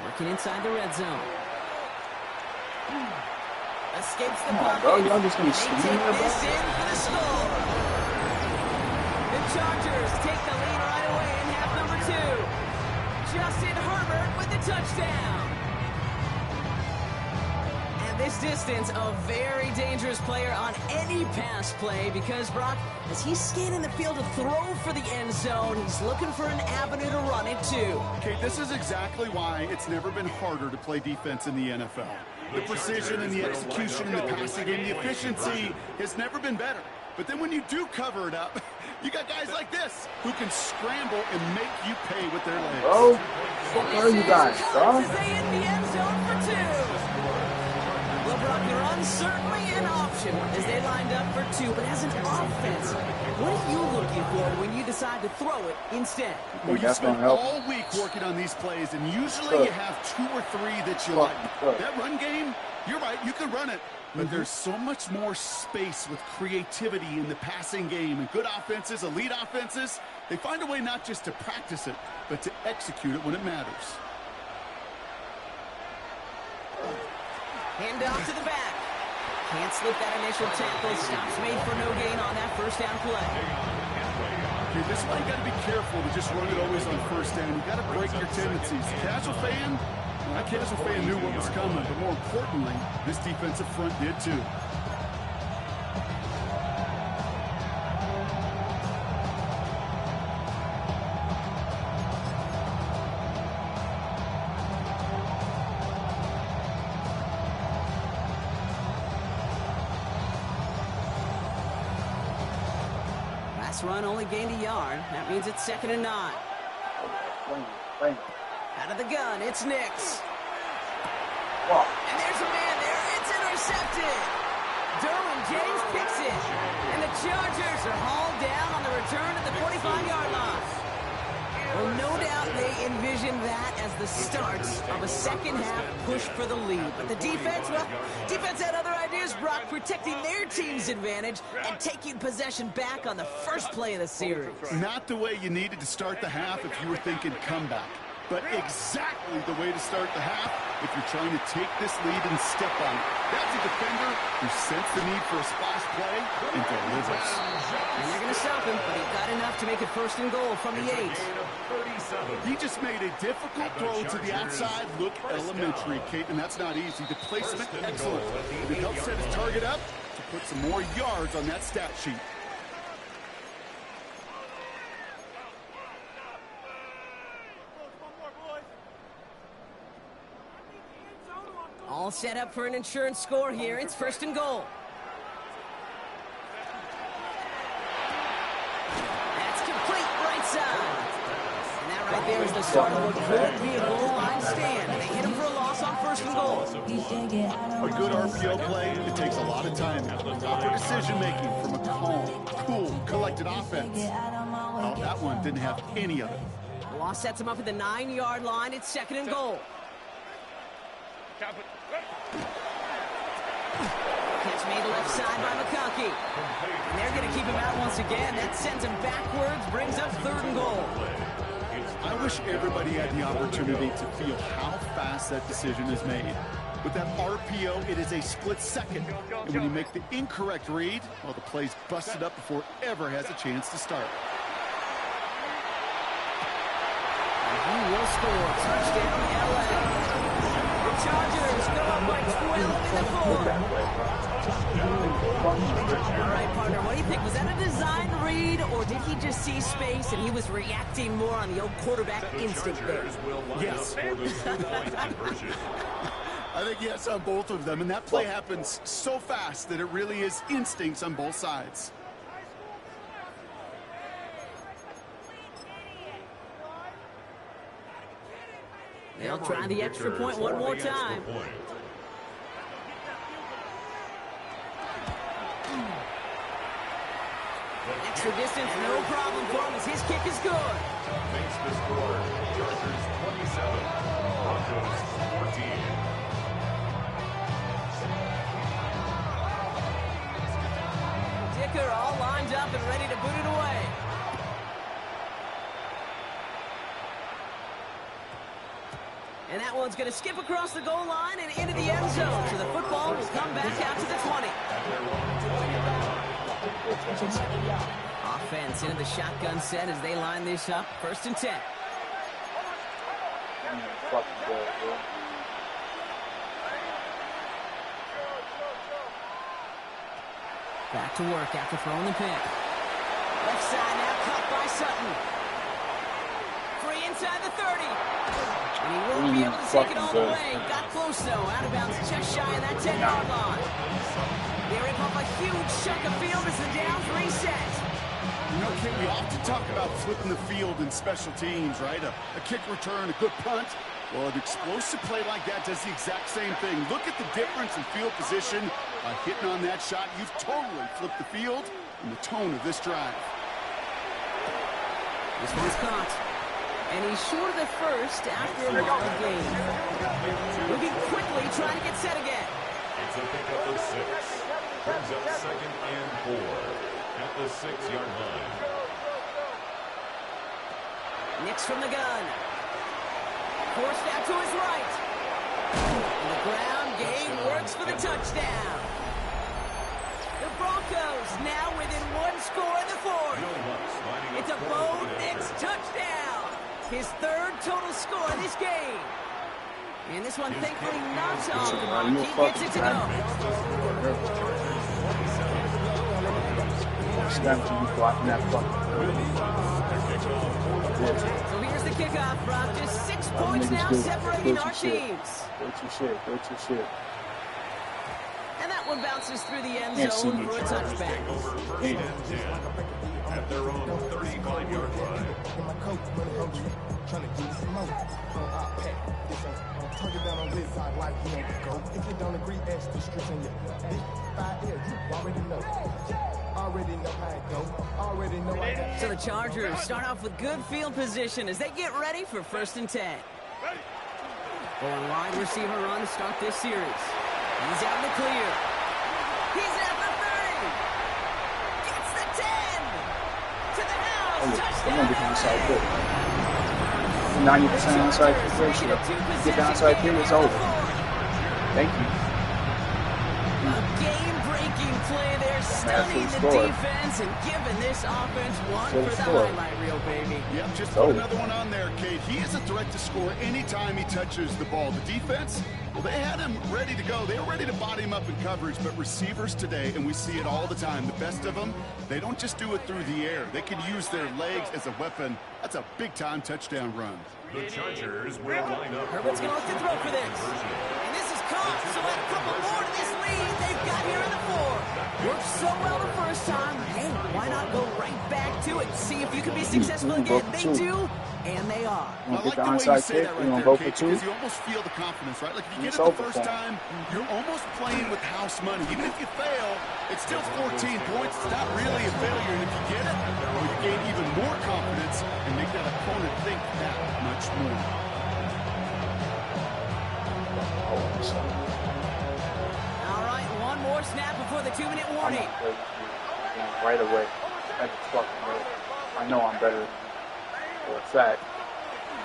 Working inside the red zone. Escapes the pocket. Bro, y'all just gonna they take this in for the score. Chargers take the lead right away in half number 2. Justin Herbert with the touchdown. And this distance, a very dangerous player on any pass play because, Brock, as he's scanning the field to throw for the end zone, he's looking for an avenue to run it too. Okay, this is exactly why it's never been harder to play defense in the NFL. The precision and the execution in the passing game, the efficiency has never been better. But then when you do cover it up, you got guys like this who can scramble and make you pay with their legs. Bro, what are you guys, bro? As they hit the end zone for 2. Well, Brock, they're uncertainly an option as they lined up for 2. But as an offense, what are you looking for when you decide to throw it instead? Well, you spend all week working on these plays, and usually you have 2 or 3 that you like. That run game, you're right, you can run it. But there's so much more space with creativity in the passing game. And good offenses, elite offenses, they find a way not just to practice it, but to execute it when it matters. Hand off to the back. Can't slip that initial tackle. Stops made for no gain on that first down play. Okay, this is why you got to be careful to just run it always on first down. You got to break your tendencies. Casual fan, that casual fan knew what was coming, but more importantly, this defensive front did too. Last run only gained a yard. That means it's 2nd and 9. Out of the gun, it's Nix. And there's a man there. It's intercepted. Derwin James picks it. And the Chargers are hauled down on the return at the 45-yard line. Well, no doubt they envisioned that as the start of a second-half push for the lead. But the defense, well, defense had other ideas, Brock, protecting their team's advantage and taking possession back on the first play of the series. Not the way you needed to start the half if you were thinking comeback, but exactly the way to start the half if you're trying to take this lead and step on it. That's a defender who sensed the need for a splash play and delivers. And they're going to stop him, but he got enough to make it 1st and goal from the 8. He just made a difficult throw to the outside. Look elementary, Kate, and that's not easy. The placement, excellent. And it helped set his target up to put some more yards on that stat sheet. All set up for an insurance score here. It's 1st and goal. That's complete right side. And that right there is the start of what could be a goal line stand. They hit him for a loss on 1st and goal. A good RPO play, it takes a lot of time. Proper decision-making from a calm, cool, collected offense. Oh, that one didn't have any of it. The loss sets him up at the 9-yard line. It's 2nd and goal. Catch made left side by McConkey. And they're going to keep him out once again. That sends him backwards, brings up 3rd and goal. I wish everybody had the opportunity to feel how fast that decision is made. With that RPO, it is a split second. And when you make the incorrect read, well, the play's busted up before it ever has a chance to start. And he will score. Touchdown, LA. The Chargers go up by 12 in the 4th. All right, partner, what do you think? Was that a design read, or did he just see space and he was reacting more on the old quarterback instinct there? Yes. I think yes on both of them, and that play happens so fast that it really is instincts on both sides. They'll try the extra point one more time. Extra distance, no problem for him as his kick is good. Makes the score. Chargers 27, Broncos 14. Dicker all lined up and ready to boot it away. And that one's going to skip across the goal line and into the end zone. So the football will come back out to the 20. Offense into the shotgun set as they line this up. 1st and 10. Back to work after throwing the pick. Left side now, caught by Sutton. Free inside the 30. And he won't be able to take it all the way. Got close, though. Out of bounds, just shy of that 10-yard line. They rip up a huge chunk of field as the downs reset. You know, Kid, we often talk about flipping the field in special teams, right? A kick return, a good punt. Well, an explosive play like that does the exact same thing. Look at the difference in field position. By hitting on that shot, you've totally flipped the field and the tone of this drive. This one's caught. And he's short of the first after a long gain. Moving quickly, trying to get set again. It's a pickup of 6. Brings up 2nd and 4 at the 6-yard line. Nix from the gun. Forced out to his right. And the ground game works for the touchdown. The Broncos now within 1 score in the 4th. It's a Bo Nix touchdown. His 3rd total score in this game. And this one thankfully not off the mark. He gets it to go. So here's the kickoff, Brock. Just 6 points now separating our teams. Go to shit. And that one bounces through the end zone for a touchback. At their own 35-yard line. Target down on this side like you don't go. If you don't agree, ask the streets in your big 5 ear. You already know. Already know how it go. Already know I got. So the Chargers start off with good field position as they get ready for 1st and 10. Going wide receiver run to start this series. He's out in the clear. He's at the 30. Gets the 10. To the house. Touchdown. 90% onside kick ratio. Get the onside kick, it's over. Thank you. A game-breaking play there, stunning the defense and giving this offense one for the highlight reel, baby. Yep, just put another one on there, Cade. He is a threat to score anytime he touches the ball. The defense, well, they had him ready to go. They were ready to body him up in coverage, but receivers today, and we see it all the time, the best of them, they don't just do it through the air. They can use their legs as a weapon. That's a big-time touchdown run. The Chargers will line up. Herbert's going to look to throw for this. And this is caught, so add a couple more to this lead they've got here in the 4. Worked so well the first time. Hey, why not go right back to it? See if you can be successful again. They do, and they are. I like the way you say that right there, Kate, because you almost feel the confidence, right? Like if you get it the first time, you're almost playing with house money. Even if you fail, it's still 14 points. It's not really a failure. And if you get it, well, you gain even more confidence and make that opponent think that much more. All right, one more snap before the 2-minute warning. Right away. I know I'm better for a fact.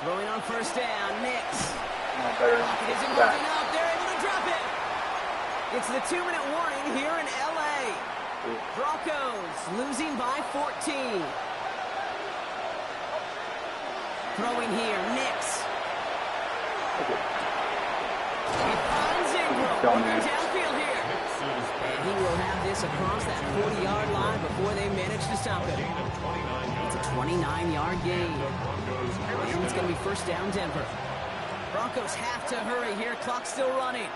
Throwing on 1st down, Nix. I'm better Pocket isn't moving up. They're able to drop it. It's the 2-minute warning here in L.A. Broncos losing by 14. Throwing here, Nix. He finds Ingram working downfield here. And he will have this across that 40-yard line before they manage to stop it. It's a 29-yard gain. And it's going to be 1st down Denver. Broncos have to hurry here. Clock's still running.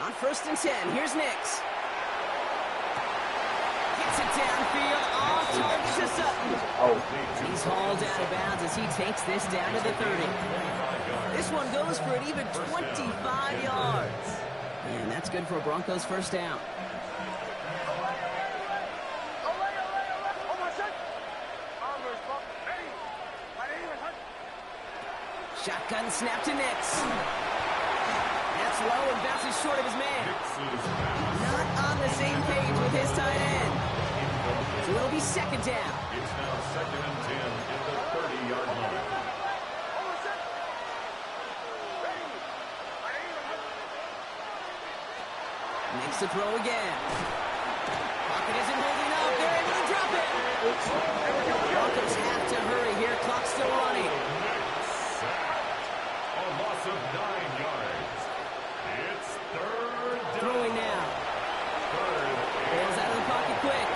On 1st and 10, here's Nix. Gets it downfield, off target to Sutton. He's hauled out of bounds as he takes this down to the 30. This one goes for an even 25 yards. And that's good for a Broncos 1st down. Shotgun snap to Nix. That's low and bounces short of his man. Not on the same page with his tight end. So it'll be 2nd down. It's now 2nd and 10 at the 30-yard line. Nix to throw again. Pocket isn't holding up. They're able to drop it. Broncos have to hurry here. Clock still running. A loss of 9 yards. It's third down. Throwing now. Bails out of the pocket quick.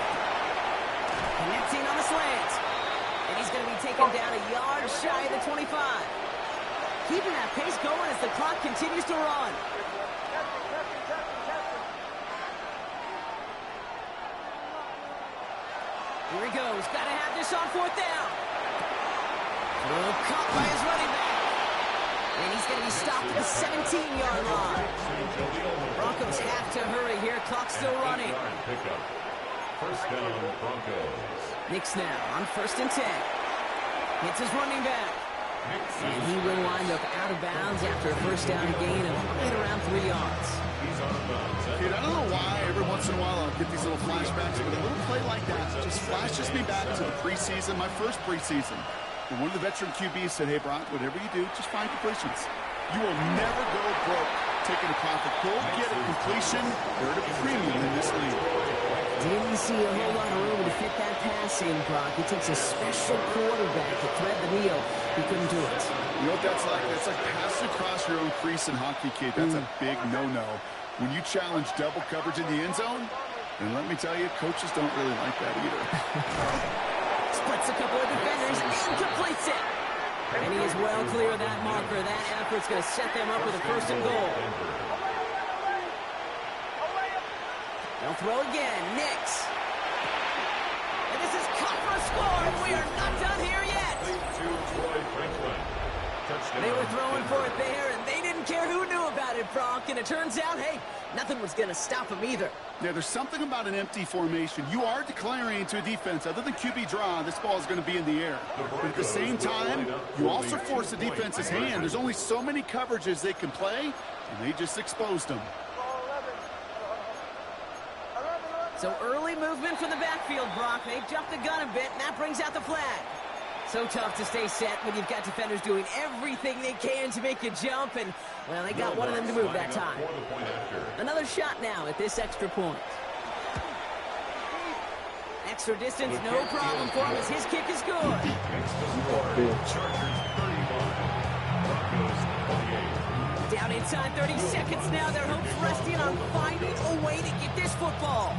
Connecting on the slant. And he's going to be taken down a yard shy of the 25. Keeping that pace going as the clock continues to run. Here he goes. Got to have this on 4th down. Throw caught by his running back. And he's going to be stopped at the 17-yard line. Broncos have to hurry here. Clock still running. First down, Broncos. Nix now on 1st and 10. Hits his running back. And he will wind up out of bounds after a first down gain of right around 3 yards. Dude, I don't know why every once in a while I'll get these little flashbacks, but a little play like that just flashes me back to the preseason, my first preseason. And one of the veteran QBs said, hey, Brock, whatever you do, just find completions. You will never go broke taking a profit. Go get a completion. They're at a premium in this league. Didn't see a whole lot of room to fit that pass in, Brock. It takes a special quarterback to thread the needle. He couldn't do it. You know what that's like? That's like passing across your own crease in hockey, kid. That's a big no-no. When you challenge double coverage in the end zone, and let me tell you, coaches don't really like that either. Splits a couple of defenders and completes it. And he is well clear of that marker. That effort's going to set them up with a 1st and goal. They'll throw again. Nix. And this is caught for a score, and we are not done here yet. They were throwing for it there, and they didn't care who knew about it, Brock. And it turns out, hey, nothing was going to stop them either. Yeah, there's something about an empty formation. You are declaring to a defense, other than QB draw, this ball is going to be in the air. But at the same time, you also force the defense's hand. There's only so many coverages they can play, and they just exposed them. So early movement from the backfield, Brock. They jumped the gun a bit, and that brings out the flag. So tough to stay set when you've got defenders doing everything they can to make you jump, and, well, they got one of them to move that time. Another shot now at this extra point. Extra distance, no problem for him as his kick is good. Down inside 30 seconds now. Their hopes resting on finding a way to get this football.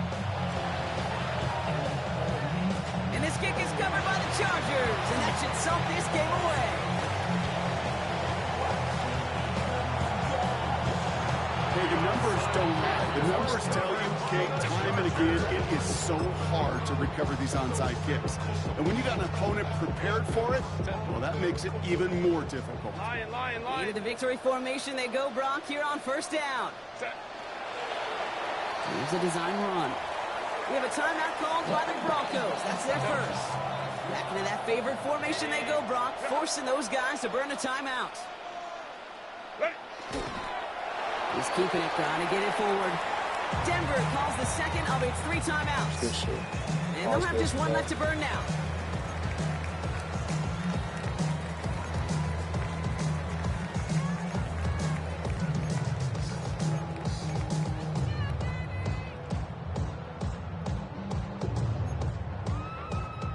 And this kick is covered by the Chargers, and that should salt this game away. Hey, the numbers don't lie. The numbers tell you, okay, time and again, it is so hard to recover these onside kicks. And when you got an opponent prepared for it, well, that makes it even more difficult. Into the victory formation they go, Brock, here on 1st down. Here's a design run. We have a timeout called by the Broncos. That's their first. Back into that favorite formation they go, Brock, forcing those guys to burn a timeout. He's keeping it, trying to get it forward. Denver calls the second of its 3 timeouts. And they'll have just one left to burn now.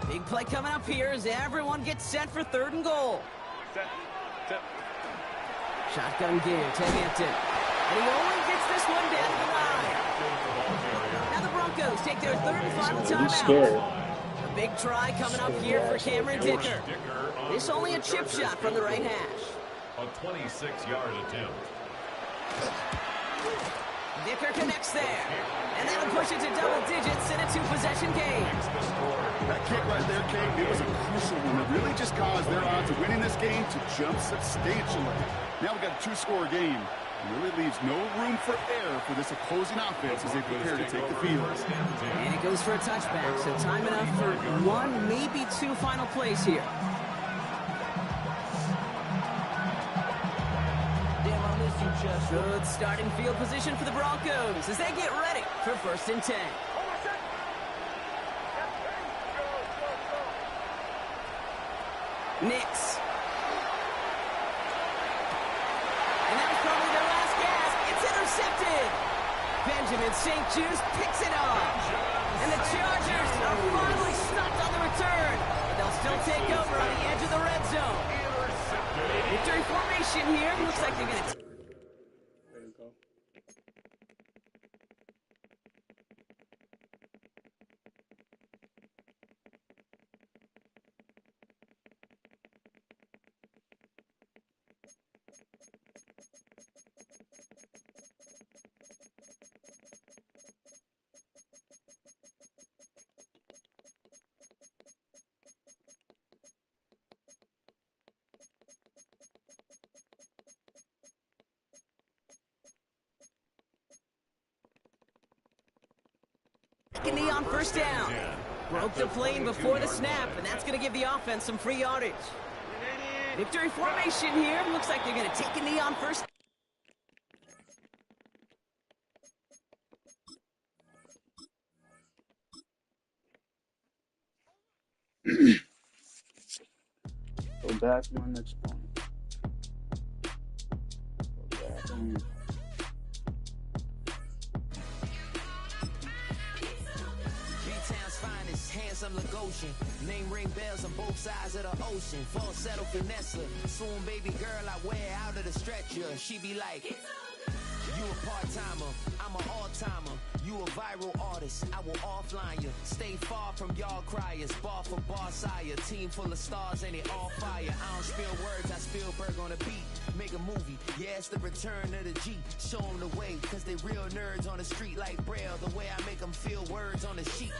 Big play coming up here as everyone gets set for 3rd and goal. Shotgun give to Hampton. And he only gets this one down to the 9. Now the Broncos take their 3rd and final timeout. A big try coming up here for Cameron Dicker. This only a chip shot from the right hash. A 26-yard attempt. Dicker connects there. And that'll push it to double digits in a 2-possession game. That kick right there, Kate, it was a crucial one. It really just caused their odds of winning this game to jump substantially. Now we've got a 2-score game. It really leaves no room for error for this opposing offense as they prepare to take the field. And it goes for a touchback, so time enough for 1, maybe 2 final plays here. Good starting field position for the Broncos as they get ready for 1st and 10. Nix. And that was probably their last gasp. It's intercepted. Benjamin St. Juice picks it up. And the Chargers are finally stopped on the return. But they'll still take over on the edge of the red zone. Victory formation here. Looks like they're going to... There you go. Knee on first down. Broke the plane before the snap, and that's going to give the offense some free yardage. Victory formation here. Looks like they're going to take a knee on first. Go back to my next point. Go back and... Handsome Lagosian, name ring bells on both sides of the ocean. Falsetto Vanessa, swoon baby girl I wear out of the stretcher. She be like, you a part-timer, I'm an all-timer. You a viral artist, I will offline you. Stay far from y'all criers, bar for bar sire. Team full of stars and it all fire. I don't spill words, I spill Berg on a beat. Make a movie, yeah, it's the return of the G. Show them the way, cause they real nerds on the street like Braille. The way I make them feel words on the sheet.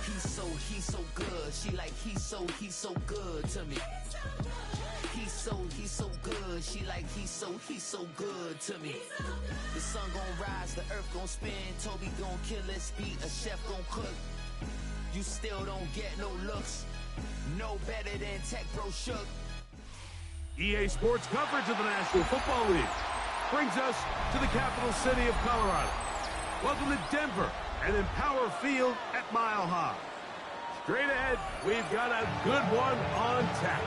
He's so good. She like, he's so good to me. He's so good. She like, he's so good to me. The sun gon' rise, the earth gon' spin. Toby gon' kill this beat, a chef gon' cook. You still don't get no looks. No better than Tech Bro Shook. EA Sports coverage of the National Football League brings us to the capital city of Colorado. Welcome to Denver and Empower Field at Mile High. Straight ahead, we've got a good one on tap.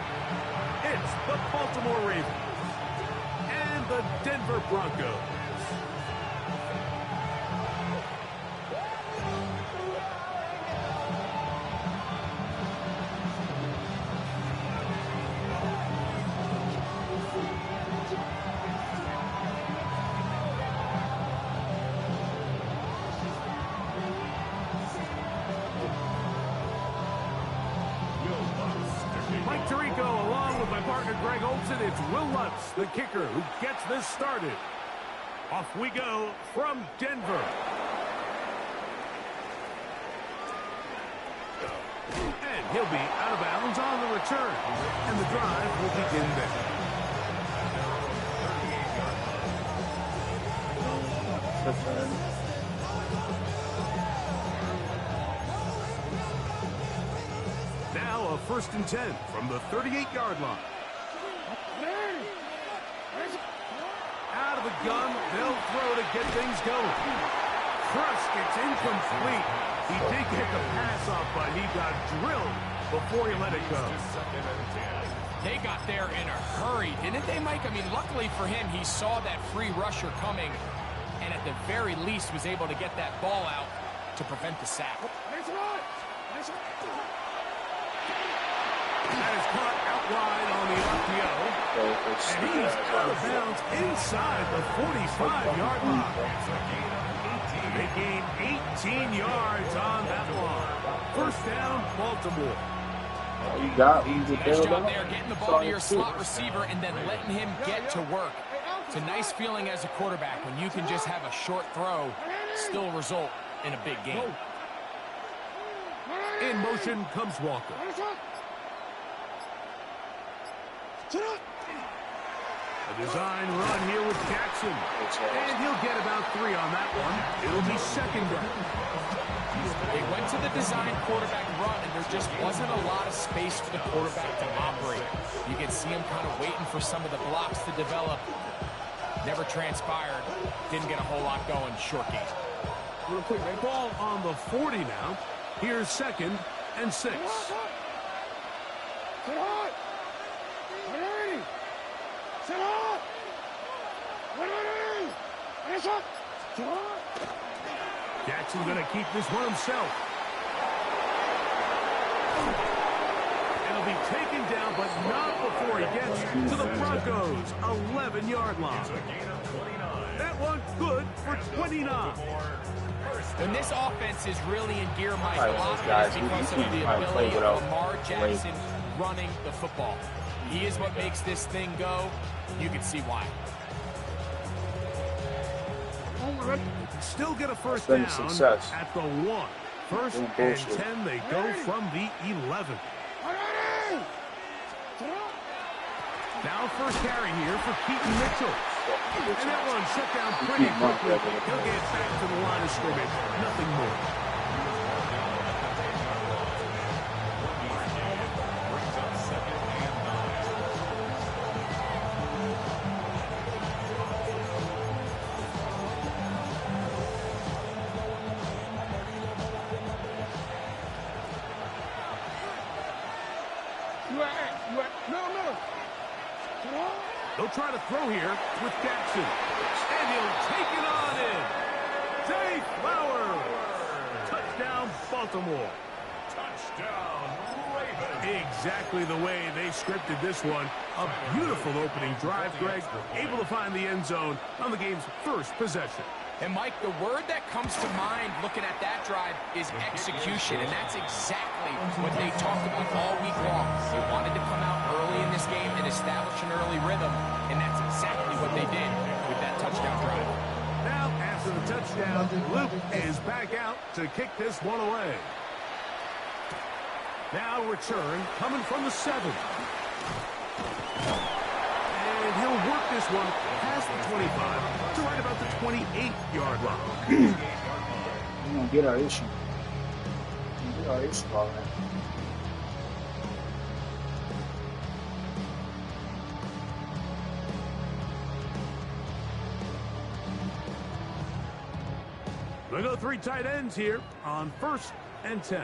It's the Baltimore Ravens and the Denver Broncos. It's Will Lutz, the kicker, who gets this started. Off we go from Denver. And he'll be out of bounds on the return. And the drive will begin there. Now a 1st and 10 from the 38-yard line. Out of the gun, they'll throw to get things going. Trust, it's incomplete. He did get the pass off, but he got drilled before he let it go. They got there in a hurry, didn't they, Mike? I mean, luckily for him, he saw that free rusher coming, and at the very least was able to get that ball out to prevent the sack. That is caught out wide on the RPO. And he's out of bounds inside the 45-yard line. They gain 18 yards on that one. 1st down, Baltimore. You got nice job there, getting the ball to your slot receiver and then letting him get to work. It's a nice feeling as a quarterback when you can just have a short throw, still result in a big game. In motion comes Walker. A design run here with Jackson. And he'll get about 3 on that one. It'll be 2nd down. They went to the design quarterback run, and there just wasn't a lot of space for the quarterback to operate. You can see him kind of waiting for some of the blocks to develop. Never transpired. Didn't get a whole lot going. Short game. Ball on the 40 now. Here's 2nd and 6. Jackson going to keep this one himself. And he'll be taken down, but not before he gets to the Broncos' 11-yard line. That one good for 29. When this offense is really in gear, Mike, a lot of it is because of the ability of Lamar Jackson running the football. He is what makes this thing go. You can see why. Still get a first down at the 1. First and 10, they go from the 11. Now first carry here for Keaton Mitchell. And that one shut down pretty quickly. He'll get back to the line of scrimmage. Nothing more. They'll try to throw here with Jackson. And he'll take it on in. Zay Flowers. Touchdown, Baltimore. Touchdown, Ravens. Exactly the way they scripted this one. A beautiful opening drive, Greg. Able to find the end zone on the game's first possession. And, Mike, the word that comes to mind looking at that drive is execution, and that's exactly what they talked about all week long. They wanted to come out early in this game and establish an early rhythm, and that's exactly what they did with that touchdown drive. Now, after the touchdown, Luke is back out to kick this one away. Now return coming from the 7. And he'll work this one past the 25 to right about the 28-yard line. We're going to get our issue. Get our issue all right. We'll go 3 tight ends here on 1st and 10.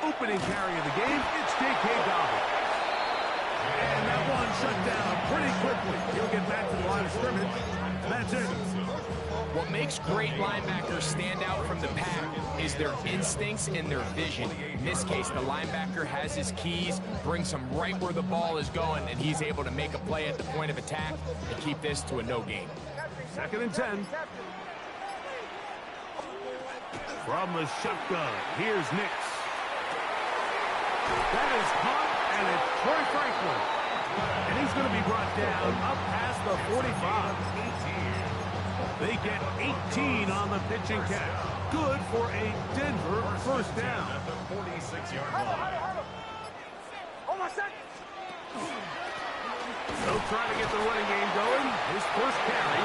Opening carry of the game, it's J.K. Dobbins. And that one shut down pretty quickly. He'll get back to the line of scrimmage. That's it. What makes great linebackers stand out from the pack is their instincts and their vision. In this case, the linebacker has his keys, brings him right where the ball is going, and he's able to make a play at the point of attack and keep this to a no gain. 2nd and 10. From the shotgun, here's Nix. That is caught, and it's Troy Franklin. And he's going to be brought down up past the 45. They get 18 on the pitching catch. Good for a Denver first down. At the 46-yard line. They'll try to get the running game going. His first carry.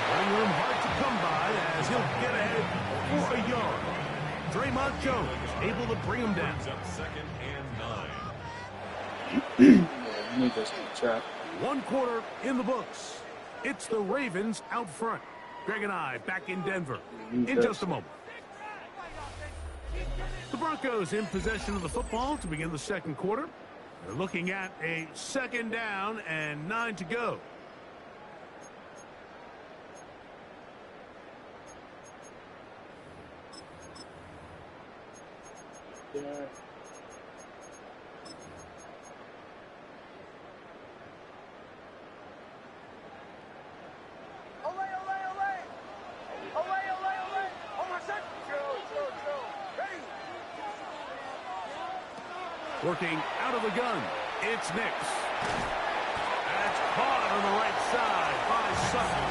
Running room hard to come by as he'll get ahead for a yard. Draymond Jones able to bring him down. Up 2nd and 9. Need this trap. 1 quarter in the books. It's the Ravens out front. Greg and I back in Denver in just a moment. The Broncos in possession of the football to begin the 2nd quarter. They're looking at a 2nd down and 9 to go. Yeah. Working out of the gun, it's Nix. That's caught on the right side by Sutton.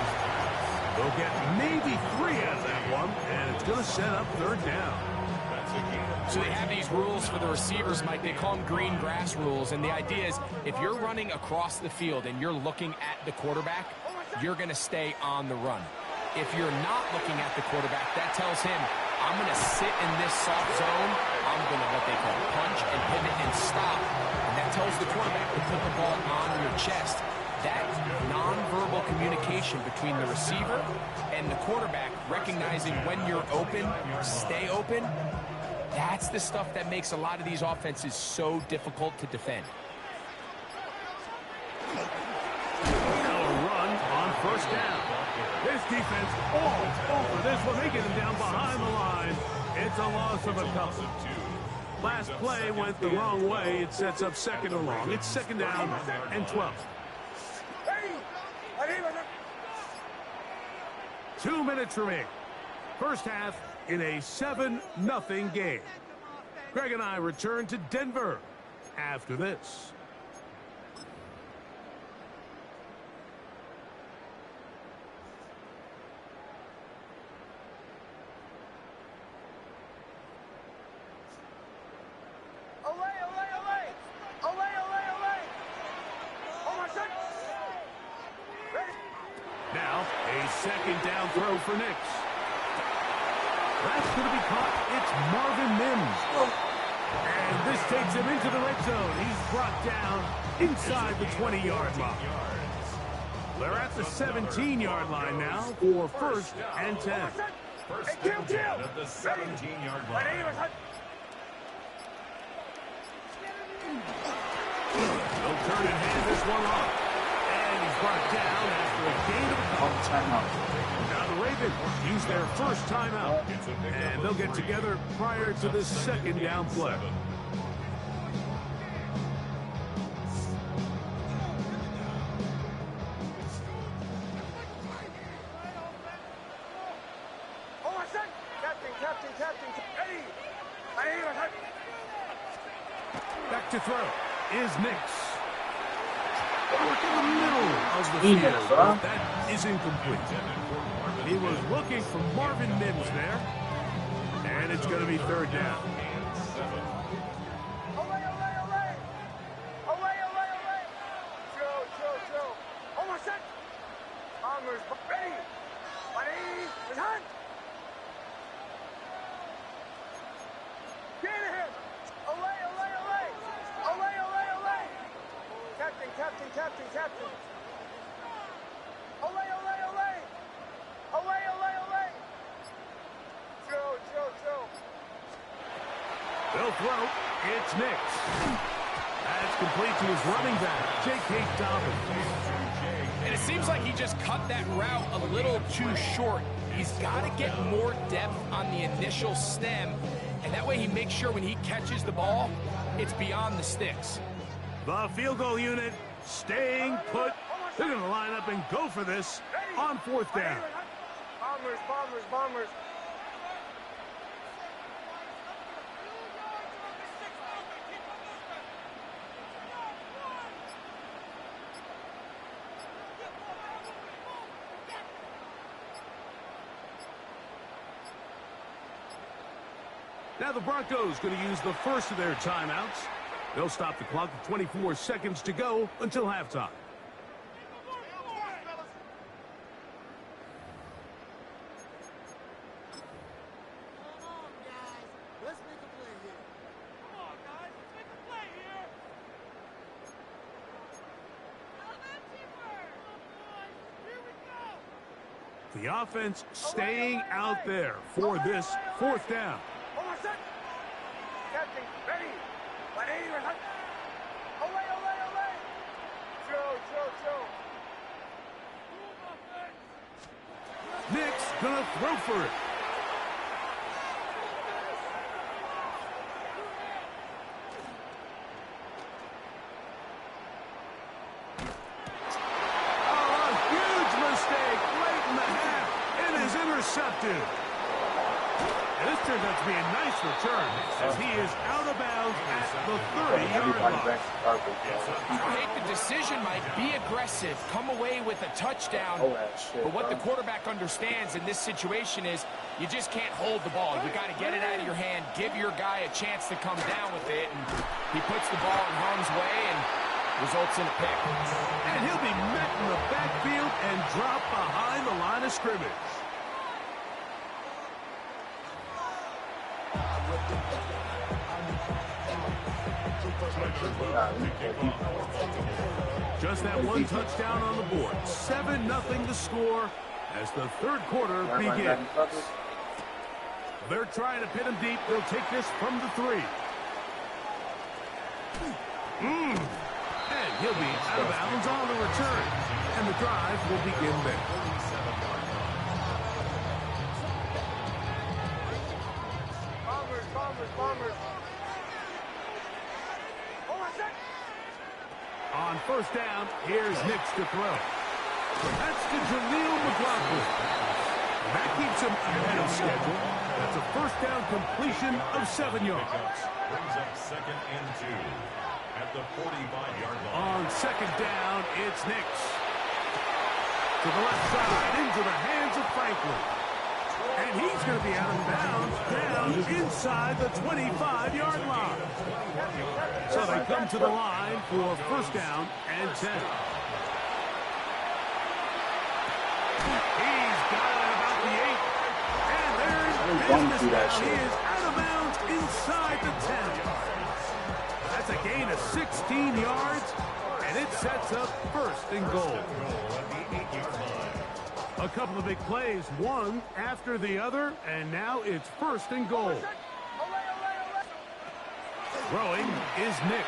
They'll get maybe 3 out of that one, and it's going to set up 3rd down. So they have these rules for the receivers, Mike. They call them green grass rules, and the idea is if you're running across the field and you're looking at the quarterback, you're going to stay on the run. If you're not looking at the quarterback, that tells him, I'm going to sit in this soft zone. I'm going to what they call punch and pivot and stop. And that tells the quarterback to put the ball on your chest. That nonverbal communication between the receiver and the quarterback, recognizing when you're open, stay open, that's the stuff that makes a lot of these offenses so difficult to defend. This defense all over this one. They get him down behind the line. It's a loss of a couple. Last play went the wrong way. It sets up second and long. It's second down and 12. 2 minutes remaining. First half in a 7-0 game. Greg and I return to Denver after this. Now, a second down throw for Nix. That's going to be caught. It's Marvin Mims. And this takes him into the red zone. He's brought down inside the 20-yard line. They're at the 17-yard line now for first and 10. First and 10 at the 17-yard line. They'll turn and hand this one off. And he's brought down after a gain of a couple. Now the Ravens use their first timeout. And they'll get together prior to this second down play. Back to throw is Nix. Look in the middle of the field. That is incomplete. He was looking for Marvin Mims there. And it's going to be third down. Captain. They'll throw. It's Nix. That's complete to his running back, J.K. Dobbins. And it seems like he just cut that route a little too short. He's got to get more depth on the initial stem, and that way he makes sure when he catches the ball, it's beyond the sticks. The field goal unit staying put. They're going to line up and go for this on fourth down. Bombers. Now the Broncos going to use the first of their timeouts. They'll stop the clock with 24 seconds to go until halftime. The offense staying out there for this fourth down. Captain, ready. Nix gonna throw for it. Oh, a huge mistake late in the half. It is intercepted. And this turns out to be a nice return as he is out of bounds at the 30-yard line. I hate the decision, Mike. Be aggressive. Come away with a touchdown. But what the quarterback understands in this situation is you just can't hold the ball. You got to get it out of your hand. Give your guy a chance to come down with it. And he puts the ball in harm's way and results in a pick. And he'll be met in the backfield and dropped behind the line of scrimmage. Just that one touchdown on the board. 7-0 the score as the third quarter begins. They're trying to pin him deep. They'll take this from the 3. And he'll be out of bounds on the return. And the drive will begin there. first down. Here's Nix to throw. That's to Jaleel McLaughlin. That keeps him ahead of schedule. That's a first down completion of 7 yards. Brings up 2nd and 2 at the 45-yard line. On 2nd down, it's Nix. To the left side, into the hands of Franklin. And he's going to be out of bounds, down inside the 25-yard line. So they come to the line for first down and 10. He's got it about the 8. And there's business now. He is out of bounds inside the 10. That's a gain of 16 yards, and it sets up first and goal. A couple of big plays, one after the other, and now it's first and goal. Throwing is Nix.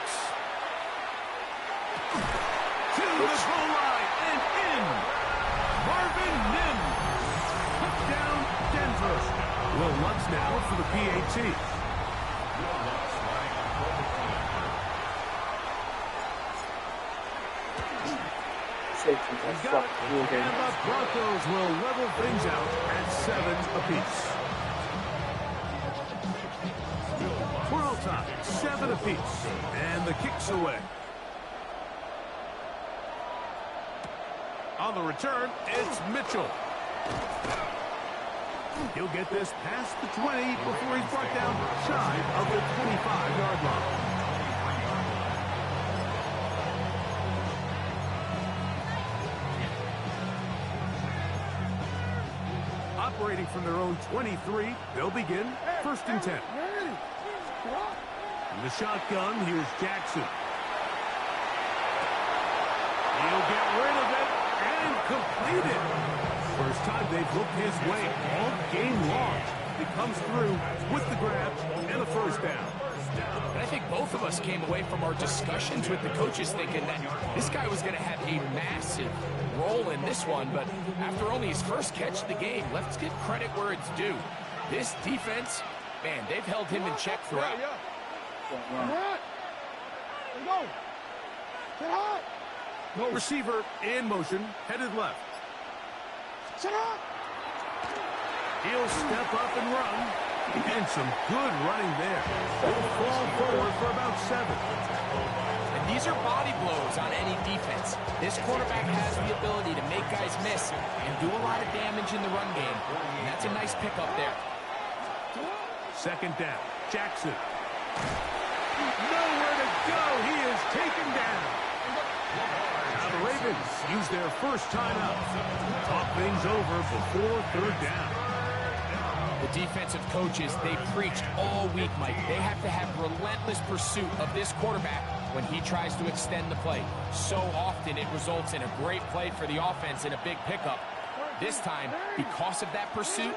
To the goal line and in. Marvin Mims. Touchdown, Denver. Will Lutz now for the PAT. And the Broncos will level things out at 7 apiece. We're all tied, 7 apiece, and the kick's away. On the return, it's Mitchell. He'll get this past the 20 before he's brought down shy of the 25-yard line. Operating from their own 23, they'll begin first and 10. In the shotgun, here's Jackson. He'll get rid of it and complete it. First time they've looked his way all game long. He comes through with the grab and a first down. And I think both of us came away from our discussions with the coaches thinking that this guy was going to have a massive role in this one, but after only his first catch of the game, let's give credit where it's due. This defense, man, they've held him in check throughout. No receiver in motion, headed left. He'll step up and run. And some good running there. He'll fall forward for about 7. And these are body blows on any defense. This quarterback has the ability to make guys miss and do a lot of damage in the run game. And that's a nice pickup there. Second down, Jackson. Nowhere to go. He is taken down. Now the Ravens use their first timeout. Talk things over before third down. The defensive coaches, they preached all week, Mike. They have to have relentless pursuit of this quarterback when he tries to extend the play. So often it results in a great play for the offense and a big pickup. This time, because of that pursuit,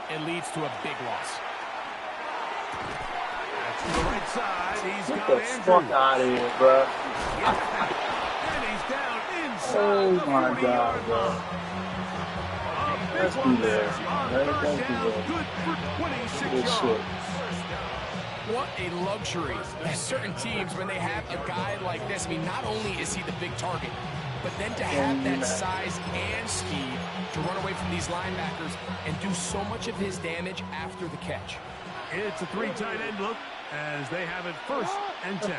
it leads to a big loss. That's to the right side. He's Get got the Andrew. fuck out of here, bro. And he's down inside Oh the my 40-yard God, bro. line. Let's be there. Let's be there. Good for 26 Good yards. shit. What a luxury. There's certain teams, when they have a guy like this, I mean, not only is he the big target, but then to have that size and speed to run away from these linebackers and do so much of his damage after the catch. It's a 3 tight end look as they have it first and 10.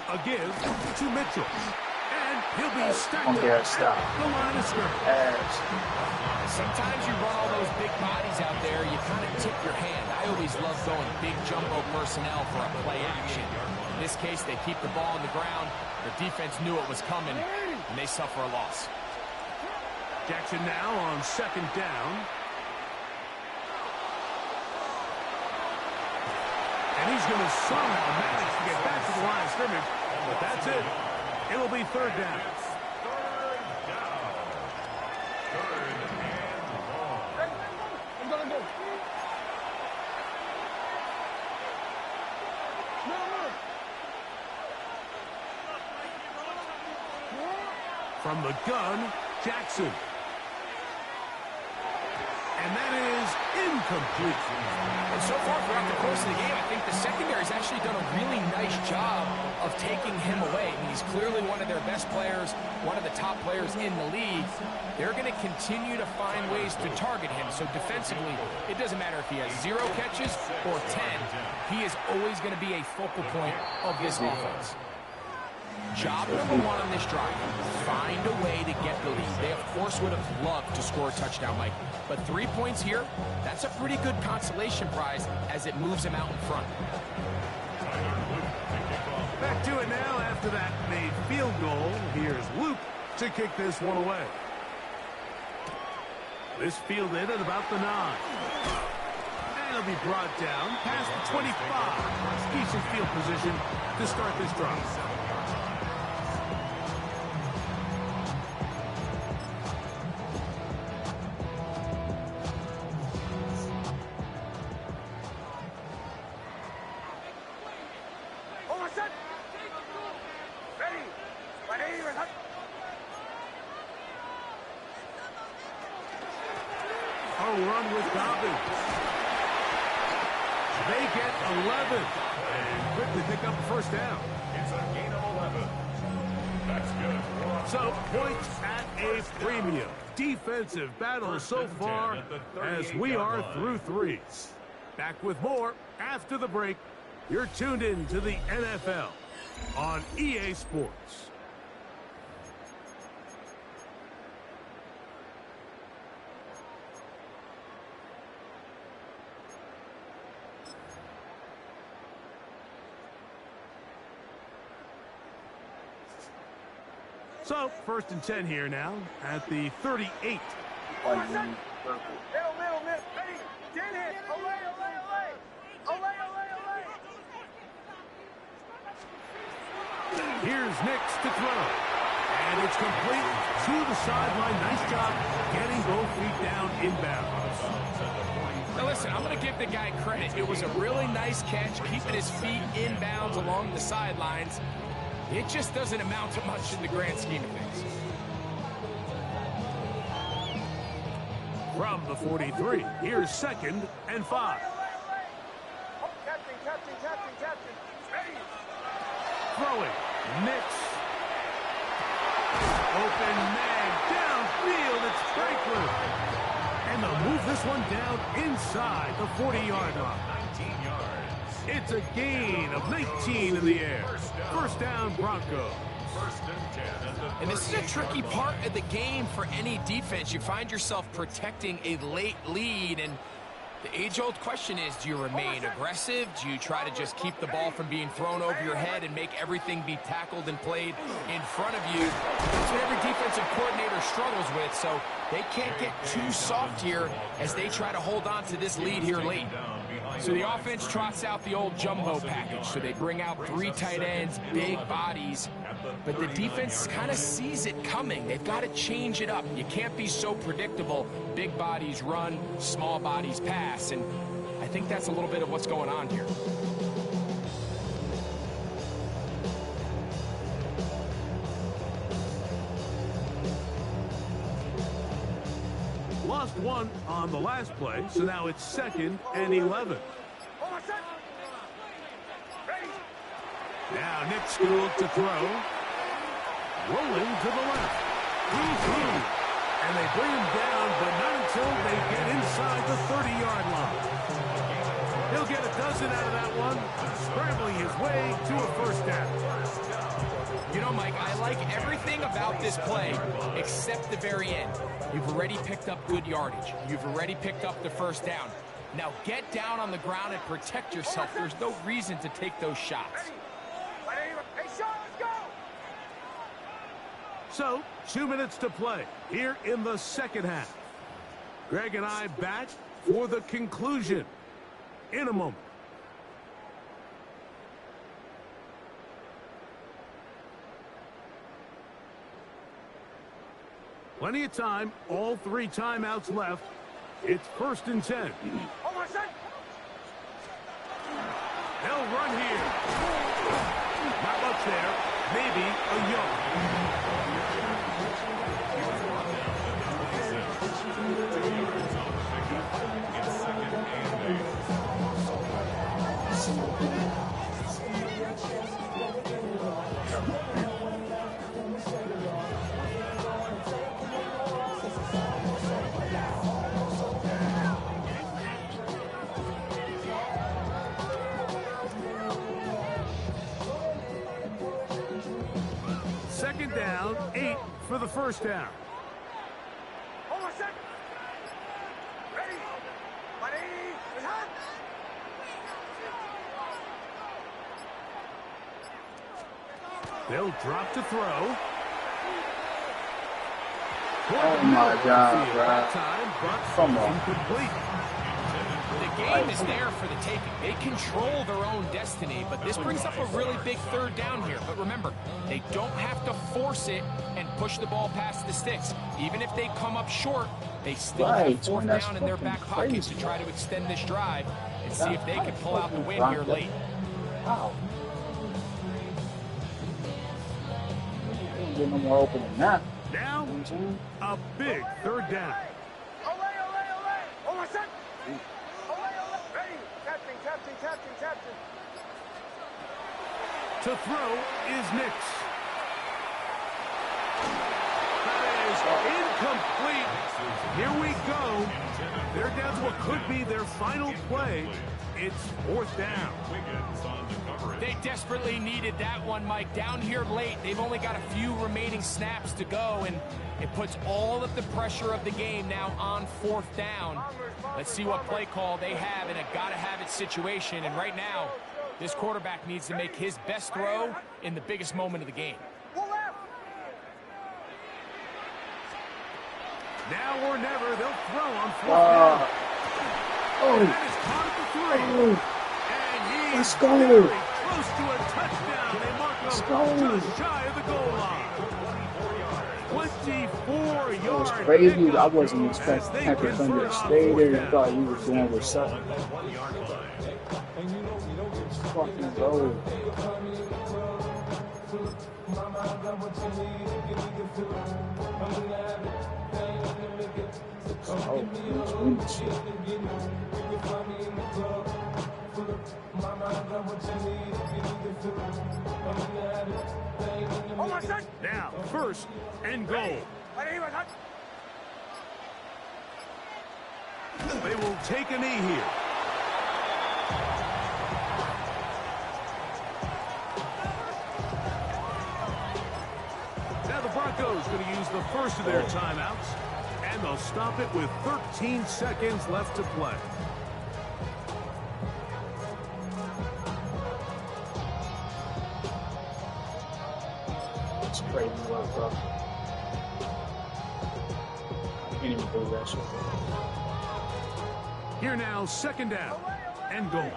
A give to Mitchell. And he'll be stacked Okay, up stop. at the line of scrimmage. Sometimes you run all those big bodies out there, you kind of tip your hand. I always love going big jumbo personnel for a play action. In this case, they keep the ball on the ground. The defense knew it was coming, and they suffer a loss. Jackson now on second down. And he's going to somehow manage to get back to the line of scrimmage. But that's it. It'll be third down. From the gun, Jackson. And that is incomplete. And so far throughout the course of the game, I think the secondary's actually done a really nice job of taking him away. I mean, he's clearly one of their best players, one of the top players in the league. They're going to continue to find ways to target him. So defensively, it doesn't matter if he has 0 catches or 10. He is always going to be a focal point of this offense. Job number 1 on this drive, find a way to get the lead. They, of course, would have loved to score a touchdown, Mike. But 3 points here, that's a pretty good consolation prize as it moves them out in front. Back to it now after that made field goal. Here's Luke to kick this one away. This fielded at about the 9. And it'll be brought down past the 25. Decent field position to start this drive. Run with Dobbins. They get 11 and quickly pick up a first down. It's a gain of 11. That's good. So points at a premium. Defensive battle so far as we are through 3. Back with more after the break. You're tuned in to the NFL on EA Sports. So, 1st and 10 here now at the 38. Here's Nix to throw. And it's complete to the sideline. Nice job getting both feet down inbounds. Now listen, I'm going to give the guy credit. It was a really nice catch, keeping his feet inbounds along the sidelines. It just doesn't amount to much in the grand scheme of things. From the 43, here's 2nd and 5. Throwing, Nix. Open man, downfield, it's Franklin. And they'll move this one down inside the 40-yard line. 19 yards. It's a gain of 19 in the air. First down, Broncos. First and 10 at the And this is a tricky part of the game for any defense. You find yourself protecting a late lead, and the age-old question is, do you remain aggressive? Do you try to just keep the ball from being thrown over your head and make everything be tackled and played in front of you? That's what every defensive coordinator struggles with, so they can't get too soft here as they try to hold on to this lead here late. So the offense trots out the old jumbo package. So they bring out 3 tight ends, big bodies. But the defense kind of sees it coming. They've got to change it up. You can't be so predictable. Big bodies run, small bodies pass. And I think that's a little bit of what's going on here. Lost 1 on the last play, so now it's 2nd and 11. Now Nick School to throw. Rolling to the left. And they bring him down, but not until they get inside the 30-yard line. He'll get a dozen out of that one, scrambling his way to a first down. You know, Mike, I like everything about this play except the very end. You've already picked up good yardage. You've already picked up the first down. Now get down on the ground and protect yourself. There's no reason to take those shots. So, 2 minutes to play here in the second half. Greg and I back for the conclusion in a moment. Plenty of time, all 3 timeouts left. It's 1st and 10. They'll run here. Not much there, maybe a yard. down, 8 for the first down. Hold on a second. Ready? Ready? Hot. They'll drop to throw. Oh my God, bro. Come on. Incomplete. The game is there for the taking. They control their own destiny, but this brings up a really big third down here. But remember, they don't have to force it and push the ball past the sticks. Even if they come up short, they still have fourth down in their back pocket to try to extend this drive and see if they can pull out the win here late. Wow. Get no more open than that. Now, a big third down. Hold on a second. Ready? Captain. To throw is Nix. That is incomplete. Here we go. They're down to what could be their final play. It's fourth down. They desperately needed that one, Mike. Down here late, they've only got a few remaining snaps to go, and it puts all of the pressure of the game now on fourth down. Let's see what play call they have in a gotta-have-it situation, and right now, this quarterback needs to make his best throw in the biggest moment of the game. Now or never, they'll throw on fourth down. And that is caught at the 3. And he's very close to a touchdown. They mark him just shy of the goal line. 24 yards. It's crazy. I wasn't expecting Patrick Thunder to stay there. I thought he was going with something. Fucking road. Oh, now, first and goal. They will take a knee here. Now the Broncos going to use the first of their timeouts, and they'll stop it with 13 seconds left to play. It's crazy work, bro. I can't even believe that shit. Here now, second down and goal.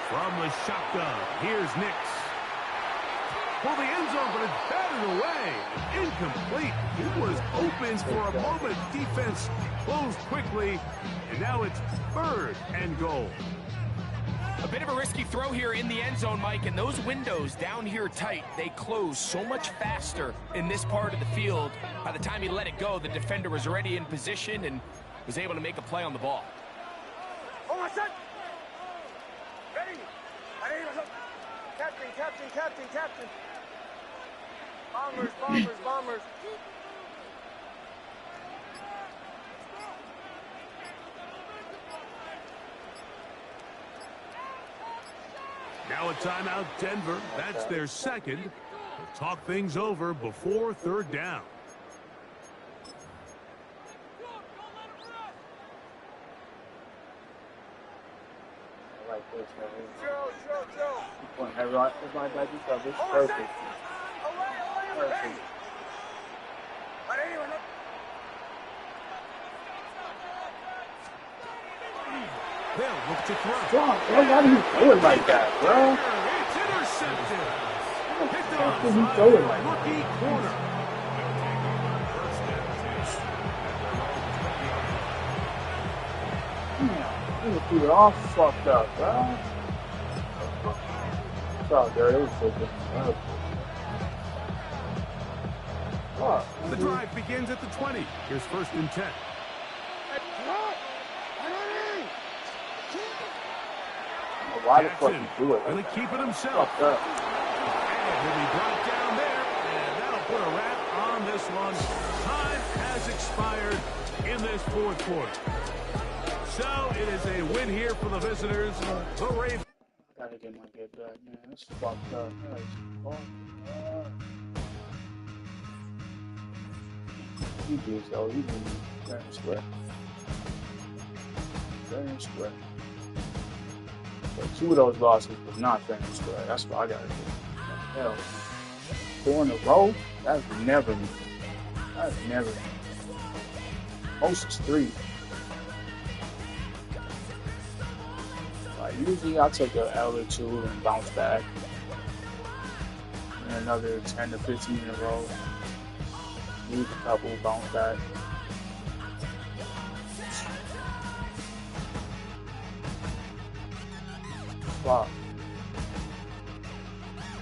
From the shotgun, here's Nix. For the end zone, but it's batted away. Incomplete. It was open for a moment. Defense closed quickly, and now it's third and goal. A bit of a risky throw here in the end zone, Mike, and those windows down here tight, they close so much faster in this part of the field. By the time he let it go, the defender was already in position and was able to make a play on the ball. Captain. Bombers. Now a timeout, Denver. That's their second. They'll talk things over before third down. I like this, man. Joe. Everybody got each other. Perfect. Perfect. They'll look to throw. Why do you throw it like that, bro? It's intercepted. Picked How off can you throw it like that? rookie corner. You threw it all fucked up, bro. It's all there. It was so good. The drive begins at the 20. Here's first and 10. Why the fuck you do it? Really keep it himself. And he'll be brought down there, and that'll put a wrap on this one. Time has expired in this fourth quarter. So it is a win here for the visitors. The Ravens. I gotta get my get back, man. That's fucked up. That's fucked up. He did, though. He did fair and square. Fair and square. But 2 of those losses was not fair and square. That's what I gotta do. Hell, 4 in a row? That's never me. That's never me. Most is 3. Like, usually I take a L or 2 and bounce back. And another 10 to 15 in a row. Lose a couple, bounce back. Wow.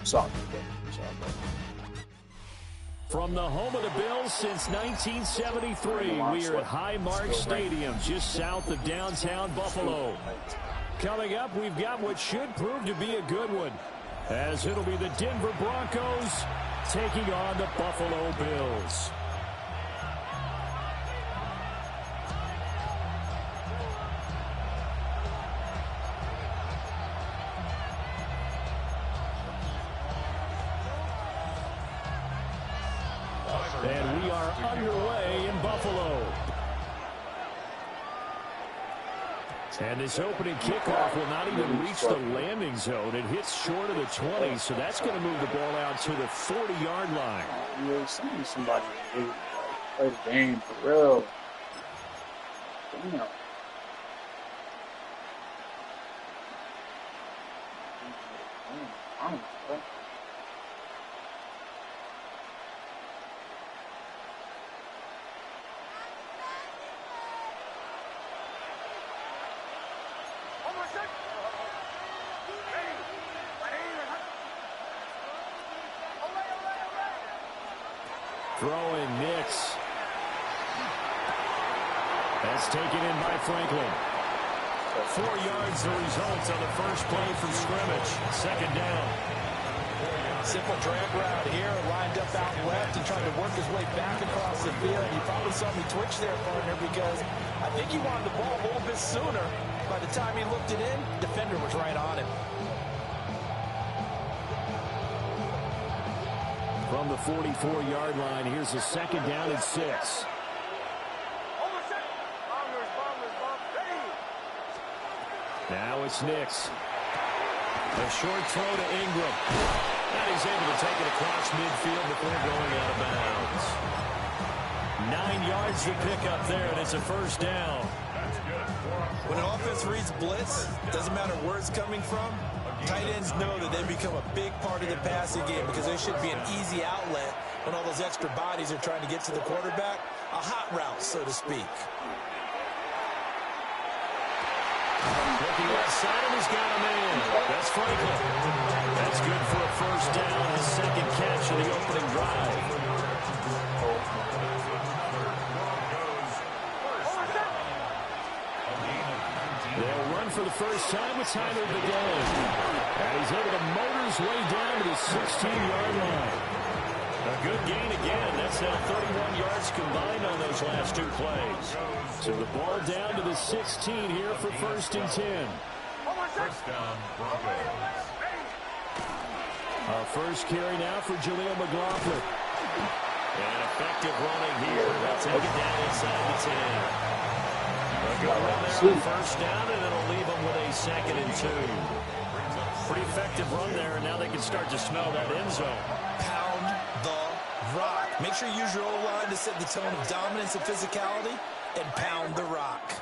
Sorry. From the home of the Bills since 1973, we are at Highmark Stadium, just south of downtown Buffalo. Coming up, we've got what should prove to be a good one, as it'll be the Denver Broncos taking on the Buffalo Bills. And we are underway in Buffalo. And this opening kickoff will not even reach the landing zone. It hits short of the 20, so that's going to move the ball out to the 40-yard line. Yeah, somebody play the game for real. Damn. I don't know. Throwing Nix. That's taken in by Franklin. 4 yards the result on the first play from scrimmage. Second down. Simple drag route here, lined up out left and trying to work his way back across the field. You probably saw me twitch there, partner, because I think he wanted the ball a little bit sooner. By the time he looked it in, defender was right on him. From the 44-yard line, here's a second down and 6. Now it's Nix. A short throw to Ingram. And he's able to take it across midfield before going out of bounds. 9 yards to pick up there, and it's a first down. When an offense reads blitz, doesn't matter where it's coming from, tight ends know that they become a big part of the passing game because they should be an easy outlet when all those extra bodies are trying to get to the quarterback. A hot route, so to speak. Looking left side, and he's got him in. That's Franklin. That's good for a first down, his second catch of the opening drive. They'll run for the first time with time of the game. And he's able to motor his way down to the 16-yard line. A good gain again. That's now 31 yards combined on those last 2 plays. So the ball down to the 16 here for first and 10. First down, Broncos. Our first carry now for Jaleel McLaughlin. And effective running here. They'll take it down inside the 10. A good run there on first down, and it'll leave them with a second and 2. Pretty effective run there, and now they can start to smell that end zone. Pound the rock. Make sure you use your O-line to set the tone of dominance and physicality, and pound the rock.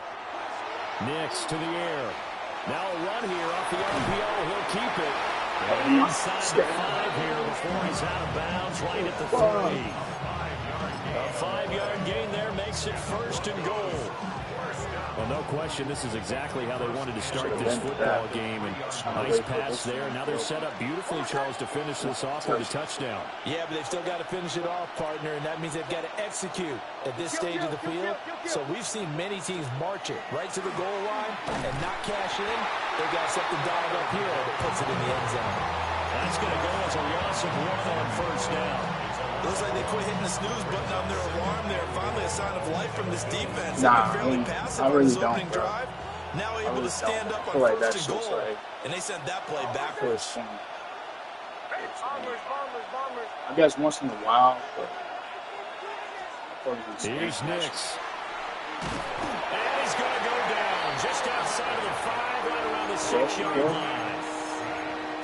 Nix to the air. Now a run here off the RPO. He'll keep it. And inside the 5 here before he's out of bounds, right at the 3. A 5-yard gain there makes it first and goal. Well, no question, this is exactly how they wanted to start this football game. And nice pass there. Now they're set up beautifully, Charles, to finish this off with a touchdown. Yeah, but they've still got to finish it off, partner, and that means they've got to execute at this stage of the field. So we've seen many teams march it right to the goal line and not cash in. They've got something dialed up here that puts it in the end zone. That's going to go as a loss of 1 on first down. Looks like they quit hitting the snooze button on their alarm there. Finally, a sign of life from this defense. Nah, fairly passive I really on this don't, opening bro. drive. Now able to stand up on like first and that shit's goal. like, And they sent that play backwards. I guess once in a while, but here's Nix. And he's going to go down just outside of the 5, right around the 6-yard line.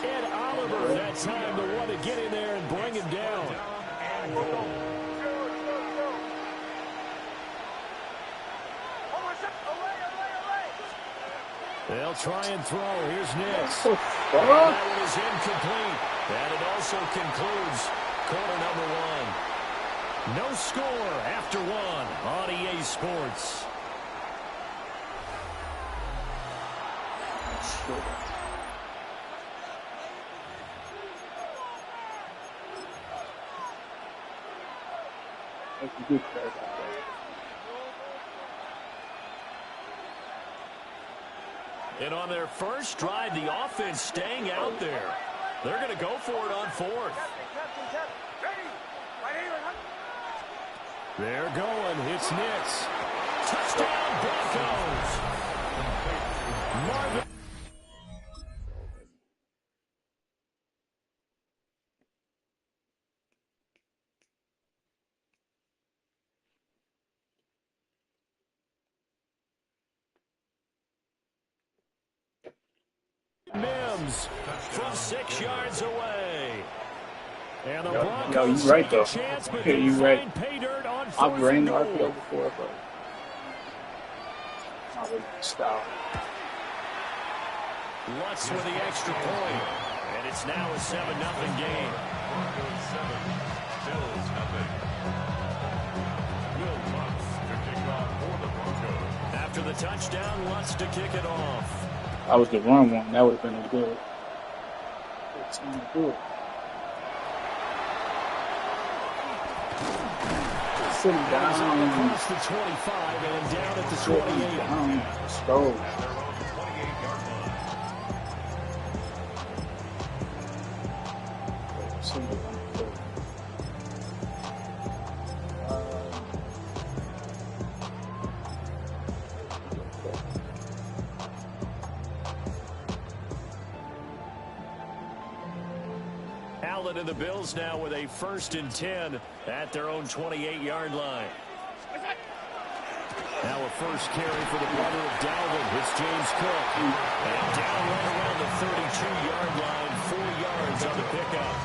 Ed Oliver that time the one to get in there and bring him down. They'll try and throw. Here's Nix. That one is incomplete. And it also concludes quarter number 1. No score after 1 on EA Sports. And on their first drive, the offense staying out there. They're going to go for it on 4th. They're going. It's Nix. Touchdown, Broncos. Marvin. Mims from 6 yards away. And the Broncos you right take a though. chance, but Yeah, they you right. find pay dirt on 4th I've ran and the goal. RPO before, but not really my style. Lutz with the extra point, and it's now a 7-0 game. Broncos 7, Bills nothing. Will Lutz to kick off for the Broncos. After the touchdown, Lutz to kick it off. I was the wrong one. That would have been good. It's not good. Sitting down. Across the 25 and down at the 28. Let's go. Allen and the Bills now with a 1st and 10 at their own 28-yard line. Now a first carry for the brother of Dalvin. It's James Cook. And down right around the 32-yard line, 4 yards on the pickup.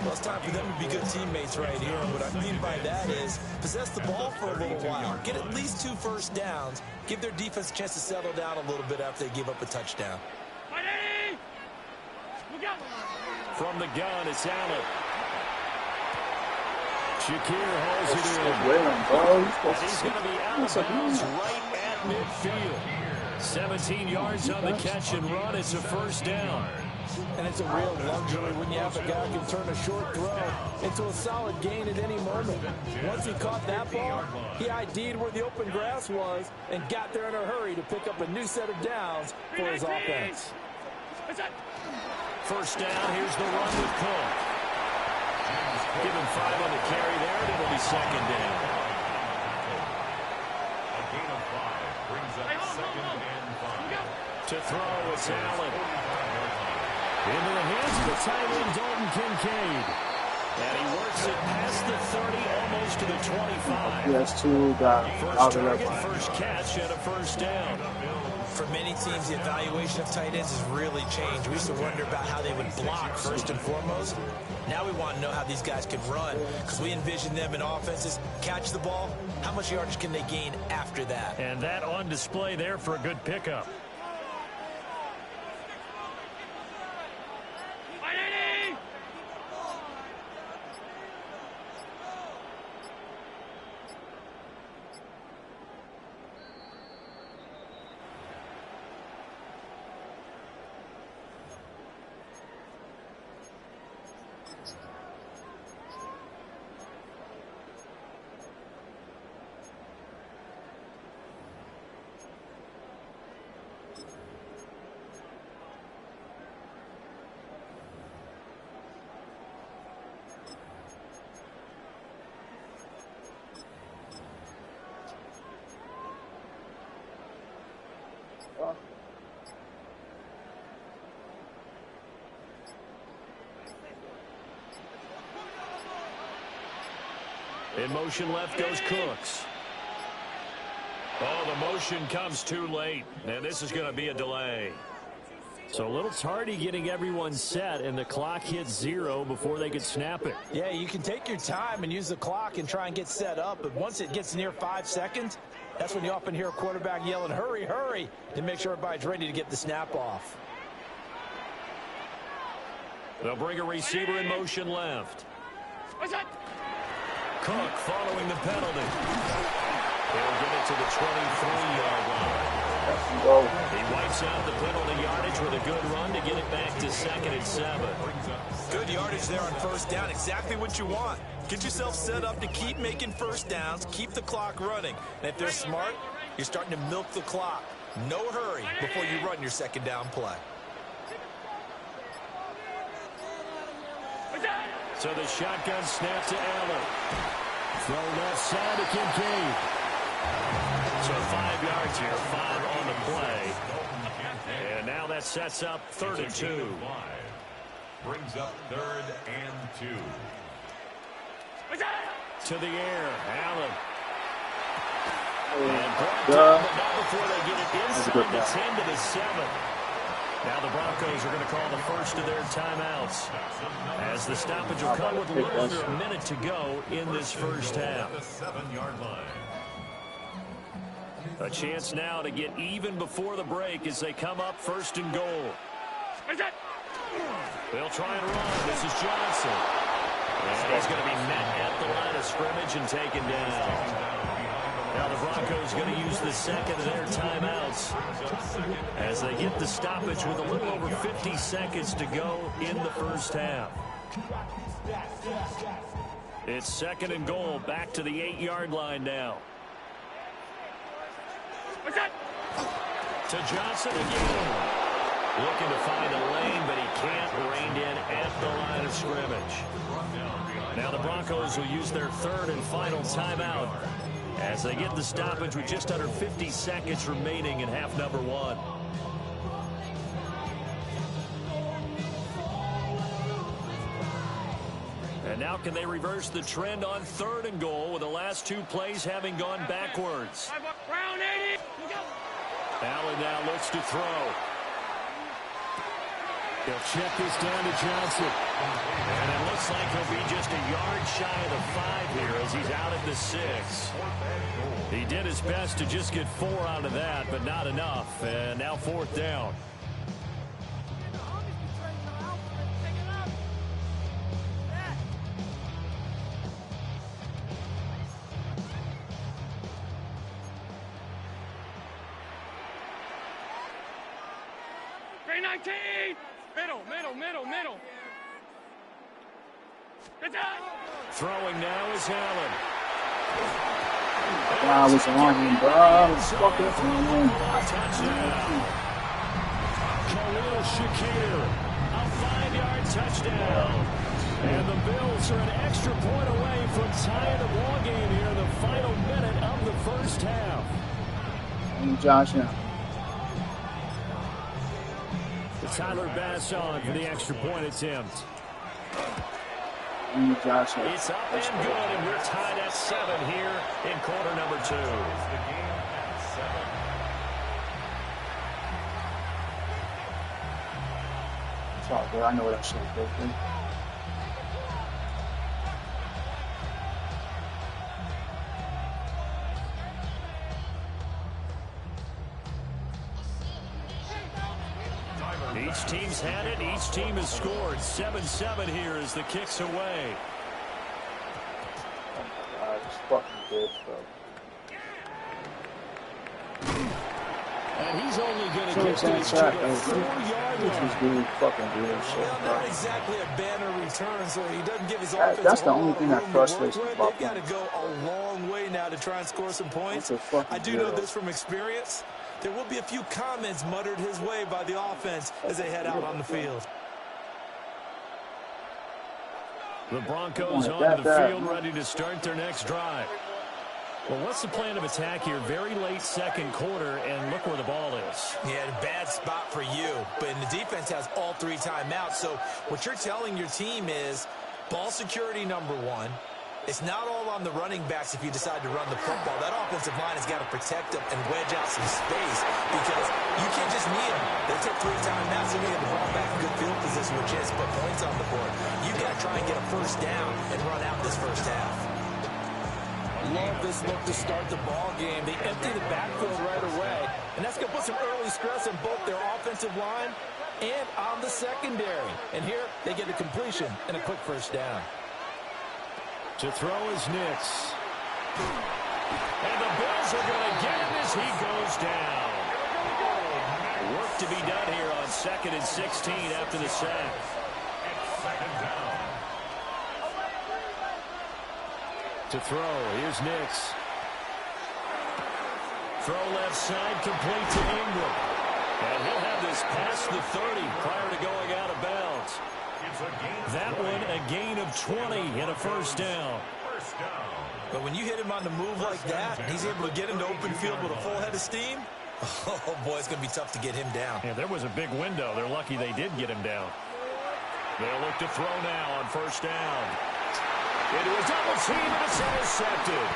Well, it's time for them to be good teammates right here. And what I mean by that is possess the ball for a little while. Get at least 2 first downs. Give their defense a chance to settle down a little bit after they give up a touchdown. From the gun, it's Allen. Shakir has it in. And he's going to be out of bounds right at midfield. 17 yards on the catch and run. It's a first down. And it's a real luxury when you have a guy who can turn a short throw into a solid gain at any moment. Once he caught that ball, he ID'd where the open grass was and got there in a hurry to pick up a new set of downs for his offense. First down, here's the run with Cook. Give him 5 on the carry there, and it'll be second down. A gain of 5 brings up 2nd and 5. To throw, it's Allen. Into the hands of the tight end, Dalton Kincaid. And he works it past the 30, almost to the 25. That's 2 guys. First target, first catch, and a first down. For many teams, the evaluation of tight ends has really changed. We used to wonder about how they would block first and foremost. Now we want to know how these guys can run, because we envision them in offenses catch the ball. How much yardage can they gain after that? And that on display there for a good pickup. In motion left goes Cooks. Oh, the motion comes too late, and this is going to be a delay. So a little tardy getting everyone set, and the clock hits 0 before they could snap it. Yeah, you can take your time and use the clock and try and get set up, but once it gets near 5 seconds, that's when you often hear a quarterback yelling, hurry, hurry, to make sure everybody's ready to get the snap off. They'll bring a receiver in motion left. Cook following the penalty. They'll get it to the 23-yard line. He wipes out the penalty yardage with a good run to get it back to 2nd and 7. Good yardage there on first down. Exactly what you want. Get yourself set up to keep making first downs, keep the clock running. And if they're smart, you're starting to milk the clock. No hurry before you run your second down play. So the shotgun snap to Allen. Throw left side to Kincaid. So 5 yards here, 5 on the play. And now that sets up 3rd and 2. Brings up 3rd and 2. To the air, Allen. And brought down, but not before they get it inside the 10 to the 7. Now the Broncos are going to call the first of their timeouts, as the stoppage will come with a little under a minute to go in this first half. A chance now to get even before the break as they come up 1st and goal. They'll try and run. This is Johnson. And he's going to be met at the line of scrimmage and taken down. Now the Broncos going to use the second of their timeouts as they get the stoppage with a little over 50 seconds to go in the first half. It's 2nd and goal, back to the 8-yard line now. To Johnson again. Looking to find a lane, but he can't. Reined in at the line of scrimmage. Now the Broncos will use their 3rd and final timeout as they get the stoppage with just under 50 seconds remaining in half number 1. And now can they reverse the trend on 3rd and goal with the last 2 plays having gone backwards? Allen now looks to throw. They'll check this down to Johnson. And it looks like he'll be just a yard shy of the 5 here as he's out at the 6. He did his best to just get 4 out of that, but not enough. And now 4th down. Middle. Throwing now is Allen. I was on him, bro. Khalil Shakir, a 5-yard touchdown. And the Bills are an extra point away from tying the ball game here in the final minute of the first half. And Josh Allen. Tyler Bass on for the extra point attempt. And Josh Allen. It's up and good, and we're tied at 7 here in quarter number 2. It's all good. I know what I should have done. Each team's had it. Each team has scored. 7-7 here as the kick's away. It's fucking good, bro. And he's only going to get to his 4-yard This is really fucking weird shit, Well, bro. not exactly a banner return, so he doesn't give his offense That's the a whole only lot thing of that room to frustrates work me with. about They've got to go a long way now to try and score some points. That's a fucking I do know zero. this from experience. There will be a few comments muttered his way by the offense as they head out on the field. The Broncos onto the field ready to start their next drive. Well, what's the plan of attack here? Very late second quarter, and look where the ball is. Yeah, bad spot for you. But the defense has all 3 timeouts. So what you're telling your team is ball security number 1. It's not all on the running backs if you decide to run the football. That offensive line has got to protect them and wedge out some space because you can't just knee them. They took 3 timeouts and get the ball back in good field position with a chance to put points on the board. You've got to try and get a first down and run out this first half. Love this look to start the ball game. They empty the backfield right away, and that's going to put some early stress on both their offensive line and on the secondary. And here they get a completion and a quick first down. To throw is Nix. And the Bills are going to get him as he goes down. Work to be done here on 2nd and 16 after the sack. To throw, here's Nix. Throw left side, complete to Ingram. And he'll have this past the 30 prior to going out of bounds. That one a gain of 20 and a first down. But when you hit him on the move like that, he's able to get into open field with a full head of steam. Oh, boy, it's going to be tough to get him down. Yeah, there was a big window. They're lucky they did get him down. They'll look to throw now on first down. Into a double team, and it's intercepted.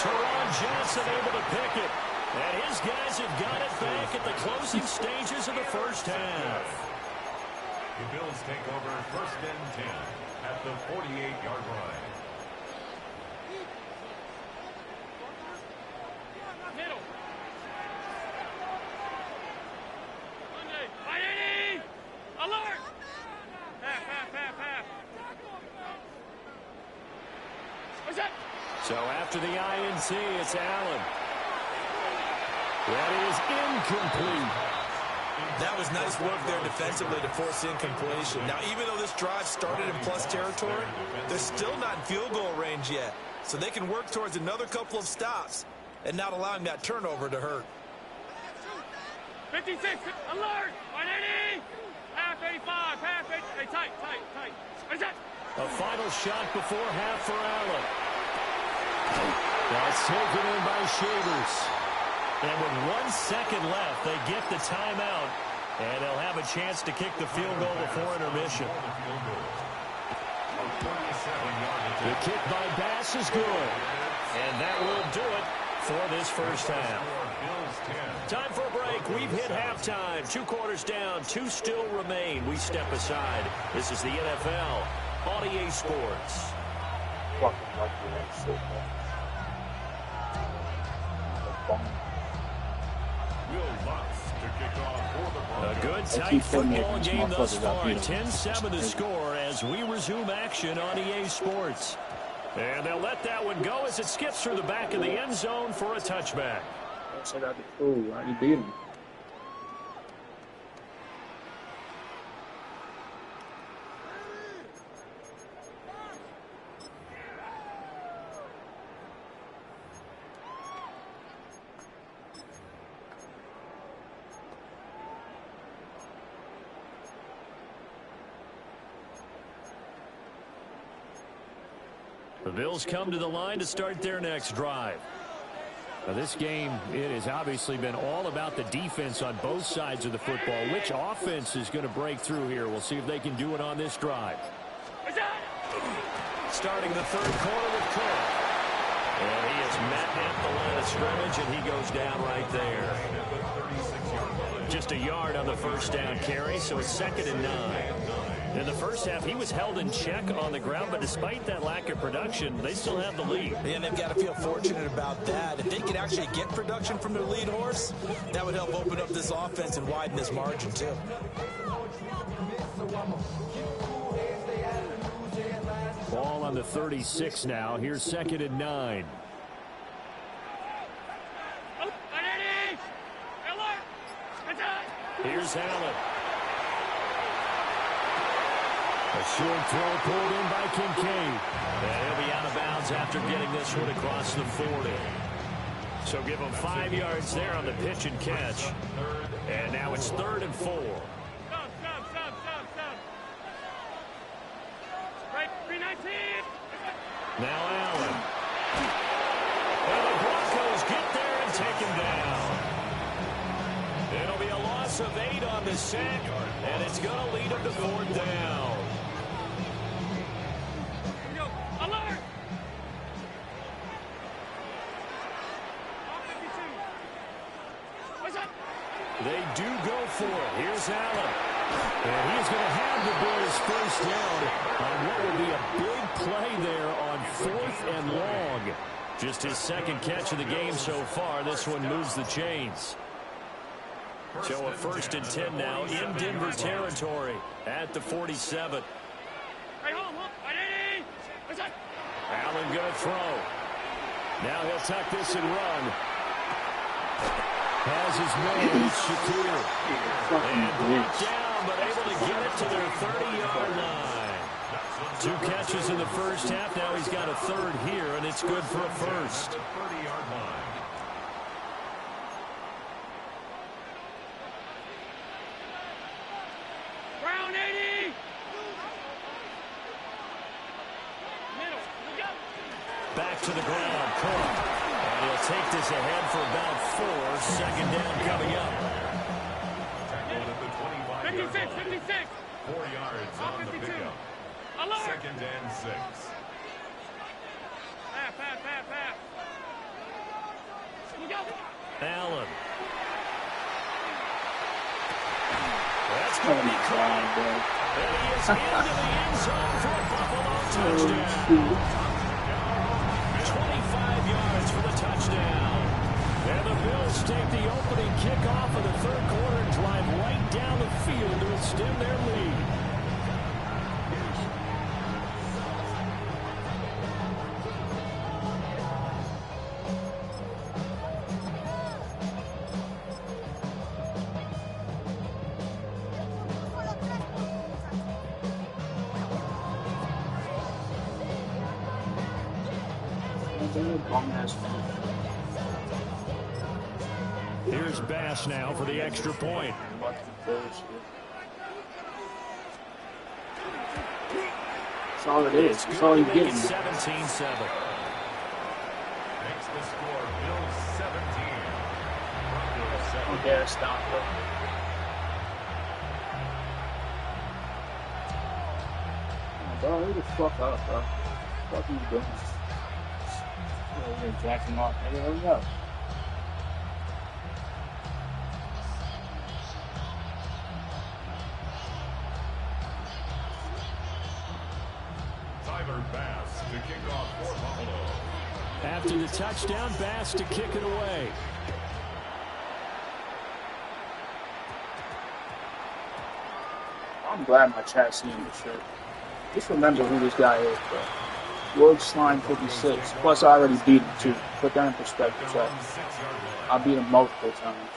Teron Johnson able to pick it. And his guys have got it back at the closing stages of the first half. The Bills take over 1st and 10 at the 48-yard line. Middle. Monday. Alert. Half. What's that? So after the INT, it's Allen. That is incomplete. That was nice work there defensively to force incompletion. Now, even though this drive started in plus territory, they're still not in field goal range yet. So they can work towards another couple of stops and not allowing that turnover to hurt. 56, alert, 180, half 85, half 80, hey, tight. What is that? A final shot before half for Allen. That's taken in by Shavers. And with 1 second left, they get the timeout, and they'll have a chance to kick the field goal before intermission. The kick by Bass is good, and that will do it for this first half. Time for a break. We've hit halftime. 2 quarters down, 2 still remain. We step aside. This is the NFL on EA Sports. A good tight football game thus far. 10-7 the score as we resume action on EA Sports. And they'll let that one go as it skips through the back of the end zone for a touchback. So that'd be cool, right? You beat him. The Bills come to the line to start their next drive. Now this game, it has obviously been all about the defense on both sides of the football. Which offense is going to break through here? We'll see if they can do it on this drive. Starting the third quarter with Cook. And he is met at the line of scrimmage, and he goes down right there. Just a yard on the first down carry, so it's 2nd and 9. In the first half, he was held in check on the ground, but despite that lack of production, they still have the lead. And they've got to feel fortunate about that. If they could actually get production from their lead horse, that would help open up this offense and widen this margin, too. Ball on the 36 now. Here's 2nd and 9. Here's Allen. A short throw pulled in by Kincaid. And he'll be out of bounds after getting this one across the 40. So give him 5 yards there on the pitch and catch. And now it's 3rd and 4. Stop. Right, 319. Now Allen. loss of 8 on the sack, and it's going to lead him to 4th down. Alert! They do go for it. Here's Allen. And he's going to have the Bills first down on what would be a big play there on 4th and long. Just his second catch of the game so far. This one moves the chains. So a 1st and 10 now in Denver territory at the 47. Allen going to throw. Now he'll tuck this and run. Has his man, Shakir. And brought down, but able to get it to their 30-yard line. 2 catches in the first half. Now he's got a 3rd here, and it's good for a 1st. Brown 80! Middle, go! Back to the ground, Cook. And he'll take this ahead for about 4. 2nd down coming up. 56, 56. 4 yards on the pickup. 2nd and 6. Pass. Allen. That's going to be caught. And he is into the end zone for a Buffalo touchdown. 25 yards for the touchdown. And the Bills take the opening kickoff of the 3rd quarter and drive right down the field to extend their lead. Here's Bass now for the extra point. That's all it is. That's all you're getting. 17-7. Makes the score Bills 17. Broncos 7. Okay, stop. Bro, hurry the fuck up, bro. What are you doing? You're jacking off. Hey, hurry up. Bass to kick off for Buffalo. After the touchdown, Bass to kick it away. I'm glad my chat's seeing this shit. Just remember who this guy is, bro. World Slime 56. Plus, I already beat him, too. Put that in perspective, chat. I beat him multiple times.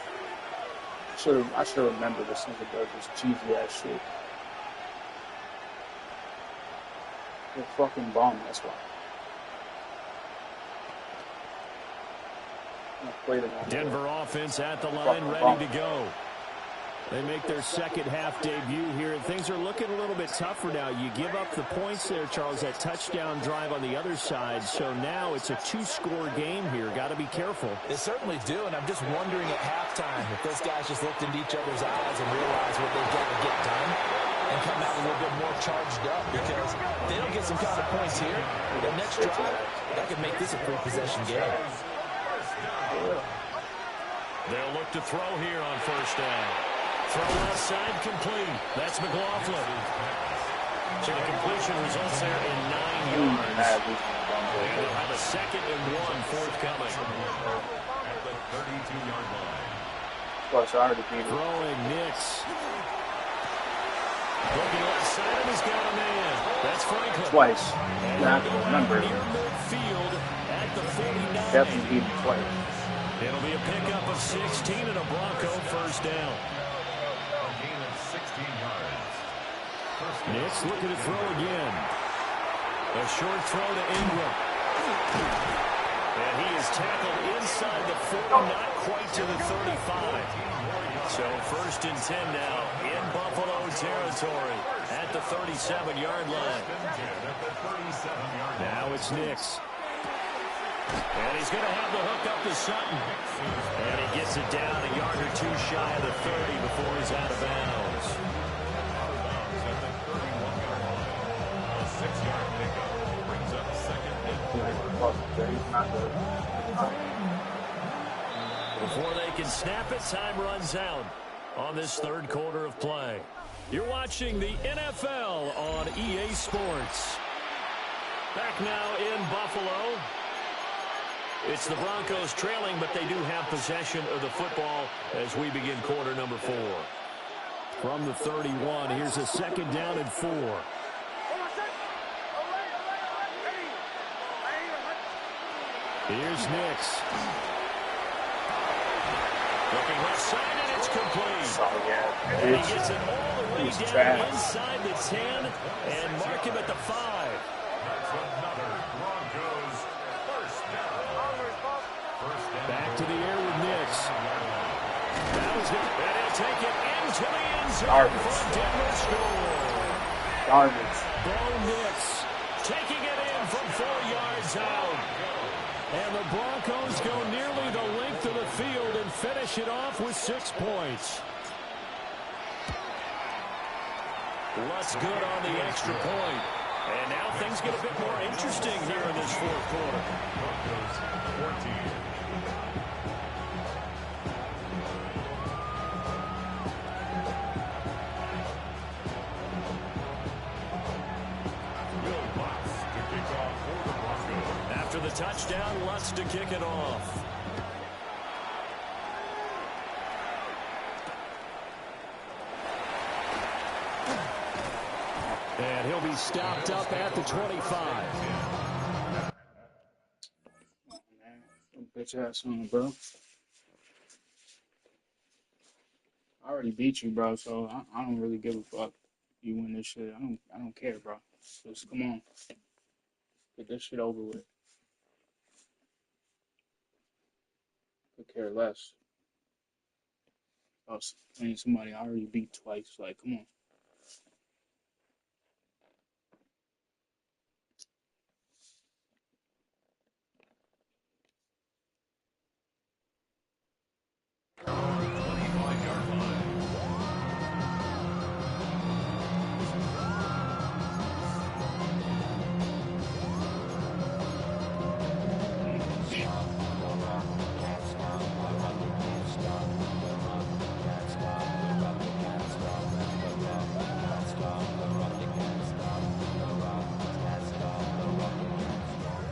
I should remember this nigga does this cheesy ass shit. You're a fucking bum, that's why. Denver offense at the line, ready to go. They make their second half debut here, and things are looking a little bit tougher now. You give up the points there, Charles, that touchdown drive on the other side. So now it's a 2-score game here. Got to be careful. They certainly do, and I'm just wondering at halftime if those guys just looked into each other's eyes and realized what they've got to get done and come out a little bit more charged up, because if they don't get some kind of points here, their next drive, that could make this a 3-possession game. They'll look to throw here on 1st down. Throw outside, complete. That's McLaughlin. So the completion results there in 9 yards. And they'll have a 2nd and 1 forthcoming. At the 32-yard line. Plus, I already beat him. Throwing Nix. Looking left side, he's got a man. That's Franklin. Twice. You have to remember. Near midfield at the 49. Definitely beat him twice. It'll be a pickup of 16 and a Bronco 1st down. A gain of 16 yards. Nix looking to throw again. A short throw to Ingram. And he is tackled inside the 40, not quite to the 35. So 1st and 10 now in Buffalo territory at the 37-yard line. Now it's Nix. And he's going to have the hook up to Sutton. And he gets it down a yard or two shy of the 30 before he's out of bounds. Out of bounds at the 31-yard line. A 6-yard pickup brings up second and 4. Before they can snap it, time runs out on this third quarter of play. You're watching the NFL on EA Sports. Back now in Buffalo. It's the Broncos trailing, but they do have possession of the football as we begin quarter number 4. From the 31, here's a second down and 4. Here's Nix. Looking left side, and it's complete. And he gets it all the way down inside the 10 and mark him at the 5. That's another Broncos first down. Back to the air with Nix. That was it. And he'll take it into the end zone for a Denver score. Bo Nix taking it in from 4 yards out. And the Broncos go nearly the length of the field and finish it off with 6 points. Lutz good on the extra point. And now things get a bit more interesting here in this fourth quarter. Broncos 14. After the touchdown, Lutz to kick it off. And he'll be stopped up at the 25. Bitch ass on, bro. I already beat you, bro, so I don't really give a fuck. You win this shit. I don't care, bro. Just come on. Get this shit over with. Could care less. I was playing somebody I already beat twice. Like, come on.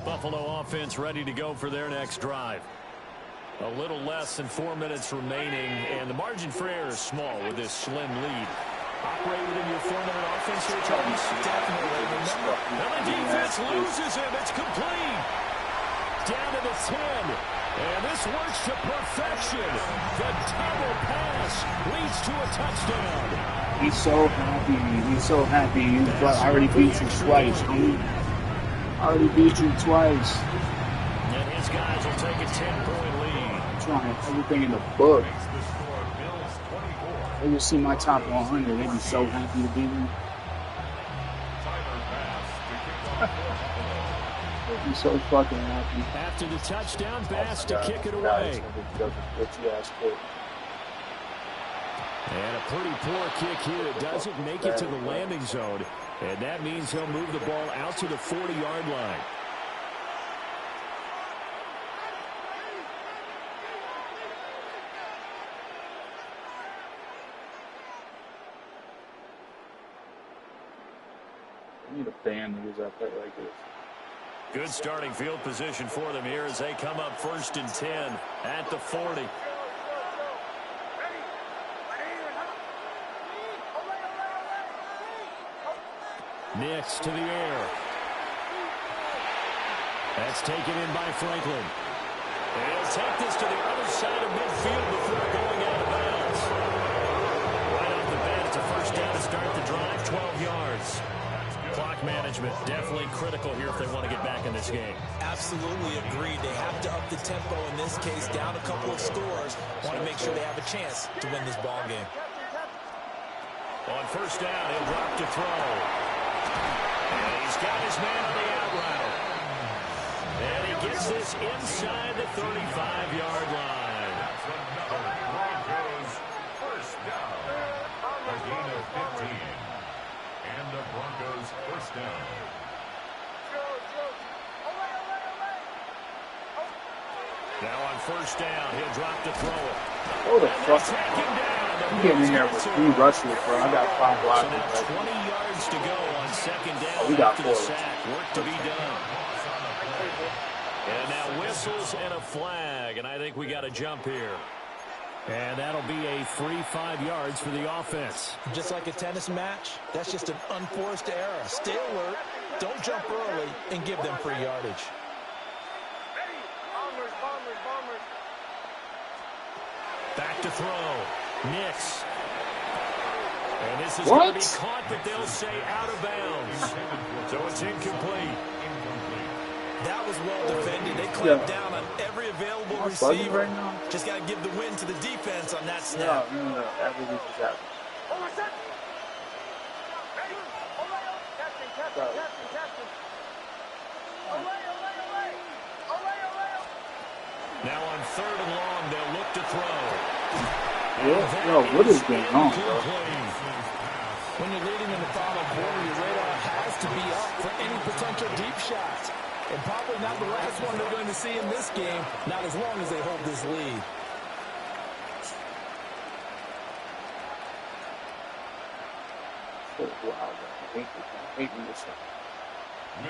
Buffalo offense ready to go for their next drive. A little less than 4 minutes remaining, and the margin for error is small with this slim lead. Operate within your 4-minute offense here, Charles? Definitely. Remember, now the defense loses him. It's complete. Down to the 10. And this works to perfection. The double pass leads to a touchdown. He's so happy. He's so happy. I already beat you twice, homie. I already beat you twice. And his guys will take a 10-point lead. I'm trying everything in the book. They just see my top 100. They'd be so happy to beat me. They'd be so fucking happy. After the touchdown, Bass to kick it away. And a pretty poor kick here. It doesn't make it to the landing zone. And that means he'll move the ball out to the 40-yard line. I need a fan that goes out there like this. Good starting field position for them here as they come up 1st and 10 at the 40. Nix to the air. That's taken in by Franklin. And he'll take this to the other side of midfield before going out of bounds. Right off the bat, it's a first down to start the drive, 12 yards. Clock management definitely critical here if they want to get back in this game. Absolutely agreed. They have to up the tempo in this case, down a couple of scores. Want to make sure they have a chance to win this ball game. On first down, he'll drop to throw. And he's got his man on the out route. And he gets this inside the 35-yard line. Broncos first down. A gain of 15. And the Broncos first down. Now on first down, he'll drop to throw it. Oh, the fuck. I'm getting in there with 3 rushes, bro. I got 5 blocks. So 20 yards to go on second down. Oh, we got after 4. the sack. Work to be done. And now whistles and a flag, and I think we got a jump here. And that'll be a free 5 yards for the offense. Just like a tennis match, that's just an unforced error. Stay alert, don't jump early, and give them free yardage. Back to throw. Nix. And this is going to be caught, but they'll say out of bounds. So it's incomplete. That was well defended. They clamped down on every available receiver. Right just got to give the win to the defense on that snap. Now on third and long, they'll look to throw. Yeah, yo, what is going on, bro? When you're leading in the final quarter, your radar has to be up for any potential deep shots. And probably not the last one they're going to see in this game, not as long as they hold this lead.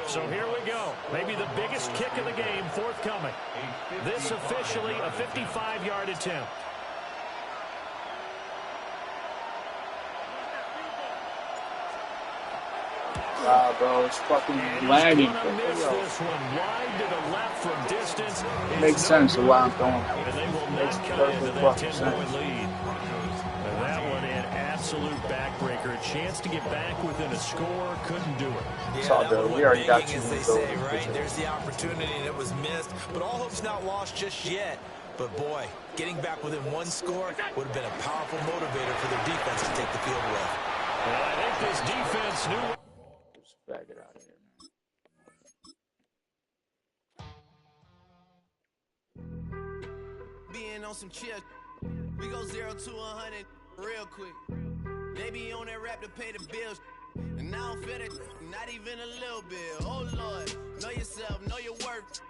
So here we go. Maybe the biggest kick of the game forthcoming. This officially a 55-yard attempt. Bro, it's fucking lagging. This one wide to the left from distance. It makes sense of why I'm throwing it. They will not cut into that 10-point lead. And that one an absolute backbreaker. A chance to get back within a score, couldn't do it. Yeah, we already got 2 as they say, right? There's the opportunity that was missed, but all hope's not lost just yet. But boy, getting back within 1 score would have been a powerful motivator for their defense to take the field with. And I think this defense knew. Bag it out of here, man. Being on some chill, we go 0 to 100 real quick. They be on that rap to pay the bills, and I don't feel it, not even a little bit. Oh Lord, know yourself, know your worth.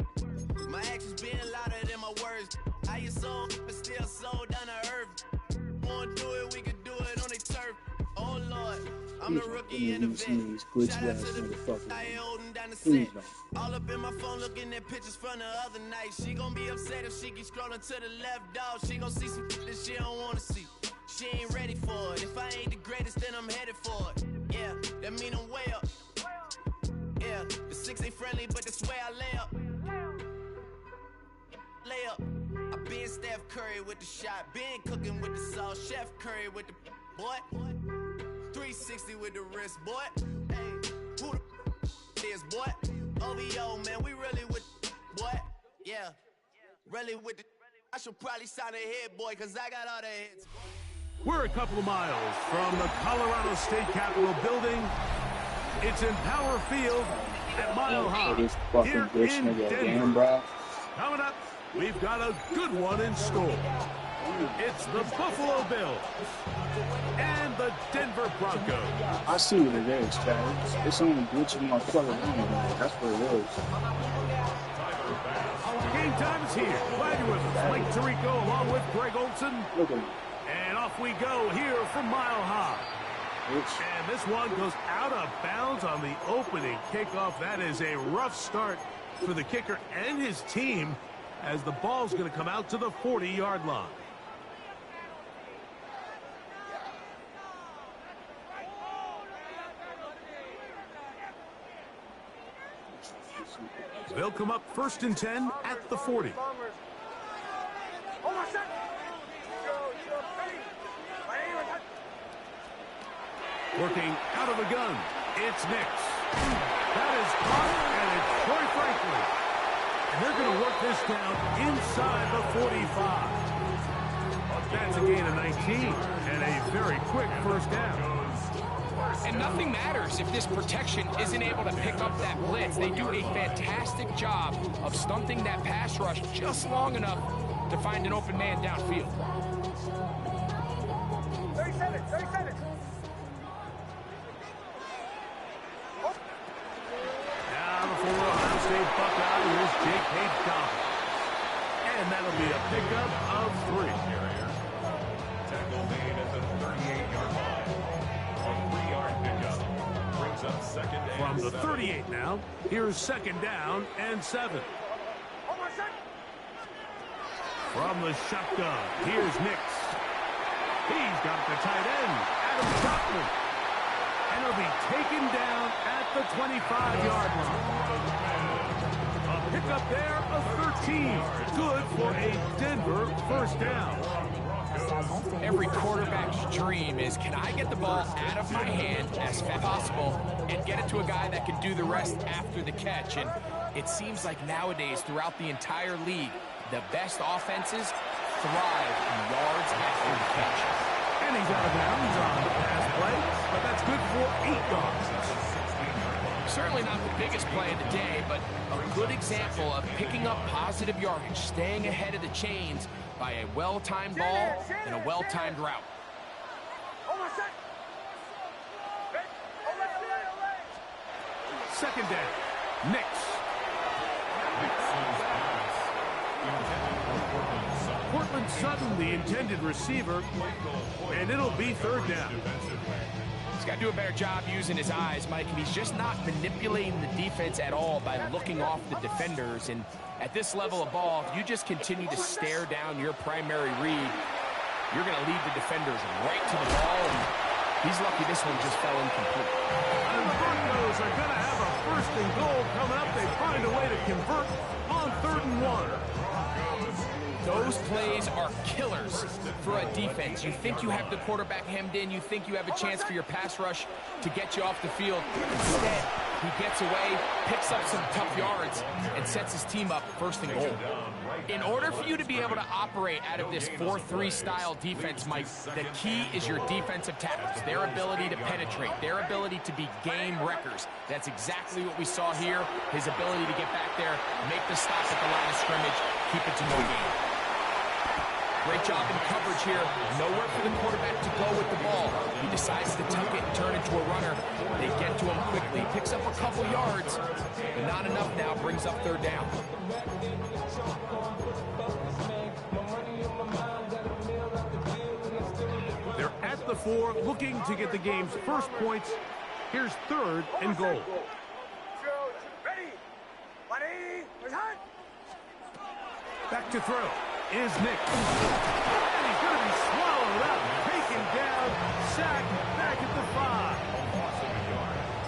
My actions being louder than my words. How you sold, but still sold down to earth. Wanna do it, we could do it on the turf. Oh Lord, I'm the rookie in the vet. Shout out to the I ain't holding down the set. All up in my phone looking at pictures from the other night. She gon' be upset if she keep scrolling to the left, dog. She gon' see some that she don't wanna see. She ain't ready for it. If I ain't the greatest, then I'm headed for it. Yeah, that mean I'm way up. Yeah, the 6 ain't friendly, but that's where I lay up. Lay up. I been Steph Curry with the shot. Been cooking with the sauce. Chef Curry with the boy. 360 with the wrist, boy. Hey, who the is, boy? OVO, man, we really with boy. Yeah, really with the. I should probably sign a hit, boy, cause I got all the hits. We're a couple of miles from the Colorado State Capitol building. It's in Power Field at Mile High. Here in Denver. Coming up, we've got a good one in store. It's the Buffalo Bills and the Denver Broncos. I see what it is, Chad. It's only glitching my fucking mind. That's what it is. Game time is here. Glad you're with us. Mike Tirico along with Greg Olson. Look at me. And off we go here from Mile High. And this one goes out of bounds on the opening kickoff. That is a rough start for the kicker and his team as the ball's going to come out to the 40-yard line. They'll come up 1st and 10 at the 40. Working out of the gun, it's Nix. That is caught, and it's Troy Franklin. And they're going to work this down inside the 45. That's a gain of 19, and a very quick first down. And nothing matters if this protection isn't able to pick up that blitz. They do a fantastic job of stunting that pass rush just long enough to find an open man downfield. 30 seconds, 30 seconds. Now the former Ohio State Buckeye is Jake Hayes-Dobbins. And that'll be a pickup of 3. Tackle made at the 38-yard line. A 3-yard pickup brings up second and From the 7. 38 now, here's second down and 7. From the shotgun, here's Nix. He's got the tight end, Adam Stockman. And he'll be taken down at the 25-yard line. A pickup there of 13. Good for a Denver first down. Every quarterback's dream is, can I get the ball out of my hand as fast as possible and get it to a guy that can do the rest after the catch? And it seems like nowadays, throughout the entire league, the best offenses thrive in yards after the catch. And he's out of bounds on the pass play, but that's good for 8 yards. Certainly not the biggest play of the day, but a good example of picking up positive yardage, staying ahead of the chains by a well-timed ball and a well-timed route. Second down, Nix. Cortland Sutton, the intended receiver, and it'll be third down. He's got to do a better job using his eyes, Mike, and he's just not manipulating the defense at all by looking off the defenders. And at this level of ball, if you just continue to stare down your primary read, you're going to lead the defenders right to the ball, and he's lucky this one just fell incomplete. And the Broncos are going to have a first and goal coming up. They find a way to convert on 3rd and 1. Those plays are killers for a defense. You think you have the quarterback hemmed in. You think you have a chance for your pass rush to get you off the field. Instead, he gets away, picks up some tough yards, and sets his team up 1st and goal. In order for you to be able to operate out of this 4-3 style defense, Mike, the key is your defensive tackles, their ability to penetrate, their ability to be game wreckers. That's exactly what we saw here. His ability to get back there, make the stop at the line of scrimmage, keep it to no gain. Great job in coverage here. Nowhere for the quarterback to go with the ball. He decides to tuck it and turn into a runner. They get to him quickly. Picks up a couple yards, but not enough now. Brings up 3rd down. They're at the 4, looking to get the game's first points. Here's 3rd and goal. Ready. 180. Back to throw is Nick. And he's going to be swallowed up, taken down, sacked back at the 5.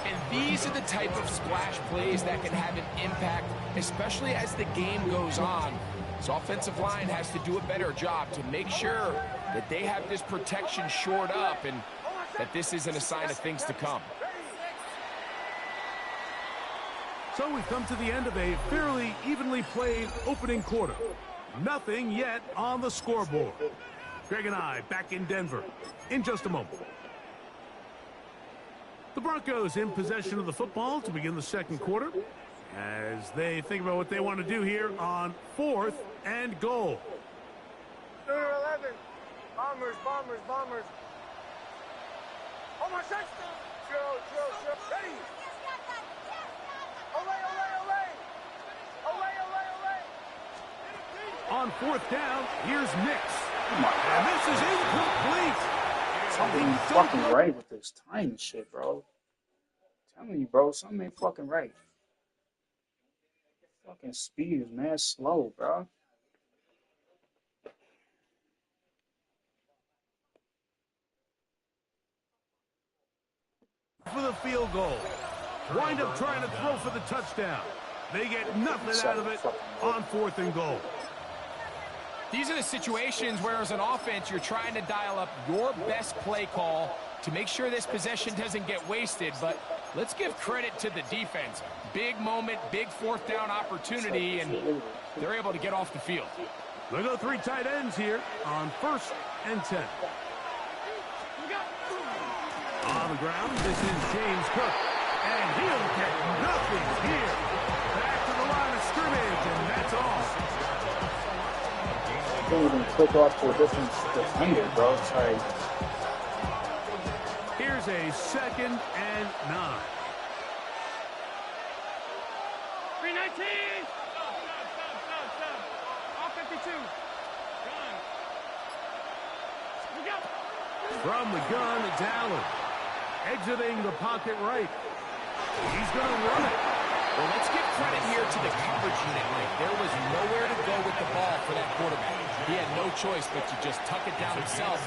And these are the type of splash plays that can have an impact, especially as the game goes on. This offensive line has to do a better job to make sure that they have this protection shored up and that this isn't a sign of things to come. So we've come to the end of a fairly evenly played opening quarter. Nothing yet on the scoreboard. Greg and I back in Denver in just a moment. The Broncos in possession of the football to begin the 2nd quarter as they think about what they want to do here on 4th and goal. 11. Bombers, bombers, bombers. Oh my God. Joe. Ready. On 4th down, here's Nix. And this is incomplete. Something ain't fucking right with this time shit, bro. I'm telling you, bro, something ain't fucking right. Fucking speed is mad slow, bro. For the field goal. Wind up trying to throw for the touchdown. They get nothing out of it on 4th and goal. These are the situations where, as an offense, you're trying to dial up your best play call to make sure this possession doesn't get wasted. But let's give credit to the defense. Big moment, big 4th down opportunity, and they're able to get off the field. They go 3 tight ends here on 1st and 10. On the ground, this is James Cook. And he'll get nothing here. Back to the line of scrimmage, and that's all. Can't even click off to a different defender, bro. It's like... Here's a 2nd and 9. 319! Stop. All 52. Gun. Look out. From the gun, it's Allen. Exiting the pocket right. He's going to run it. Well, let's give credit here to the coverage unit, Mike. There was nowhere to go with the ball for that quarterback. He had no choice but to just tuck it down himself,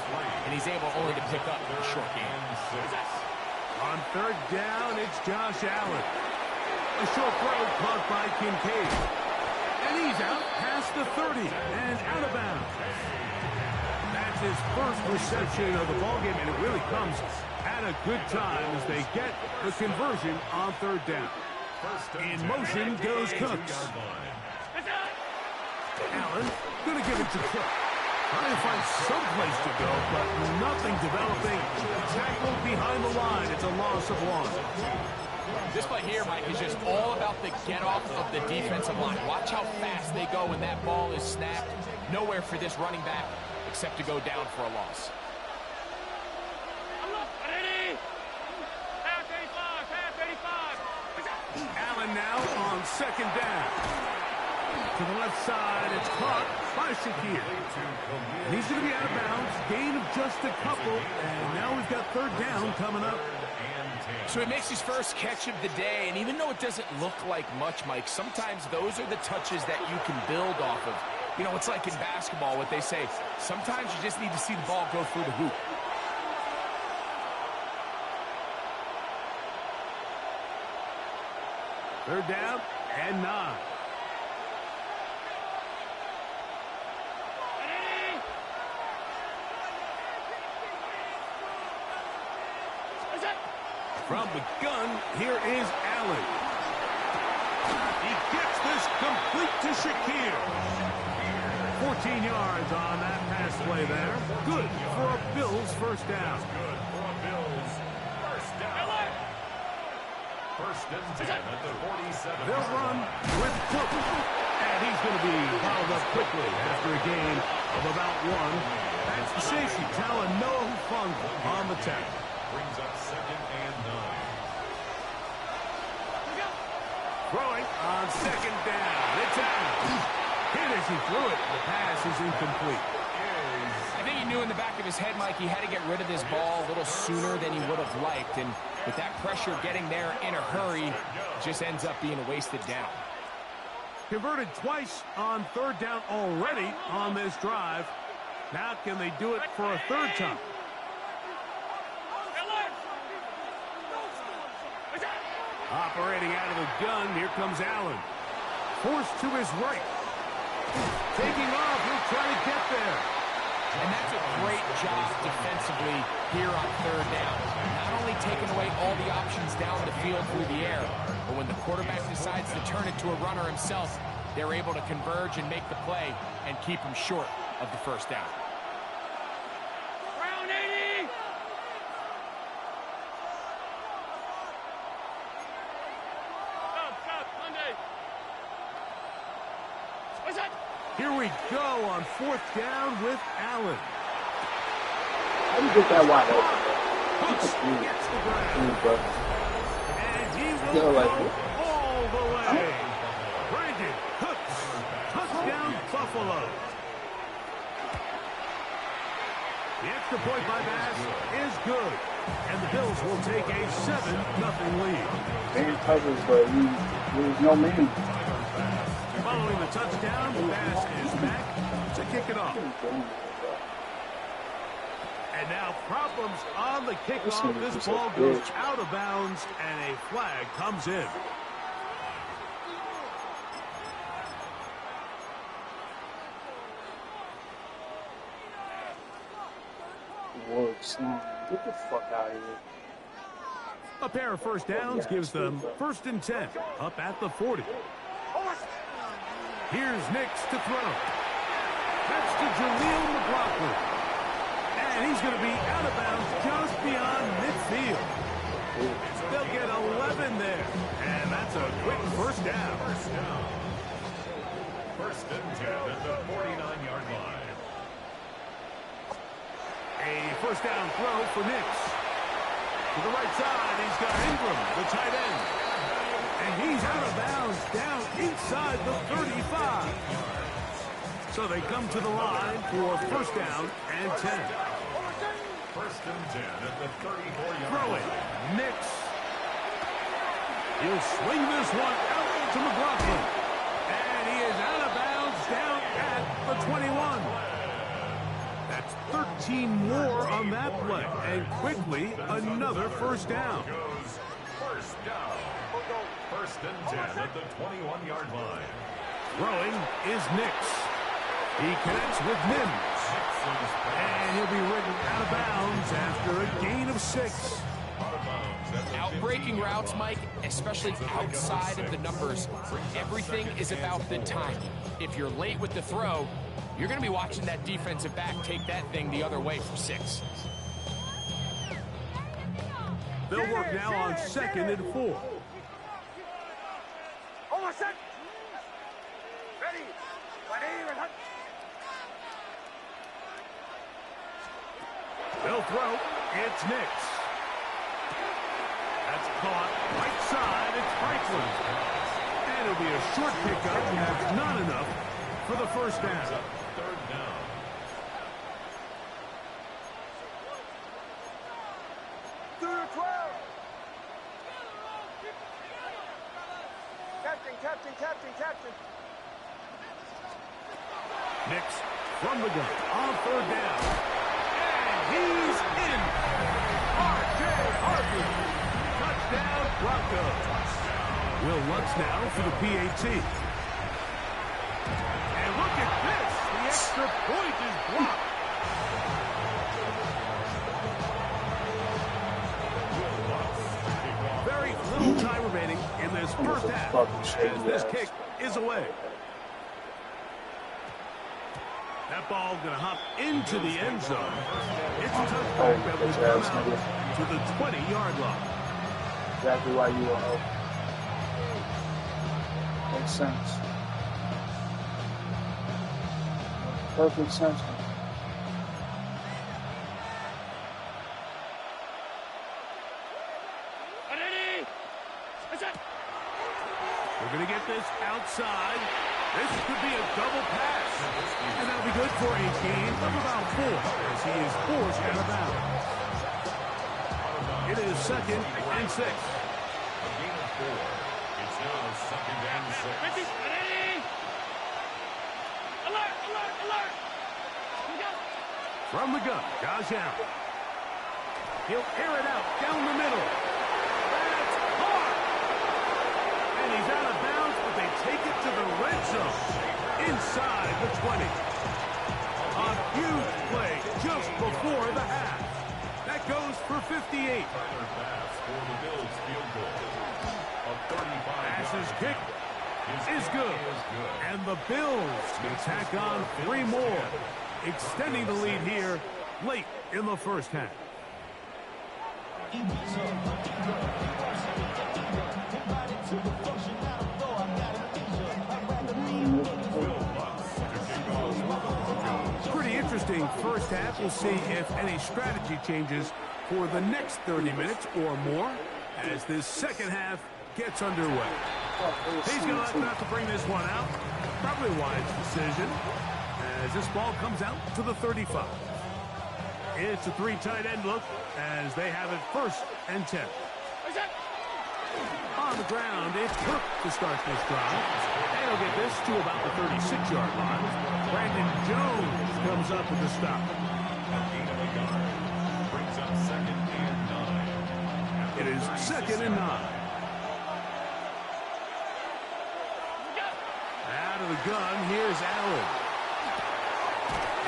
and he's able only to pick up in a short game. On 3rd down, it's Josh Allen. A short throw caught by Kincaid. And he's out past the 30 and out of bounds. That's his first reception of the ballgame, and it really comes at a good time as they get the conversion on 3rd down. In motion goes Cooks. Allen going to give it to Cook. Trying to find some place to go, but nothing developing. Tackled behind the line. It's a loss of 1. This play here, Mike, is just all about the get-off of the defensive line. Watch how fast they go when that ball is snapped. Nowhere for this running back except to go down for a loss. Allen now on 2nd down. To the left side, it's caught by Shakir. And he's going to be out of bounds. Gain of just a couple. And now we've got 3rd down coming up. So he makes his first catch of the day, and even though it doesn't look like much, Mike, sometimes those are the touches that you can build off of. You know, it's like in basketball, what they say, sometimes you just need to see the ball go through the hoop. Third down and 9. From the gun, here is Allen. He gets this complete to Shakir. 14 yards on that pass play there. Good for a Bills first down. Good for a Bills first down. First and 10 at the 47. They'll run with Cook. And he's going to be fouled up quickly after a gain of about 1. That's the safety, Talanoa Hufanga on the tackle. Brings up 2nd and 9. Throwing on 2nd down. It's out. Hit as he threw it. The pass is incomplete. I think he knew in the back of his head, Mike, he had to get rid of this ball a little sooner than he would have liked. And with that pressure getting there in a hurry, it just ends up being a wasted down. Converted twice on 3rd down already on this drive. Now can they do it for a 3rd time? Operating out of the gun, here comes Allen. Forced to his right. Taking off, he'll try to get there. And that's a great job defensively here on 3rd down. Not only taking away all the options down the field through the air, but when the quarterback decides to turn it to a runner himself, they're able to converge and make the play and keep him short of the first down. Round 80! Stop, Monday! What's that? Here we go on 4th down with Allen. How do you get that wide open? Gets the grab. And he will go all the way. Brandon Cooks. Touchdown, Buffalo. The extra point by Bass is good. And the Bills will take a 7-0 lead. Man covers, but there's no man. Following the touchdown, Bass is back to kick it off. And now problems on the kickoff. This ball goes out of bounds, and a flag comes in. Whoa, son. Get the fuck out of here. A pair of first downs gives them 1st and 10, up at the 40. Here's Nix to throw. That's to Jaleel McLaughlin. And he's going to be out of bounds just beyond midfield. They'll get 11 there. And that's a quick first down. First and 10 at the 49-yard line. A first down throw for Nix. To the right side, he's got Ingram, the tight end. And he's out of bounds down inside the 35. So they come to the line for first down and 10. First and 10 at the 34-yard Throwing, line. Nix. He'll swing this one out to McLaughlin. And he is out of bounds down at the 21. That's 13 more on that play. And quickly, another first down. First down. First and 10 at the 21-yard line. Throwing is Nix. He connects with Mims. And he'll be ridden out of bounds after a gain of 6. Outbreaking routes, Mike, especially outside of the numbers, everything is about the timing. If you're late with the throw, you're going to be watching that defensive back take that thing the other way for 6. They'll work now on 2nd and 4. Hold on, set. Ready. They'll throw. It's Nix. That's caught right side. It's Franklin. And it'll be a short pickup. That's not enough for the first down. Third down. Through 12. Captain. Nix from the gun on third down. And he's in. R.J. Harvey. Touchdown, Broncos. Will Lutz now for the PAT. And look at this. The extra point is blocked. Very little time remaining in this first half as this kick is away. That ball going to hop into the end zone. It's a touchback that will come out to the 20-yard line. Exactly why you will. Makes sense. Perfect sense. We're going to get this outside. This could be a double pass. And that'll be good for a gain of about 4 as he is forced out of bounds. It is 2nd and 6. A gain of 4. It's now 2nd and 6. Alert! From the gun, Josh Allen. He'll air it out down the middle. That's hard. And he's out of bounds, but they take it to the red zone inside the 20. A huge play just before the half. That goes for 58. Further pass for the Bills field goal. A 35-yard Pass's kick is good. And the Bills can tack on 3 more, extending the lead here late in the first half. Pretty interesting first half. We'll see if any strategy changes for the next 30 minutes or more as this second half gets underway. He's going to opt not to bring this one out. Probably a wise decision as this ball comes out to the 35. It's a 3 tight end look as they have it 1st and 10. On the ground, it's Cook to start this drive. And he'll get this to about the 36-yard line. Brandon Jones comes up with the stop. brings up 2nd and 9. It is 2nd and 9. Out of the gun, here's Allen.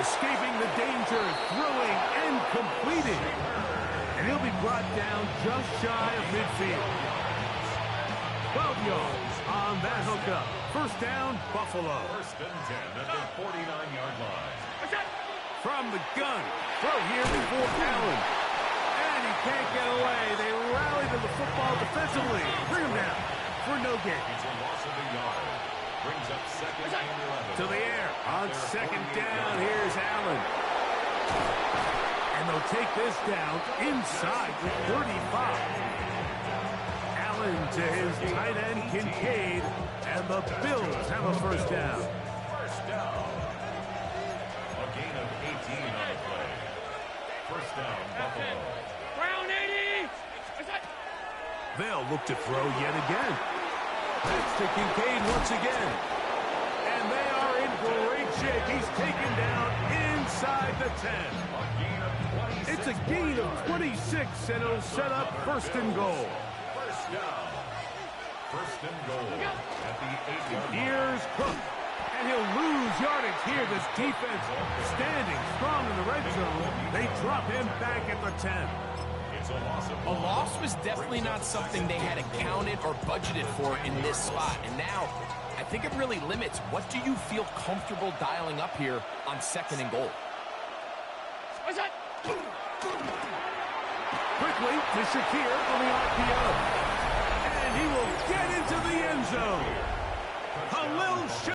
Escaping the danger, throwing and completing. And he'll be brought down just shy of midfield. 12 yards on that hookup. First down, Buffalo. 1st and 10 at the 49-yard line. from the gun. Throw here before Allen. And he can't get away. They rally to the football defensively. Bring him down for no gain. It's a loss of a yard. Brings up second and 11. To the air. On second down, here's Allen. And they'll take this down inside the 35. Allen to his tight end, Kincaid. And the Bills have a first down. First down. A gain of 18 on the play. First down, Buffalo. Brown 80. They'll look to throw yet again. That's to Kincaid once again. And they are in great shape. He's taken down inside the 10. It's a gain of 26, and it'll set up first and goal. First down. First and goal at the 8-yard line. Here's Cook. And he'll lose yardage here. This defense standing strong in the red zone. They drop him back at the 10. A loss was definitely not something they had accounted or budgeted for in this spot. And now, I think it really limits what do you feel comfortable dialing up here on second and goal. Quickly to Shakir on the RPO. And he will get into the end zone. Khalil